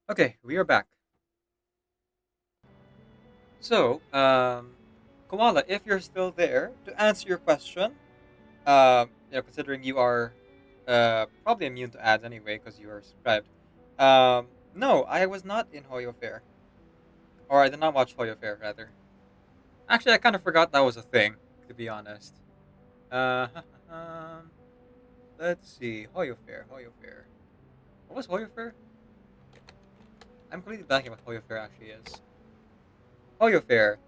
N: Okay, we are back. So, Koala, if you're still there, to answer your question, considering you are probably immune to ads anyway because you are subscribed. No, I was not in Hoyo Fair. Or I did not watch Hoyo Fair, rather. Actually, I kind of forgot that was a thing, to be honest. Let's see. Hoyo Fair. What was Hoyo Fair?
A: I'm completely blanking what Hoyo Fair actually is. Hoyo Fair.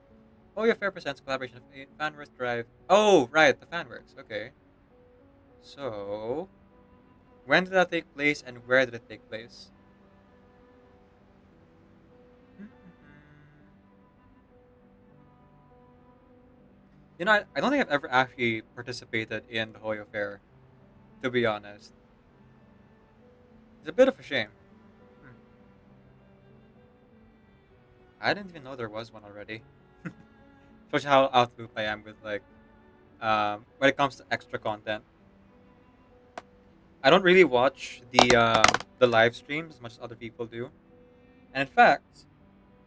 A: Hoyo Fair presents collaboration of 8 Fanworks Drive. Oh, right, the Fanworks. Okay. So, when did that take place and where did it take place? You know, I don't think I've ever actually participated in the Hoyo Fair, to be honest. It's a bit of a shame. I didn't even know there was one already. Shows you how out of loop I am with like when it comes to extra content. I don't really watch the live streams as much as other people do, and in fact,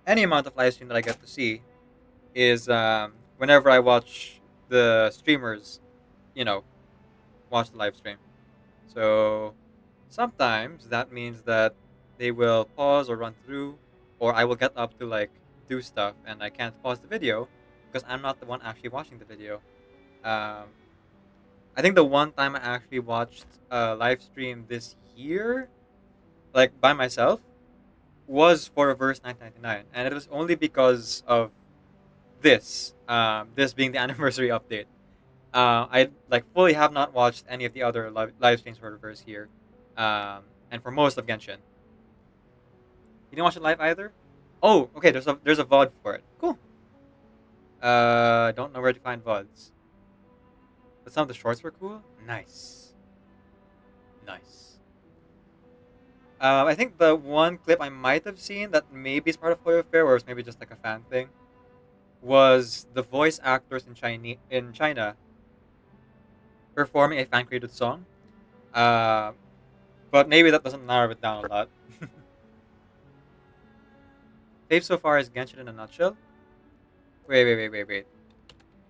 A: any amount of live stream that I get to see is whenever I watch the streamers, you know, watch the live stream. So sometimes that means that they will pause or run through, or I will get up to like do stuff and I can't pause the video because I'm not the one actually watching the video. I think the one time I actually watched a live stream this year, like by myself, was for Reverse 999, and it was only because of this, this being the anniversary update. I like fully have not watched any of the other live streams for Reverse here, and for most of Genshin. You didn't watch it live either? Oh, okay. There's a VOD for it. Cool. Don't know where to find VODs. But some of the shorts were cool. Nice. Nice. I think the one clip I might have seen that maybe is part of Hoyo Fair, or it's maybe just like a fan thing, was the voice actors in China performing a fan created song. But maybe that doesn't narrow it down a lot. Fave so far is Genshin in a nutshell. Wait.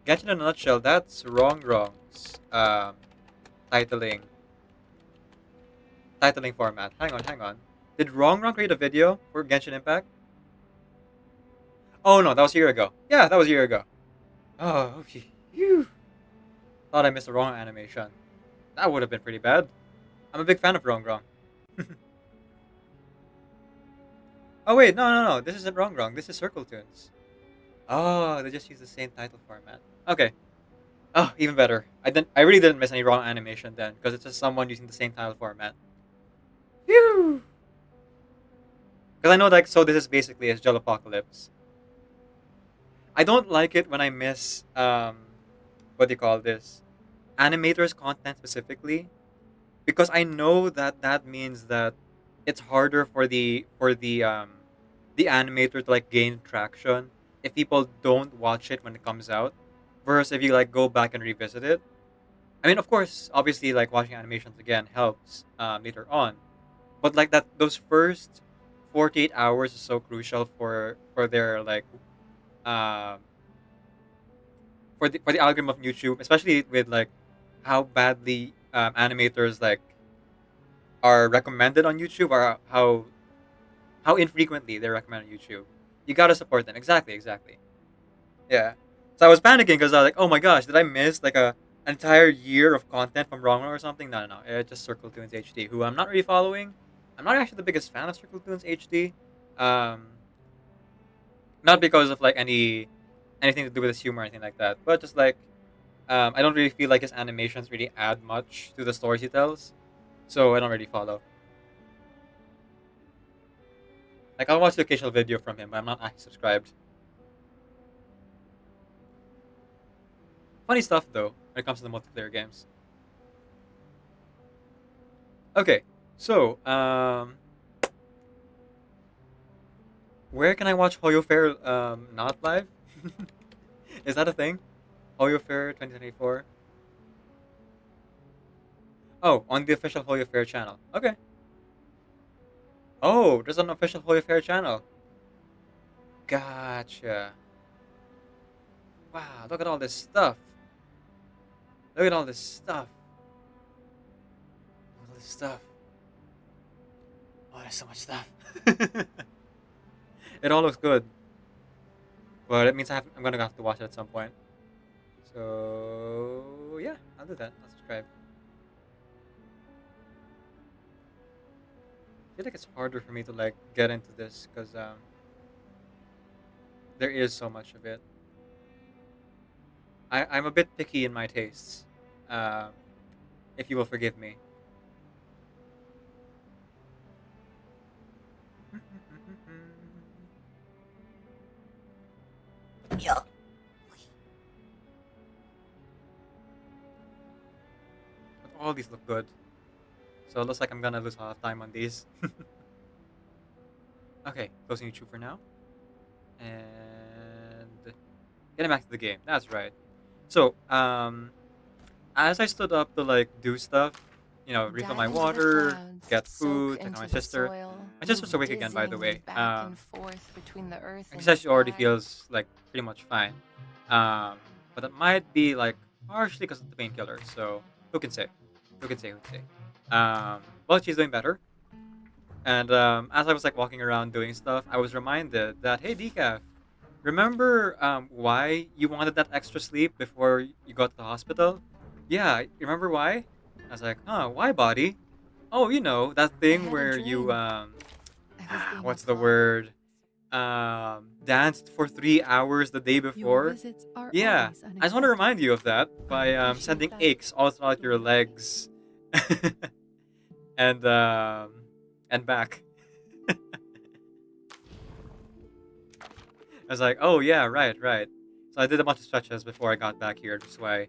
A: Genshin in a nutshell, that's Wrong's titling format. Hang on. Did Wrong create a video for Genshin Impact? Oh no, that was a year ago. Yeah, that was a year ago. Oh, phew. Thought I missed the wrong animation. That would have been pretty bad. I'm a big fan of Wrong. Oh wait, no. This isn't Wrong. This is Circle Tunes. Oh, they just use the same title format. Okay. Oh, even better. I really didn't miss any wrong animation then, because it's just someone using the same title format. Phew. Because I know like so this is basically a Jalapocalypse. I don't like it when I miss what do you call this? Animators content specifically. Because I know that means that it's harder for the animator to like gain traction if people don't watch it when it comes out, versus if you like go back and revisit it. I mean, of course, obviously, like watching animations again helps later on, but like those first 48 hours is so crucial for their like for the algorithm of YouTube, especially with like how badly animators like are recommended on YouTube, or how infrequently they're recommended on YouTube. You gotta support them. Exactly. Yeah. So I was panicking because I was like, oh my gosh, did I miss like an entire year of content from Wrong or something? No. It's just Circle Tunes HD, who I'm not really following. I'm not actually the biggest fan of Circle Tunes HD. Not because of like anything to do with his humor or anything like that, but just like I don't really feel like his animations really add much to the stories he tells, so I don't really follow. Like I'll watch the occasional video from him, but I'm not actually subscribed. Funny stuff though when it comes to the multiplayer games. Okay, so where can I watch Hoyo Fair not live? Is that a thing? Hoyo Fair 2024? Oh, on the official Hoyo Fair channel. Okay. Oh, there's an official Hoyo Fair channel. Gotcha. Wow, look at all this stuff. Look at all this stuff. All this stuff. Oh, there's so much stuff. It all looks good. But it means I'm gonna have to watch it at some point. So yeah, I'll do that. I'll subscribe. feel like it's harder for me to like get into this because there is so much of it. I'm a bit picky in my tastes, if you will forgive me.
E: Yeah.
A: But all these look good. So it looks like I'm gonna lose a lot of time on these. Okay, closing YouTube for now. And getting back to the game. That's right. So, as I stood up to like do stuff, you know, refill my water, get food, check on my sister. My sister's awake again, by the way. I guess she already feels like pretty much fine. But it might be like partially because of the painkiller. So who can say? Who can say? Who can say? Well, she's doing better. And as I was like walking around doing stuff, I was reminded that, hey, Decaf, remember why you wanted that extra sleep before you got to the hospital? Yeah, you remember why? I was like, huh, why, body? Oh, you know, that thing where you, what's the word? Danced for 3 hours the day before. Yeah, I just want to remind you of that by sending aches all throughout your legs and back. I was like, oh yeah, right. So I did a bunch of stretches before I got back here, which is why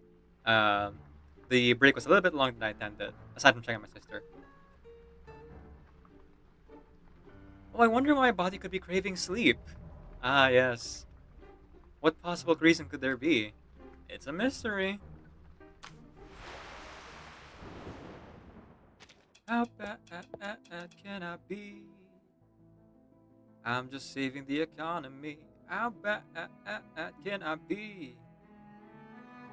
A: the break was a little bit longer than I intended, aside from checking on my sister. Oh, I wonder why my body could be craving sleep. Ah, yes. What possible reason could there be? It's a mystery. How bad can I be? I'm just saving the economy. How bad can I be?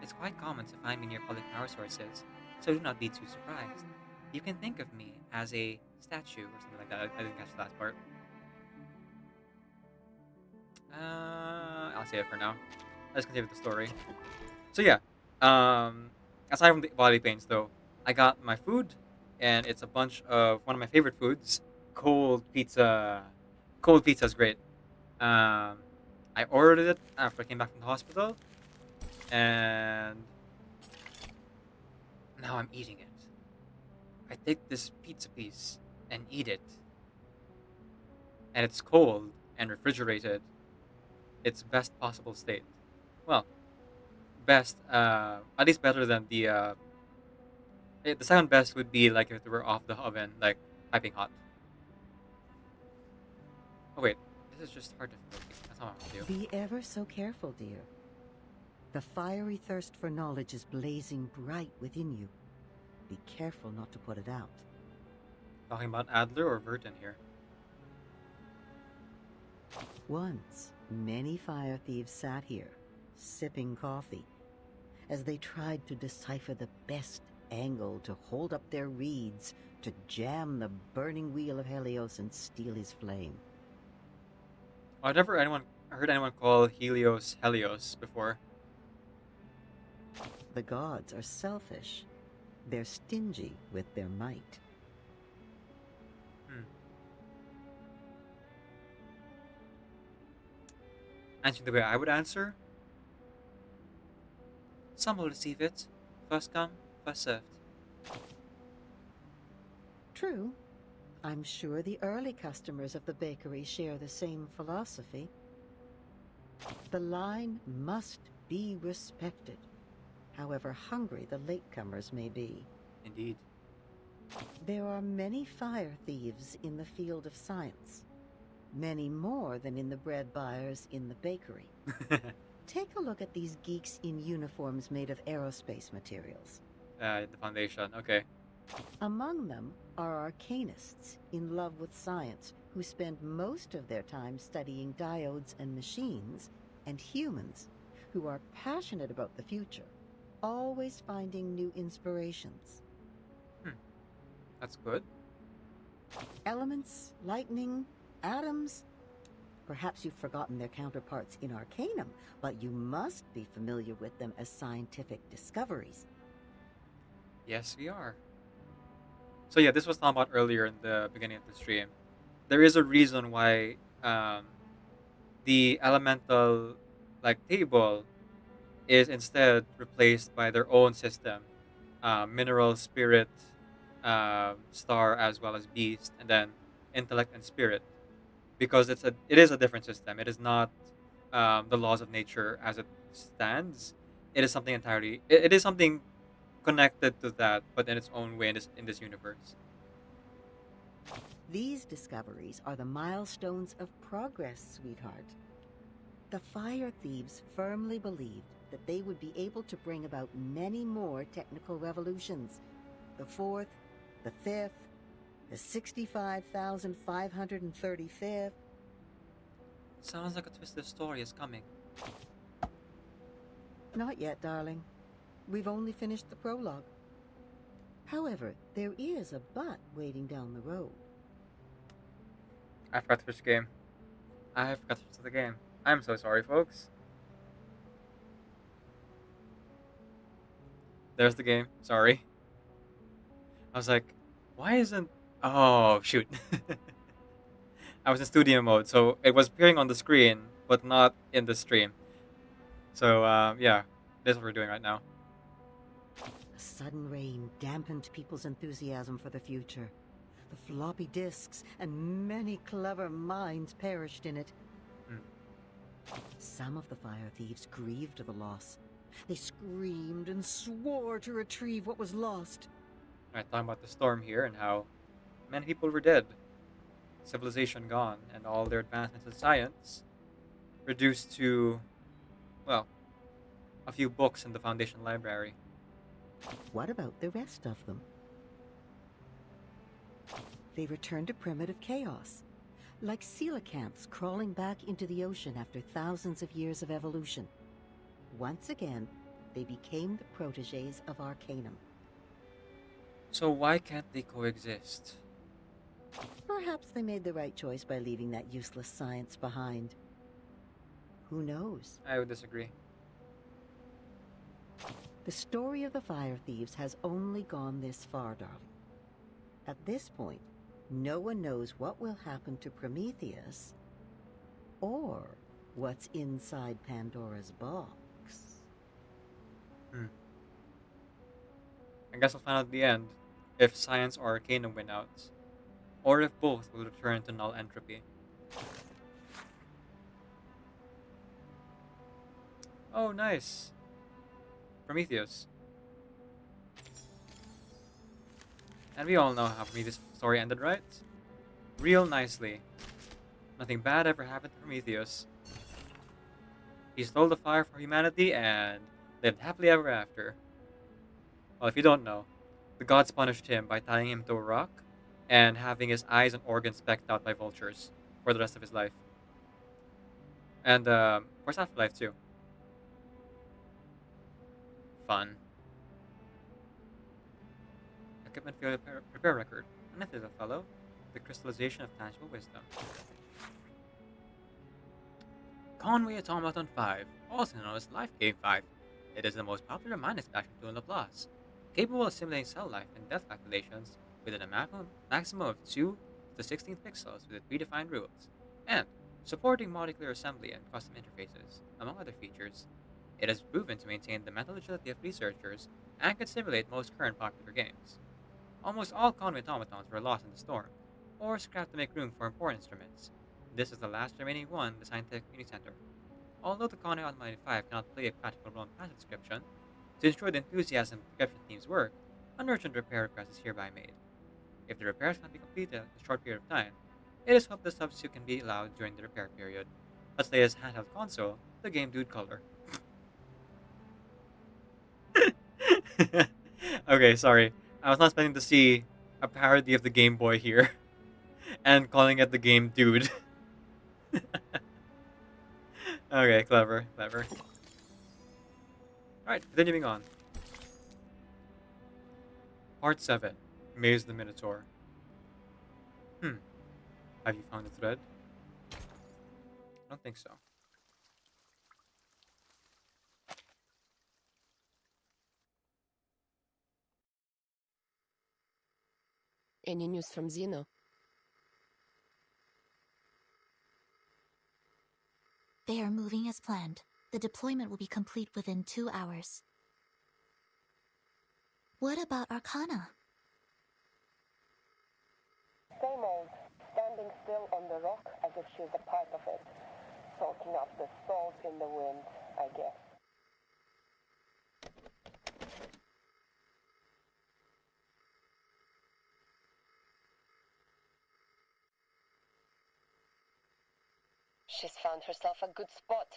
A: It's quite common to find me near public power sources, so do not be too surprised. You can think of me as a statue or something like that. I didn't catch the last part. I'll save it for now. Let's continue with the story. So yeah, aside from the body pains though, I got my food, and it's a bunch of one of my favorite foods, cold pizza. Cold pizza is great. I ordered it after I came back from the hospital, and now I'm eating it. I take this pizza piece and eat it, and it's cold and refrigerated. Its best possible state. Well, best, at least better than the second best would be like if it were off the oven, like piping hot. Oh wait, this is just hard difficulty. That's not what I want to do.
I: Be ever so careful, dear. The fiery thirst for knowledge is blazing bright within you. Be careful not to put it out.
A: Talking about Adler or Verton here?
I: Once, many fire thieves sat here, sipping coffee, as they tried to decipher the best angle to hold up their reeds to jam the burning wheel of Helios and steal his flame.
A: I've never heard anyone call Helios Helios before.
I: The gods are selfish. They're stingy with their might.
A: Answering the way I would answer, some will receive it. First come, first served.
I: True. I'm sure the early customers of the bakery share the same philosophy. The line must be respected, however hungry the latecomers may be.
A: Indeed.
I: There are many fire thieves in the field of science. Many more than in the bread buyers in the bakery. Take a look at these geeks in uniforms made of aerospace materials.
A: The Foundation, okay.
I: Among them are arcanists in love with science who spend most of their time studying diodes and machines, and humans who are passionate about the future, always finding new inspirations.
A: That's good.
I: Elements, lightning, atoms. Perhaps you've forgotten their counterparts in Arcanum, but you must be familiar with them as scientific discoveries.
A: Yes, we are. So yeah, this was talked about earlier in the beginning of the stream. There is a reason why the elemental like table is instead replaced by their own system, mineral, spirit, star, as well as beast, and then intellect and spirit, because it is a different system. It is not the laws of nature as it stands. It is something entirely. It is something connected to that, but in its own way in this universe.
I: These discoveries are the milestones of progress, sweetheart. The Fire Thieves firmly believed that they would be able to bring about many more technical revolutions. The 4th, the 5th, the 65,535th.
A: Sounds like a twisted story is coming.
I: Not yet, darling. We've only finished the prologue. However, there is a but waiting down the road.
A: I forgot which game. I forgot which the game. I'm so sorry, folks. There's the game. Sorry. I was like, why isn't... Oh, shoot. I was in studio mode, so it was appearing on the screen, but not in the stream. So, yeah. This is what we're doing right now.
I: A sudden rain dampened people's enthusiasm for the future. The floppy disks and many clever minds perished in it. Some of the Fire Thieves grieved the loss. They screamed and swore to retrieve what was lost.
A: Alright, talking about the storm here and how many people were dead. Civilization gone, and all their advancements in science reduced to, well, a few books in the Foundation library.
I: What about the rest of them? They returned to primitive chaos, like coelacanths crawling back into the ocean after thousands of years of evolution. Once again, they became the protégés of Arcanum.
A: So why can't they coexist?
I: Perhaps they made the right choice by leaving that useless science behind. Who knows?
A: I would disagree.
I: The story of the Fire Thieves has only gone this far, darling. At this point, no one knows what will happen to Prometheus or what's inside Pandora's box.
A: I guess I'll find out at the end if science or Arcanum win out, or if both will return to null entropy. Oh, nice. Prometheus. And we all know how Prometheus' story ended, right? Real nicely. Nothing bad ever happened to Prometheus. He stole the fire for humanity and lived happily ever after. Well, if you don't know, the gods punished him by tying him to a rock and having his eyes and organs pecked out by vultures for the rest of his life. And, for his afterlife, too. Fun. Equipment field repair record. Unnecessary, fellow. The crystallization of tangible wisdom. Conway Automaton 5, also known as Life Game 5. It is the most popular mind extraction tool in Laplace, capable of simulating cell life and death calculations within a maximum of 2 to the 16 pixels with predefined rules, and supporting molecular assembly and custom interfaces, among other features. It has proven to maintain the mental agility of researchers and can simulate most current popular games. Almost all Conway automatons were lost in the storm, or scrapped to make room for important instruments. This is the last remaining one in the Scientific Community Center. Although the Conway Automaton 5 cannot play a practical role in passive description, to ensure the enthusiasm of the description team's work, an urgent repair request is hereby made. If the repairs cannot be completed in a short period of time, it is hoped the substitute can be allowed during the repair period. Let's say as handheld console, the Game Dude Color. Okay, sorry. I was not expecting to see a parody of the Game Boy here. And calling it the Game Dude. Okay, clever, clever. Alright, continuing on. Part 7. Maze the Minotaur. Have you found the thread? I don't think so.
T: Any news from Zeno?
U: They are moving as planned. The deployment will be complete within 2 hours. What about Arcana?
V: Same old. Standing still on the rock as if she's a part of it. Soaking up the salt in the wind, I guess.
W: She's found herself a good spot,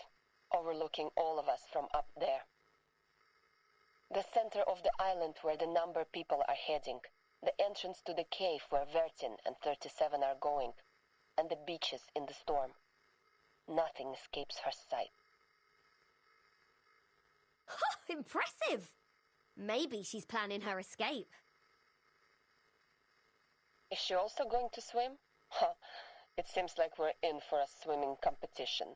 W: overlooking all of us from up there. The center of the island where the number people are heading, the entrance to the cave where Vertin and 37 are going, and the beaches in the storm. Nothing escapes her sight.
X: Impressive! Maybe she's planning her escape.
W: Is she also going to swim? Huh. It seems like we're in for a swimming competition.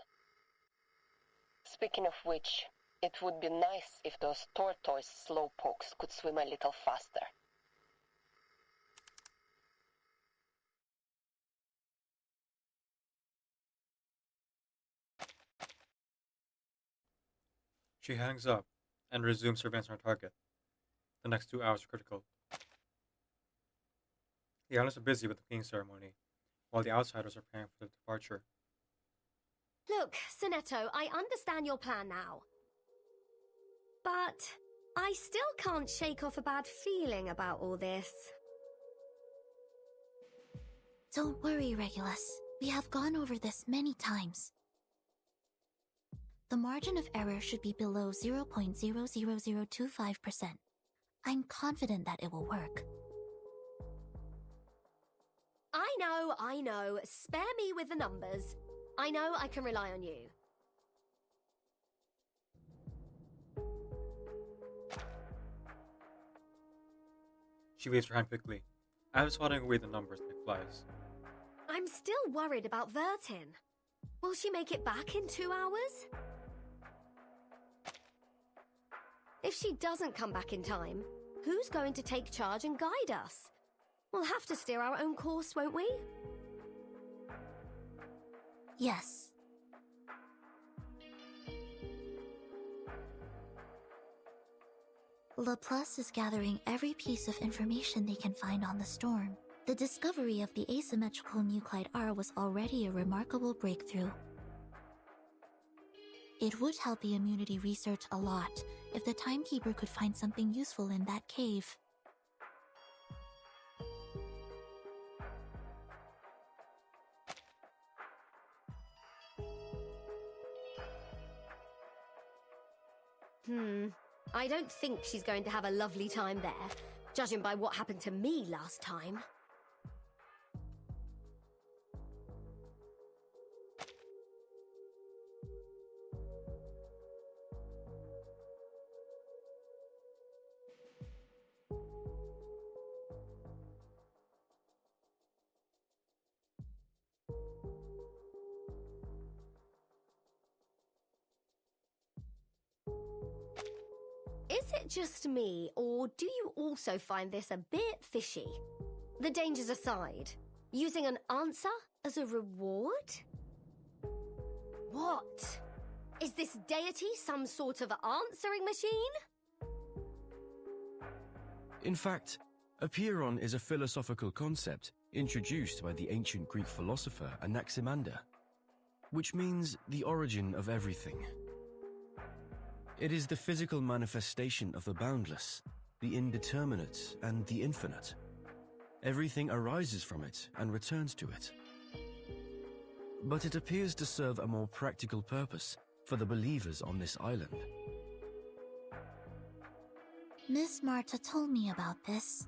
W: Speaking of which, it would be nice if those tortoise slowpokes could swim a little faster.
A: She hangs up and resumes surveillance on her target. The next 2 hours are critical. The islands are busy with the cleaning ceremony, while the outsiders are preparing for the departure.
X: Look, Sonetto, I understand your plan now. But I still can't shake off a bad feeling about all this.
U: Don't worry, Regulus. We have gone over this many times. The margin of error should be below 0.00025%. I'm confident that it will work.
X: I know. Spare me with the numbers. I know I can rely on you.
A: She waves her hand quickly. I'm swatting away the numbers like flies.
X: I'm still worried about Vertin. Will she make it back in 2 hours? If she doesn't come back in time, who's going to take charge and guide us? We'll have to steer our own course, won't we?
U: Yes. Laplace is gathering every piece of information they can find on the storm. The discovery of the asymmetrical nuclide R was already a remarkable breakthrough. It would help the immunity research a lot if the Timekeeper could find something useful in that cave.
X: I don't think she's going to have a lovely time there, judging by what happened to me last time. Is it just me, or do you also find this a bit fishy? The dangers aside, using an answer as a reward? What? Is this deity some sort of answering machine?
Y: In fact, Apeiron is a philosophical concept introduced by the ancient Greek philosopher Anaximander, which means the origin of everything. It is the physical manifestation of the boundless, the indeterminate, and the infinite. Everything arises from it and returns to it. But it appears to serve a more practical purpose for the believers on this island.
U: Miss Marta told me about this.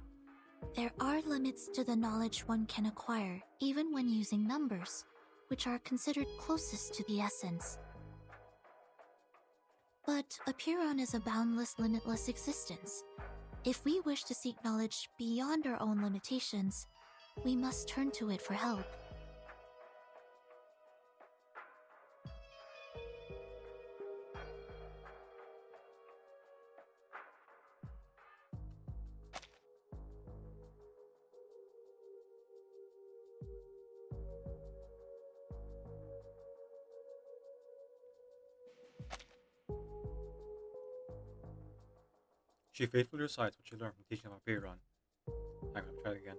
U: There are limits to the knowledge one can acquire, even when using numbers, which are considered closest to the essence. But Apeiron is a boundless, limitless existence. If we wish to seek knowledge beyond our own limitations, we must turn to it for help.
N: She faithfully recites what she learned from teaching of Apeiron. I'm gonna try it again.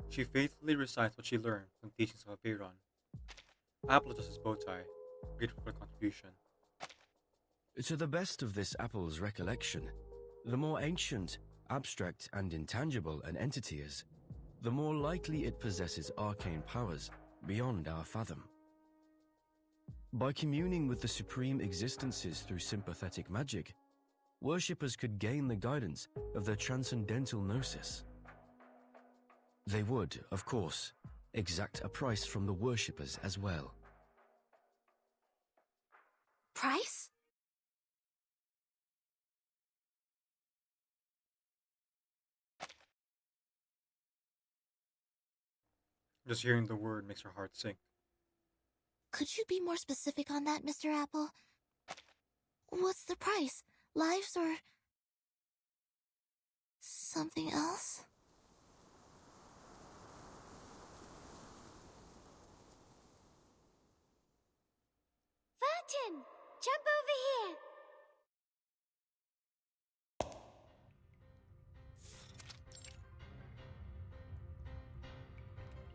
N: She faithfully recites what she learned from teachings of Apeiron. Apple adjusts his bow tie, grateful for the contribution.
Y: To the best of this apple's recollection, the more ancient, abstract, and intangible an entity is, the more likely it possesses arcane powers beyond our fathom. By communing with the supreme existences through sympathetic magic, worshippers could gain the guidance of the transcendental gnosis. They would, of course, exact a price from the worshippers as well.
U: Price?
N: Just hearing the word makes her heart sink.
U: Could you be more specific on that, Mr. Apple? What's the price? Lives or something else?
E: Vertin, jump over here.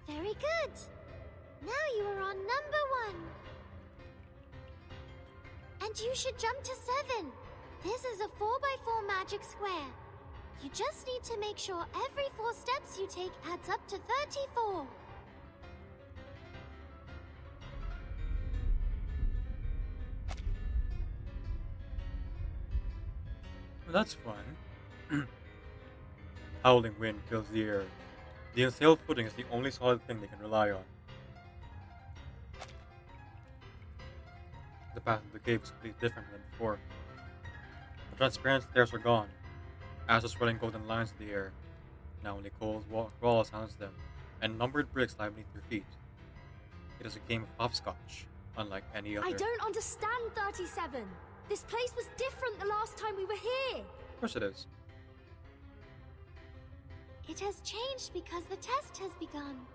E: Very good. Now you are on number 1. And you should jump to 7. This is a 4x4 magic square. You just need to make sure every 4 steps you take adds up to 34.
N: Well, that's fun. Howling wind fills the air. The unsailed footing is the only solid thing they can rely on. The path of the cave is completely different than before. The transparent stairs are gone. As are swirling golden lines in the air. Now only cold wall sounds them, and numbered bricks lie beneath your feet. It is a game of hopscotch, unlike any other.
X: I don't understand, 37. This place was different the last time we were here.
N: Of course it is.
E: It has changed because the test has begun.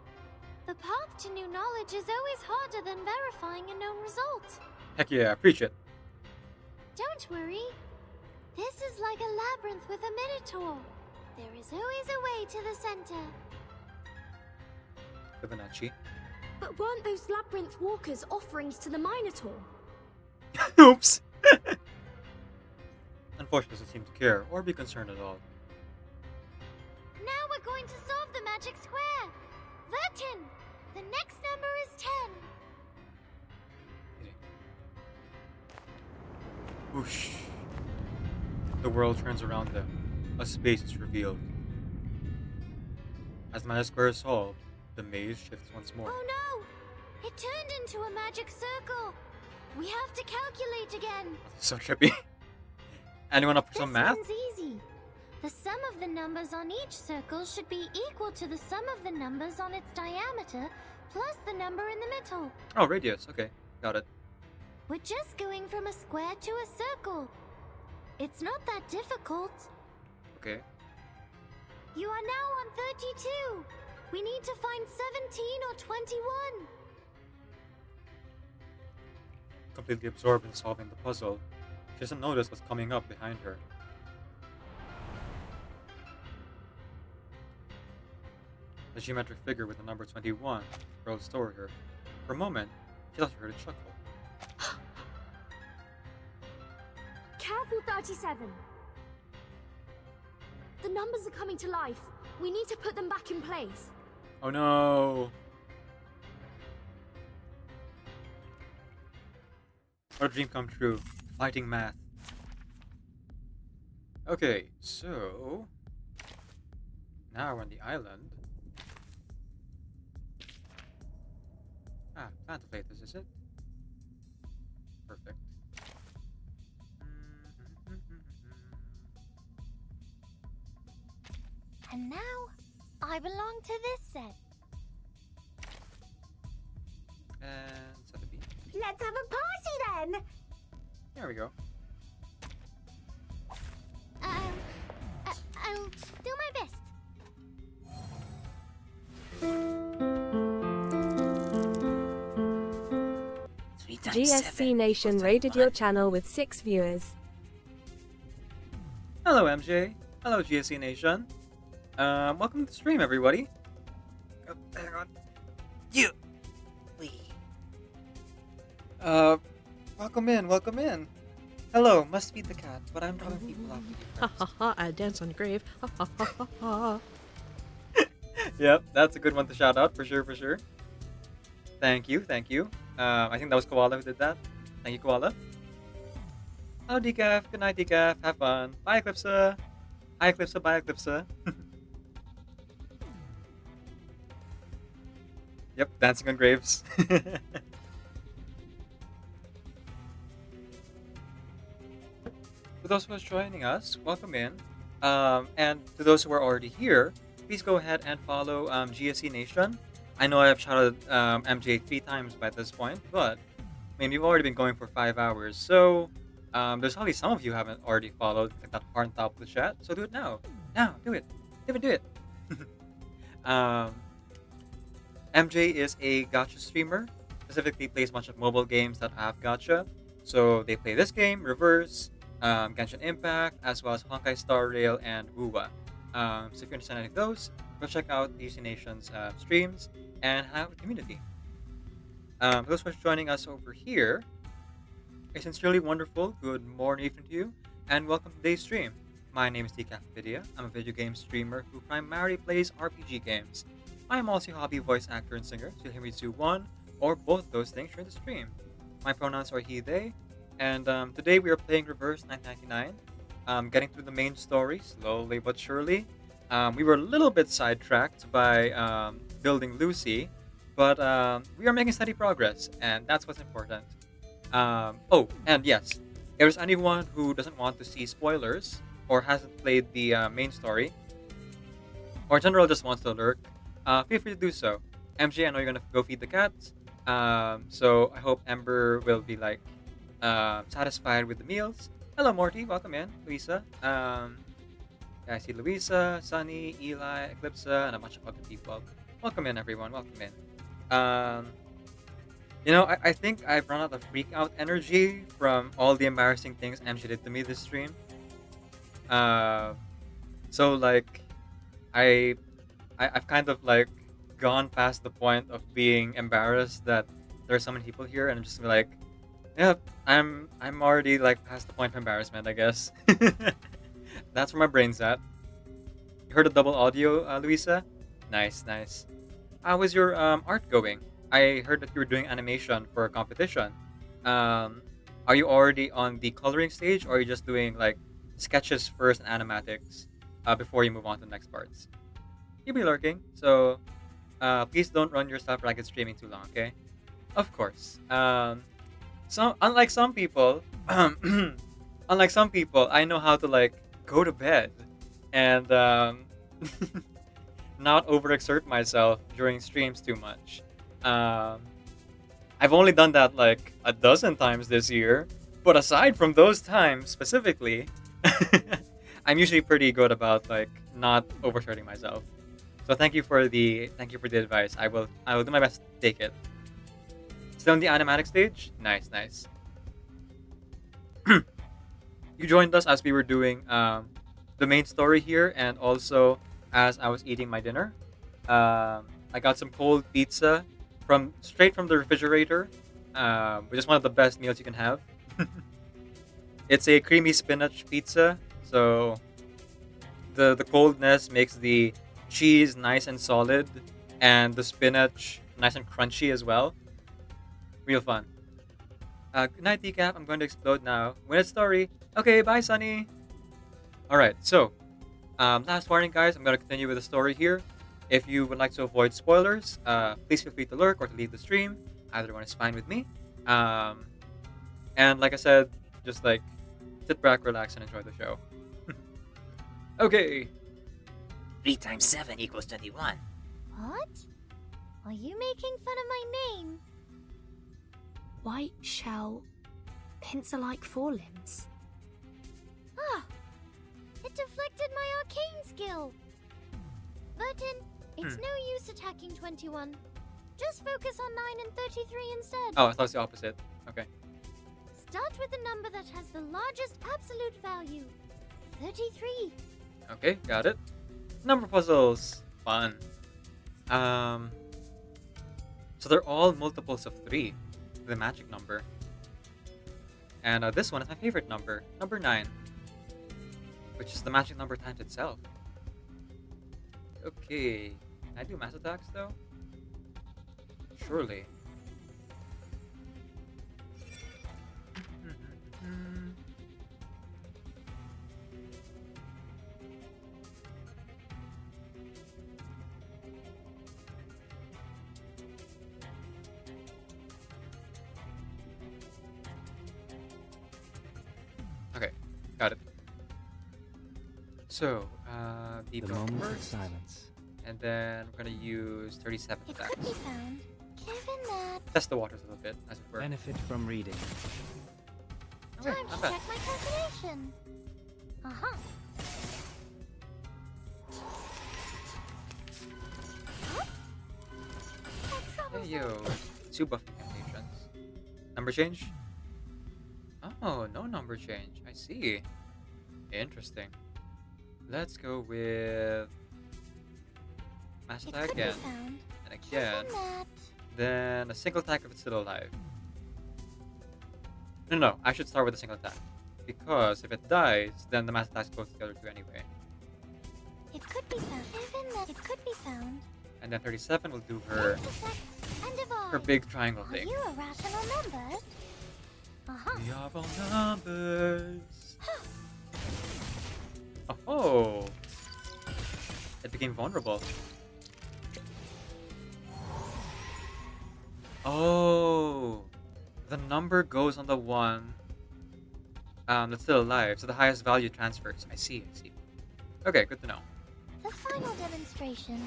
E: The path to new knowledge is always harder than verifying a known result.
N: Heck yeah, preach it.
E: Don't worry. This is like a labyrinth with a minotaur. There is always a way to the center.
N: Fibonacci.
X: But weren't those labyrinth walkers offerings to the Minotaur?
N: Oops. Unfortunately, doesn't seem to care or be concerned at all.
E: Now we're going to solve the magic square. Vertin, the next number is 10.
N: Whoosh. The world turns around them. A space is revealed. As the magic square is solved, the maze shifts once more.
E: Oh no! It turned into a magic circle. We have to calculate again.
N: So trippy. Anyone up for some math?
E: This one's easy. The sum of the numbers on each circle should be equal to the sum of the numbers on its diameter plus the number in the middle.
N: Oh, radius. Okay, got it.
E: We're just going from a square to a circle. It's not that difficult.
N: Okay.
E: You are now on 32. We need to find 17 or 21.
N: Completely absorbed in solving the puzzle, she doesn't notice what's coming up behind her. The geometric figure with the number 21 rose toward her. For a moment, she thought she heard a chuckle.
X: Careful, 37. The numbers are coming to life. We need to put them back in place.
N: Oh no! What a dream come true. Fighting math. Okay, so... now we're on the island. Ah, plan to play this, is it? Perfect.
E: And now, I belong to this set.
N: And set a beat.
E: Let's have a party then!
N: There we go.
E: I'll do my best.
H: GSC Nation rated your channel with 6 viewers.
A: Hello, MJ. Hello, GSC Nation. Welcome to the stream, everybody. Oh, hang on. You. Welcome in. Welcome in. Hello, must feed the cat, but I'm drawing people off.
D: Ha ha ha! I dance on the grave. Ha ha ha ha ha!
A: Yep, that's a good one to shout out for sure. For sure. Thank you. Thank you. I think that was Koala who did that. Thank you, Koala. Hello, Decaf. Good night, Decaf. Have fun. Bye, Eclipsa. Hi, Eclipsa. Bye, Eclipsa. Yep, dancing on graves. For those who are joining us, welcome in. And to those who are already here, please go ahead and follow GSC Nation. I know I've shouted MJ 3 times by this point, but I mean, we've already been going for 5 hours, so there's probably some of you haven't already followed. Click that heart on top of the chat, so do it now. Now, do it. Do it. MJ is a gacha streamer, specifically plays a bunch of mobile games that have gacha. So they play this game, Reverse, Genshin Impact, as well as Honkai Star Rail and WooWa. So if you understand any of those, go check out GSC Nation's streams and hang out with the community. For those who are joining us over here, a sincerely wonderful good morning evening to you, and welcome to today's stream. My name is Decaf Video. I'm a video game streamer who primarily plays RPG games. I am also a hobby voice actor and singer, so you'll hear me do one or both those things during the stream. My pronouns are he, they, and today we are playing Reverse 999, getting through the main story slowly but surely. We were a little bit sidetracked by building Lucy, but we are making steady progress, and that's what's important. Oh, and yes, if there's anyone who doesn't want to see spoilers or hasn't played the main story, or in general just wants to lurk, feel free to do so. MJ, I know you're gonna go feed the cats, so I hope Ember will be like satisfied with the meals. Hello, Morty, welcome in. Luisa, I see Luisa, Sunny, Eli, Eclipsa, and a bunch of other people. Welcome in, everyone. Welcome in. You know, I think I've run out of freak out energy from all the embarrassing things MJ did to me this stream. So like, I've kind of like gone past the point of being embarrassed that there are so many people here, and I'm just like, yeah, I'm already like past the point of embarrassment, I guess. That's where my brain's at. You heard the double audio, Luisa? Nice. How was your art going? I heard that you were doing animation for a competition. Are you already on the coloring stage, or are you just doing like sketches first and animatics before you move on to the next parts? You'll be lurking, so please don't run yourself ragged streaming too long, okay? Of course. Unlike some people, I know how to like go to bed and not overexert myself during streams too much. I've only done that like a dozen times this year, but aside from those times specifically, I'm usually pretty good about like not overexerting myself. So thank you for the advice. I will do my best to take it. Still on the animatic stage? Nice. You joined us as we were doing the main story here, and also as I was eating my dinner. I got some cold pizza straight from the refrigerator, which is one of the best meals you can have. It's a creamy spinach pizza, so the coldness makes the cheese nice and solid, and the spinach nice and crunchy as well. Real fun. Good night, Decaf. I'm going to explode now. Win it story. Okay, bye, Sunny. Alright, so last warning, guys. I'm going to continue with the story here. If you would like to avoid spoilers, please feel free to lurk or to leave the stream. Either one is fine with me. And like I said, just like sit back, relax, and enjoy the show. Okay.
H: 3 times 7 equals 21.
E: What? Are you making fun of my name?
U: White shell, pencil-like forelimbs.
E: Ah! It deflected my arcane skill! Burton, it's no use attacking 21. Just focus on 9 and 33 instead.
A: Oh, I thought it was the opposite. Okay.
E: Start with the number that has the largest absolute value. 33.
A: Okay, got it. Number puzzles. Fun. So they're all multiples of 3. The magic number. And this one is my favorite number. Number 9. Which is the magic number times itself. Okay. Can I do mass attacks though? Surely. Okay, got it. So, the
R: moment of
A: first,
R: silence.
A: and then we're gonna use 37
E: It
A: attacks.
E: could be found. Given that.
A: Test the waters a little bit, as it were.
R: Benefit from reading.
A: Okay,
E: Time
A: not
E: to
A: bad.
E: check my calculation. Uh-huh.
A: Hey yo, 2 buff incantations. Number change? Oh, no number change. I see. Interesting. Let's go with mass
E: It
A: attack
E: could be
A: again,
E: found.
A: and again.
E: Given that.
A: Then a single attack if it's still alive. No, I should start with a single attack. Because if it dies, then the mass attacks go together too anyway.
E: It could be found. Given that. It could be found.
A: And then 37 will do her
E: Intersect and divide.
A: her big triangle
E: Are
A: thing.
E: you irrational numbers? Uh-huh.
A: We are all numbers. Oh, it became vulnerable. Oh, the number goes on the one that's still alive, so the highest value transfers. I see. Okay, good to know.
E: The final demonstration.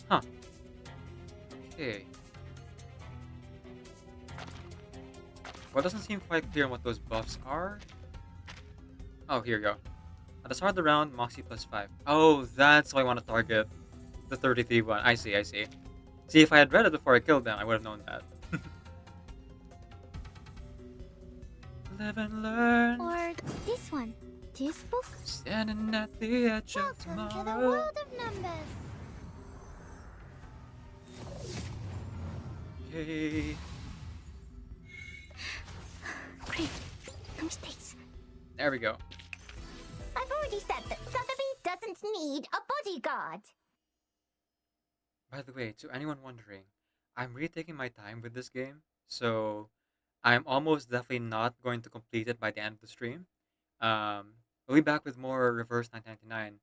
A: Huh. Okay. Well, it doesn't seem quite clear on what those buffs are. Oh, here you go. At the start of the round, Moxie +5. Oh, that's why I want to target the 33 one. I see. See, if I had read it before I killed them, I would have known that. Live and learn.
E: Or this one. This book.
A: Standing at the edge of
E: Welcome to the
A: tomorrow.
E: world of numbers.
A: Yay.
E: Great. No mistakes.
A: There we go.
U: I've already said that Sotheby doesn't need a bodyguard.
A: By the way, to anyone wondering, I'm really taking my time with this game, so I'm almost definitely not going to complete it by the end of the stream. We'll be back with more Reverse 1999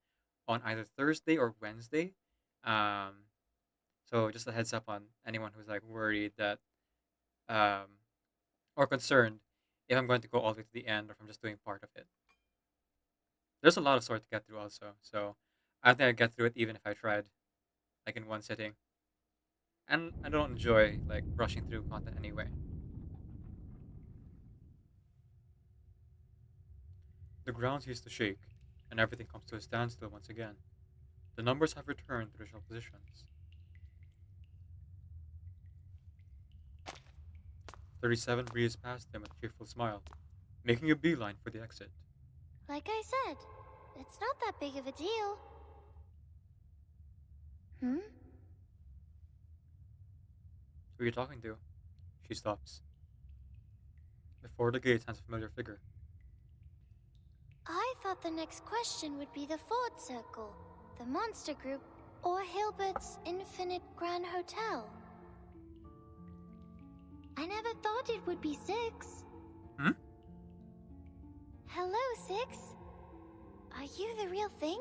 A: on either Thursday or Wednesday. So just a heads up on anyone who's like worried that or concerned if I'm going to go all the way to the end or if I'm just doing part of it. There's a lot of story to get through also, so I think I'd get through it even if I tried like in one sitting. And I don't enjoy like rushing through content anyway. The ground ceases to shake, and everything comes to a standstill once again. The numbers have returned to original positions. 37 breezes past them with a cheerful smile, making a beeline for the exit.
E: Like I said, it's not that big of a deal. Hmm?
A: Who are you talking to? She stops. Before the gate stands a familiar figure.
E: I thought the next question would be the Ford Circle, the Monster Group, or Hilbert's Infinite Grand Hotel. I never thought it would be 6.
A: Hmm?
E: Hello, 6? Are you the real thing?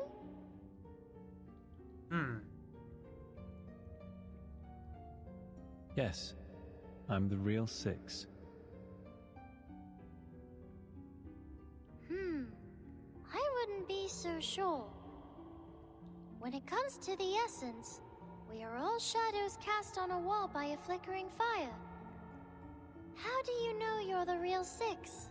Q: Yes, I'm the real 6.
E: I wouldn't be so sure. When it comes to the essence, we are all shadows cast on a wall by a flickering fire. How do you know you're the real 6?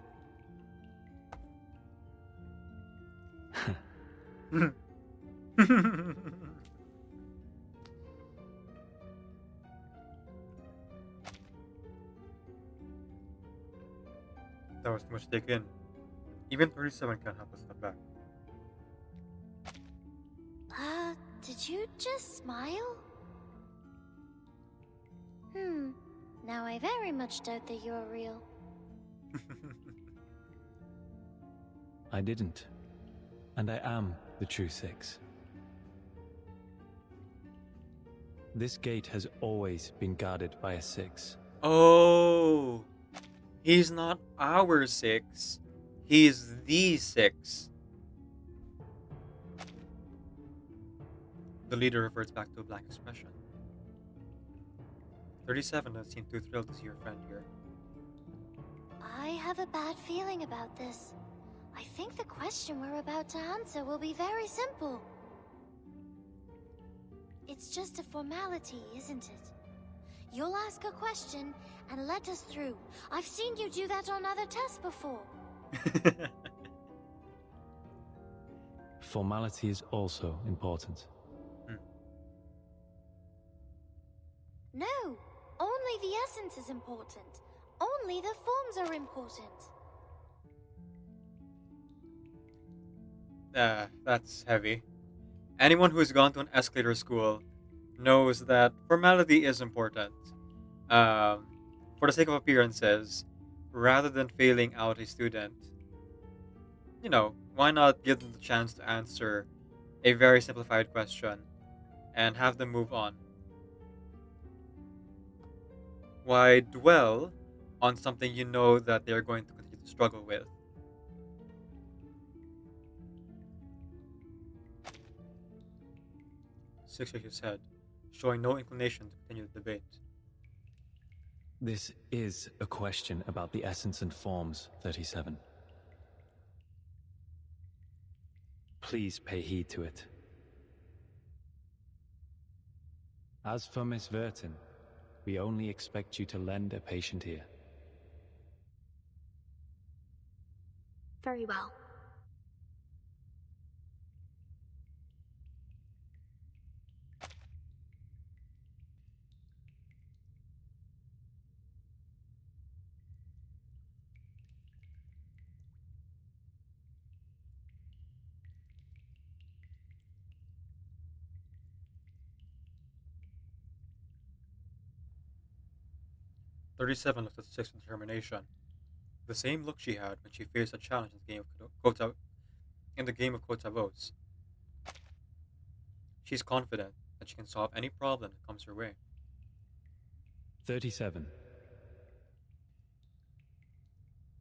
A: That was too much to take in. Even 37 can't help us step back.
E: Did you just smile? Now I very much doubt that you're real.
Q: I didn't. And I am the true Six. This gate has always been guarded by a Six.
A: Oh, he's not our Six. He's the Six. The leader reverts back to a blank expression. 37 doesn't seem too thrilled to see your friend here.
E: I have a bad feeling about this. I think the question we're about to answer will be very simple. It's just a formality, isn't it? You'll ask a question and let us through. I've seen you do that on other tests before.
Q: Formality is also important.
E: No, only the essence is important. Only the forms are important.
A: That's heavy. Anyone who has gone to an escalator school knows that formality is important. For the sake of appearances, rather than failing out a student, why not give them the chance to answer a very simplified question and have them move on? Why dwell on something you know that they're going to continue to struggle with? Six shakes his head, showing no inclination to continue the debate.
Q: This is a question about the essence and forms, 37. Please pay heed to it. As for Miss Vertin, we only expect you to lend a patient ear.
U: Very well.
A: "37 looked at Six with determination, the same look she had when she faced a challenge in the game of Kotavos. She's confident that she can solve any problem that comes her way.
Q: 37.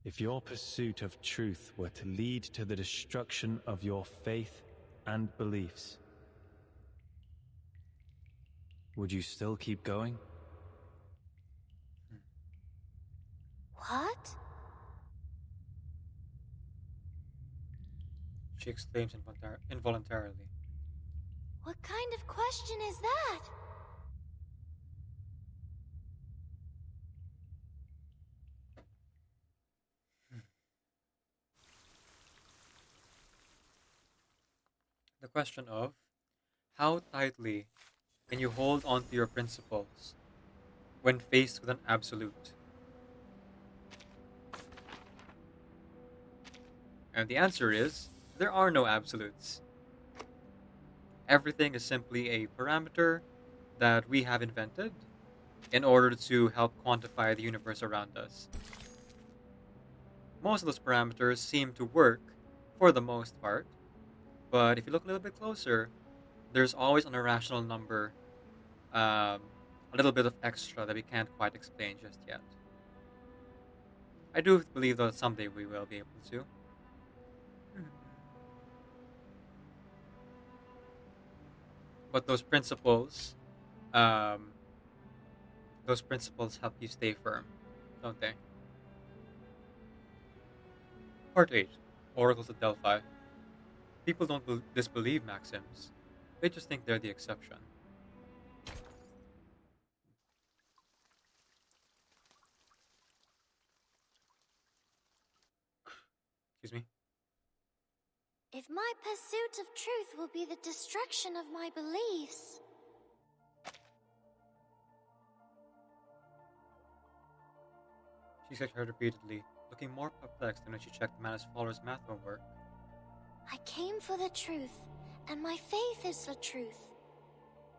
Q: If your pursuit of truth were to lead to the destruction of your faith and beliefs, would you still keep going?
E: What?
A: She exclaims involuntarily.
E: What kind of question is that?
A: The question of how tightly can you hold on to your principles when faced with an absolute? And the answer is, there are no absolutes. Everything is simply a parameter that we have invented in order to help quantify the universe around us. Most of those parameters seem to work for the most part, but if you look a little bit closer, there's always an irrational number, a little bit of extra that we can't quite explain just yet. I do believe that someday we will be able to. But those principles help you stay firm, don't they? Part 8. Oracles of Delphi. People don't disbelieve maxims. They just think they're the exception. Excuse me?
E: If my pursuit of truth will be the destruction of my beliefs...
A: She said her repeatedly, looking more perplexed than when she checked the Manus Faller's math homework.
E: I came for the truth, and my faith is the truth.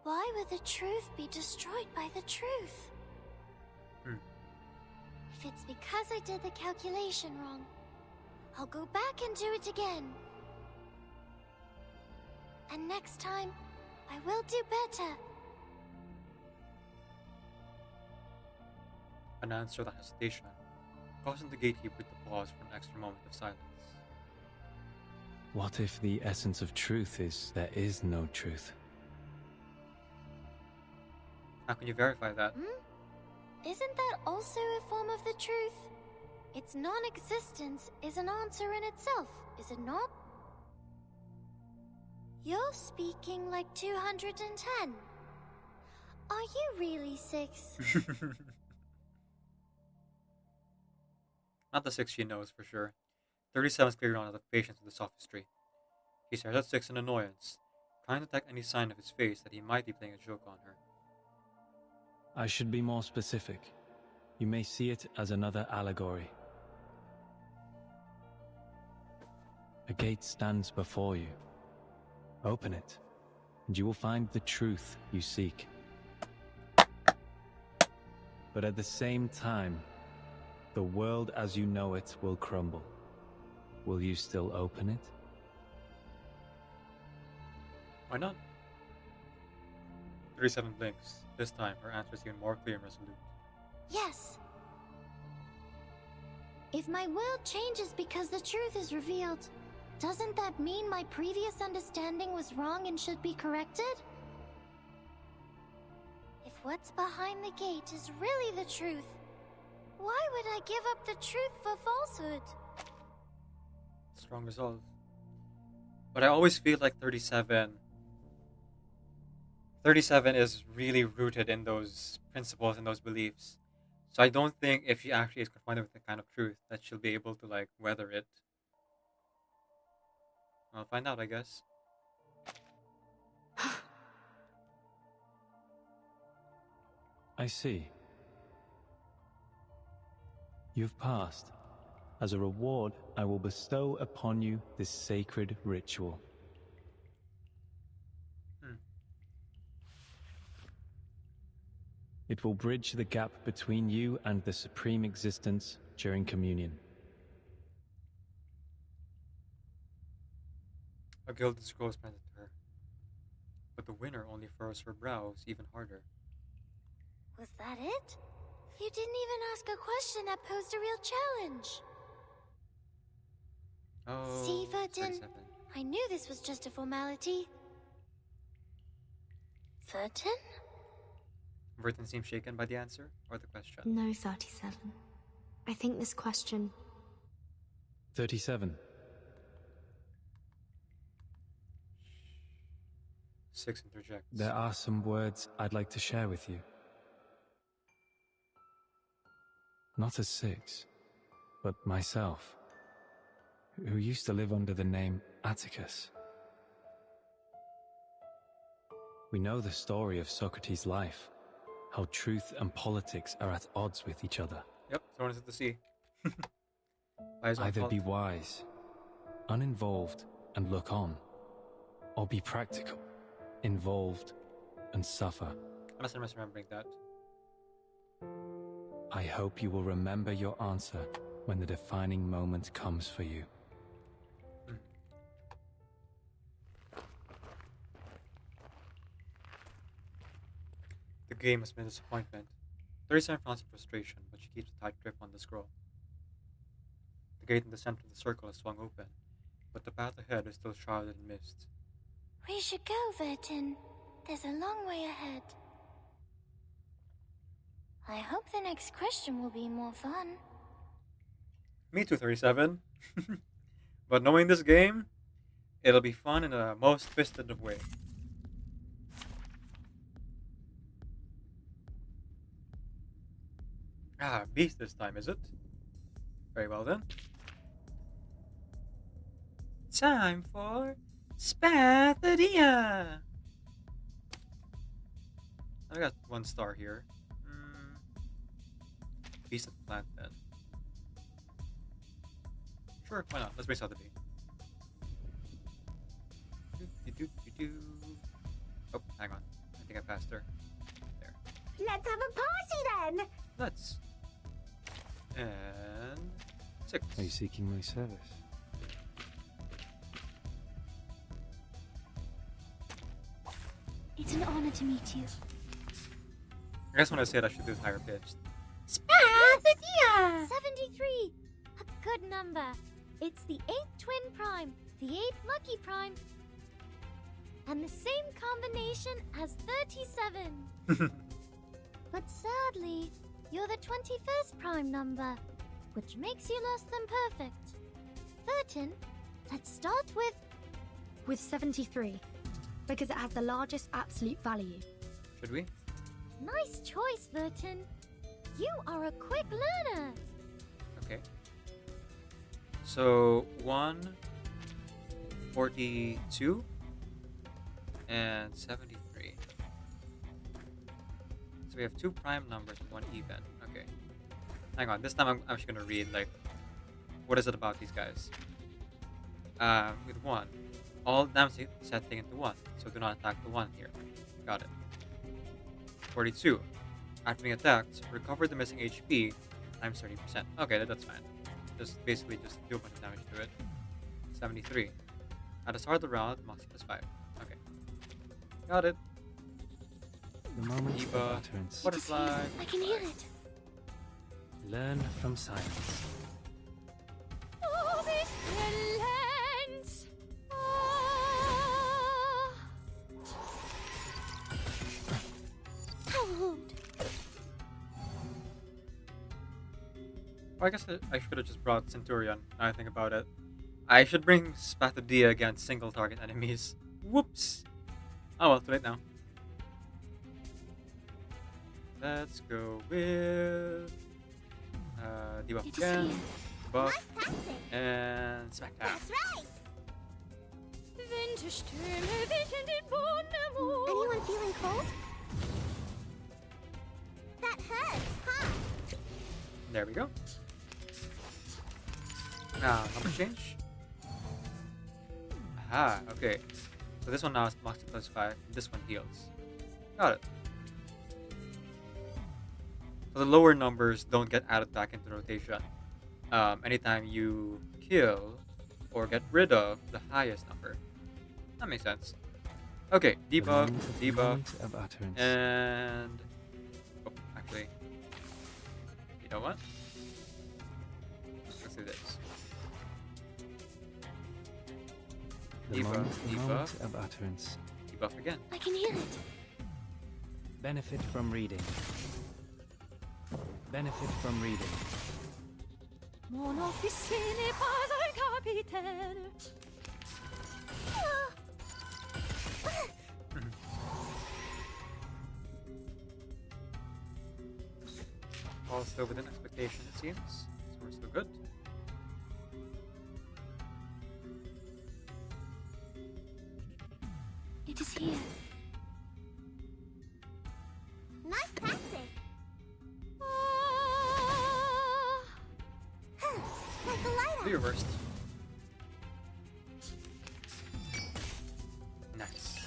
E: Why would the truth be destroyed by the truth? If it's because I did the calculation wrong, I'll go back and do it again. And next time, I will do better.
A: An answer without hesitation, causing the gatekeeper to pause for an extra moment of silence.
Y: What if the essence of truth is there is no truth?
A: How can you verify that?
E: Isn't that also a form of the truth? Its non-existence is an answer in itself, is it not? You're speaking like 210. Are you really 6?
A: Not the 6 she knows for sure. 37's clearly run out of patience with the sophistry. He stares at 6 in annoyance, trying to detect any sign of his face that he might be playing a joke on her.
Y: I should be more specific. You may see it as another allegory. A gate stands before you. Open it, and you will find the truth you seek. But at the same time, the world as you know it will crumble. Will you still open it?
A: Why not? 37 blinks. This time, her answer is even more clear and resolute.
E: Yes. If my world changes because the truth is revealed, doesn't that mean my previous understanding was wrong and should be corrected? If what's behind the gate is really the truth, why would I give up the truth for falsehood?
A: Strong resolve. But I always feel like 37 is really rooted in those principles and those beliefs. So I don't think if she actually is confronted with the kind of truth that she'll be able to like weather it. I'll find out, I guess.
Y: I see. You've passed. As a reward, I will bestow upon you this sacred ritual. It will bridge the gap between you and the Supreme Existence during communion.
A: A gilded scroll is presented to her, but the winner only furrows her brows even harder.
E: Was that it? You didn't even ask a question that posed a real challenge.
A: Oh,
E: See, Vertin?
A: 37.
E: I knew this was just a formality. Vertin?
A: Vertin seems shaken by the answer or the question.
B: No, 37. I think this question...
Y: 37.
A: 6 interjects.
Y: There are some words I'd like to share with you. Not as 6, but myself, who used to live under the name Atticus. We know the story of Socrates' life, how truth and politics are at odds with each other.
A: Yep, thrown into the sea.
Y: Either be wise, uninvolved, and look on, or be practical, involved, and suffer.
A: I must remembering that.
Y: I hope you will remember your answer when the defining moment comes for you.
A: The game has been a disappointment. 37 frowns in frustration, but she keeps a tight grip on the scroll. The gate in the center of the circle has swung open, but the path ahead is still shrouded in mist.
E: We should go, Vertin. There's a long way ahead. I hope the next question will be more fun.
A: Me too, 37. But knowing this game, it'll be fun in a most twisted of way. Ah, beast this time, is it? Very well then. Time for Spathadia! I got 1 star here. Beast of the plant then. Sure, why not? Let's bring Sotheby. Oh, hang on. I think I passed her. There.
X: Let's have a party then!
A: Let's. And 6.
F: Are you seeking my service?
U: It's an honor to meet you.
A: I guess when I said I should do it higher pitched.
E: Yes! 73! A good number. It's the 8th twin prime, the 8th lucky prime, and the same combination as 37. But sadly, you're the 21st prime number, which makes you less than perfect. Vertin, let's start with
B: 73, because it has the largest absolute value.
A: Should we?
E: Nice choice, Vertin. You are a quick learner.
A: Okay. So 1, 42, and 73. So we have 2 prime numbers and 1 even. Okay. Hang on. This time I'm actually gonna read like, what is it about these guys? With 1, all damage setting into 1, so do not attack the 1 here. Got it. 42. After being attacked, recover the missing HP times 30%. Okay, that's fine. Just basically just do a bunch of damage to it. 73. At the start of the round, Moxie plus 5. Okay. Got it.
F: The moment
A: Eva,
F: of utterance.
A: butterfly.
U: I can hear it.
F: Learn from silence.
E: Oh, this lens!
U: Cold.
A: I guess I should have just brought Centurion, now I think about it. I should bring Spathodia against single target enemies. Whoops! Oh well, too late now. Let's go with... debuff again, debuff, and smackdown.
U: Anyone feeling cold?
E: That hurts, huh?
A: There we go. Now, number change. Aha, okay. So this one now is Moxie plus 5, this one heals. Got it. So the lower numbers don't get added back into rotation. Anytime you kill or get rid of the highest number. That makes sense. Okay, debuff, debuff, and... Oh, actually... You know what? Let's do this.
F: The
A: Debuff,
F: moment
A: debuff,
F: of utterance.
A: debuff again.
U: I can hear it.
F: Benefit from reading. Benefit from reading.
E: Mon officier n'est pas un capitaine.
A: All still within expectation, it seems. So we're still good.
U: It is here.
E: Nice tactic. Like a light
A: Do your worst. Nice.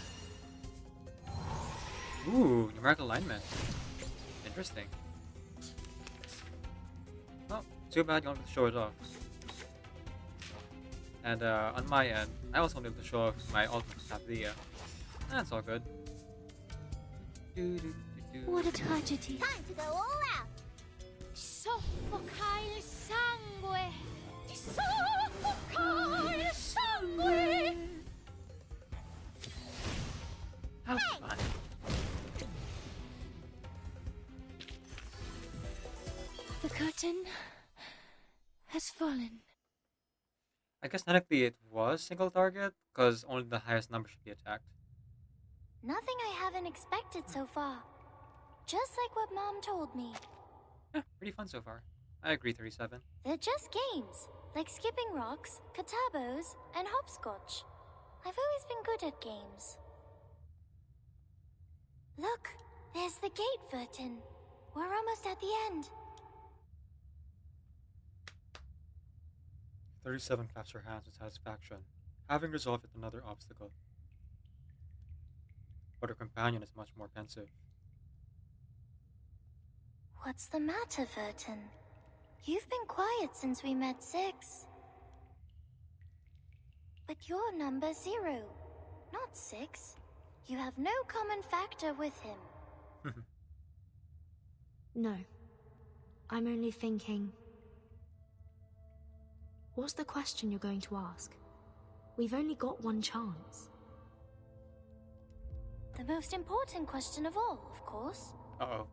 A: Ooh, numerical alignment. Interesting. Oh, too bad you don't get to show it off. And on my end, I also wanted to show off my ultimate Spathodia. That's all good.
U: What a tragedy.
E: Time to go all out. Soffoca il sangue. Soffoca il sangue.
A: How fun.
U: The curtain has fallen.
A: I guess technically it was single target, because only the highest number should be attacked.
E: Nothing I haven't expected so far. Just like what Mom told me.
A: Yeah, pretty fun so far. I agree, 37.
E: They're just games, like skipping rocks, katabos, and hopscotch. I've always been good at games. Look, there's the gate, Vertin. We're almost at the end.
A: 37 claps her hands with satisfaction, having resolved yet another obstacle. But her companion is much more pensive.
E: What's the matter, Verton? You've been quiet since we met 6. But you're number 0, not 6. You have no common factor with him.
B: No. I'm only thinking... What's the question you're going to ask? We've only got one chance.
E: The most important question of all, of course.
A: Uh-oh.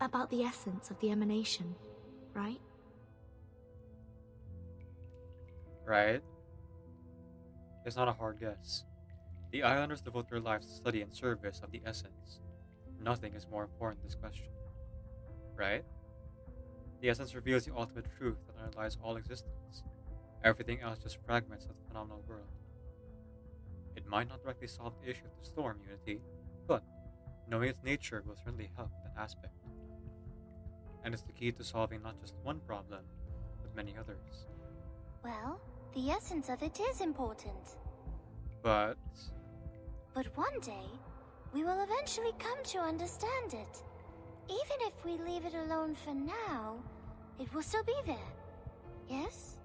B: About the essence of the emanation, right?
A: Right? It's not a hard guess. The islanders devote their lives to study and service of the essence. Nothing is more important than this question. Right? The essence reveals the ultimate truth that underlies all existence. Everything else just fragments of the phenomenal world. It might not directly solve the issue of the storm unity, but knowing its nature will certainly help in that aspect. And it's the key to solving not just one problem, but many others.
E: Well, the essence of it is important.
A: But
E: one day, we will eventually come to understand it. Even if we leave it alone for now, it will still be there. Yes?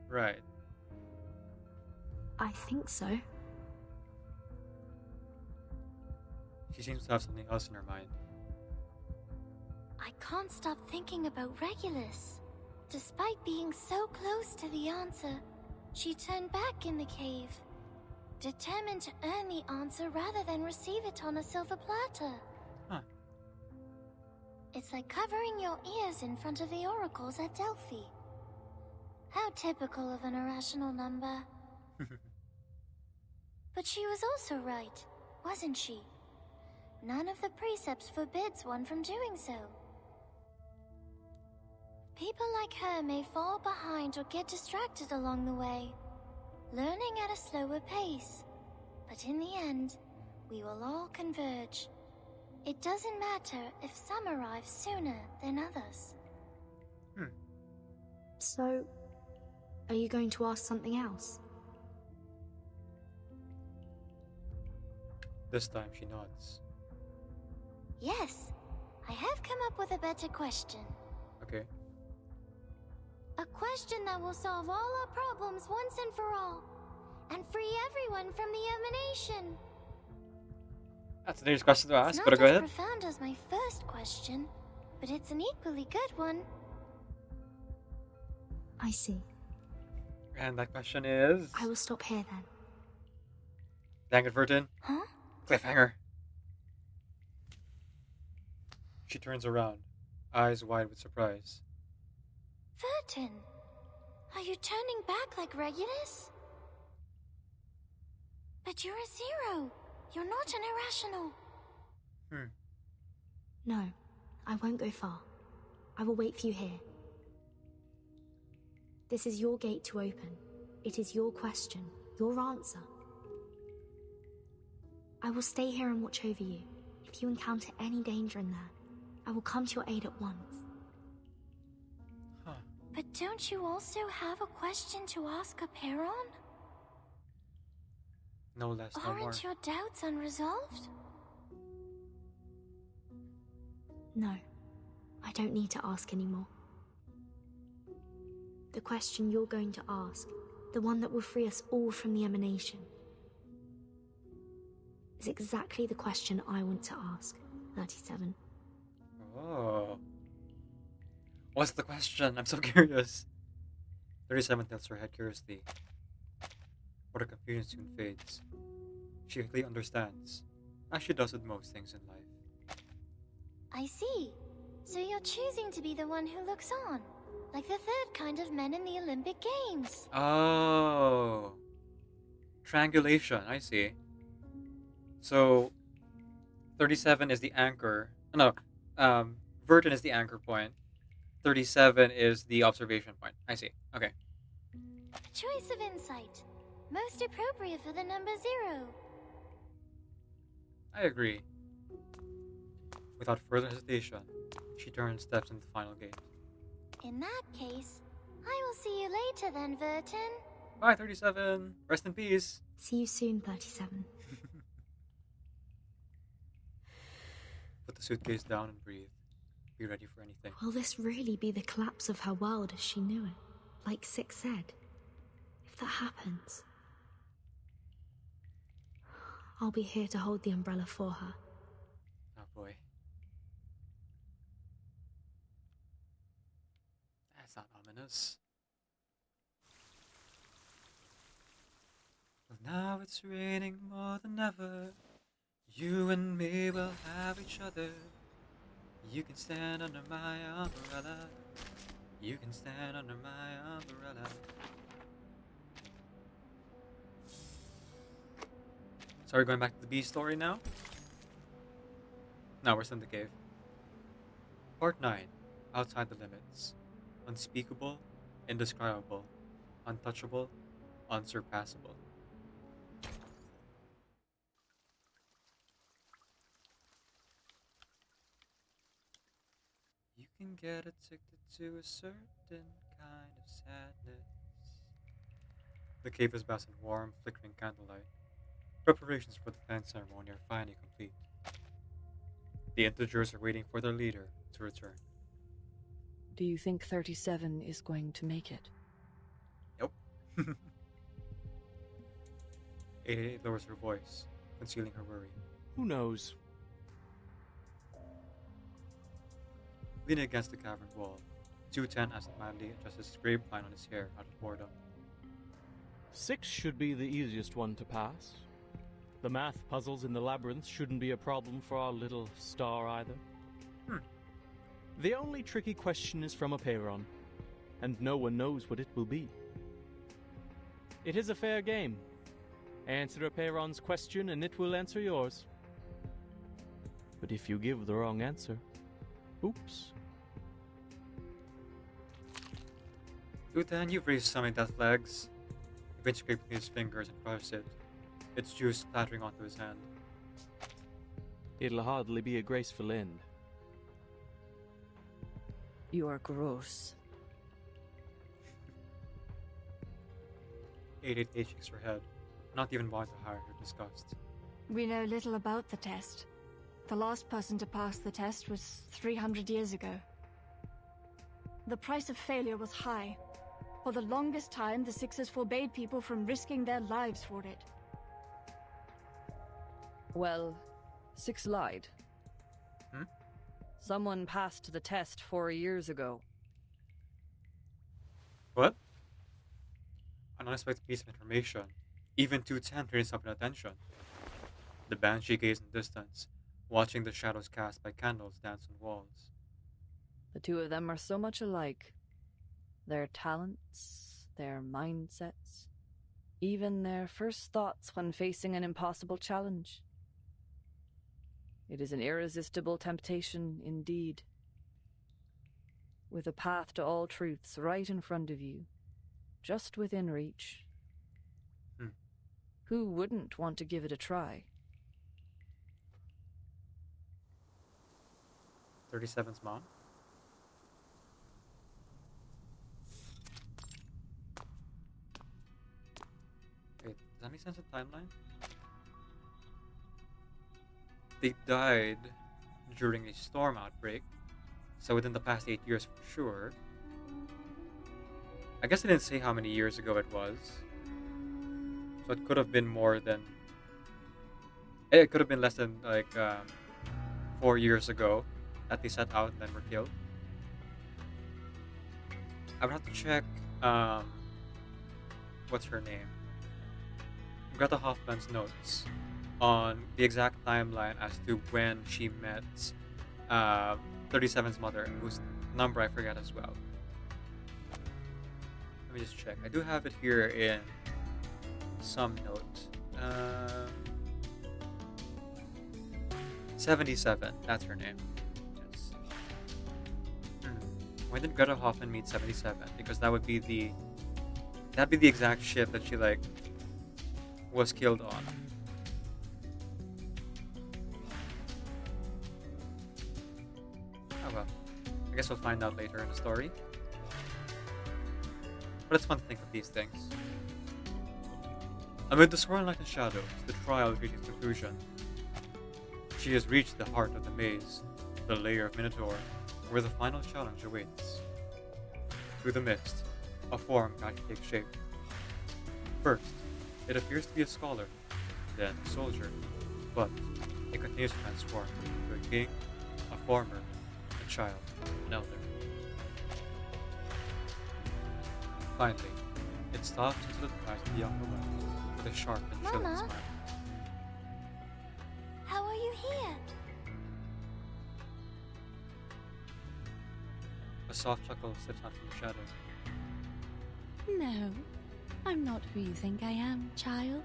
A: right.
B: I think so.
A: She seems to have something else in her mind.
E: I can't stop thinking about Regulus. Despite being so close to the answer, she turned back in the cave, determined to earn the answer rather than receive it on a silver platter.
A: Huh.
E: It's like covering your ears in front of the oracles at Delphi. How typical of an irrational number. But she was also right, wasn't she? None of the precepts forbids one from doing so. People like her may fall behind or get distracted along the way, learning at a slower pace. But in the end, we will all converge. It doesn't matter if some arrive sooner than others.
B: So, are you going to ask something else?
A: This time she nods.
E: Yes, I have come up with a better question.
A: Okay.
E: A question that will solve all our problems once and for all, and free everyone from the emanation.
A: That's a dangerous question to
E: It's
A: ask,
E: not
A: but go
E: as
A: ahead.
E: profound as my first question, but it's an equally good one.
B: I see.
A: And that question is...
B: I will stop here then.
A: Dang it, Verton.
E: Huh?
A: Cliffhanger. She turns around, eyes wide with surprise.
E: Verton, are you turning back like Regulus? But you're a zero. You're not an irrational.
B: No, I won't go far. I will wait for you here. This is your gate to open. It is your question, your answer. I will stay here and watch over you. If you encounter any danger in there, I will come to your aid at once.
E: But don't you also have a question to ask Aperon?
A: No less, no more.
E: Aren't your doubts unresolved?
B: No, I don't need to ask anymore. The question you're going to ask, the one that will free us all from the emanation, is exactly the question I want to ask, 37.
A: Oh. What's the question? I'm so curious. 37 tilts her head curiously. But her confusion soon fades. She quickly understands, as she does with most things in life.
E: I see. So you're choosing to be the one who looks on, like the third kind of men in the Olympic Games.
A: Oh. Triangulation, I see. So, 37 is the anchor. No, Verton is the anchor point. 37 is the observation point. I see. Okay.
E: Choice of insight. Most appropriate for the number 0.
A: I agree. Without further hesitation, she turns and steps into the final gate.
E: In that case, I will see you later then, Vertin.
A: Bye, 37. Rest in peace.
B: See you soon, 37.
A: Put the suitcase down and breathe. Be ready for anything.
B: Will this really be the collapse of her world as she knew it? Like Six said. If that happens, I'll be here to hold the umbrella for her.
A: Oh boy. That's not ominous. Well, now it's raining more than ever. You and me will have each other. You can stand under my umbrella. You can stand under my umbrella. So we're going back to the bee story now? No, we're still in the cave. Part 9. Outside the limits. Unspeakable, indescribable, untouchable, unsurpassable. You can get addicted to a certain kind of sadness. The cave is basked in warm, flickering candlelight. Preparations for the planned ceremony are finally complete. The integers are waiting for their leader to return.
J: Do you think 37 is going to make it?
A: Nope. 88 lowers her voice, concealing her worry.
P: Who knows?
A: Leaning against the cavern wall, 210 absentmindedly adjusts his grapevine on his hair out of boredom.
L: 6 should be the easiest one to pass. The math puzzles in the labyrinth shouldn't be a problem for our little star either. The only tricky question is from Apeiron, and no one knows what it will be. It is a fair game. Answer Apeiron's question and it will answer yours. But if you give the wrong answer, oops.
A: 210, you've raised so many death flags. He begins scraping his fingers and crushes it, its juice splattering onto his hand.
L: It'll hardly be a graceful end.
J: You are gross.
A: 88 shakes her head, not even bothering to hide her disgust.
M: We know little about the test. The last person to pass the test was 300 years ago. The price of failure was high. For the longest time, the Sixers forbade people from risking their lives for it.
J: Well, 6 lied. Someone passed the test 4 years ago.
A: What? An unexpected piece of information. Even 210 turns up in attention. The banshee gazed in the distance, watching the shadows cast by candles dance on walls.
J: The two of them are so much alike. Their talents, their mindsets, even their first thoughts when facing an impossible challenge. It is an irresistible temptation indeed. With a path to all truths right in front of you, just within reach. Who wouldn't want to give it a try?
A: 37's mom? Wait, does that make sense of timeline? They died during a storm outbreak, so within the past 8 years for sure. I guess they didn't say how many years ago it was, so it could have been more than... It could have been less than, like, 4 years ago that they set out and then were killed. I would have to check, what's her name? Greta Hoffman's notes on the exact timeline as to when she met 37's mother, whose number I forget as well. Let me just check. I do have it here in some note. 77, that's her name. Yes. When did Greta Hoffman meet 77? Because that would be the... That'd be the exact ship that she, like, was killed on. Oh well. I guess we'll find out later in the story. but it's fun to think of these things. Amid the swirling light and shadows, the trial reaches its conclusion. She has reached the heart of the maze, the lair of Minotaur, where the final challenge awaits. Through the mist, a form gradually takes shape. First, it appears to be a scholar, then a soldier, but it continues to transform into a king, a farmer, a child, an elder. Finally, it stops and solidifies in the upper left with a sharp and chilling
E: Mama?
A: smile.
E: How are you here?
A: A soft chuckle slips out from the shadow.
G: No, I'm not who you think I am, child.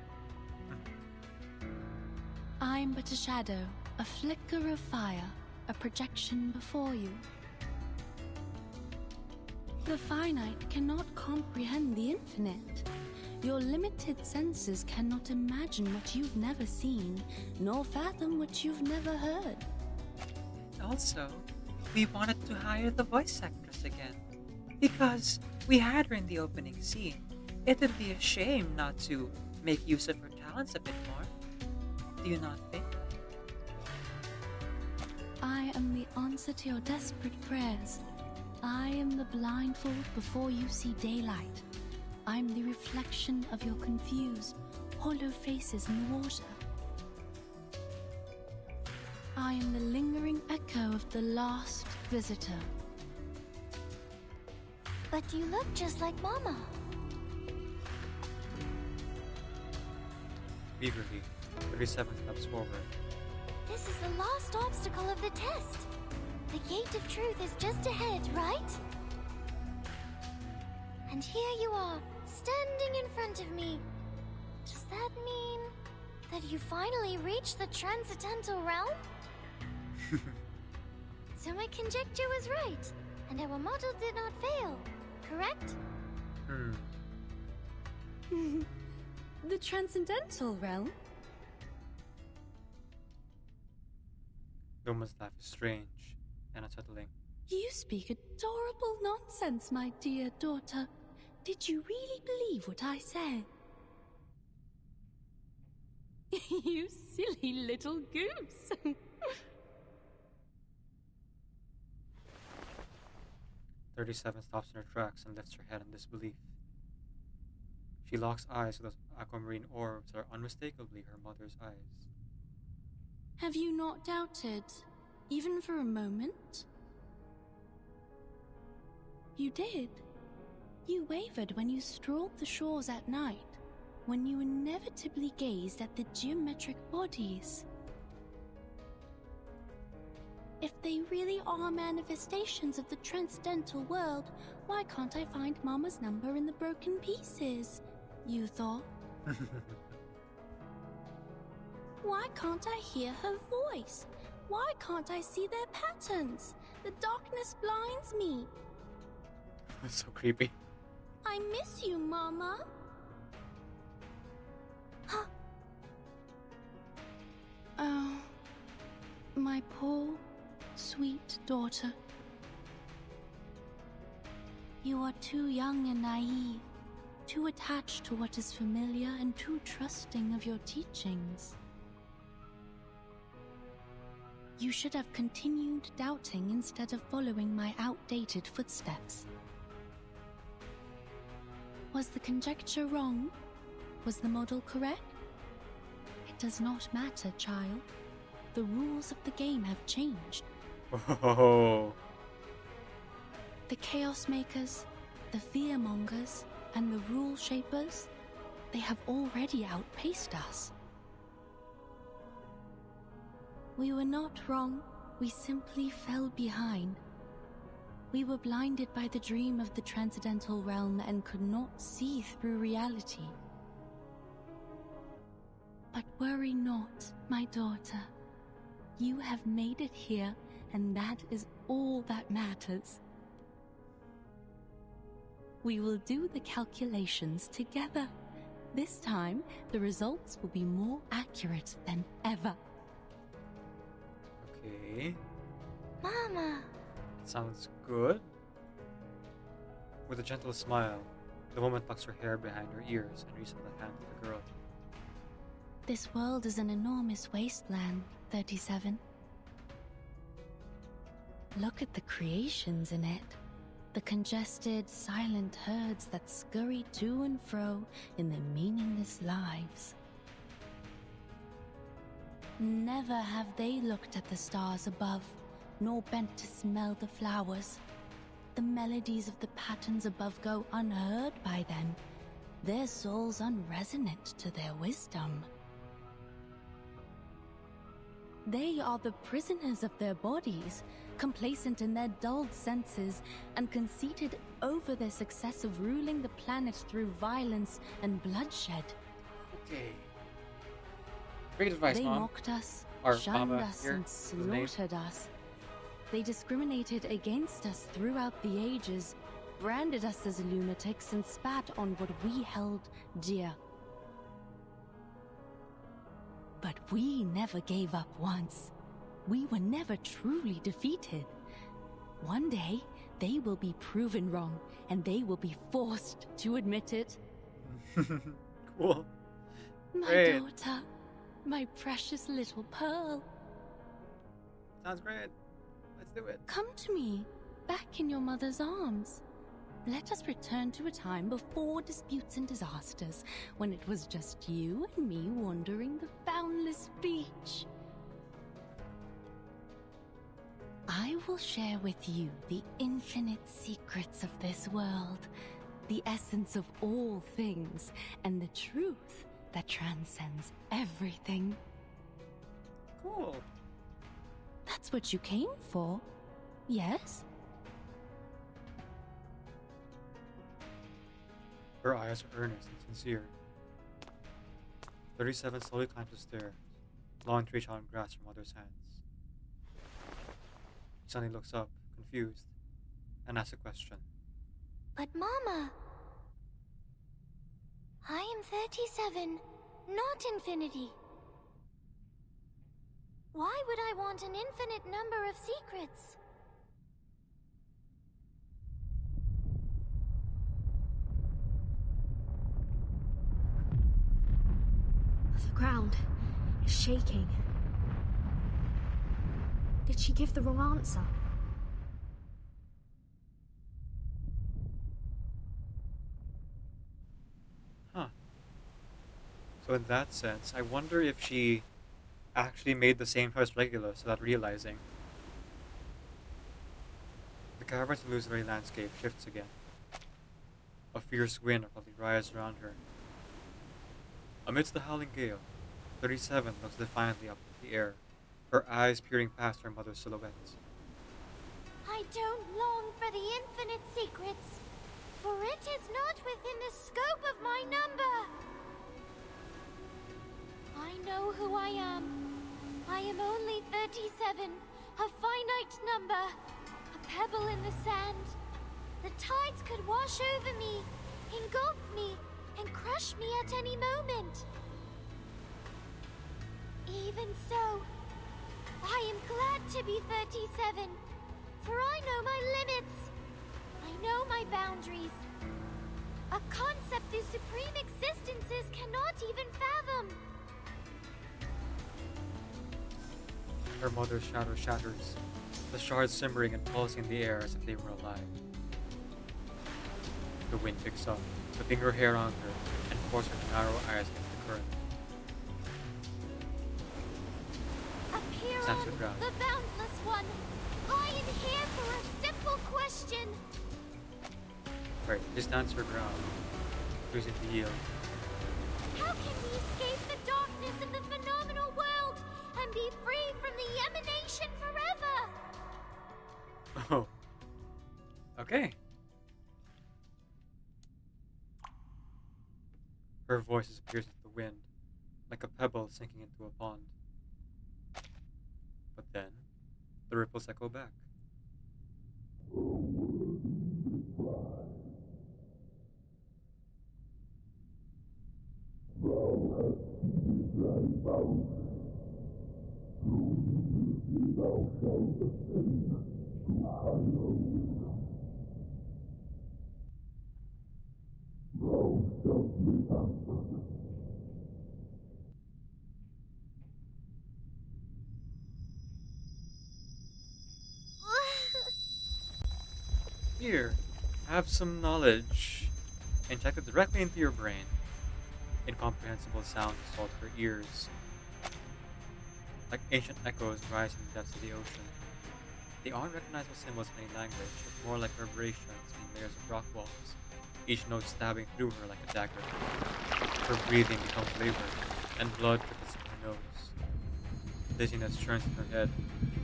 G: I'm but a shadow, a flicker of fire, a projection before you. The finite cannot comprehend the infinite. Your limited senses cannot imagine what you've never seen, nor fathom what you've never heard.
A: Also, we wanted to hire the voice actress again, because we had her in the opening scene. It would be a shame not to make use of her talents a bit more. Do you not think?
G: I am the answer to your desperate prayers. I am the blindfold before you see daylight. I'm the reflection of your confused, hollow faces in the water. I am the lingering echo of the last visitor.
E: But you look just like Mama.
A: Eagerly, 37 steps forward.
E: This is the last obstacle of the test. The gate of truth is just ahead, right? And here you are, standing in front of me. Does that mean that you finally reached the transcendental realm? So my conjecture was right, and our model did not fail, correct?
G: The transcendental realm?
A: The woman's laugh is strange and unsettling.
G: You speak adorable nonsense, my dear daughter. Did you really believe what I said? You silly little goose.
A: 37 stops in her tracks and lifts her head in disbelief. She locks eyes with those aquamarine orbs that are unmistakably her mother's eyes.
G: Have you not doubted, even for a moment? You did. You wavered when you strolled the shores at night, when you inevitably gazed at the geometric bodies. If they really are manifestations of the transcendental world, why can't I find Mama's number in the broken pieces? You thought. Why can't I hear her voice? Why can't I see their patterns? The darkness blinds me.
A: It's so creepy.
G: I miss you, Mama. Oh, my poor, sweet daughter. You are too young and naive, too attached to what is familiar and too trusting of your teachings. You should have continued doubting instead of following my outdated footsteps. Was the conjecture wrong? Was the model correct? It does not matter, child. The rules of the game have changed.
A: Oh.
G: The Chaos Makers, the Fear Mongers, and the Rule Shapers, they have already outpaced us. We were not wrong, we simply fell behind. We were blinded by the dream of the transcendental realm and could not see through reality. But worry not, my daughter. You have made it here, and that is all that matters. We will do the calculations together. This time, the results will be more accurate than ever.
A: Okay.
E: Mama.
A: Sounds good. With a gentle smile, The woman tucks her hair behind her ears and reaches the hand of the girl.
U: This world is an enormous wasteland, 37. Look at the creations in it. The congested, silent herds that scurry to and fro in their meaningless lives. Never have they looked at the stars above, nor bent to smell the flowers. The melodies of the patterns above go unheard by them, their souls unresonant to their wisdom. They are the prisoners of their bodies, complacent in their dulled senses, and conceited over their success of ruling the planet through violence and bloodshed.
A: Okay. Great advice,
U: They
A: Mom.
U: mocked us,
A: Or
U: shunned
A: Mama
U: us,
A: here,
U: and
A: is the name.
U: slaughtered us. They discriminated against us throughout the ages, branded us as lunatics, and spat on what we held dear. But we never gave up once. We were never truly defeated. One day, they will be proven wrong, and they will be forced to admit it.
A: Cool.
U: My
A: Great.
U: daughter, my precious little pearl.
A: Sounds great. Let's do it.
U: Come to me, back in your mother's arms. Let us return to a time before disputes and disasters, when it was just you and me wandering the boundless beach. I will share with you the infinite secrets of this world, the essence of all things, and the truth that transcends everything.
A: Cool.
U: That's what you came for, yes?
A: Her eyes are earnest and sincere. 37 slowly climbs the stairs, long to reach out and grasp her mother's hands. She suddenly looks up, confused, and asks a question.
E: But Mama, I am 37, not infinity. Why would I want an infinite number of secrets?
B: The ground is shaking. Did she give the wrong answer?
A: Huh. So in that sense, I wonder if she actually made the same choice Regulus without realizing. The cavern's illusory landscape shifts again. A fierce wind abruptly rises around her. Amidst the howling gale, 37 looks defiantly up into the air, her eyes peering past her mother's silhouette.
E: I don't long for the infinite secrets, for it is not within the scope of my number. I know who I am. I am only 37, a finite number, a pebble in the sand. The tides could wash over me, engulf me, and crush me at any moment. Even so, I am glad to be 37, for I know my limits. I know my boundaries. A concept whose supreme existences cannot even fathom.
A: Her mother's shadow shatters, the shards simmering and pulsing in the air as if they were alive. The wind picks up, whipping her hair on her and forcing her to narrow eyes against the current. Stands her ground.
E: The boundless one. I am here for a simple question.
A: Right, she stands her ground, refusing to yield.
E: How can we escape the darkness of the phenomenal world and be free from the emanation forever?
A: Oh. Okay. Her voice is pierced with the wind, like a pebble sinking into a pond. But then, the ripples echo back. Here, have some knowledge. Injected directly into your brain. Incomprehensible sounds assault her ears. Like ancient echoes rise from the depths of the ocean. They aren't recognizable symbols in any language, but more like reverberations in layers of rock walls, each note stabbing through her like a dagger. Her breathing becomes labored, and blood trickles from her nose. Dizziness churns in her head,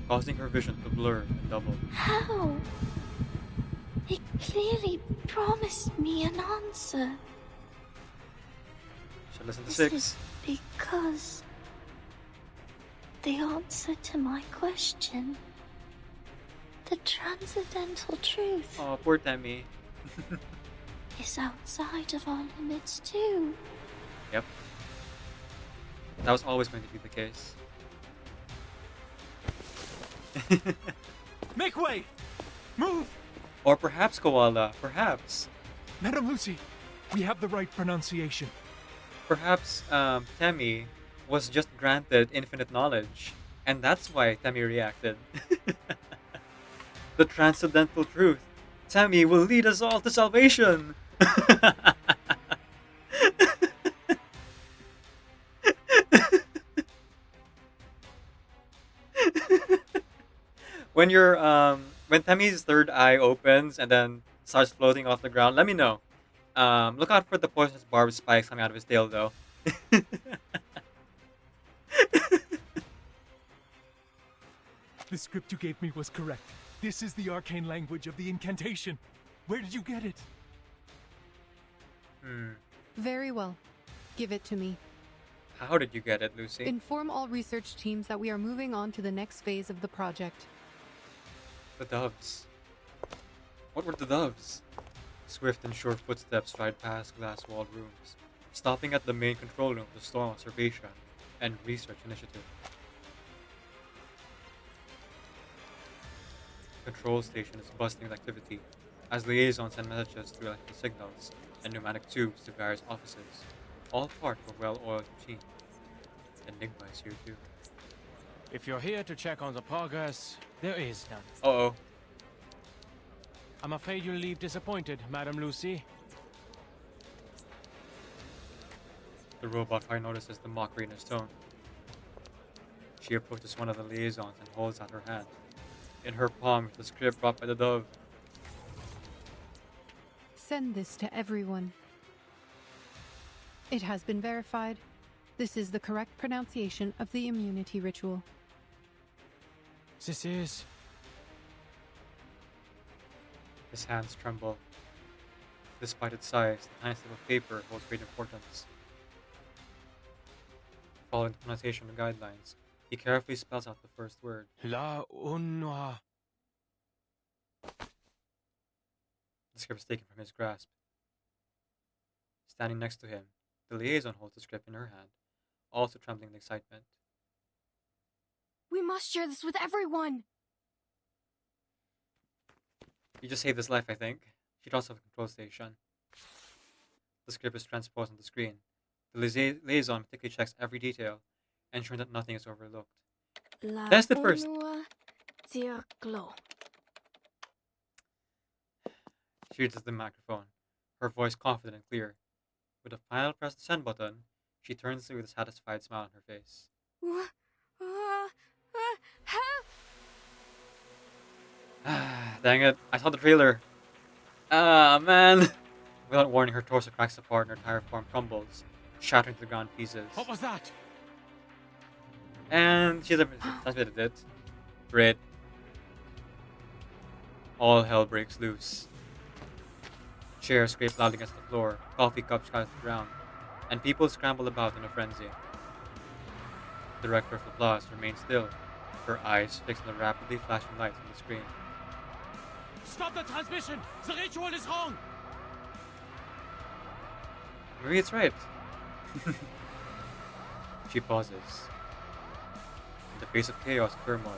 A: causing her vision to blur and double.
U: How? They clearly promised me an answer.
A: Should listen to
U: This
A: 6.
U: is because the answer to my question, the transcendental truth,
A: Oh, poor Temmie.
U: is outside of our limits too.
A: Yep. That was always going to be the case.
Q: Make way! Move!
A: Or perhaps, Koala, perhaps.
Q: Madam Lucy, we have the right pronunciation.
A: Perhaps Temmie was just granted infinite knowledge, and that's why Temmie reacted. The transcendental truth. Temmie will lead us all to salvation. When when Temmie's third eye opens and then starts floating off the ground, let me know. Look out for the poisonous barbed spikes coming out of his tail, though.
Q: The script you gave me was correct. This is the arcane language of the incantation. Where did you get it?
G: Very well. Give it to me.
A: How did you get it, Lucy?
G: Inform all research teams that we are moving on to the next phase of the project.
A: The doves. What were the doves? Swift and sure footsteps stride past glass-walled rooms, stopping at the main control room of the Storm Observation and Research Initiative. Control station is bustling with activity as liaisons send messages through electrical signals and pneumatic tubes to various offices, all part of a well-oiled machine. Enigma is here too.
P: If you're here to check on the progress, there is none.
A: Uh-oh.
P: I'm afraid you'll leave disappointed, Madam Lucy.
A: The robot finally notices the mockery in his tone. She approaches one of the liaisons and holds out her hand. In her palm is the script brought by the dove.
G: Send this to everyone. It has been verified. This is the correct pronunciation of the immunity ritual.
P: This is...
A: His hands tremble. Despite its size, the tiny slip of paper holds great importance. Following the pronunciation guidelines, he carefully spells out the first word.
P: La Unwa.
A: The script is taken from his grasp. Standing next to him, the liaison holds the script in her hand, also trembling with excitement.
M: We must share this with everyone!
A: You just saved his life, I think. She'd also have a control station. The script is transposed on the screen. The liaison meticulously checks every detail, ensuring that nothing is overlooked. Test it first. She reaches the microphone, her voice confident and clear. With a final press the send button, she turns to with a satisfied smile on her face. Dang it, I saw the trailer. Ah, man. Without warning, her torso cracks apart and her entire form crumbles, shattering to the ground pieces.
P: What was that?
A: And she's transmitted it. Great. All hell breaks loose. Chairs scrape loudly against the floor, coffee cups scatter to the ground, and people scramble about in a frenzy. The director of applause remains still, her eyes fixed on the rapidly flashing lights on the screen.
P: Stop the transmission! The ritual is wrong!
A: Maybe it's right. She pauses. In the face of chaos and turmoil,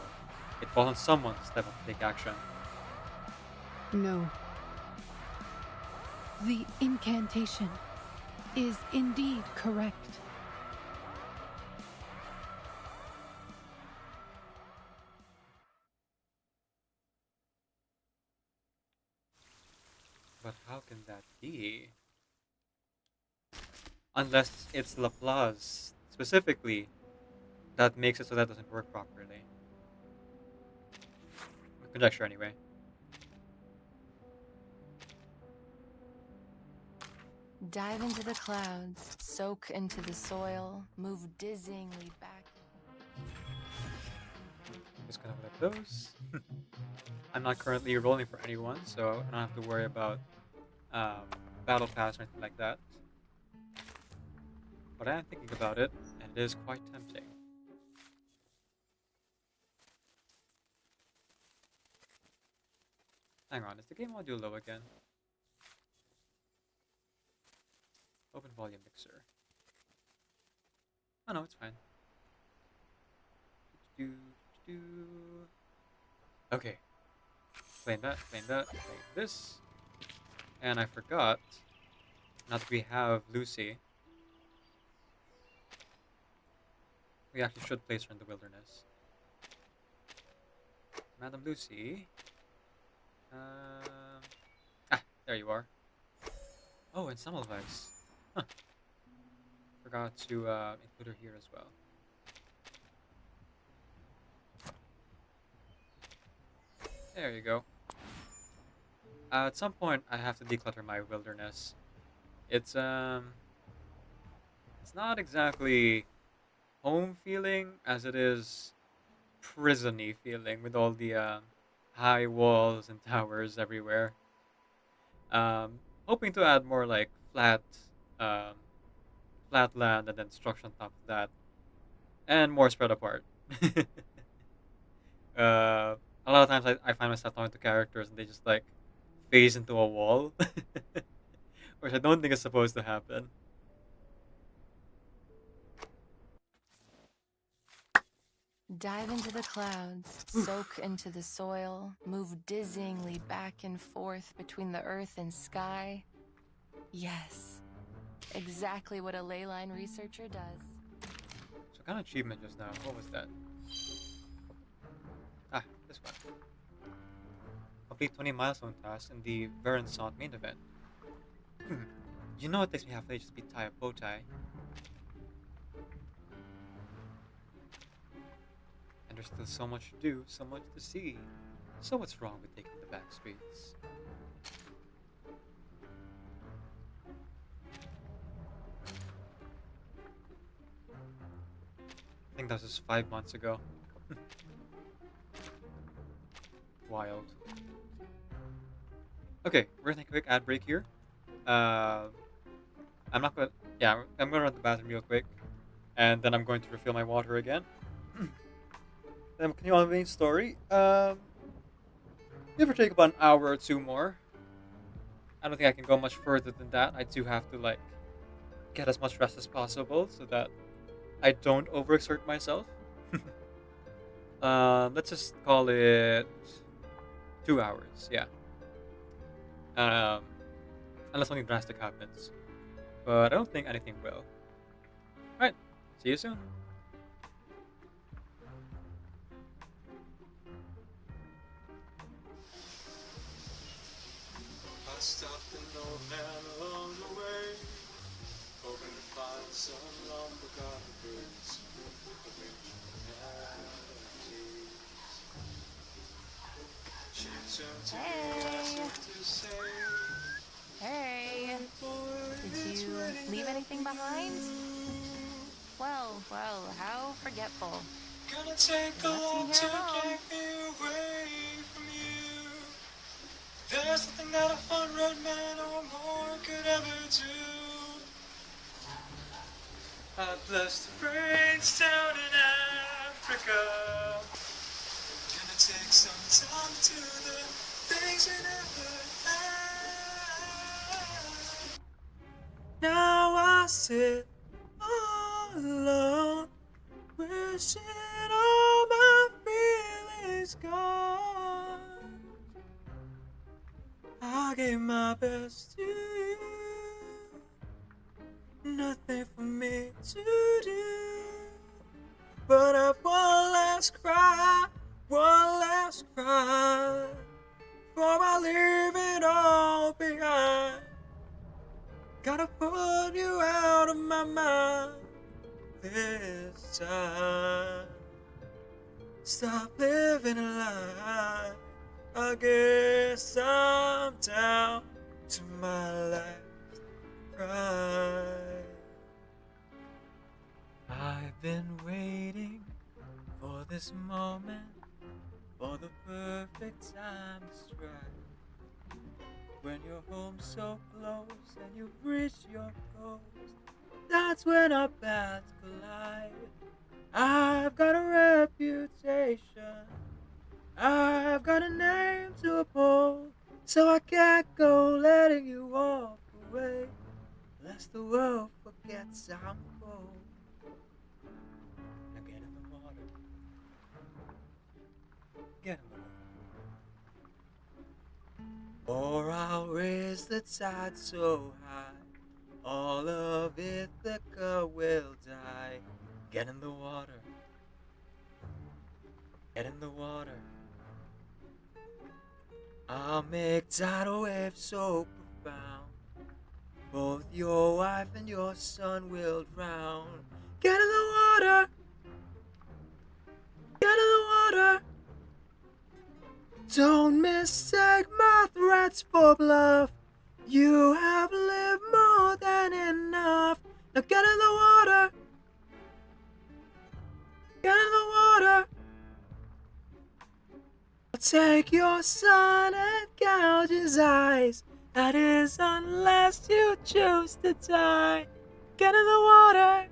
A: it falls on someone to step up and take action.
G: No. The incantation. is indeed correct.
A: But how can that be? Unless it's Laplace specifically that makes it so that doesn't work properly. Conjecture anyway.
U: Dive into the clouds, soak into the soil, move dizzyingly back.
A: Just gonna let those. I'm not currently rolling for anyone, so I don't have to worry about battle pass or anything like that. But I am thinking about it, and it is quite tempting. Hang on, is the game audio low again? Open volume mixer. Oh no, it's fine. Okay. Playing that, playing this. And I forgot, now that we have Lucy, we actually should place her in the wilderness. Madam Lucy. There you are. Oh, and Semmelweis. Huh. Forgot to include her here as well. There you go. At some point, I have to declutter my wilderness. It's not exactly home feeling as it is prison-y feeling with all the high walls and towers everywhere. Hoping to add more like flat land and then structure on top of that, and more spread apart. A lot of times I find myself talking to characters and they just like phase into a wall, which I don't think is supposed to happen.
U: Dive into the clouds, soak into the soil, move dizzyingly back and forth between the earth and sky. Yes, exactly what a ley line researcher does.
A: So kind of achievement just now. What was that? Ah, this one. Complete 20 milestone tasks in the Verensont main event. You know it takes me half a day just to tie a bow tie. And there's still so much to do, so much to see. So what's wrong with taking the back streets? I think that was just 5 months ago. Wild. Okay, we're gonna take a quick ad break here. I'm gonna run to the bathroom real quick, and then I'm going to refill my water again. Then we'll continue on with the main story. Give or take about an hour or two more. I don't think I can go much further than that. I do have to like get as much rest as possible so that I don't overexert myself. Let's just call it 2 hours, yeah. Unless something drastic happens. But I don't think anything will. Alright, see you soon.
N: I stopped an old man along the way, hoping to find some long-forgotten birds of ancient melodies. She turned to me as if to say,
U: Hey, did you leave anything behind? Well, how forgetful.
N: gonna take a long to take me away from you. There's nothing that a 100 men or more could ever do. I blessed the rains down in Africa. Gonna take some time to the things we never had.
A: Now I sit all alone, wishing all my feelings gone. I gave my best to you, nothing for me to do. But I've one last cry, before I leave it all behind. Gotta put you out of my mind this time. Stop living a lie. I guess I'm down to my last cry. I've been waiting for this moment, for the perfect time to strike. When you're home so close and you've reached your coast, that's when our paths collide. I've got a reputation, I've got a name to uphold, so I can't go letting you walk away, lest the world forgets I'm cold. Now get in the water. Get in the water. Or I'll raise the tide so high, all of Ithaca will die. Get in the water. Get in the water. I'll make tidal waves so profound, both your wife and your son will drown. Get in the water. Get in the water. Don't mistake my threats for bluff. You have lived more than enough. Now get in the water. Get in the water. I'll take your son and gouge his eyes. That is, unless you choose to die. Get in the water.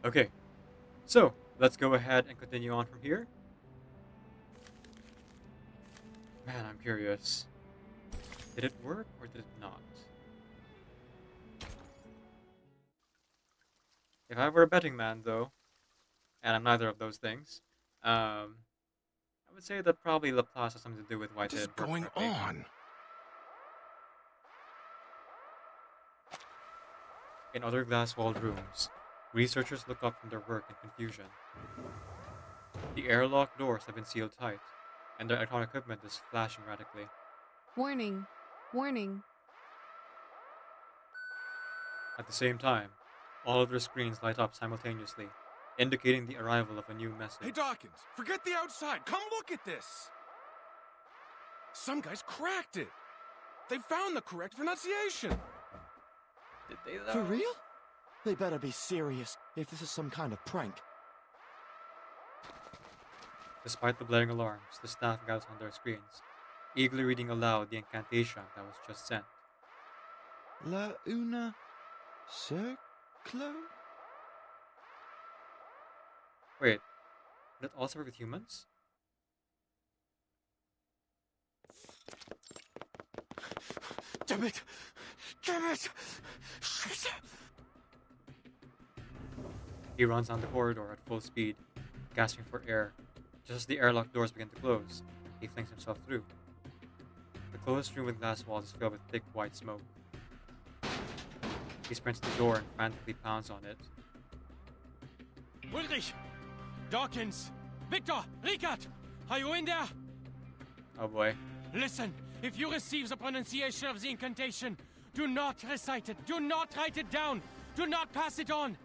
A: Okay, so let's go ahead and continue on from here. Man, I'm curious. Did it work or did it not? If I were a betting man, though, and I'm neither of those things, I would say that probably Laplace has something to do with why it didn't work.
C: What's going on?
A: In other glass-walled rooms, researchers look up from their work in confusion. The airlock doors have been sealed tight, and their electronic equipment is flashing radically.
G: Warning. Warning.
A: At the same time, all of their screens light up simultaneously, indicating the arrival of a new message.
C: Hey Dawkins, forget the outside. Come look at this. Some guys cracked it. They found the correct pronunciation.
A: Did they, though?
R: For real? They better be serious if this is some kind of prank.
A: Despite the blaring alarms, the staff gathers on their screens, eagerly reading aloud the incantation that was just sent.
R: La una cerclo?
A: Wait, did it also work with humans?
C: Damn it! Damn it! Shit!
A: He runs down the corridor at full speed, gasping for air. Just as the airlock doors begin to close, he flings himself through. The closed room with glass walls is filled with thick white smoke. He sprints to the door and frantically pounds on it.
P: Ulrich! Dawkins! Victor! Ricard! Are you in there?
A: Oh boy.
P: Listen, if you receive the pronunciation of the incantation, do not recite it. Do not write it down. Do not pass it on!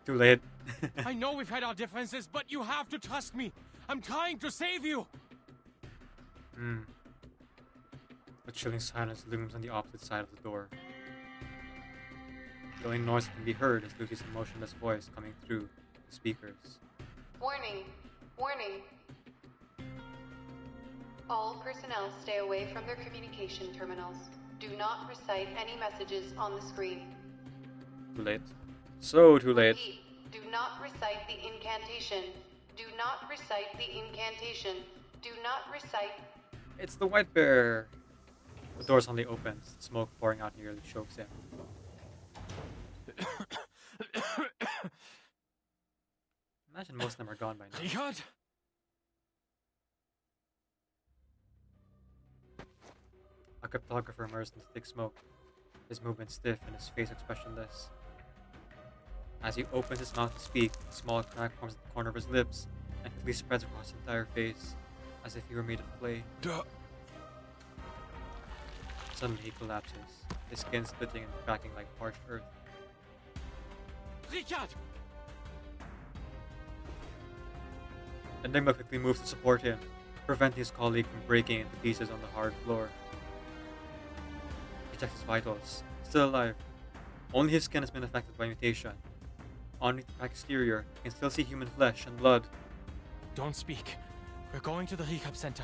A: Too late.
P: I know we've had our differences, but you have to trust me. I'm trying to save you.
A: A chilling silence looms on the opposite side of the door. The only noise that can be heard is Lucy's emotionless voice coming through the speakers.
I: Warning. Warning. All personnel stay away from their communication terminals. Do not recite any messages on the screen.
A: Too late. So too late.
I: Repeat, do not recite the incantation. Do not recite the incantation. Do not recite.
A: It's the white bear! The door suddenly opens, smoke pouring out nearly chokes him. Imagine most of them are gone by now.
P: Richard?
A: A cryptographer immersed in thick smoke, his movements stiff and his face expressionless. As he opens his mouth to speak, a small crack forms at the corner of his lips and quickly spreads across his entire face, as if he were made of clay. Suddenly he collapses, his skin splitting and cracking like parched earth.
P: Richard!
A: Enigma quickly moves to support him, preventing his colleague from breaking into pieces on the hard floor. He checks his vitals, still alive. Only his skin has been affected by mutation. Underneath the cracked exterior, he can still see human flesh and blood.
P: Don't speak. We're going to the recap center.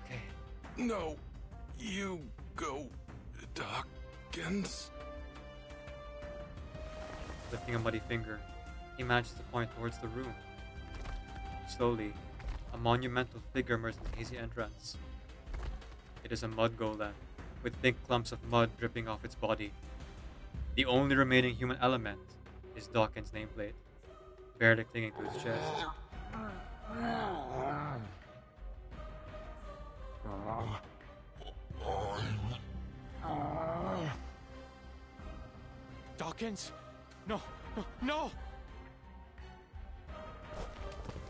A: Okay.
C: No, you go, Dawkins.
A: Lifting a muddy finger, he manages to point towards the room. Slowly, a monumental figure emerges in the hazy entrance. It is a mud golem, with thick clumps of mud dripping off its body. The only remaining human element is Dawkins' nameplate, barely clinging to his chest.
P: Dawkins? No, no, no!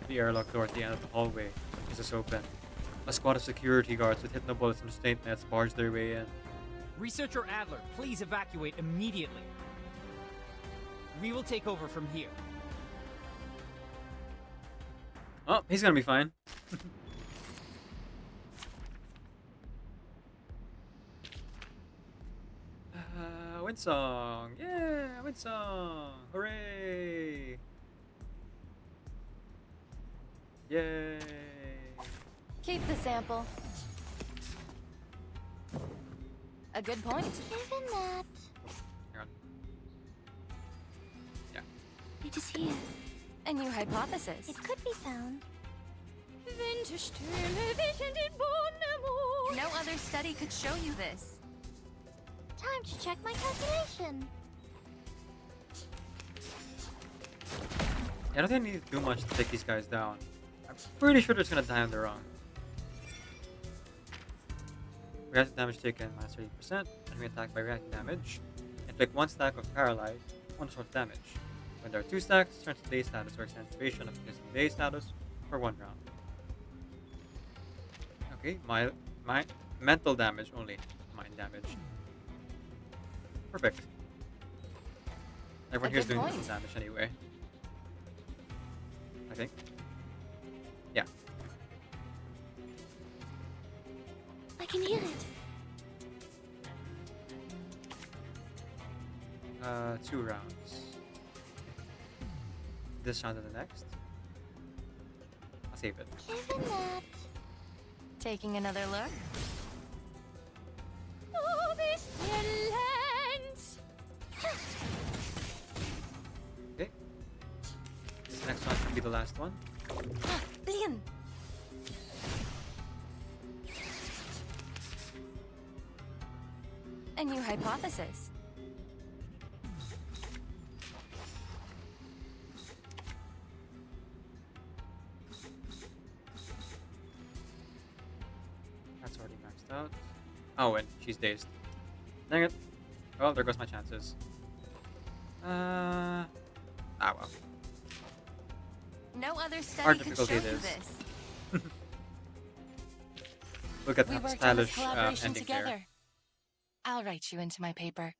A: The airlock door at the end of the hallway is open. A squad of security guards with hypnobullets and restraint nets barge their way in.
K: Researcher Adler, please evacuate immediately. We will take over from here.
A: Oh, he's gonna be fine. Windsong! Yeah, Windsong! Hooray! Yay!
O: Keep the sample. A good point.
E: Given that.
A: Hang on. Yeah.
E: It is here.
O: A new hypothesis.
E: It could be found.
O: No other study could show you this.
E: Time to check my calculation.
A: I don't think I need to do much to take these guys down. I'm pretty sure they're just gonna die on their own. Reactive damage taken minus 30%, enemy attacked by reactive damage. Inflict 1 stack of paralyze, 1 sort of damage. When there are 2 stacks, turn to day status or extend duration of existing day status for 1 round. Okay, my mental damage only, mind damage. Perfect. Everyone here's doing mental damage anyway. I think. Yeah.
E: I can hear it.
A: 2 rounds. This round and the next. I'll save it.
E: Given that.
O: Taking another look.
E: Oh, this lands.
A: Okay. This next one should be the last one.
O: Leon. A new hypothesis.
A: That's already maxed out. Oh, and she's dazed. Dang it. Well, there goes my chances. Ah, well.
O: No other study
A: Hard
O: could
A: difficulty
O: show
A: it
O: you
A: is.
O: this.
A: Look at
O: We
A: that
O: worked on this
A: stylish
O: collaboration
A: ending
O: together.
A: there.
O: I'll write you into my paper.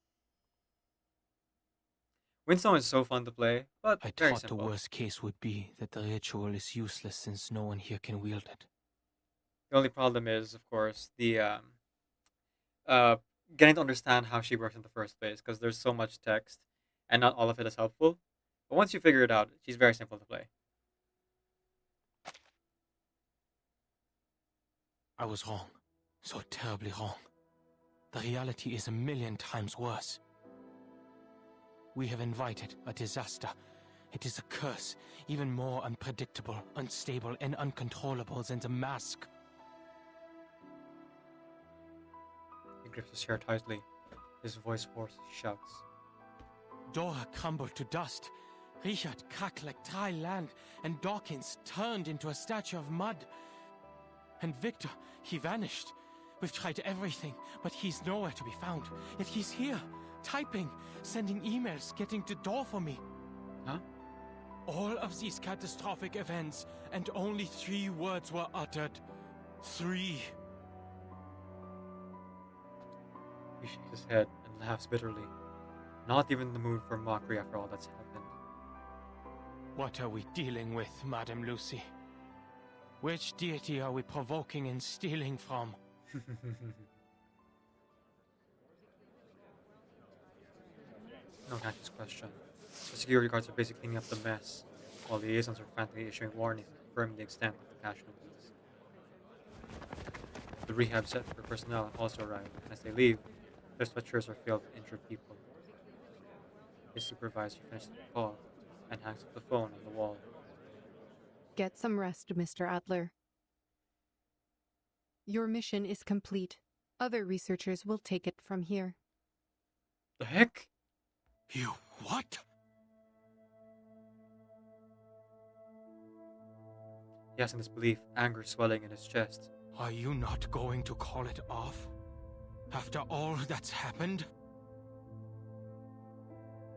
A: Windstone is so fun to play, but
P: I
A: very
P: thought the
A: simple.
P: worst case would be that the ritual is useless since no one here can wield it.
A: The only problem is, of course, the getting to understand how she works in the first place, because there's so much text, and not all of it is helpful. But once you figure it out, she's very simple to play.
P: I was wrong. So terribly wrong. The reality is a million times worse. We have invited a disaster. It is a curse, even more unpredictable, unstable, and uncontrollable than the mask.
A: He grips his hair tightly. His voice hoarse shouts.
P: Dora crumbled to dust. Richard cracked like dry land, and Dawkins turned into a statue of mud. And Victor, he vanished. We've tried everything, but he's nowhere to be found. Yet he's here, typing, sending emails, getting the door for me.
A: Huh?
P: All of these catastrophic events, and only 3 words were uttered. 3.
A: He shakes his head and laughs bitterly. Not even in the mood for mockery after all that's happened.
P: What are we dealing with, Madame Lucy? Which deity are we provoking and stealing from?
A: No one answers this question. The security guards are busy cleaning up the mess, while liaisons are frantically issuing warnings and confirming the extent of the cash numbers. The rehab set for personnel also arrive, and as they leave, their sweatshirts are filled with injured people. His supervisor finishes the call and hangs up the phone on the wall.
G: Get some rest, Mr. Adler. Your mission is complete. Other researchers will take it from here.
A: The heck?
P: You what?
A: He has in disbelief, anger swelling in his chest.
P: Are you not going to call it off? After all that's happened?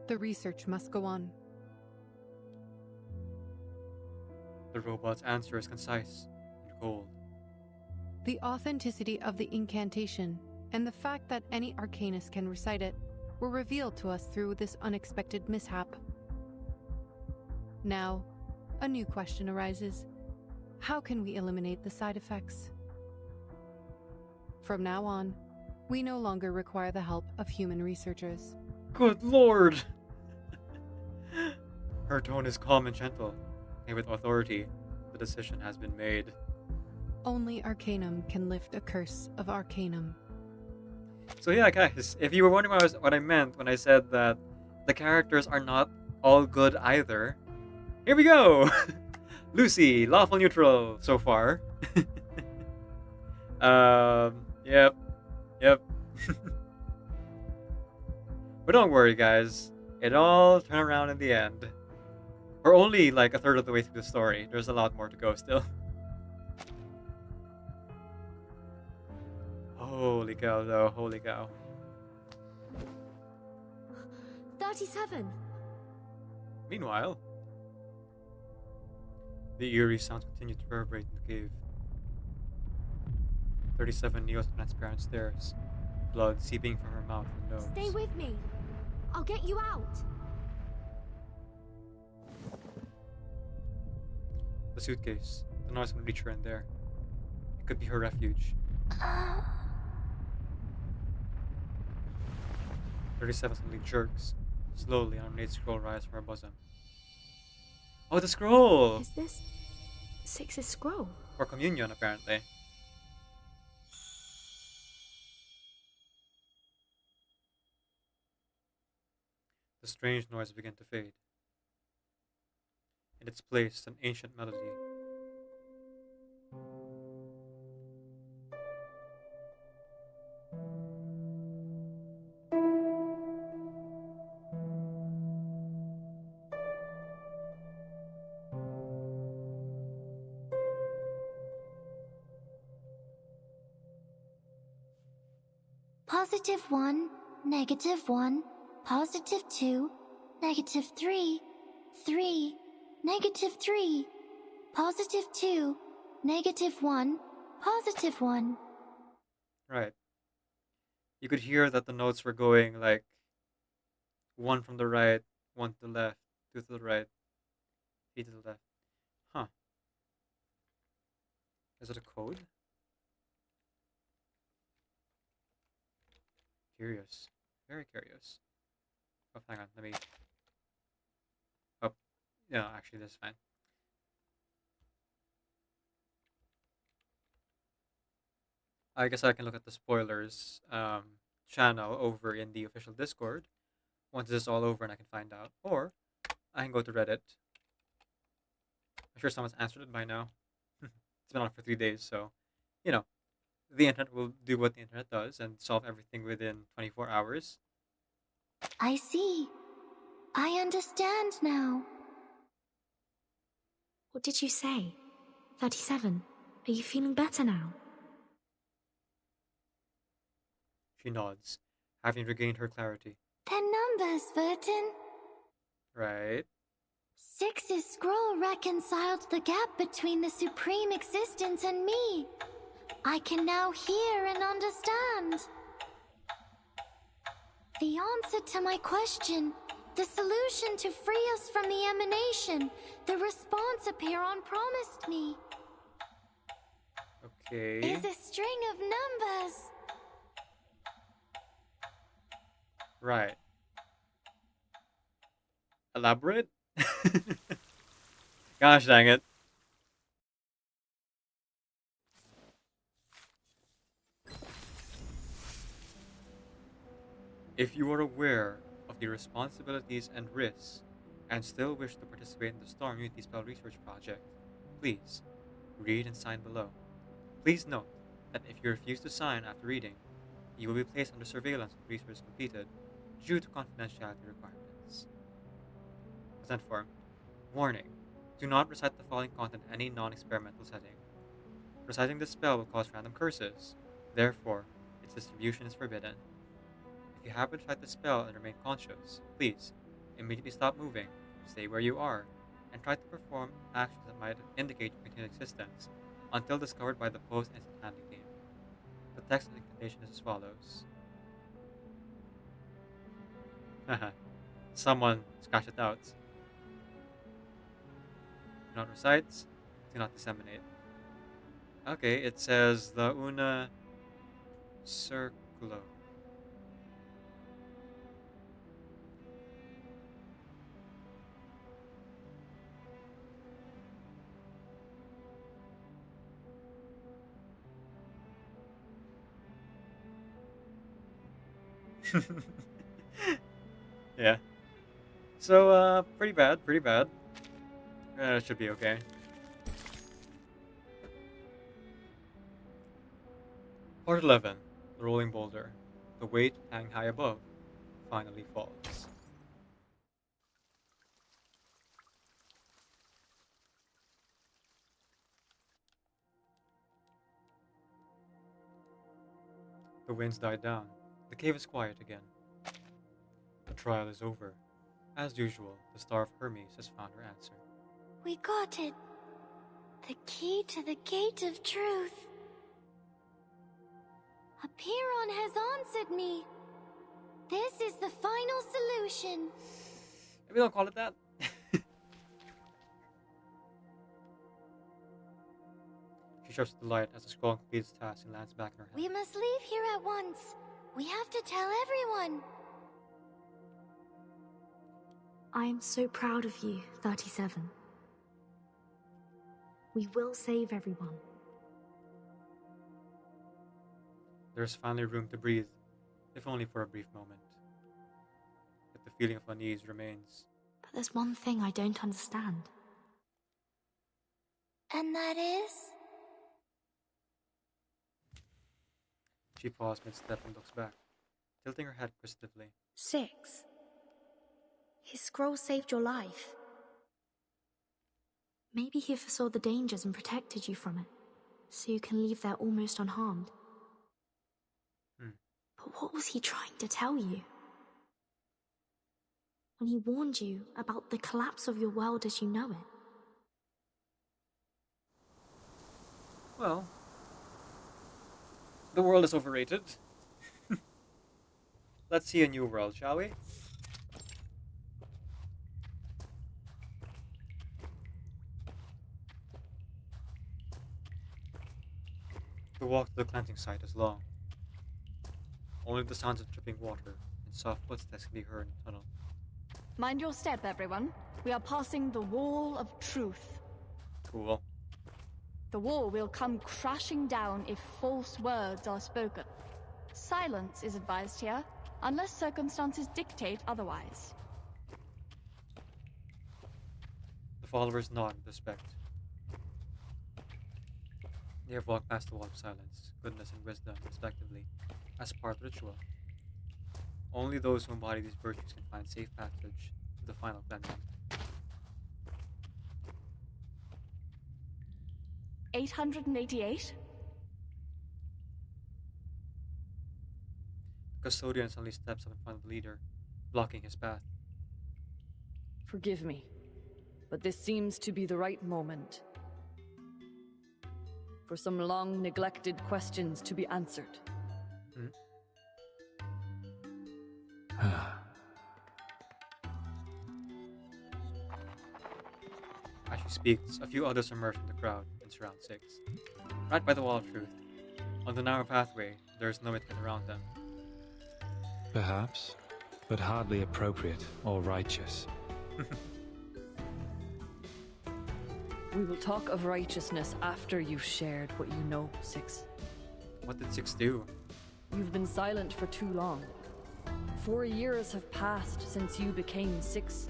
G: The research must go on.
A: The robot's answer is concise and cold.
G: The authenticity of the incantation and the fact that any arcanist can recite it were revealed to us through this unexpected mishap. Now, a new question arises. How can we eliminate the side effects? From now on, we no longer require the help of human researchers.
A: Good lord! Her tone is calm and gentle, and with authority, the decision has been made.
G: Only Arcanum can lift a curse of Arcanum.
A: So yeah, guys, if you were wondering what I meant when I said that the characters are not all good either, here we go! Lucy, lawful neutral so far. Yep. But don't worry, guys. It all turned around in the end. We're only like a third of the way through the story. There's a lot more to go still. Holy cow, though. Holy cow.
X: 37.
A: Meanwhile, the eerie sounds continue to reverberate in the cave. 37 Neo's transparent stares, blood seeping from her mouth and nose.
X: Stay with me. I'll get you out.
A: The suitcase. The noise can reach her in there. It could be her refuge. 37 suddenly jerks. Slowly, an ornate scroll rises from her bosom. Oh, the scroll!
X: Is this Six's scroll?
A: For communion, apparently. The strange noise began to fade. In its place, an ancient melody.
E: +1, -1, +2, -3, 3, -3, +2, -1, +1.
A: Right. You could hear that the notes were going like one from the right, 1 to the left, 2 to the right, 3 to the left. Huh. Is it a code? Curious. Very curious. Oh, hang on. Let me... Oh, no, actually, that's fine. I guess I can look at the spoilers channel over in the official Discord once this is all over and I can find out. Or I can go to Reddit. I'm sure someone's answered it by now. It's been on for 3 days, so, you know, the internet will do what the internet does and solve everything within 24 hours.
E: I see. I understand now.
B: What did you say? 37. Are you feeling better now?
A: She nods, having regained her clarity.
E: They're numbers, Vertin.
A: Right.
E: 6's scroll reconciled the gap between the Supreme Existence and me. I can now hear and understand. The answer to my question, the solution to free us from the emanation, the response Apiron promised me.
A: Okay.
E: Is a string of numbers.
A: Right. Elaborate? Gosh dang it. If you are aware of the responsibilities and risks and still wish to participate in the Storm Unity Spell Research Project, please read and sign below. Please note that if you refuse to sign after reading, you will be placed under surveillance when research is completed due to confidentiality requirements. Consent form. Warning. Do not recite the following content in any non-experimental setting. Reciting this spell will cause random curses. Therefore, its distribution is forbidden. If you happen to recite the spell and remain conscious, please immediately stop moving, stay where you are, and try to perform actions that might indicate your continued existence until discovered by the post-instant handling team. The text of the incantation is as follows. Haha. Someone scratched it out. Do not recite, do not disseminate. Okay, it says the Una Circulo. Yeah. So, pretty bad, pretty bad. It should be okay. Part 11. The Rolling Boulder. The weight hanging high above finally falls. The winds died down. The cave is quiet again. The trial is over. As usual, the Star of Hermes has found her answer.
E: We got it. The key to the gate of truth. Apiron has answered me. This is the final solution.
A: Maybe don't call it that. She shows the light as the scroll completes its task and lands back in her hand.
E: We must leave here at once. We have to tell everyone.
B: I am so proud of you, 37. We will save everyone.
A: There is finally room to breathe, if only for a brief moment. Yet the feeling of unease remains.
B: But there's one thing I don't understand.
E: And that is?
A: She paused mid-step and looks back, tilting her head inquisitively.
B: 6. His scroll saved your life. Maybe he foresaw the dangers and protected you from it, so you can leave there almost unharmed. But what was he trying to tell you? When he warned you about the collapse of your world as you know it?
A: Well, the world is overrated. Let's see a new world, shall we? The walk to the cleansing site is long. Only the sounds of dripping water and soft footsteps can be heard in the tunnel.
M: Mind your step, everyone. We are passing the Wall of Truth.
A: Cool.
M: The wall will come crashing down if false words are spoken. Silence is advised here, unless circumstances dictate otherwise.
A: The followers nod with respect. They have walked past the wall of silence, goodness and wisdom, respectively, as part of the ritual. Only those who embody these virtues can find safe passage to the final cleansing.
M: 888?
A: The custodian suddenly steps up in front of the leader, blocking his path.
J: Forgive me, but this seems to be the right moment for some long neglected questions to be answered.
A: As she speaks, a few others emerge from the crowd and surround Six. Right by the Wall of Truth, on the narrow pathway, there is no way to get around them.
F: Perhaps, but hardly appropriate or righteous.
J: We will talk of righteousness after you've shared what you know, Six.
A: What did Six do?
J: You've been silent for too long. 4 years have passed since you became Six,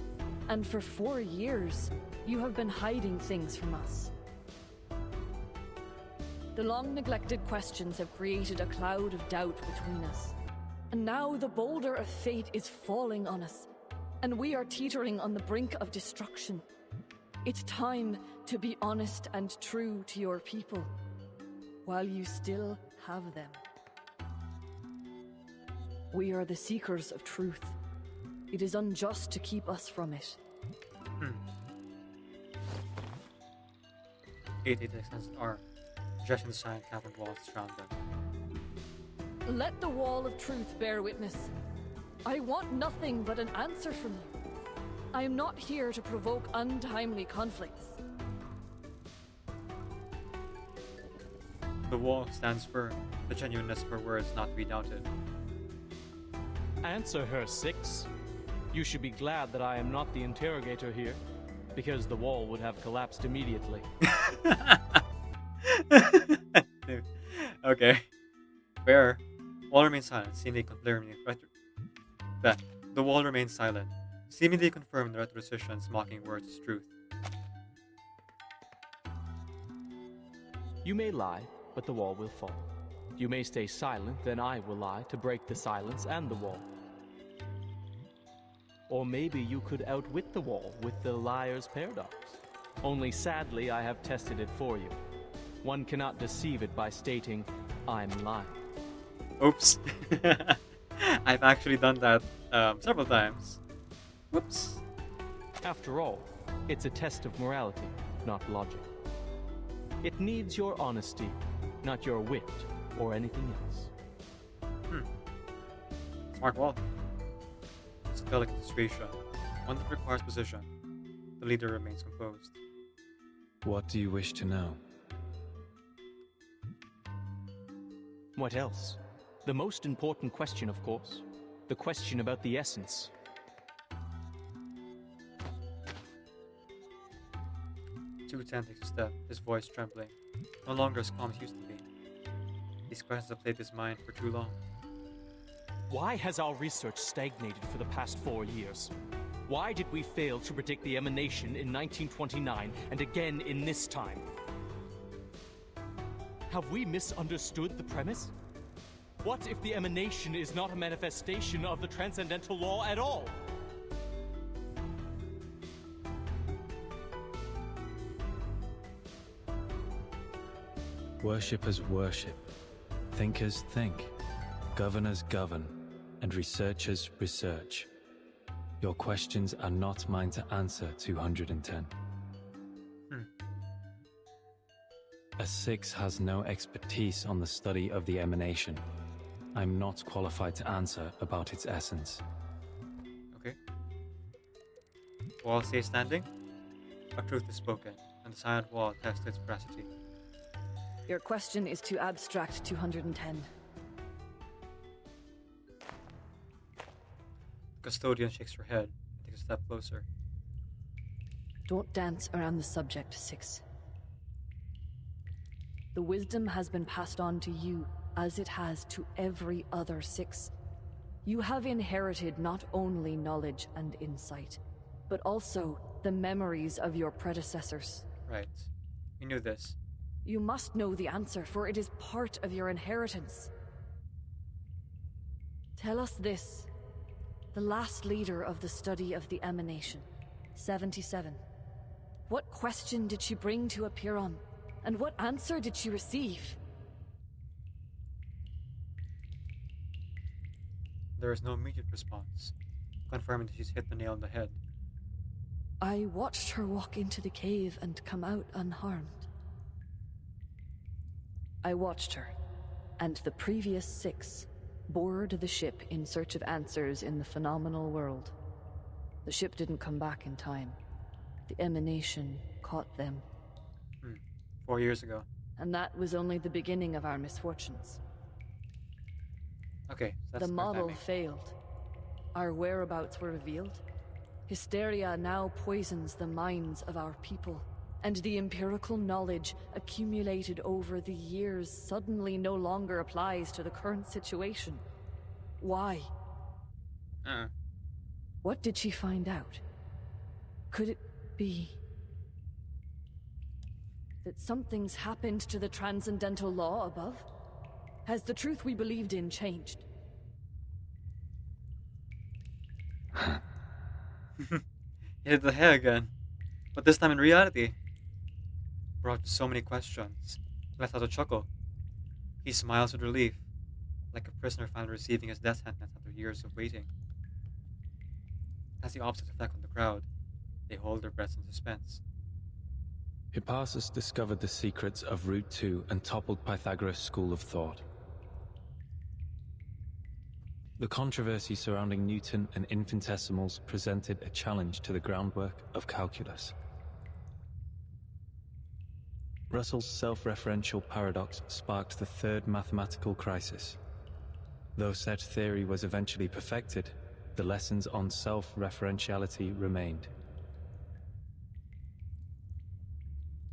J: and for 4 years, you have been hiding things from us. The long-neglected questions have created a cloud of doubt between us. And now the boulder of fate is falling on us, and we are teetering on the brink of destruction. It's time to be honest and true to your people, while you still have them. We are the seekers of truth. It is unjust to keep us from it.
A: 888 extends an arm, addressing the silent cavern walls around them.
J: Let the wall of truth bear witness. I want nothing but an answer from you. I am not here to provoke untimely conflicts.
A: The wall stands firm, the genuineness of her words not to be doubted.
L: Answer her, Six. You should be glad that I am not the interrogator here, because the wall would have collapsed immediately.
A: Okay. Fair. Wall remains silent, seemingly confirming the wall remains silent, seemingly confirming the rhetorician's mocking words as truth.
L: You may lie, but the wall will fall. You may stay silent, then I will lie to break the silence and the wall. Or maybe you could outwit the wall with the liar's paradox. Only sadly, I have tested it for you. One cannot deceive it by stating, I'm lying.
A: Oops. I've actually done that several times. Whoops.
L: After all, it's a test of morality, not logic. It needs your honesty, not your wit or anything else.
A: Smart wall. It's a delicate situation, one that requires precision. The leader remains composed.
F: What do you wish to know?
L: What else? The most important question, of course. The question about the essence.
A: 210 takes a step, his voice trembling, no longer as calm as used to be. These questions have plagued his mind for too long.
L: Why has our research stagnated for the past 4 years? Why did we fail to predict the emanation in 1929 and again in this time? Have we misunderstood the premise? What if the emanation is not a manifestation of the transcendental law at all?
F: Worshippers worship, thinkers think, governors govern, and researchers research. Your questions are not mine to answer, 210. A 6 has no expertise on the study of the emanation. I'm not qualified to answer about its essence.
A: Okay. Wall stays standing. A truth is spoken, and the silent wall tests its veracity.
J: Your question is to abstract 210.
A: Custodian shakes her head and takes a step closer.
J: Don't dance around the subject, 6. The wisdom has been passed on to you, as it has to every other 6. You have inherited not only knowledge and insight, but also the memories of your predecessors.
A: Right. We knew this.
J: You must know the answer, for it is part of your inheritance. Tell us this. The last leader of the study of the emanation, 77. What question did she bring to Apiron? And what answer did she receive?
A: There is no immediate response, confirming that she's hit the nail on the head.
J: I watched her walk into the cave and come out unharmed. I watched her, and the previous 6 boarded the ship in search of answers in the phenomenal world. The ship didn't come back in time. The emanation caught them.
A: 4 years ago.
J: And that was only the beginning of our misfortunes.
A: Okay, so that's
J: the
A: our
J: model
A: timing.
J: failed. Our whereabouts were revealed. Hysteria now poisons the minds of our people, and the empirical knowledge accumulated over the years suddenly no longer applies to the current situation. Why? What did she find out? Could it be that something's happened to the transcendental law above? Has the truth we believed in changed?
A: He hit the head again, but this time in reality. Brought to so many questions, left out a chuckle. He smiles with relief, like a prisoner finally receiving his death sentence after years of waiting. Has the opposite effect on the crowd. They hold their breaths in suspense.
F: Hippasus discovered the secrets of Route 2 and toppled Pythagoras' school of thought. The controversy surrounding Newton and infinitesimals presented a challenge to the groundwork of calculus. Russell's self-referential paradox sparked the third mathematical crisis. Though such theory was eventually perfected, the lessons on self-referentiality remained.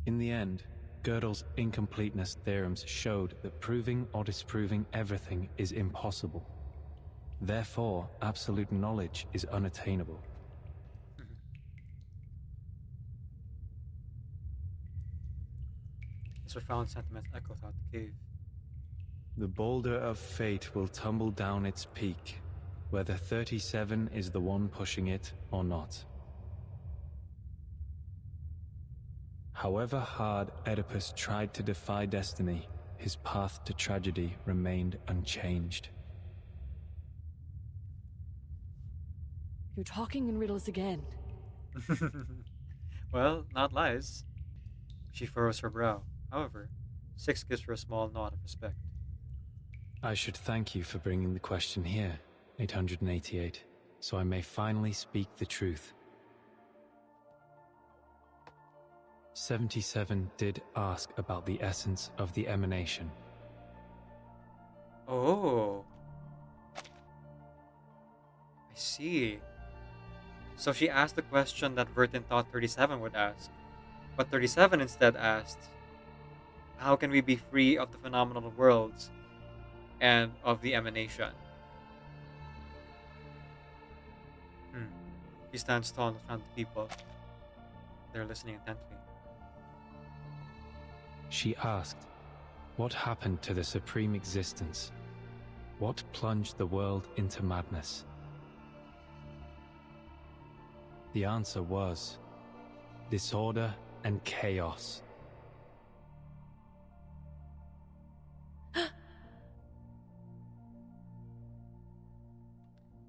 F: In the end, Gödel's incompleteness theorems showed that proving or disproving everything is impossible. Therefore, absolute knowledge is unattainable.
A: His profound sentiments echo throughout the cave.
F: The boulder of fate will tumble down its peak, whether 37 is the one pushing it or not. However hard Oedipus tried to defy destiny, his path to tragedy remained unchanged.
J: You're talking in riddles again.
A: Well, not lies. She furrows her brow. However, 6 gives her a small nod of respect.
F: I should thank you for bringing the question here, 888, so I may finally speak the truth. 77 did ask about the essence of the emanation.
A: Oh. I see. So she asked the question that Vertin thought 37 would ask. But 37 instead asked, how can we be free of the phenomenal worlds and of the emanation? He stands tall in front of the people. They're listening intently.
F: She asked, what happened to the supreme existence? What plunged the world into madness? The answer was disorder and chaos.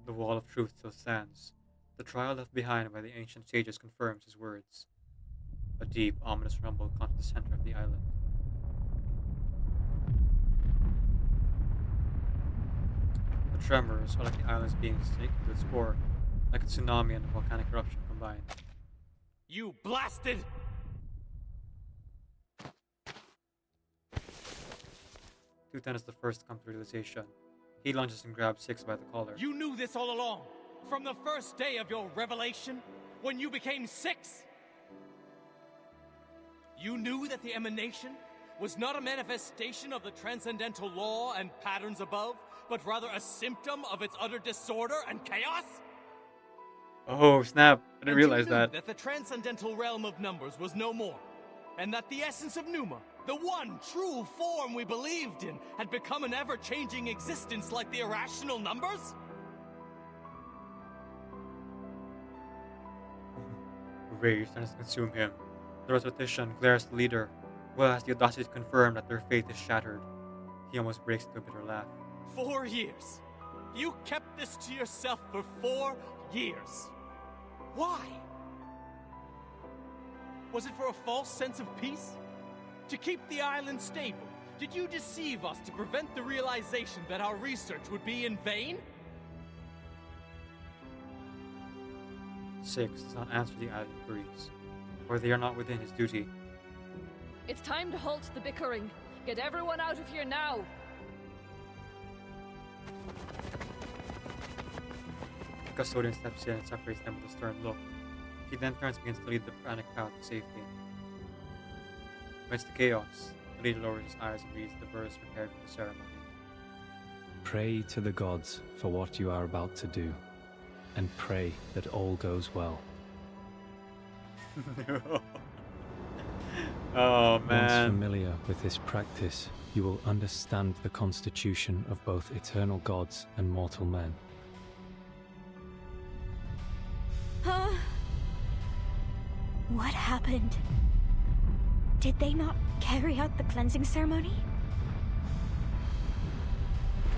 A: The wall of truth still stands. The trial left behind by the ancient sages confirms his words. A deep, ominous rumble comes to the center of the island. The tremors are like the islands being shaken to its core, like a tsunami and a volcanic eruption combined.
K: You blasted!
A: Tutan is the first to come to realization. He lunges and grabs Six by the collar.
D: You knew this all along? From the first day of your revelation? When you became Six? You knew that the emanation was not a manifestation of the transcendental law and patterns above, but rather a symptom of its utter disorder and chaos?
A: Oh, snap. I didn't realize
D: You knew
A: that.
D: that the transcendental realm of numbers was no more, and that the essence of Numa, the one true form we believed in, had become an ever-changing existence like the irrational numbers?
A: Rage starts to consume him. The repetition glares at the leader, who has the audacity to confirm that their faith is shattered. He almost breaks into a bitter laugh.
D: 4 years. You kept this to yourself for 4 years. Why? Was it for a false sense of peace? To keep the island stable? Did you deceive us to prevent the realization that our research would be in vain?
A: Six does not answer the added inquiries, for they are not within his duty.
J: It's time to halt the bickering. Get everyone out of here now.
A: The custodian steps in and separates them with a stern look. He then turns and begins to lead the panic crowd to safety. Amidst the chaos, the leader lowers his eyes and reads the verse prepared for the ceremony.
F: Pray to the gods for what you are about to do, and pray that all goes well.
A: Oh,
F: Once
A: man.
F: familiar with this practice, you will understand the constitution of both eternal gods and mortal men.
B: Huh? What happened? Did they not carry out the cleansing ceremony?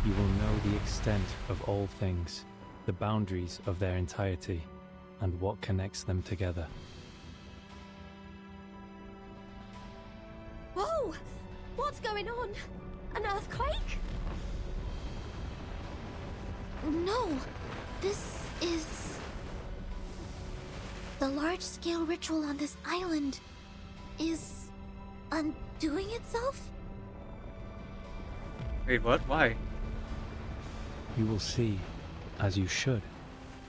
F: You will know the extent of all things, the boundaries of their entirety, and what connects them together.
X: Whoa! What's going on? An earthquake?
E: No, this is... The large-scale ritual on this island is undoing itself?
A: Wait, what? Why?
F: You will see, as you should,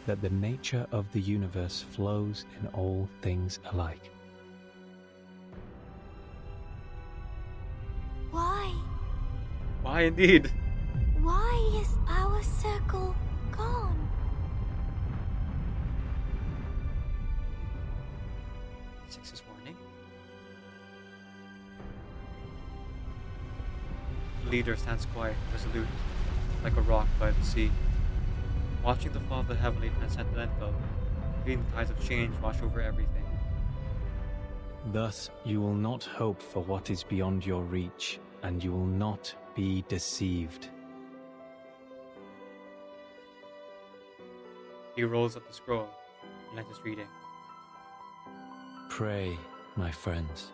F: that the nature of the universe flows in all things alike.
E: Why?
A: Why indeed?
E: Why is our circle gone?
A: Six's warning? The leader stands quiet, resolute, like a rock by the sea. Watching the fall of the heavenly transcendental, feeling the tides of change wash over everything.
F: Thus, you will not hope for what is beyond your reach, and you will not be deceived.
A: He rolls up the scroll and lets us reading.
F: Pray, my friends.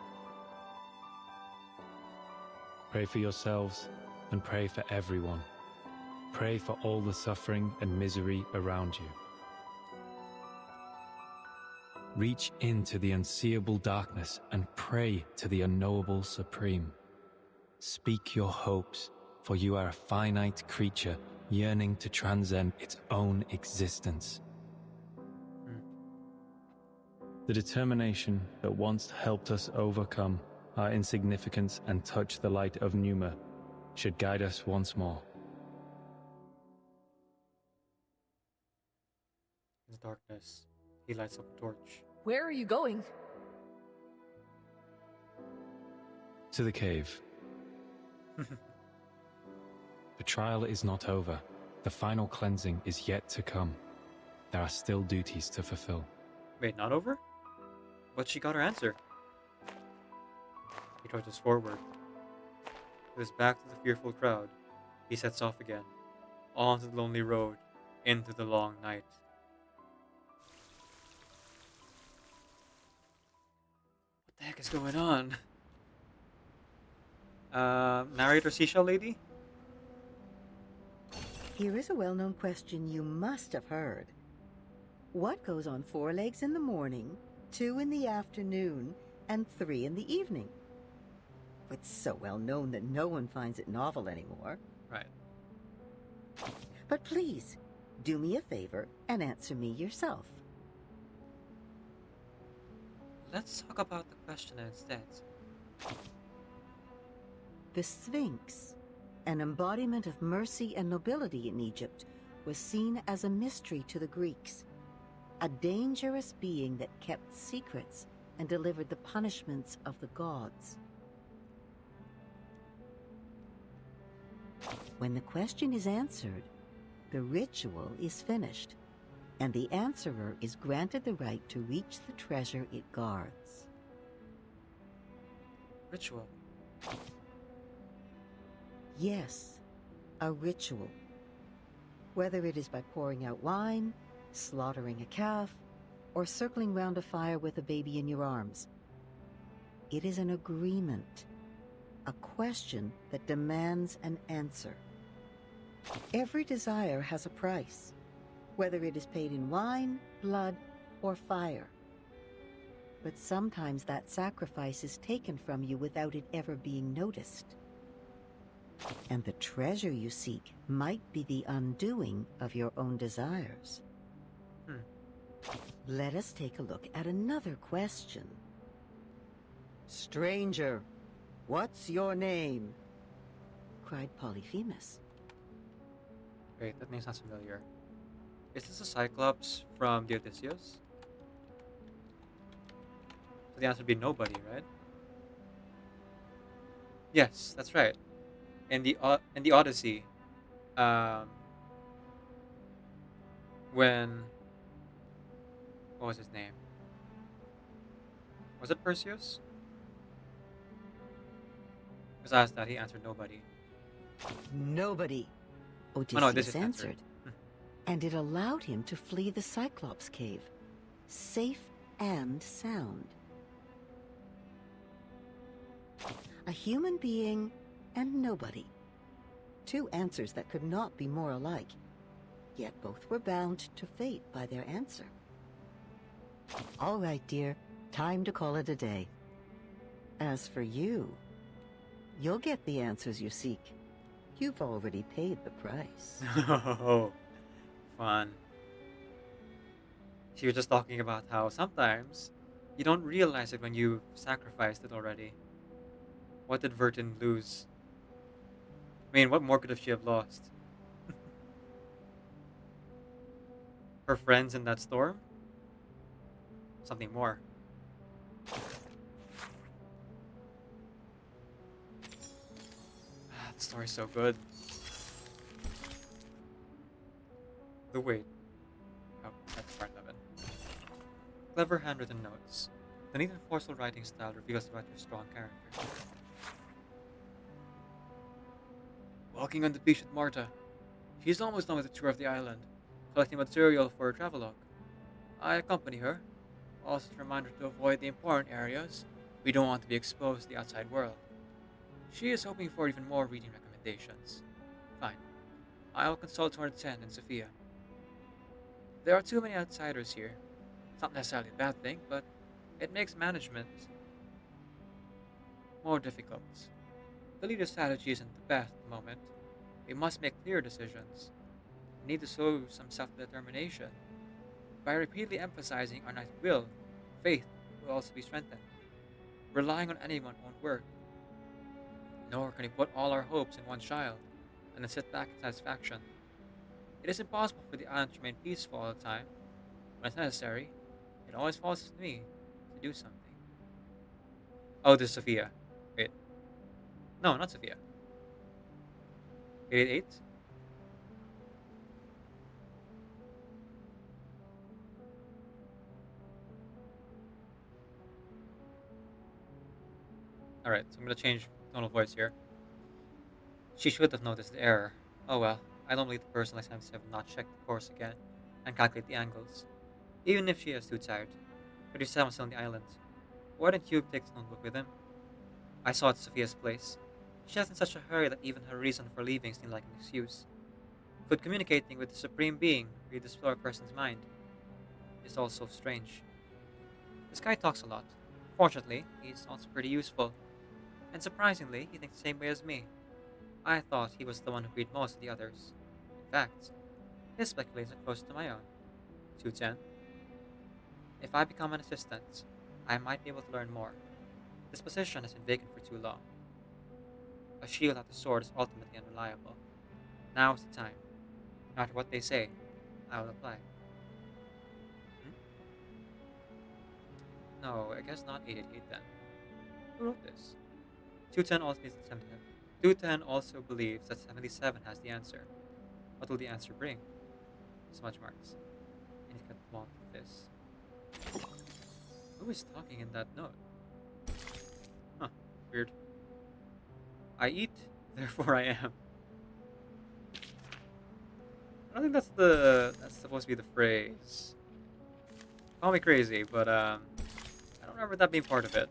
F: Pray for yourselves and pray for everyone. Pray for all the suffering and misery around you. Reach into the unseeable darkness and pray to the unknowable supreme. Speak your hopes, for you are a finite creature yearning to transcend its own existence. The determination that once helped us overcome our insignificance and touch the light of Numa should guide us once more.
A: In the darkness, he lights up a torch.
J: Where are you going?
F: To the cave. The trial is not over. The final cleansing is yet to come. There are still duties to fulfill.
A: Wait, not over? But she got her answer. He trudges forward. With his back to the fearful crowd, he sets off again, onto the lonely road, into the long night. What the heck is going on? Narrator Seashell Lady?
S: Here is a well-known question you must have heard. What goes on 4 legs in the morning, 2 in the afternoon, and 3 in the evening? It's so well known that no one finds it novel anymore.
A: Right.
S: But please, do me a favor and answer me yourself.
A: Let's talk about the question instead.
S: The Sphinx, an embodiment of mercy and nobility in Egypt, was seen as a mystery to the Greeks, a dangerous being that kept secrets and delivered the punishments of the gods. When the question is answered, the ritual is finished, and the answerer is granted the right to reach the treasure it guards.
A: Ritual?
S: Yes, a ritual. Whether it is by pouring out wine, slaughtering a calf, or circling round a fire with a baby in your arms. It is an agreement, a question that demands an answer. Every desire has a price, whether it is paid in wine, blood, or fire. But sometimes that sacrifice is taken from you without it ever being noticed. And the treasure you seek might be the undoing of your own desires. Let us take a look at another question. Stranger, what's your name? Cried Polyphemus.
A: Wait, that name sounds familiar. Is this a Cyclops from the Odysseus? So the answer would be nobody, right? Yes, that's right. In the Odyssey, when what was his name? Was it Perseus? He was asked that, he answered nobody.
S: Nobody, Odysseus
A: Oh, no, this is
S: answered. And it allowed him to flee the Cyclops cave, safe and sound. A human being and nobody. Two answers that could not be more alike, yet both were bound to fate by their answer. All right, dear, time to call it a day. As for you, you'll get the answers you seek. You've already paid the price.
A: Oh, fun. She was just talking about how sometimes you don't realize it when you've sacrificed it already. What did Vertin lose? I mean, what more could she have lost? Her friends in that storm? Something more. The story's so good. The wait. Oh, that's part 11. Clever handwritten notes. The neat and forceful writing style reveals about your strong character. Walking on the beach with Marta. She's almost done with the tour of the island, collecting material for her travelogue. I accompany her, also to remind her to avoid the important areas. We don't want to be exposed to the outside world. She is hoping for even more reading recommendations. Fine. I'll consult 210 and Sophia. There are too many outsiders here. It's not necessarily a bad thing, but it makes management more difficult. The leader's strategy isn't the best at the moment. We must make clear decisions. We need to show some self-determination. By repeatedly emphasizing our knight's will, faith will also be strengthened. Relying on anyone won't work. Nor can we put all our hopes in one child and then sit back in satisfaction. It is impossible for the island to remain peaceful all the time. When it's necessary, it always falls to me to do something. Oh, this is Sophia. Wait. No, not Sophia. 888? Alright, so I'm gonna change tone of voice here. She should have noticed the error. Oh well, I don't believe the person like Sam have not checked the course again and calculate the angles. Even if she is too tired. But if Sam was on the island, why didn't Hugh take the notebook with him? I saw it at Sophia's place. She was in such a hurry that even her reason for leaving seemed like an excuse. Could communicating with the Supreme Being read the slower person's mind? It's all so strange. This guy talks a lot. Fortunately, he's also pretty useful. And surprisingly, he thinks the same way as me. I thought he was the one who agreed most of the others. In fact, his speculations are close to my own. 210. If I become an assistant, I might be able to learn more. This position has been vacant for too long. A shield without a sword is ultimately unreliable. Now is the time. No matter what they say, I will apply. No, I guess not 888 then. Who wrote this? 210 also believes that 77 has the answer. What will the answer bring? Smudge marks. And you can want this. Who is talking in that note? Huh, weird. I eat, therefore I am. I don't think that's supposed to be the phrase. Call me crazy, but I don't remember that being part of it.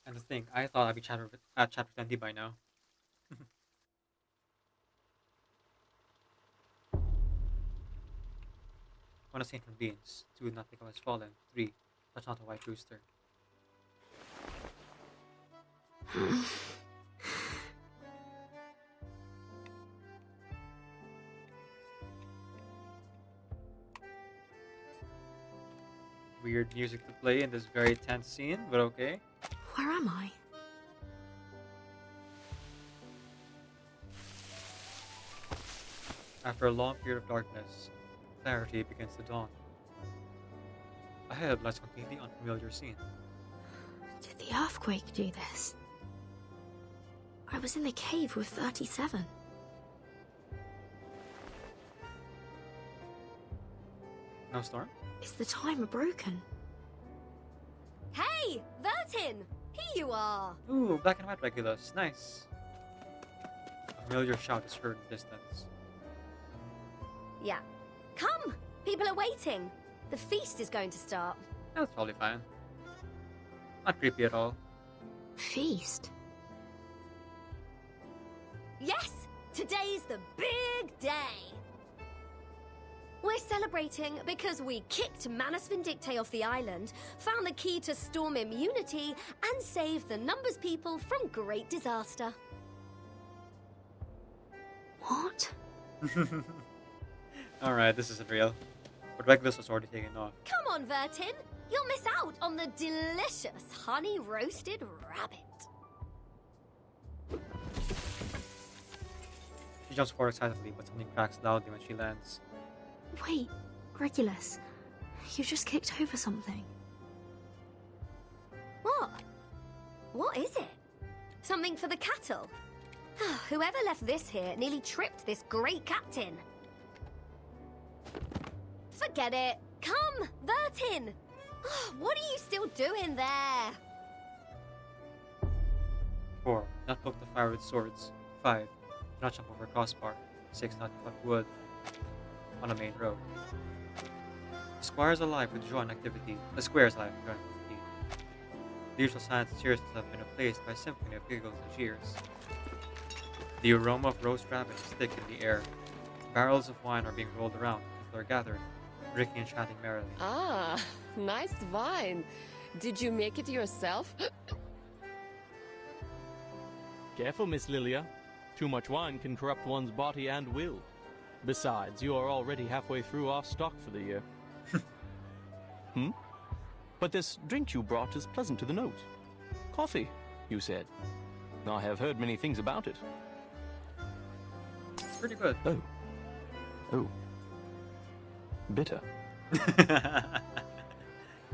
A: And to think, I thought I'd be at chapter 20 by now. One of Saint Beans. 2. Not become has fallen. 3. Touch not a white rooster. Weird music to play in this very tense scene, but okay.
B: Where am I?
A: After a long period of darkness, clarity begins to dawn. Ahead lies a completely unfamiliar scene.
B: Did the earthquake do this? I was in the cave with 37.
A: No storm?
B: Is the timer broken?
X: Hey, Vertin! Here you are!
A: Ooh, black and white Regulus. Nice. A familiar shout is heard in the distance.
X: Yeah. Come! People are waiting. The feast is going to start.
A: That's probably fine. Not creepy at all.
B: Feast?
X: Yes! Today's the big day! We're celebrating because we kicked Manus Vindicte off the island, found the key to storm immunity, and saved the Numbers people from great disaster.
B: What?
A: Alright, this isn't real. But Regulus was already taken off.
X: Come on, Vertin! You'll miss out on the delicious honey-roasted rabbit.
A: She jumps forward excitedly, but something cracks loudly when she lands.
B: Wait, Regulus, you just kicked over something.
X: What? What is it? Something for the cattle? Whoever left this here nearly tripped this great captain. Forget it. Come, Vertin! What are you still doing there?
A: 4. Not poke the fire with swords. 5. Do not jump over a crossbar. 6. Not cut wood on a main road. The square is alive with joy and activity. The square is alive with joy and activity. The usual signs and seriousness have been replaced by a symphony of giggles and cheers. The aroma of roast rabbit is thick in the air. Barrels of wine are being rolled around. People are gathered, drinking and chatting merrily.
H: Ah, nice wine. Did you make it yourself?
L: Careful, Miss Lilia. Too much wine can corrupt one's body and will. Besides, you are already halfway through our stock for the year. But this drink you brought is pleasant to the nose. Coffee, you said. I have heard many things about it.
A: It's pretty good.
L: Oh. Bitter.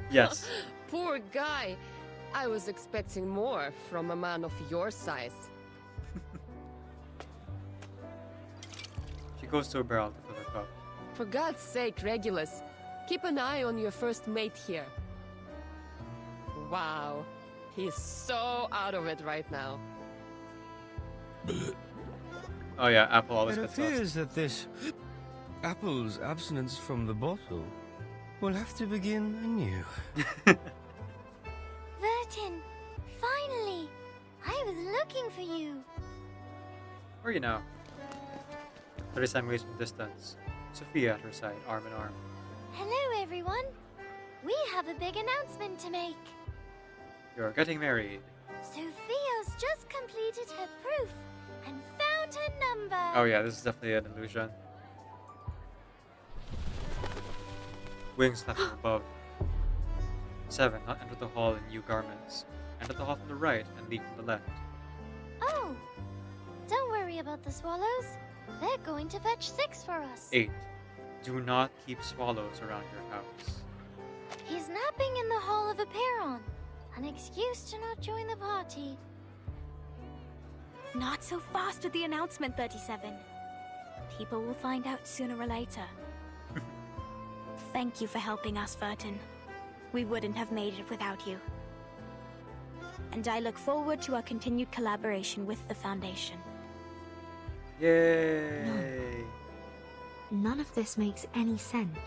A: Yes.
H: Poor guy. I was expecting more from a man of your size.
A: She goes to a barrel to fill her cup.
H: For God's sake, Regulus, keep an eye on your first mate here. Wow, he's so out of it right now.
A: Oh yeah, Apple always
T: It
A: gets
T: appears that this apple's abstinence from the bottle will have to begin anew.
E: Vertin, finally! I was looking for you.
A: Where are you now? 37 meters from distance. Sophia at her side, arm in arm.
E: Hello, everyone. We have a big announcement to make.
A: You're getting married.
E: Sophia's just completed her proof and found her number.
A: Oh yeah, this is definitely an illusion. Wings flapping above. 7. Not enter the hall in new garments. Enter the hall from the right and leave from the left.
E: Oh, don't worry about the swallows. They're going to fetch 6 for us.
A: 8. Do not keep swallows around your house.
E: He's napping in the Hall of Aperon. An excuse to not join the party.
B: Not so fast with the announcement, 37. People will find out sooner or later. Thank you for helping us, Vertin. We wouldn't have made it without you. And I look forward to our continued collaboration with the Foundation.
A: Yay!
B: None of this makes any sense.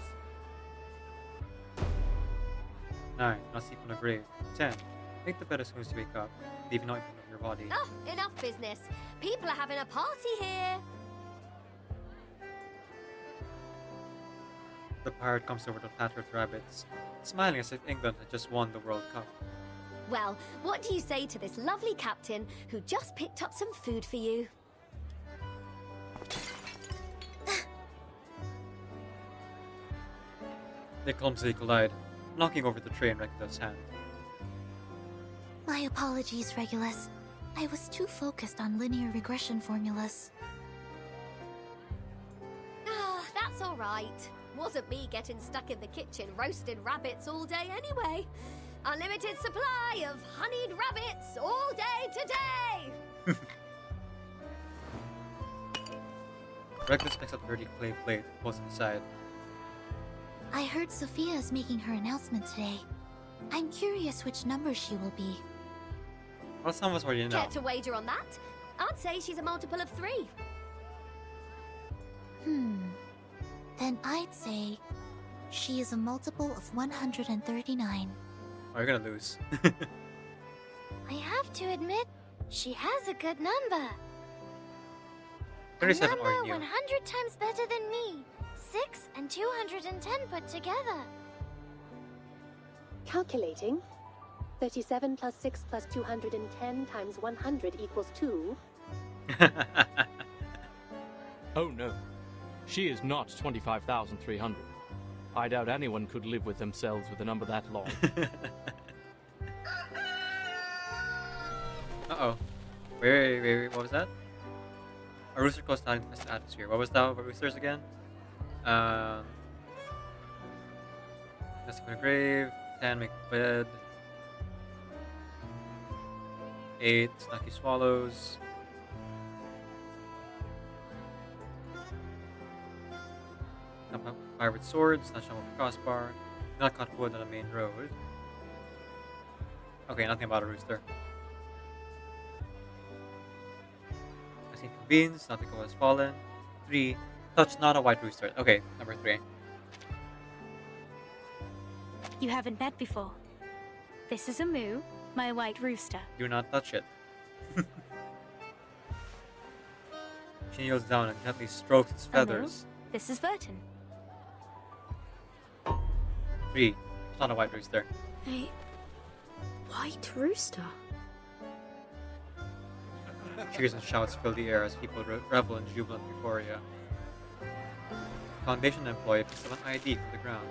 A: 9. Not sleep on a grave. 10. Make the bed as soon as you wake up, leaving out of your body.
X: Oh, enough business. People are having a party here.
A: The pirate comes over to flatter the rabbits, smiling as if England had just won the World Cup.
X: Well, what do you say to this lovely captain who just picked up some food for you?
A: They clumsily collide, knocking over the tray in Regula's hand.
E: My apologies, Regulus. I was too focused on linear regression formulas.
X: Ah, that's all right. Wasn't me getting stuck in the kitchen roasting rabbits all day anyway. Unlimited supply of honeyed rabbits all day today!
A: Regulus picks up a dirty clay plate and pulls it aside.
E: I heard Sophia is making her announcement today. I'm curious which number she will be.
A: Well, some of us already know.
X: Care to wager on that? I'd say she's a multiple of 3.
E: Then I'd say she is a multiple of 139.
A: Oh, you're gonna lose.
E: I have to admit, she has a good number.
A: 37
E: a number
A: already knew.
E: 100 times better than me. 6 and 210 put together.
Q: Calculating. 37 plus 6 plus 210 times 100 equals 2.
L: Oh no. She is not 25,300. I doubt anyone could live with themselves with a number that long.
A: Uh-oh. Wait, what was that? A rooster crows down in the atmosphere. What was that? What roosters again? Let's go to grave. 10, make the bed. 8, Snucky swallows. Fire with swords, not shovel with crossbar. Not cut wood on the main road. Okay, nothing about a rooster. I see beans, nothing has fallen. 3, touch not a white rooster. Okay, number 3.
B: You haven't met before. This is a moo, my white rooster.
A: Do not touch it. She kneels down and gently strokes its feathers.
B: This is Vertin.
A: 3, it's not a white rooster.
B: A white rooster?
A: Cheers and shouts fill the air as people revel in jubilant euphoria. Foundation employee picks up an ID from the ground.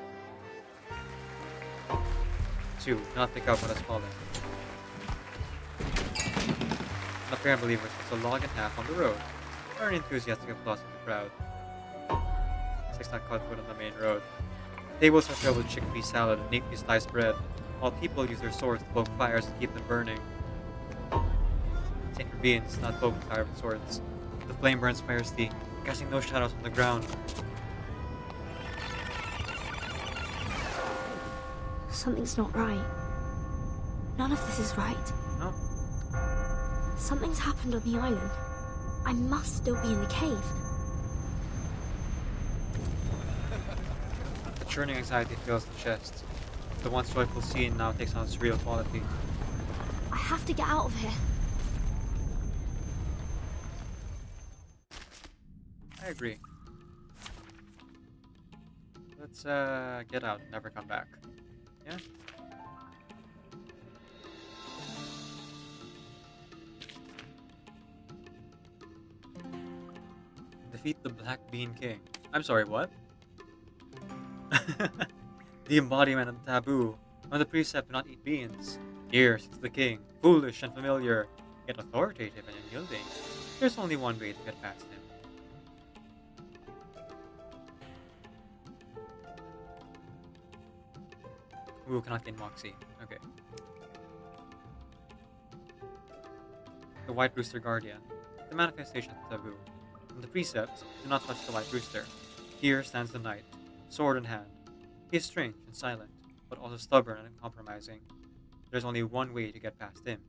A: 2, not pick up what has fallen. An apparent believer puts a log in half on the road. Very enthusiastic applause from the crowd. 6, not cut wood on the main road. Tables are filled with chickpea salad and neatly sliced bread, while people use their swords to poke fires to keep them burning. St. Ravines, not poke fire with swords. The flame burns fiercely, casting no shadows on the ground.
B: Something's not right. None of this is right.
A: No?
B: Something's happened on the island. I must still be in the cave.
A: The churning anxiety fills the chest. The once joyful scene now takes on its real quality.
B: I have to get out of here.
A: I agree. Let's get out and never come back. Yeah? Defeat the Black Bean King. I'm sorry, what? The embodiment of the taboo. On the precept to not eat beans. Here sits the king, foolish and familiar, yet authoritative and unyielding. There's only one way to get past him. Ooh, cannot gain Moxie. Okay. The White Rooster Guardian. The manifestation of the taboo. From the precepts, do not touch the White Rooster. Here stands the knight, sword in hand. He is strange and silent, but also stubborn and uncompromising. There's only one way to get past him.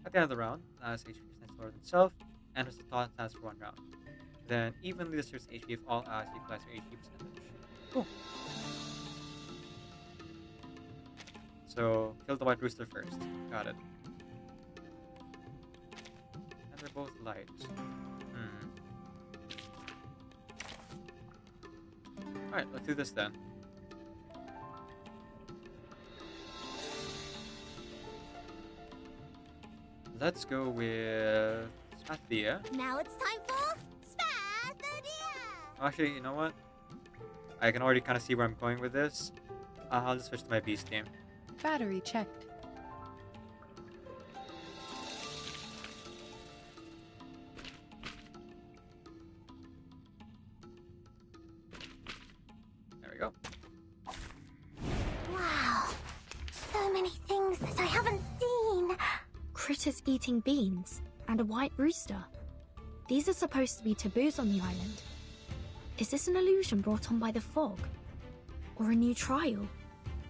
A: At the end of the round, the last HP percent lower than himself, enters the thought lasts for 1 round. Then evenly distributes HP if all allies equalize your HP percentage. Cool. So, kill the White Rooster first. Got it. And they're both light. Alright, let's do this then. Let's go with Spathia.
X: Now it's time for Spathadia!
A: Actually, you know what? I can already kind of see where I'm going with this. I'll just switch to my beast team.
G: Battery checked.
A: There we go.
X: Wow! So many things that I haven't seen!
B: Critters eating beans and a white rooster. These are supposed to be taboos on the island. Is this an illusion brought on by the fog? Or a new trial?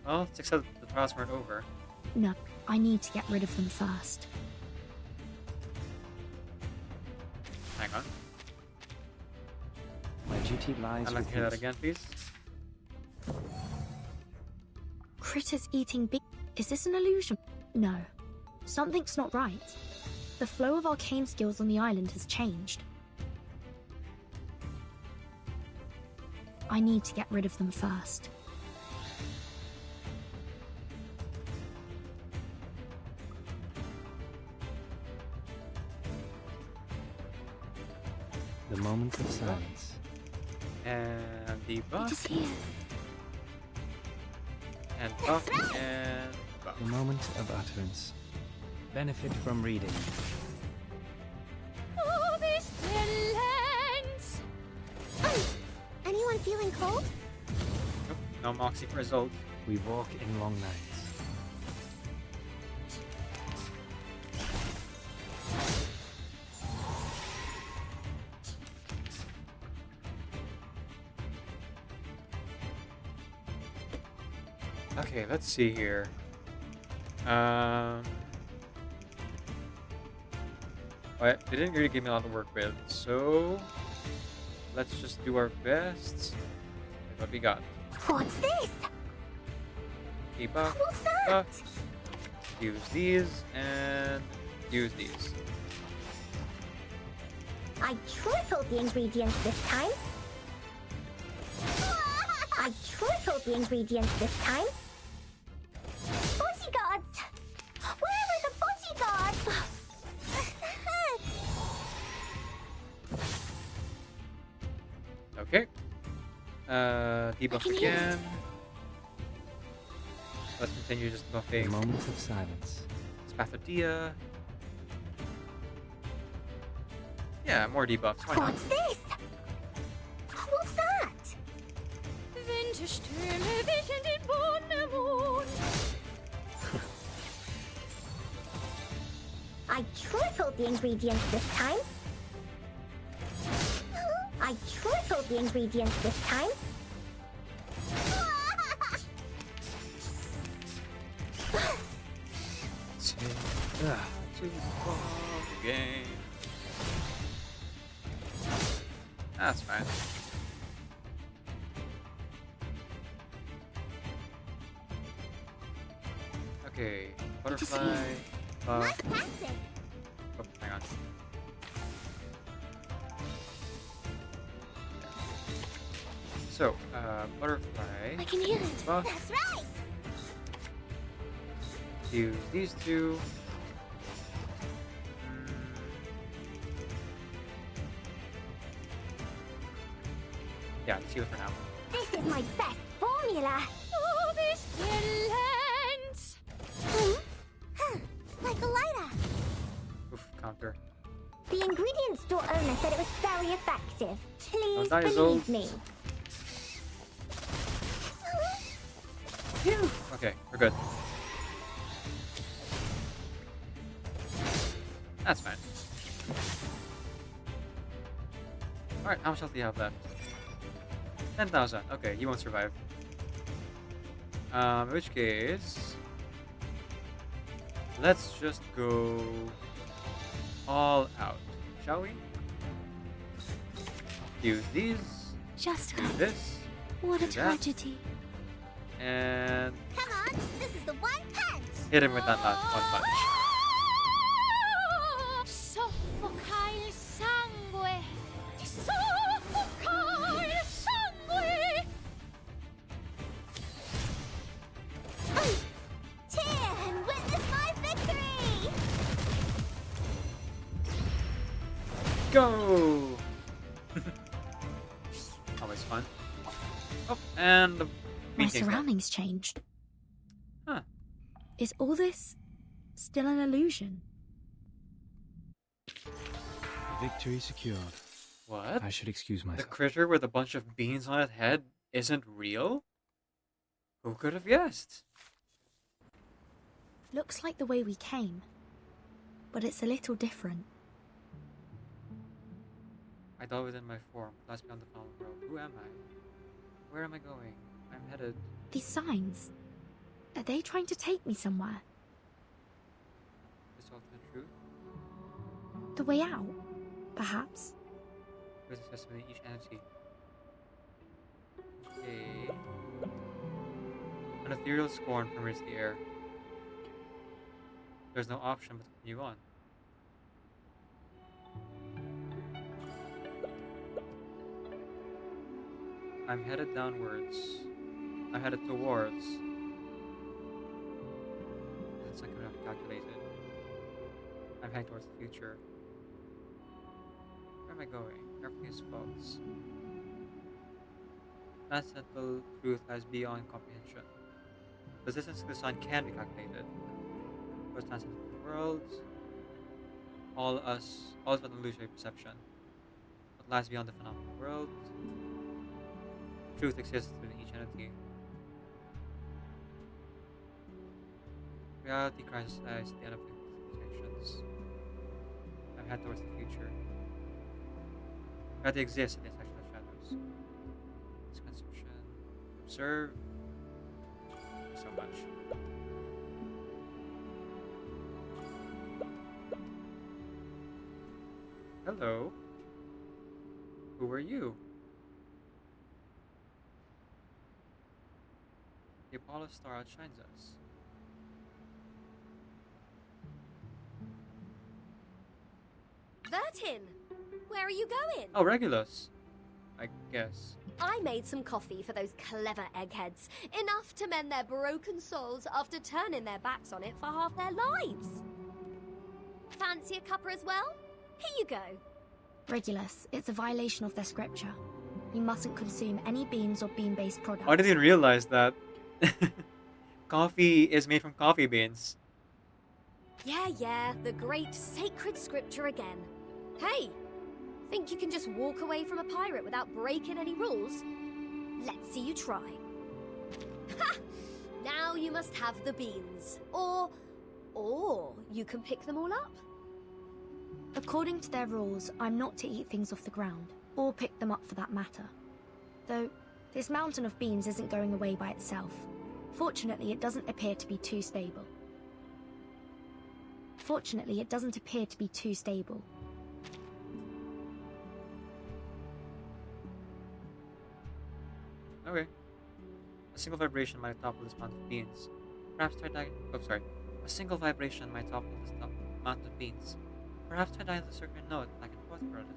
A: Well, let's accept the trials weren't over.
B: No, I need to get rid of them first.
A: Hang on.
F: My duty lies
A: I'd like
F: with
A: to hear that
F: you.
A: again, please.
B: Critters eating beans. Is this an illusion? No. Something's not right. The flow of arcane skills on the island has changed. I need to get rid of them first.
F: The moment of silence.
A: And the buff.
B: It is here.
A: And buff. And buff.
F: The moment of utterance. Benefit from reading.
X: Oh, these villains! Oh, anyone feeling cold?
A: Nope, no Moxie for result.
F: We walk in long nights.
A: Okay, let's see here. But they didn't really give me a lot to work with, so let's just do our best with what we got.
X: What's this?
A: A buff,
X: What's that?
A: buff, use these, and use these.
X: I tripled the ingredients this time. I tripled the ingredients this time. Bodyguards! Where are the bodyguards?
A: Okay. Debuff again. Let's continue just buffing.
F: The moment of silence.
A: Spathadia. Yeah, more debuffs. Why not?
X: What's this? What's that? Winterstürme wischen den Wundermond. I tripled the ingredients this time. I tripled the ingredients this time.
A: To the game. That's fine. Okay, butterfly.
X: Nice tactic.
A: Oh, hang on. So, butterfly.
E: I can hear it.
A: Buff.
E: That's right.
A: Use these two. Yeah, let's use it for now.
E: This is my best formula. Oh, this lens. Like a lighter.
A: Oof, counter.
E: The ingredient store owner said it was very effective. Please
A: die,
E: believe
A: Zolt.
E: me.
A: Okay, we're good. That's fine. Alright, how much health do you have left? 10,000. Okay, you won't survive. In which case... let's just go... all out, shall we? Use these.
E: Just
A: do
E: like
A: this.
E: What a
A: do that,
E: tragedy.
A: and
E: Come on, this is the one punch.
A: hit him with that one punch.
E: Soffoca il sangue. Soffoca il sangue. Cheer and witness my victory.
A: Go! Always fun. Oh, and the
B: My
A: meeting's done.
B: surroundings changed.
A: Huh.
B: Is all this still an illusion?
F: Victory secured.
A: What?
F: I should excuse
A: The
F: myself.
A: critter with a bunch of beans on its head isn't real? Who could have guessed?
B: Looks like the way we came, but it's a little different.
A: I died within my form, lies beyond the fallen world. Who am I? Where am I going? I'm headed.
B: These signs, are they trying to take me somewhere?
A: This ultimate truth?
B: The way out, perhaps?
A: With exists within each entity. Okay. An ethereal scorn permeates the air. There's no option but to continue on. I'm headed downwards. I'm headed towards. It's like I'm calculated. I'm heading towards the future. Where am I going? Everything is false. Transcendental truth lies beyond comprehension. The distance to the sun can be calculated. But transcendental worlds, all is but an illusory perception. What lies beyond the phenomenal world? Truth exists within each entity. Reality crashes at the end of the projections. I'm heading towards the future. Reality exists in the intersection of shadows. Misconception. Observe. So much. Hello. Who are you? The Apollo star outshines us.
X: Vertin, where are you going?
A: Oh, Regulus. I guess.
X: I made some coffee for those clever eggheads. Enough to mend their broken souls after turning their backs on it for half their lives. Fancy a cuppa as well? Here you go.
B: Regulus, it's a violation of their scripture. You mustn't consume any beans or bean-based products.
A: I didn't even realize that. Coffee is made from coffee beans.
X: Yeah, the great sacred scripture again. Hey, think you can just walk away from a pirate without breaking any rules? Let's see you try. Ha! Now you must have the beans. Or you can pick them all up.
B: According to their rules, I'm not to eat things off the ground, or pick them up for that matter. Though, this mountain of beans isn't going away by itself. Fortunately, it doesn't appear to be too stable.
A: Okay. A single vibration might topple this mountain of beans. Perhaps try dying. Oh, sorry. A single vibration might topple this mountain of beans. Perhaps try dying with a certain note back and forth for a little.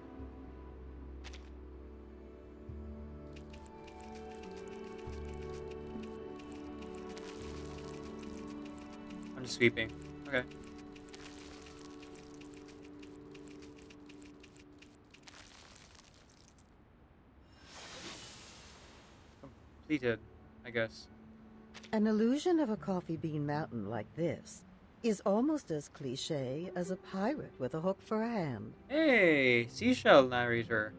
A: just sweeping. Okay. Completed, I guess.
S: An illusion of a coffee bean mountain like this is almost as cliché as a pirate with a hook for a hand.
A: Hey, seashell narrator.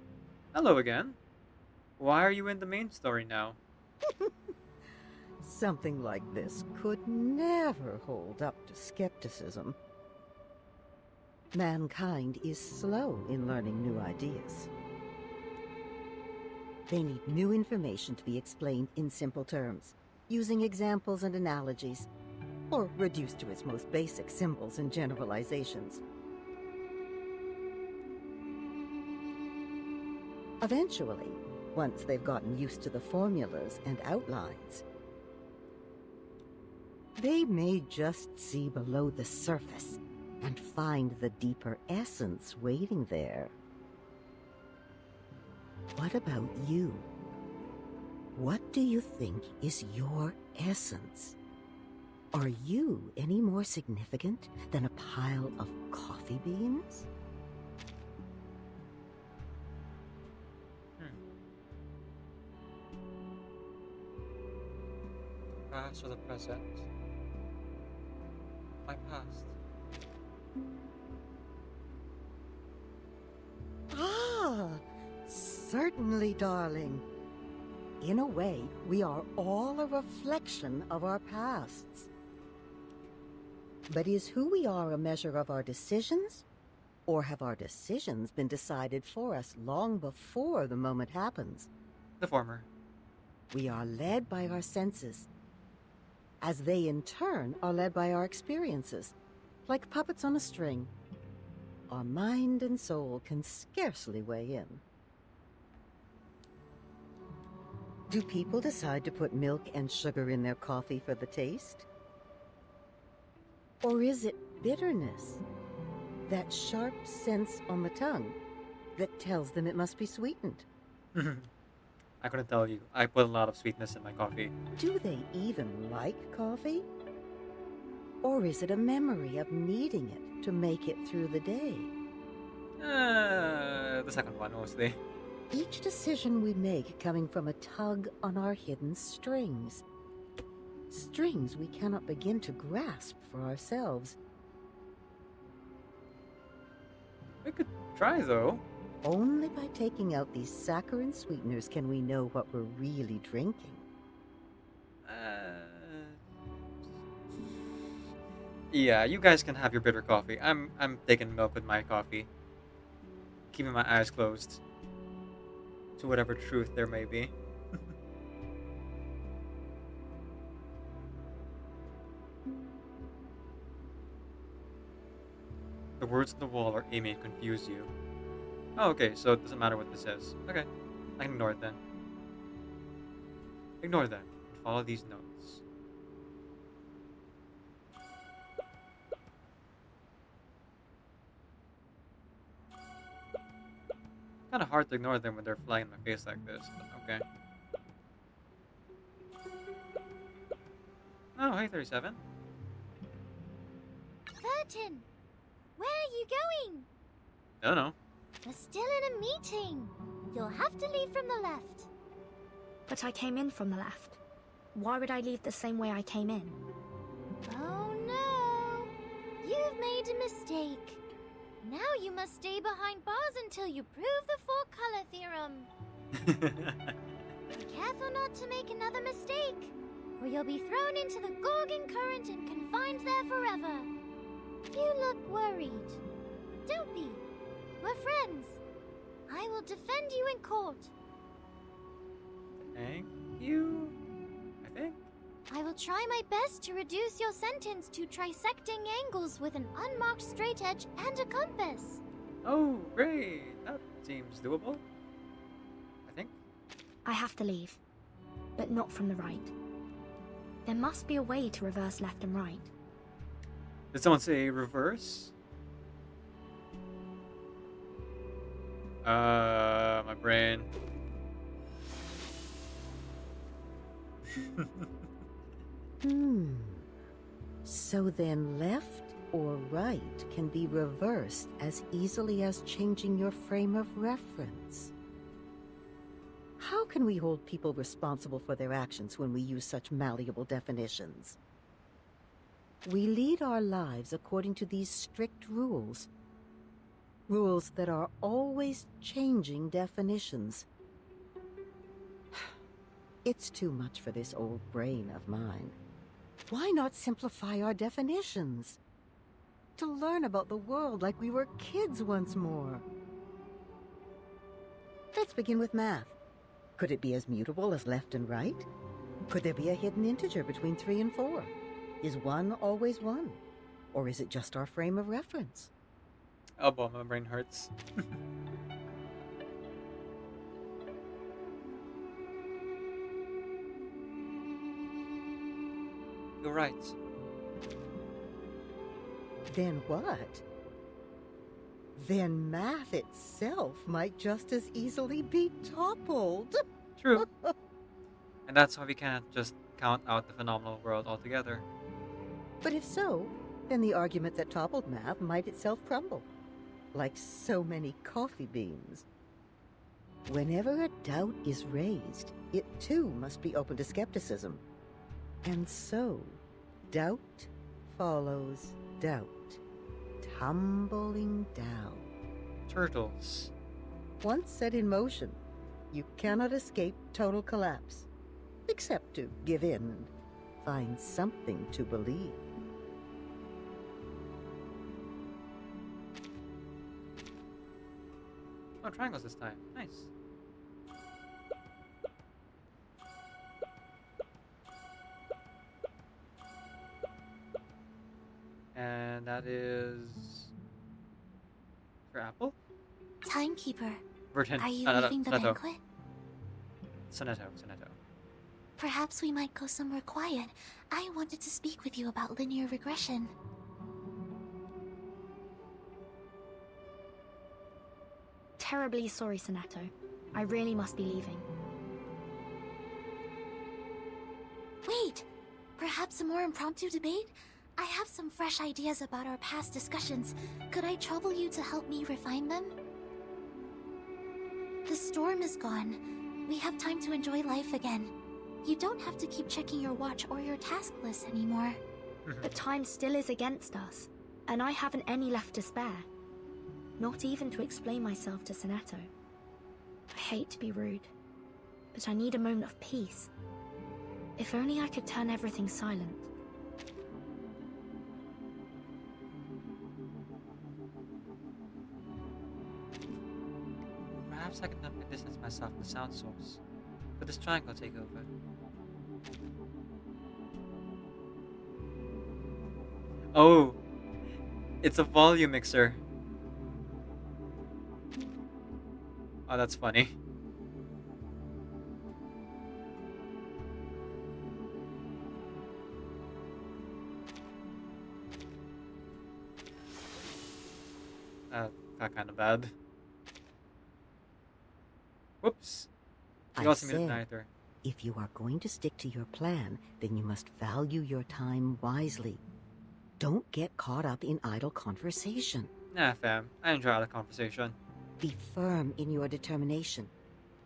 A: Hello again. Why are you in the main story now?
S: Something like this could never hold up to skepticism. Mankind is slow in learning new ideas. They need new information to be explained in simple terms, using examples and analogies, or reduced to its most basic symbols and generalizations. Eventually, once they've gotten used to the formulas and outlines, they may just see below the surface and find the deeper essence waiting there. What about you? What do you think is your essence? Are you any more significant than a pile of coffee beans?
A: Past or the present? My past.
S: Ah, certainly, darling. In a way, we are all a reflection of our pasts. But is who we are a measure of our decisions? Or have our decisions been decided for us long before the moment happens?
A: The former.
S: We are led by our senses, as they in turn are led by our experiences, like puppets on a string. Our mind and soul can scarcely weigh in. Do people decide to put milk and sugar in their coffee for the taste? Or is it bitterness, that sharp sense on the tongue, that tells them it must be sweetened?
A: I couldn't tell you. I put a lot of sweetness in my coffee.
S: Do they even like coffee? Or is it a memory of needing it to make it through the day?
A: The second one, mostly.
S: Each decision we make coming from a tug on our hidden strings. Strings we cannot begin to grasp for ourselves.
A: We could try, though.
S: Only by taking out these saccharine sweeteners can we know what we're really drinking.
A: Yeah, you guys can have your bitter coffee. I'm taking milk with my coffee. Keeping my eyes closed to whatever truth there may be. The words on the wall are aiming to confuse you. Oh, okay, so it doesn't matter what this says. Okay, I can ignore it then. Ignore them and follow these notes. Kind of hard to ignore them when they're flying in my face like this, but okay. Oh, hey, 37.
E: Burton! Where are you going?
A: I don't know.
E: We're still in a meeting. You'll have to leave from the left.
B: But I came in from the left. Why would I leave the same way I came in?
E: Oh no! You've made a mistake. Now you must stay behind bars until you prove the four-color theorem. Be careful not to make another mistake, or you'll be thrown into the Gorgon current and confined there forever. You look worried. Don't be. We're friends. I will defend you in court.
A: Thank you, I think.
E: I will try my best to reduce your sentence to trisecting angles with an unmarked straight edge and a compass.
A: Oh, great. That seems doable. I think.
B: I have to leave, but not from the right. There must be a way to reverse left and right.
A: Did someone say reverse? My brain.
S: So then left or right can be reversed as easily as changing your frame of reference. How can we hold people responsible for their actions when we use such malleable definitions? We lead our lives according to these strict rules. Rules that are always changing definitions. It's too much for this old brain of mine. Why not simplify our definitions? To learn about the world like we were kids once more. Let's begin with math. Could it be as mutable as left and right? Could there be a hidden integer between 3 and 4? Is 1 always 1? Or is it just our frame of reference?
A: Oh boy, my brain hurts. You're right.
S: Then what? Then math itself might just as easily be toppled.
A: True. And that's why we can't just count out the phenomenal world altogether.
S: But if so, then the argument that toppled math might itself crumble. Like so many coffee beans. Whenever a doubt is raised, it too must be open to skepticism. And so, doubt follows doubt, tumbling down.
A: Turtles.
S: Once set in motion, you cannot escape total collapse, except to give in and find something to believe.
A: Oh, triangles this time. Nice. And that is for Apple?
E: Timekeeper,
A: Vertin.
E: are you
A: no,
E: leaving the
A: Sonetto.
E: banquet?
A: Sonetto.
E: Perhaps we might go somewhere quiet. I wanted to speak with you about linear regression.
B: Terribly sorry, Sonetto. I really must be leaving.
E: Wait! Perhaps a more impromptu debate? I have some fresh ideas about our past discussions. Could I trouble you to help me refine them? The storm is gone. We have time to enjoy life again. You don't have to keep checking your watch or your task list anymore.
B: But time still is against us, and I haven't any left to spare. Not even to explain myself to Sonetto. I hate to be rude, but I need a moment of peace. If only I could turn everything silent.
A: Perhaps I can help me distance myself from the sound source. Could this triangle take over? Oh! It's a volume mixer. Oh, that's funny. Got kind of bad. Whoops.
S: I
A: You also
S: said,
A: muted neither.
S: if you are going to stick to your plan, then you must value your time wisely. Don't get caught up in idle conversation.
A: Nah, fam. I enjoy the conversation.
S: Be firm in your determination,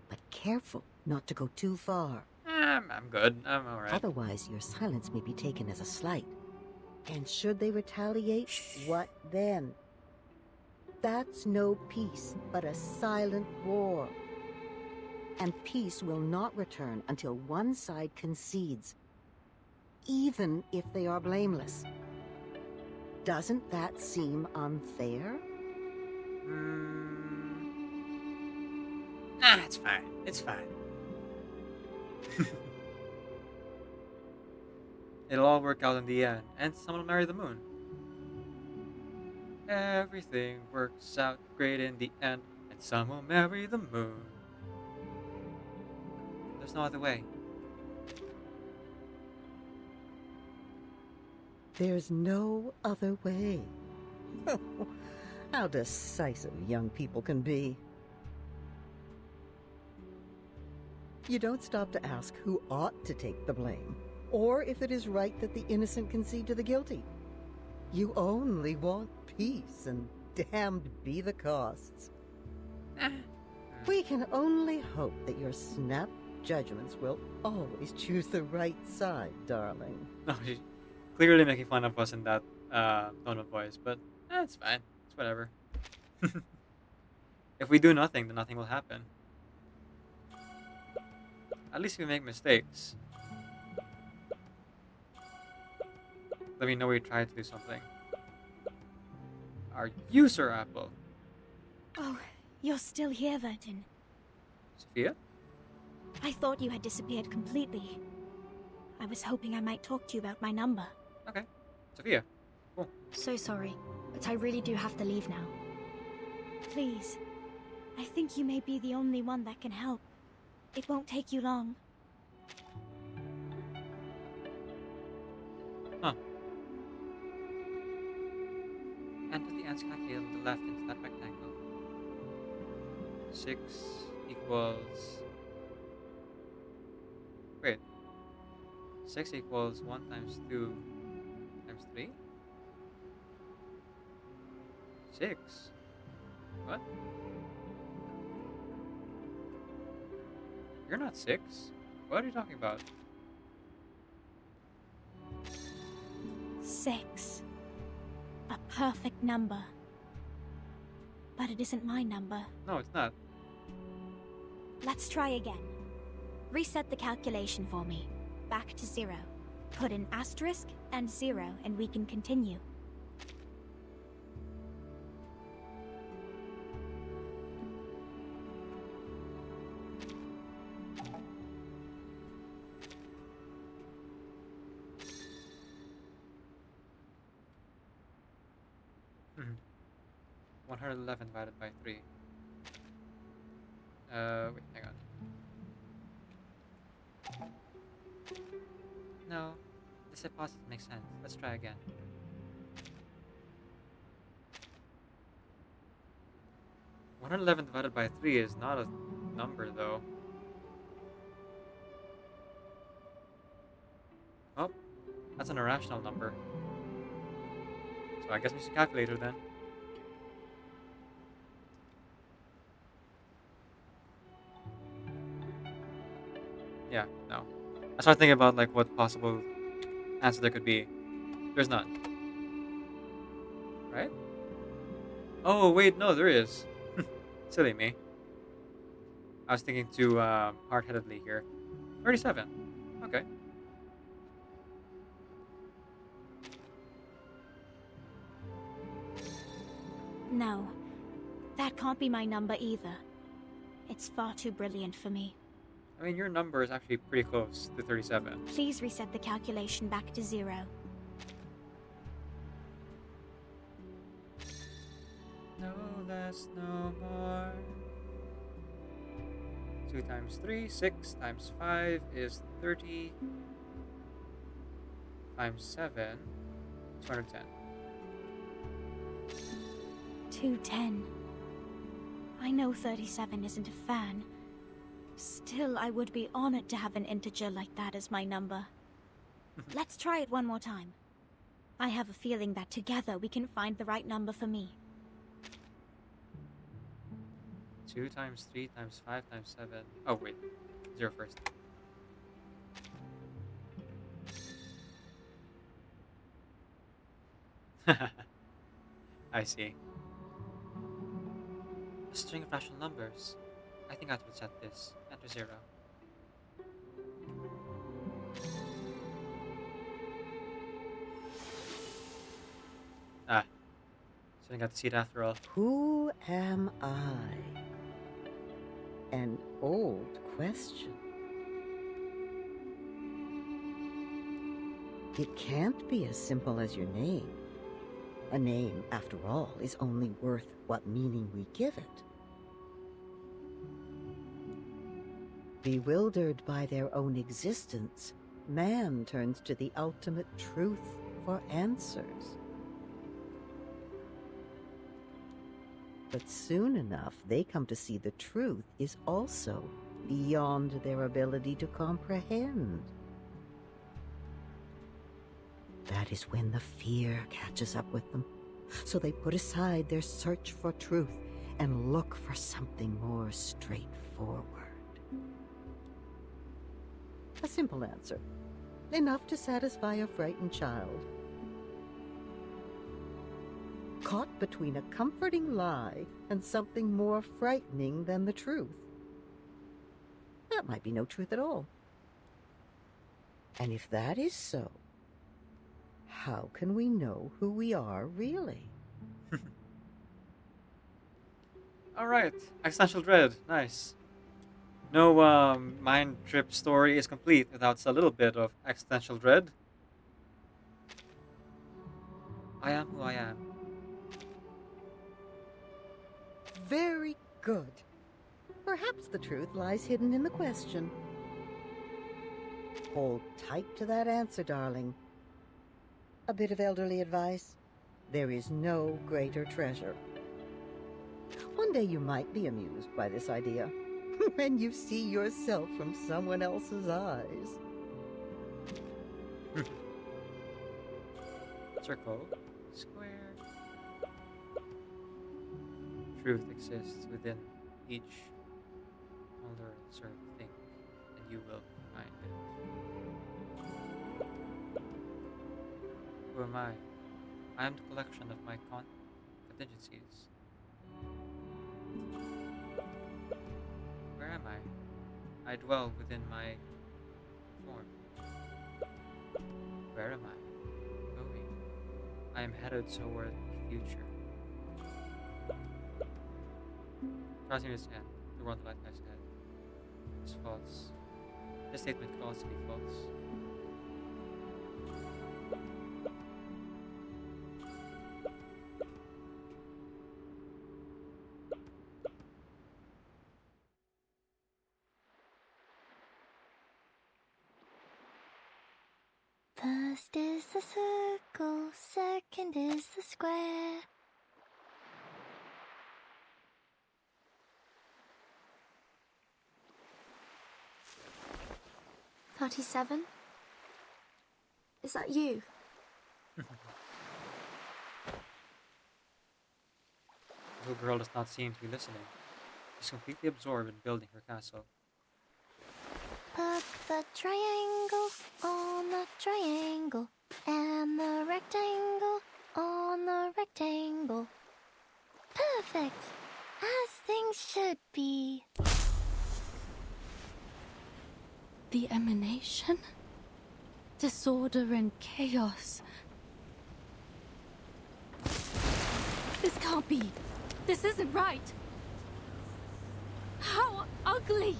S: but careful not to go too far.
A: I'm good. I'm alright.
S: Otherwise, your silence may be taken as a slight. And should they retaliate, what then? That's no peace, but a silent war. And peace will not return until one side concedes, even if they are blameless. Doesn't that seem unfair?
A: Nah, it's fine. It's fine. It'll all work out in the end, and someone will marry the moon. Everything works out great in the end, and some will marry the moon. There's no other way.
S: There's no other way. How decisive young people can be. You don't stop to ask who ought to take the blame, or if it is right that the innocent concede to the guilty. You only want peace, and damned be the costs. We can only hope that your snap judgments will always choose the right side, darling.
A: No, she's clearly making fun of us in that tone of voice, but it's fine. It's whatever. If we do nothing, then nothing will happen. At least we make mistakes. Let me know we tried to do something. Are you Sir Apple?
B: Oh, you're still here, Vertin.
A: Sophia?
B: I thought you had disappeared completely. I was hoping I might talk to you about my number.
A: Okay. Sophia. Cool.
B: So sorry, but I really do have to leave now. Please. I think you may be the only one that can help. It won't take you long.
A: Huh. Enter the answer calculator on the left into that rectangle. 6 equals... Wait. 6 equals 1 times 2 times 3? 6? What? You're not 6. What are you talking about?
B: 6. A perfect number. But it isn't my number.
A: No, it's not.
B: Let's try again. Reset the calculation for me. Back to 0. Put an asterisk and 0 and we can continue.
A: Hmm. 111 divided by 3. Wait, hang on. No, this hypothesis makes sense. Let's try again. (111) divided by 3 is not a number, though. Oh, that's an irrational number. So I guess we use a calculator then. Yeah, no. I started thinking about like what possible answer there could be. There's none. Right? Oh wait, no, there is. Silly me. I was thinking too hard-headedly here. 37. Okay.
B: No, that can't be my number either. It's far too brilliant for me.
A: I mean, your number is actually pretty close to 37.
B: Please reset the calculation back to 0.
A: No less, no more. 2 times 3, 6 times 5 is 30. Times 7, 210.
B: 210. I know 37 isn't a fan. Still, I would be honored to have an integer like that as my number. Let's try it one more time. I have a feeling that together we can find the right number for me.
A: 2 times 3 times 5 times 7. Oh, wait. 0 first. I see. A string of rational numbers. I think I would set this. Enter 0. Ah. So I got to see it after all.
S: Who am I? An old question. It can't be as simple as your name. A name, after all, is only worth what meaning we give it. Bewildered by their own existence, man turns to the ultimate truth for answers. But soon enough, they come to see the truth is also beyond their ability to comprehend. That is when the fear catches up with them. So they put aside their search for truth and look for something more straightforward. A simple answer. Enough to satisfy a frightened child. Caught between a comforting lie and something more frightening than the truth. That might be no truth at all. And if that is so, how can we know who we are really?
A: Alright, Existential Dread, nice. No mind trip story is complete without a little bit of existential dread. I am who I am.
S: Very good. Perhaps the truth lies hidden in the question. Hold tight to that answer, darling. A bit of elderly advice. There is no greater treasure. One day you might be amused by this idea. When you see yourself from someone else's eyes.
A: Circle. Square. Truth exists within each underserved thing, and you will find it. Who am I? I am the collection of my contingencies. Where am I? I dwell within my form. Where am I? Going. I am headed toward the future. Crossing his hand, the world light guy's head. It's false. This statement could also be false.
E: First is the circle, second is the square.
B: "37? Is that you?"
A: The little girl does not seem to be listening. She's completely absorbed in building her castle.
E: Put the triangle on the triangle, and the rectangle on the rectangle. Perfect! As things should be.
G: The emanation? Disorder and chaos. This can't be. This isn't right. How ugly!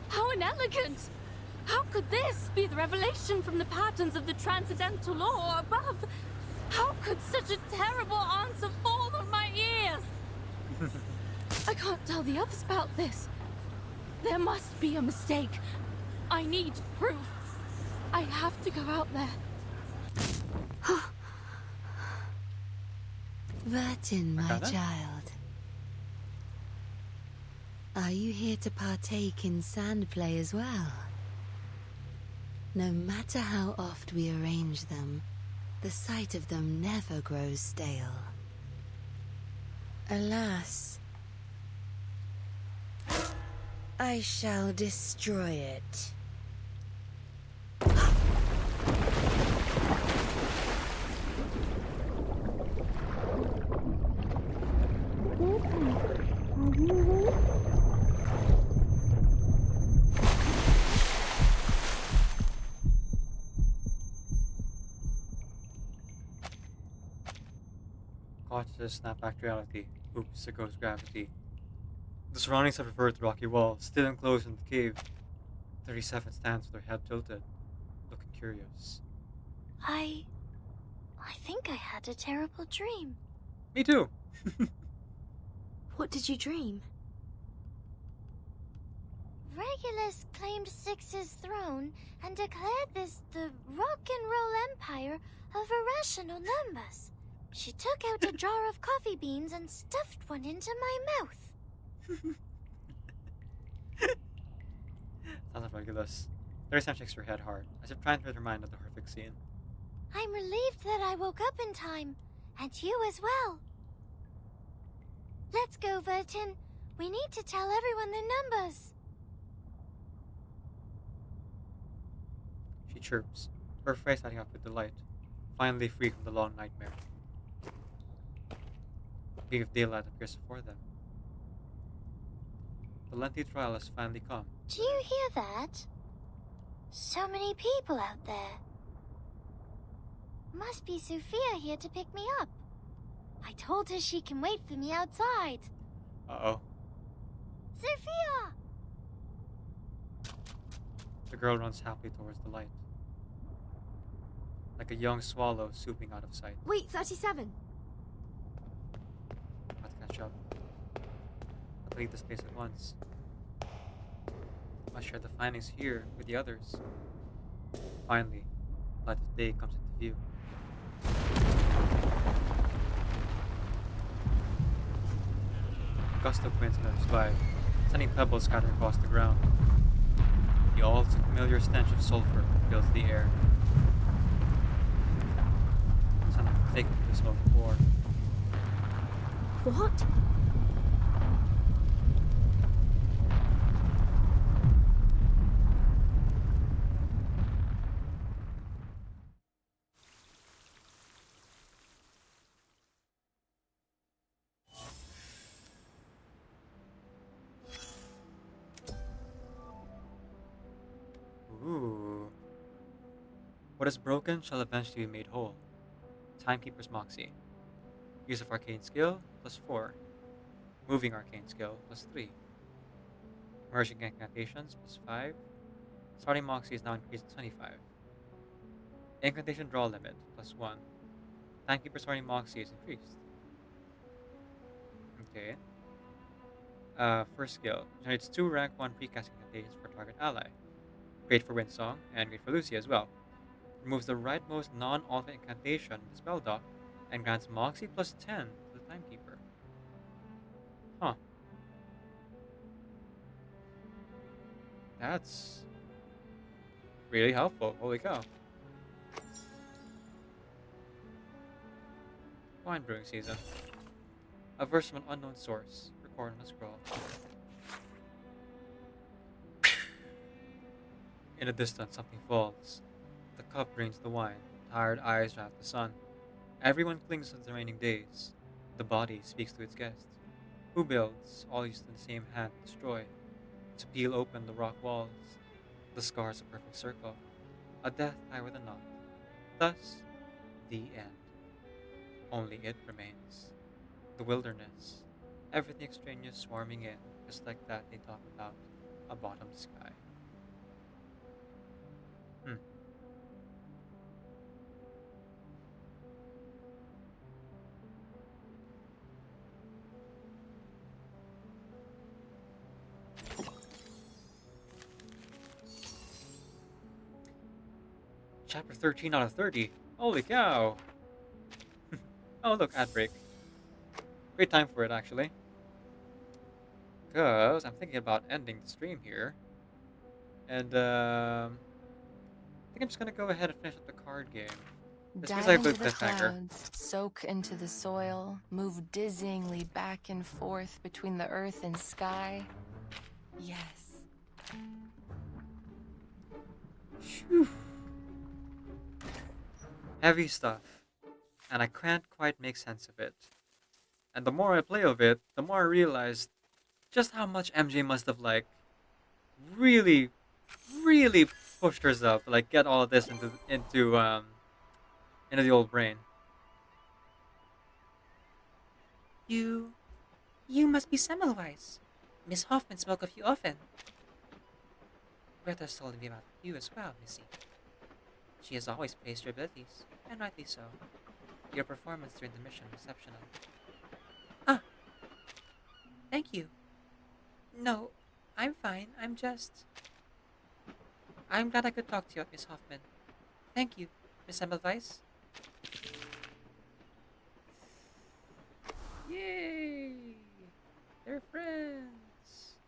G: How inelegant! How could this be the revelation from the patterns of the transcendental law above? How could such a terrible answer fall on my ears? I can't tell the others about this. There must be a mistake. I need proof. I have to go out there.
N: Vertin, my
A: Okay.
N: child. Are you here to partake in sand play as well? No matter how oft we arrange them, the sight of them never grows stale. Alas, I shall destroy it.
A: Consciousness snap back to reality. Oops, there goes gravity. The surroundings have reverted to rocky walls, still enclosed in the cave. 37 stands with her head tilted, looking curious.
E: I think I had a terrible dream.
A: Me too!
B: What did you dream?
E: Regulus claimed Six's throne and declared this the rock and roll empire of irrational numbers. She took out a jar of coffee beans and stuffed one into my mouth.
A: Sounds like Regulus. 37 shakes her head hard, as if trying to rid her mind of the horrific scene.
E: I'm relieved that I woke up in time, and you as well. Let's go, Vertin. We need to tell everyone the numbers.
A: She chirps, her face lighting up with delight, finally free from the long nightmare. A beam of daylight appears before them. The lengthy trial has finally come.
E: Do you hear that? So many people out there. Must be Sophia here to pick me up. I told her she can wait for me outside.
A: Uh-oh.
E: Sophia!
A: The girl runs happily towards the light, like a young swallow swooping out of sight.
B: Wait, 37.
A: About to catch up. But leave the space at once. Must share the findings here with the others. Finally, light of day comes into view. A gust of wind enters by, sending pebbles scattering across the ground. The all too familiar stench of sulfur fills the air. Something taken to the smoke of war.
B: What?
A: Ooh. What is broken shall eventually be made whole. Timekeeper's Moxie. Use of arcane skill +4. Moving arcane skill +3. Merging incantations +5. Starting Moxie is now increased to 25. Incantation draw limit +1. Timekeeper starting Moxie is increased. Okay. First skill. Generates 2 rank 1 precast incantations for target ally. Great for Windsong, and great for Lucy as well. Removes the rightmost non-alternate incantation in the spell dock, and grants Moxie +10 to the Timekeeper. Huh. That's really helpful, holy cow. Wine brewing season. A verse from an unknown source, recorded on a scroll. In the distance, something falls. The cup drains the wine. Tired eyes dry out the sun. Everyone clings to the remaining days. The body speaks to its guest. Who builds, all used in the same hand to destroy, to peel open the rock walls. The scars a perfect circle. A death tie with a knot. Thus, the end. Only it remains. The wilderness. Everything extraneous swarming in, just like that they talk about. A bottomed sky. Chapter 13 out of 30. Holy cow! Oh look, ad break. Great time for it, actually. Because I'm thinking about ending the stream here. And, I think I'm just gonna go ahead and finish up the card game.
O: Dive into the clouds, soak into the soil, move dizzyingly back and forth between the earth and sky. Yes.
A: Phew. Heavy stuff, and I can't quite make sense of it. And the more I play of it, the more I realize just how much MJ must have really pushed herself to get all of this into the old brain.
R: You must be Semmelweis. Miss Hoffman spoke of you often. Greta told me about you as well, Missy. She has always praised your abilities, and rightly so. Your performance during the mission was exceptional. Ah, thank you. No, I'm fine. I'm glad I could talk to you, Miss Hoffman. Thank you, Miss Semmelweis.
A: Yay! They're friends.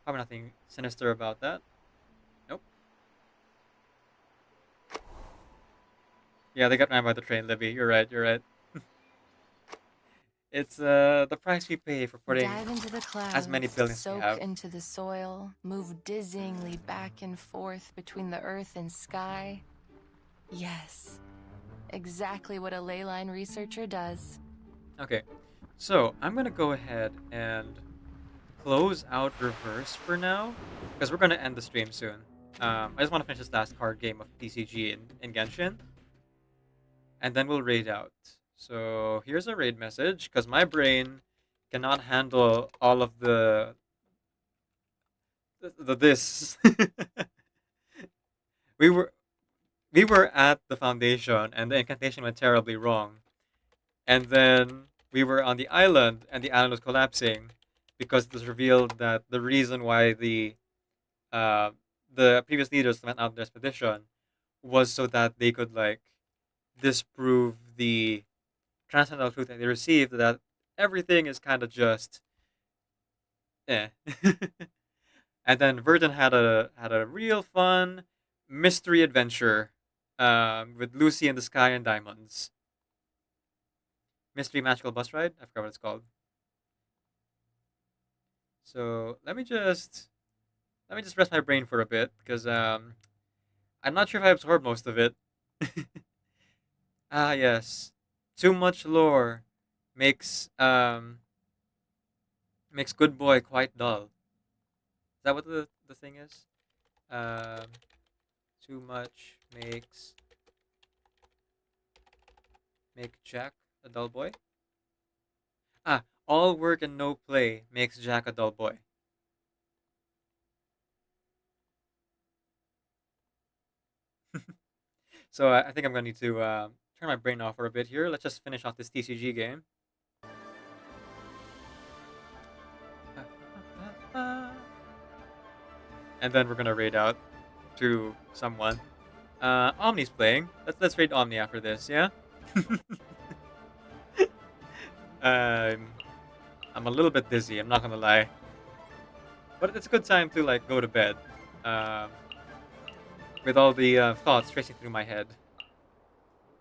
A: Probably nothing sinister about that. Nope. Yeah, they got ran by the train, Libby. You're right. You're right. It's the price we pay for putting
O: Dive into the clouds,
A: as many buildings we
O: soak
A: have.
O: into the soil, move dizzyingly back and forth between the earth and sky. Yes, exactly what a ley line researcher does.
A: Okay, so I'm gonna go ahead and close out reverse for now, because we're gonna end the stream soon. I just want to finish this last card game of TCG in Genshin, and then we'll raid out. So here's a raid message, because my brain cannot handle all of the this. we were at the foundation, and the incantation went terribly wrong, and then we were on the island, and the island was collapsing because it was revealed that the reason why the previous leaders went out on the expedition was so that they could like disprove the transcendental truth that they received, that everything is kind of just eh. And then Verdun had a real fun mystery adventure with Lucy in the Sky and Diamonds. Mystery Magical Bus Ride? I forgot what it's called. So let me just rest my brain for a bit, because I'm not sure if I absorbed most of it. Ah yes. Too much lore makes good boy quite dull. Is that what the thing is? Too much make Jack a dull boy? Ah, all work and no play makes Jack a dull boy. So I think I'm going to need to turn my brain off for a bit here. Let's just finish off this TCG game. And then we're going to raid out to someone. Omni's playing. Let's raid Omni after this, yeah? I'm a little bit dizzy, I'm not gonna lie. But it's a good time to like go to bed. With all the thoughts racing through my head.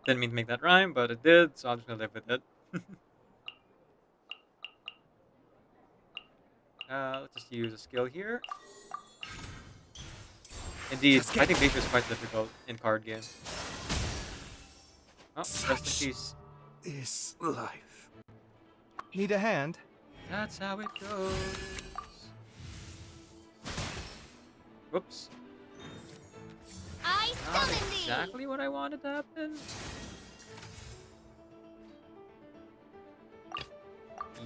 A: Didn't mean to make that rhyme, but it did, so I'm just gonna live with it. Let's just use a skill here. Indeed, I think nature is quite difficult in card games. Oh, rest in peace.
I: Is life. Need a hand?
A: That's how it goes. Whoops.
E: I
A: Not
E: summon thee!
A: exactly what I wanted to happen.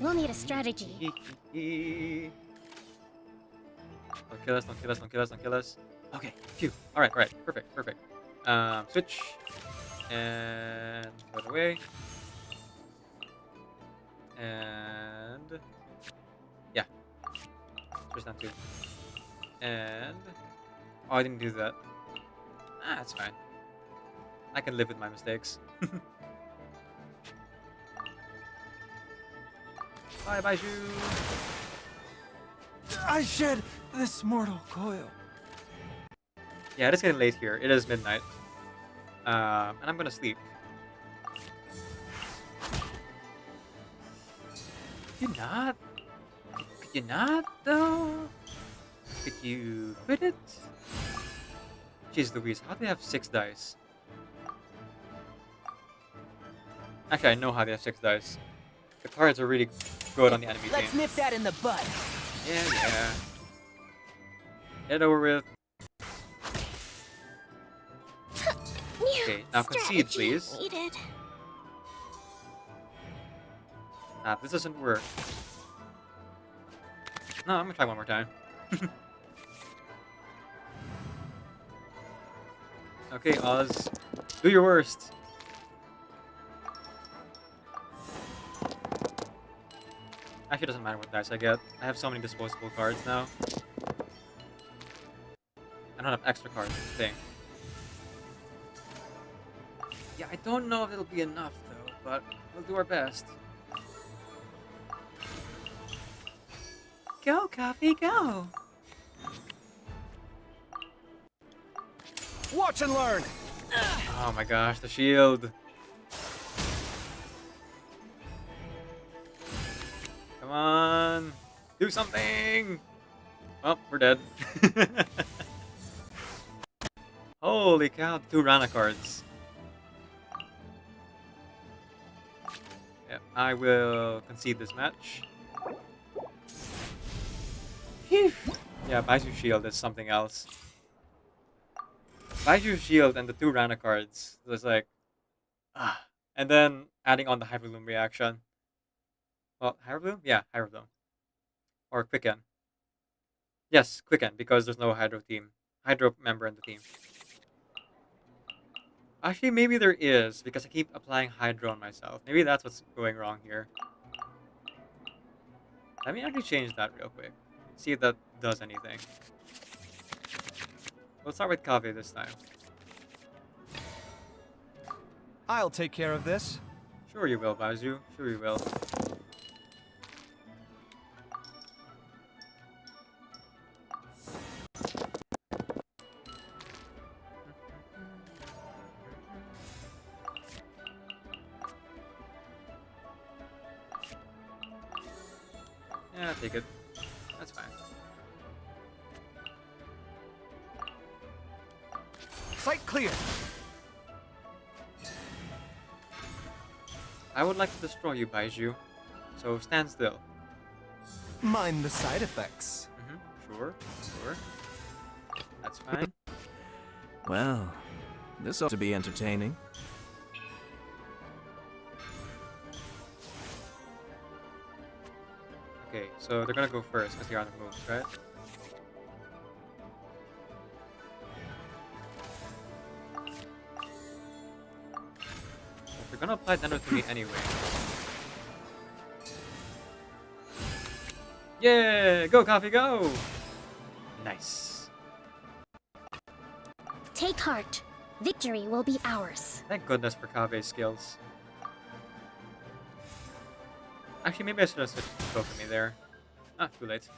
E: We'll need a strategy.
A: Don't kill us, don't kill us, don't kill us, don't kill us. Okay, phew. Alright, perfect. Switch. And put it away. And yeah. There's not two. And oh, I didn't do that. Ah, that's fine. I can live with my mistakes. Bye, Baiju.
I: I shed this mortal coil.
A: Yeah, it is getting late here. It is midnight. And I'm gonna sleep. Could you not? Could you not, though? Could you quit it? Jeez Louise, how do they have 6 dice? Actually, I know how they have 6 dice. The cards are really good on the enemy team.
U: Let's nip that in the bud.
A: Yeah. Get over with. Okay, now concede, please.
E: Needed.
A: Ah, this doesn't work. No, I'm gonna try one more time. Okay, Oz. Do your worst. Actually, it doesn't matter what dice I get. I have so many disposable cards now. I don't have extra cards, that's the thing. Yeah, I don't know if it'll be enough, though, but we'll do our best. Go, Coffee, go!
I: Watch and learn!
A: Oh my gosh, the shield. Come on. Do something. Oh, we're dead. Holy cow, 2 Rana cards. Yeah, I will concede this match. Phew. Yeah, Baizu Shield is something else. Baizu Shield and the 2 Rana cards. So it's like, and then adding on the Hyper Bloom reaction. Well, Hyper Bloom? Yeah, Hyper Bloom. Or Quicken. Yes, Quicken, because there's no Hydro member in the team. Actually, maybe there is, because I keep applying Hydro on myself. Maybe that's what's going wrong here. Let me actually change that real quick. See if that does anything. We'll start with Kaveh this time.
I: I'll take care of this.
A: Sure you will, Baizu. Sure you will. Yeah, take it. That's fine.
I: Site clear.
A: I would like to destroy you, Baizu. So stand still.
I: Mind the side effects.
A: Sure, sure. That's fine.
C: Well, this ought to be entertaining.
A: Okay, so they're gonna go first because they're on the moves, right? They're gonna apply Dendro to me anyway. Yeah, go Kaveh, go! Nice.
E: Take heart. Victory will be ours.
A: Thank goodness for Kaveh's skills. Actually, maybe I should have switched to Kokomi there. Ah, too late.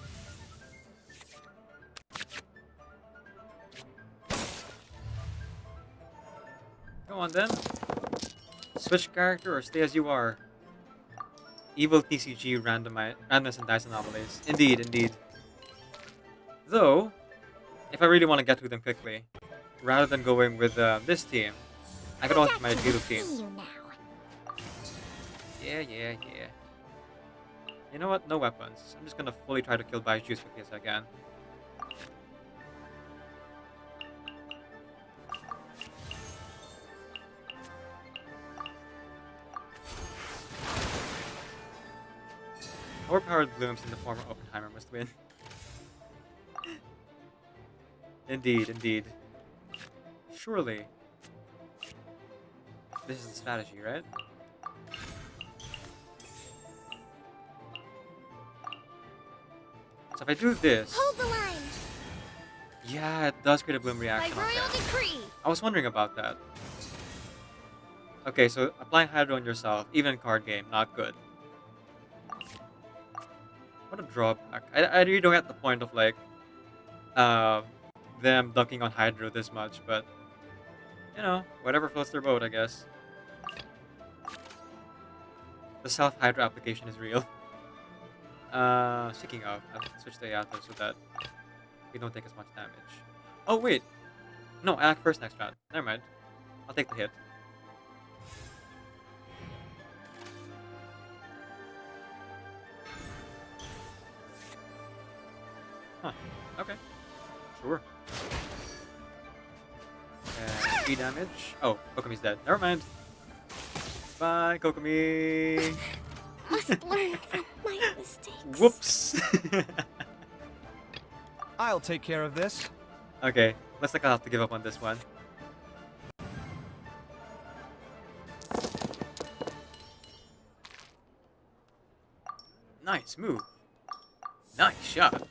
A: Go on then. Switch character or stay as you are. Evil TCG randomness and dice anomalies. Indeed, indeed. Though, if I really want to get to them quickly, rather than going with this team, I could also my Judo team. Yeah. You know what? No weapons. I'm just gonna fully try to kill Baizu as quickly as I can. Overpowered blooms in the former Oppenheimer must win. Indeed, indeed. Surely. This is the strategy, right? So if I do this...
E: Hold the line!
A: Yeah, it does create a bloom reaction.
E: By royal decree!
A: I was wondering about that. Okay, so applying Hydro on yourself, even in card game, not good. What a drawback. I really don't get the point of like them dunking on Hydro this much, but you know, whatever floats their boat, I guess. The self-Hydro application is real. Speaking of, I'll switch to Ayato so that we don't take as much damage. Oh wait! No, I act first next round. Never mind. I'll take the hit. Huh. Okay. Sure. 3 damage. Oh, Kokomi's dead. Never mind. Bye, Kokomi!
E: Must learn from my mistakes.
A: Whoops!
I: I'll take care of this.
A: Okay, looks like I'll have to give up on this one. Nice move. Nice shot.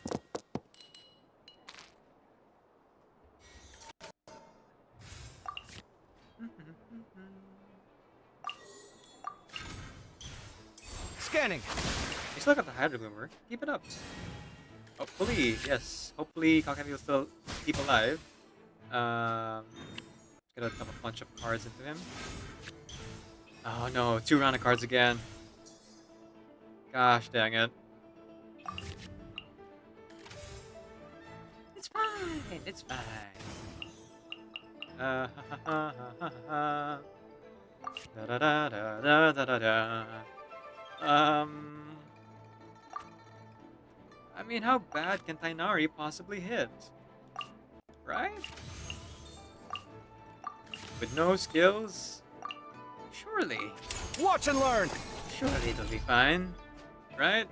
I: Scanning.
A: You still got the Hydro Bloomer. Keep it up. Hopefully, yes. Hopefully, Kakami will still keep alive. Gonna Gonna dump a bunch of cards into him. Oh no, 2 round of cards again. Gosh dang it. It's fine, it's fine. Ha ha ha ha ha. Da da da da da da da. I mean, how bad can Tainari possibly hit? Right? With no skills? Surely.
I: Watch and learn!
A: Surely it'll be fine. Right?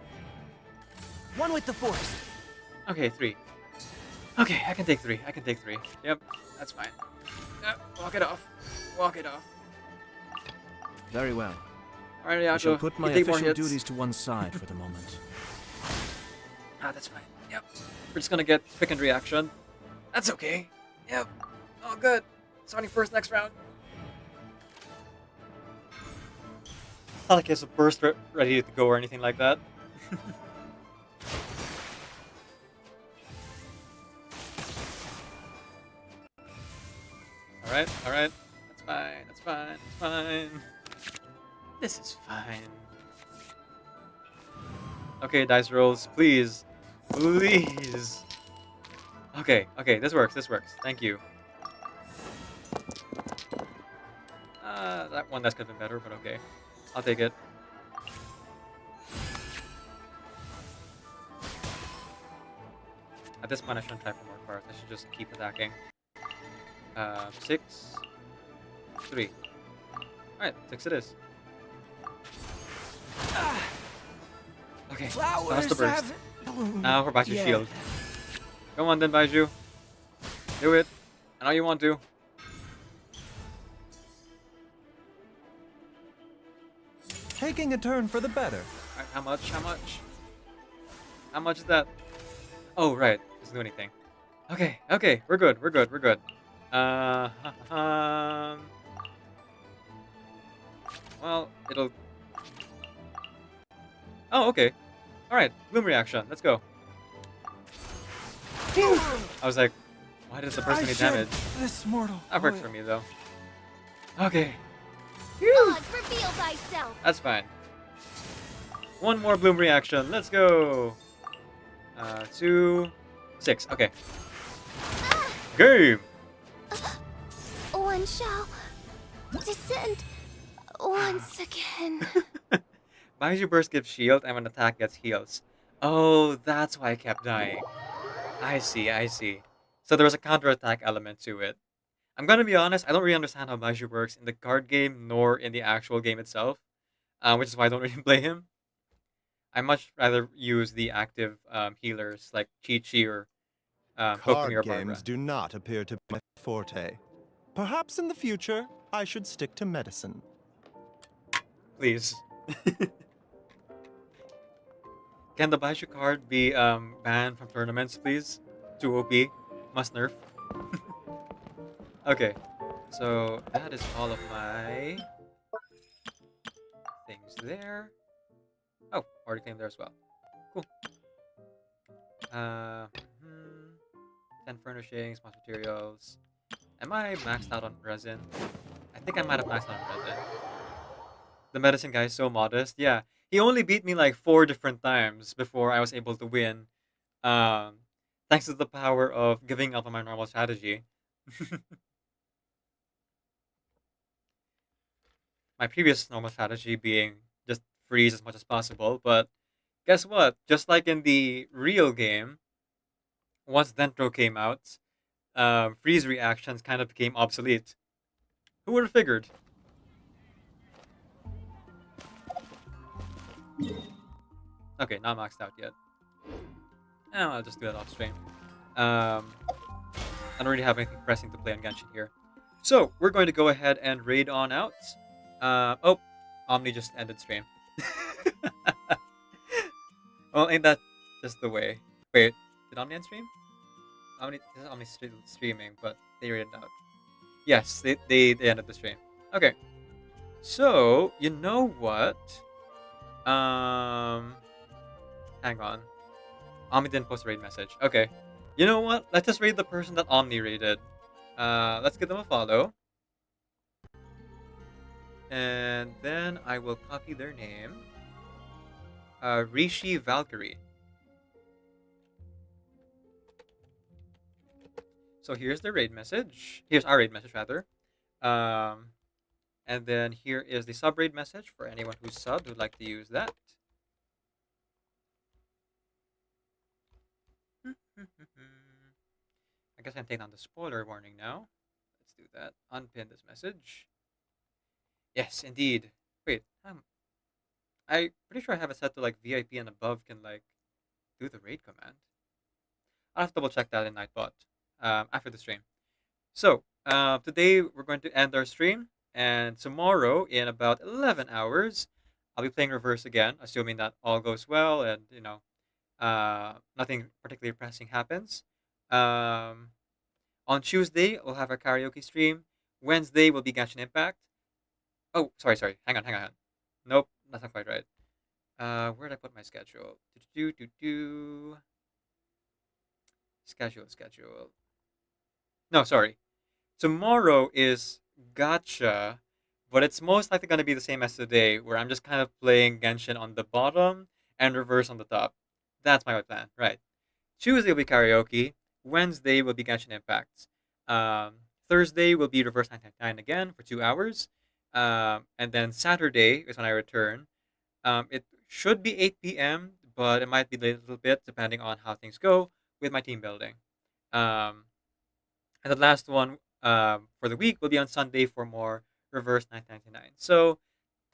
I: One with the force.
A: Okay, 3. Okay, I can take 3. I can take 3. Yep, that's fine. Walk it off. Walk it off.
C: Very well.
A: Alright,
C: I
A: Yato,
C: shall put my
A: you take more
C: official
A: hits.
C: duties to one side for the moment.
A: Ah, that's fine. Yep. We're just gonna get quick and reaction. That's okay. Yep. All good. Starting first next round. Not like he has a burst ready to go or anything like that. Alright, alright. That's fine, that's fine, that's fine. This is fine. Okay, dice rolls, please. Please. Okay, okay, this works, this works. Thank you. That one could have been better, but okay. I'll take it. At this point, I shouldn't try for more cards. I should just keep attacking. 6, 3. Alright, 6 it is. Okay, that's the burst. Now for Baiju's shield. Go on then, Baiju. Do it. I know you want to.
I: Taking a turn for the better.
A: Alright, how much? How much? How much is that? Oh, right. Doesn't do anything. Okay, okay. We're good. We're good. We're good. Well, it'll... Oh, okay. Alright, Bloom reaction. Let's go. I was like, why does the person need damage?
I: This mortal.
A: That works for me, though. Okay.
X: Oz, reveal thyself.
A: That's fine. One more Bloom reaction. Let's go. 2, 6. Okay. Game.
E: One shall descend once again.
A: Baiju Burst gives shield and when attack gets heals. Oh, that's why I kept dying. I see, I see. So there was a counterattack element to it. I'm gonna be honest, I don't really understand how Baiju works in the card game nor in the actual game itself. Which is why I don't really play him. I much rather use the active healers like Chi-Chi or Kokomi or
P: Card
A: Barbara.
P: games do not appear to be my forte. Perhaps in the future, I should stick to medicine.
A: Please. Can the Baiju card be banned from tournaments, please? Too OP. Must nerf. Okay. So, that is all of my things there. Oh, already came there as well. Cool. 10 furnishings, most materials. Am I maxed out on resin? I think I might have maxed out on resin. The medicine guy is so modest. Yeah, he only beat me like 4 different times before I was able to win. Thanks to the power of giving up on my normal strategy. My previous normal strategy being just freeze as much as possible, but guess what? Just like in the real game, once Dentro came out, freeze reactions kind of became obsolete. Who would have figured? Okay, not maxed out yet. Oh, I'll just do that off stream. I don't really have anything pressing to play on Genshin here. So, we're going to go ahead and raid on out. Oh, Omni just ended stream. Well, ain't that just the way? Wait, did Omni end stream? This is Omni streaming, but they raided out. Yes, they ended the stream. Okay. So, you know what? Hang on. Omni didn't post a raid message. Okay. You know what? Let's just raid the person that Omni raided. Let's give them a follow. And then I will copy their name. Rishi Valkyrie. So here's the raid message. Here's our raid message, rather. And then here is the sub raid message for anyone who's subbed who'd like to use that. I guess I'm taking on the spoiler warning now. Let's do that. Unpin this message. Yes, indeed. Wait, I'm pretty sure I have it set to like VIP and above can like do the raid command. I'll have to double check that in Nightbot after the stream. So today we're going to end our stream, and tomorrow in about 11 hours I'll be playing Reverse again, assuming that all goes well and you know nothing particularly pressing happens. On Tuesday we'll have our karaoke stream. Wednesday will be Genshin Impact. Oh, sorry. Hang on. Nope, that's not quite right. Where did I put my schedule? Schedule. No, sorry. Tomorrow is Gacha, but it's most likely going to be the same as today, where I'm just kind of playing Genshin on the bottom and Reverse on the top. That's my plan, right? Tuesday will be karaoke. Wednesday will be Genshin Impact. Thursday will be Reverse 999 again for 2 hours. And then Saturday is when I return. It should be 8 p.m., but it might be a little bit depending on how things go with my team building. And the last one for the week will be on Sunday for more Reverse 999. So,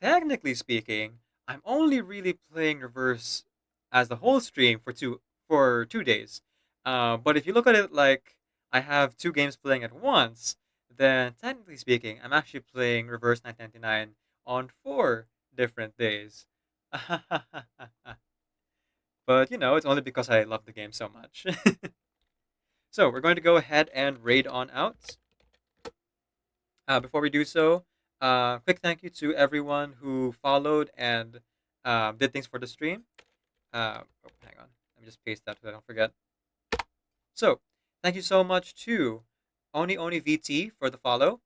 A: technically speaking, I'm only really playing Reverse as the whole stream for two days. But if you look at it like I have 2 games playing at once, then technically speaking, I'm actually playing Reverse 999 on 4 different days. But, you know, it's only because I love the game so much. So, we're going to go ahead and raid on out. Before we do so, quick thank you to everyone who followed and did things for the stream. Hang on. Let me just paste that so I don't forget. So, thank you so much to Oni VT for the follow,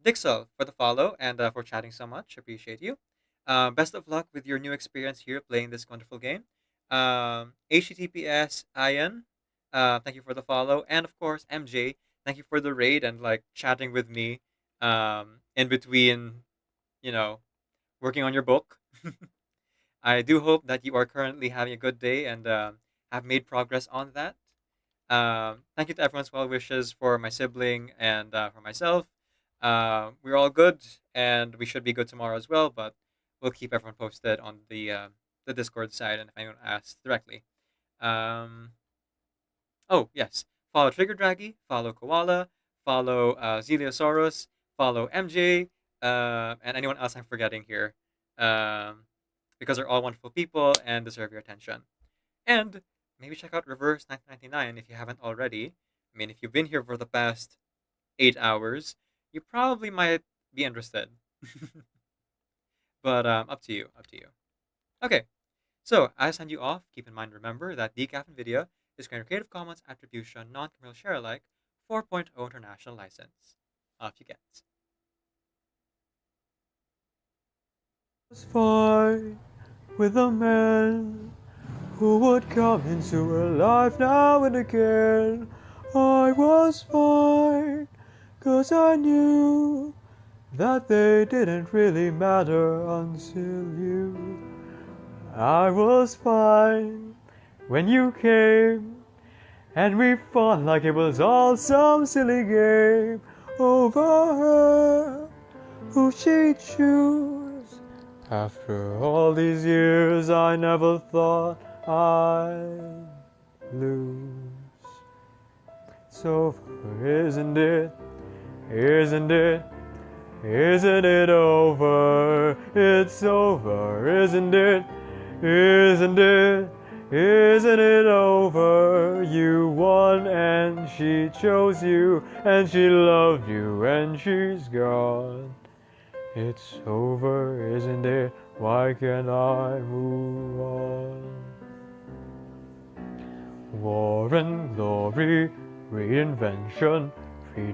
A: Dixel for the follow, and for chatting so much. Appreciate you. Best of luck with your new experience here playing this wonderful game. HTTPS Ian, thank you for the follow, and of course MJ, thank you for the raid and like chatting with me in between, you know, working on your book. I do hope that you are currently having a good day and have made progress on that. Thank you to everyone's well wishes for my sibling and for myself. We're all good, and we should be good tomorrow as well. But we'll keep everyone posted on the Discord side, and if anyone asks directly. Oh yes, follow Trigger Draggy, follow Koala, follow Zeliosaurus, follow MJ, and anyone else I'm forgetting here, because they're all wonderful people and deserve your attention. And maybe check out Reverse 999 if you haven't already. I mean, if you've been here for the past 8 hours, you probably might be interested. But up to you. Okay, so as I send you off, keep in mind, remember that Decaf NVIDIA is Creative Commons Attribution Non-Commercial Share-alike 4.0 International License. Off you get. Was fine with a man who would come into her life now and again. I was fine, 'cause I knew that they didn't really matter until you. I was fine when you came, and we fought like it was all some silly game over her, who she'd choose. After all these years, I never thought I'd lose. So isn't it? Isn't it over? It's over, isn't it? Isn't it over? You won and she chose you, and she loved you, and she's gone. It's over, isn't it? Why can't I move on? War and glory, reinvention,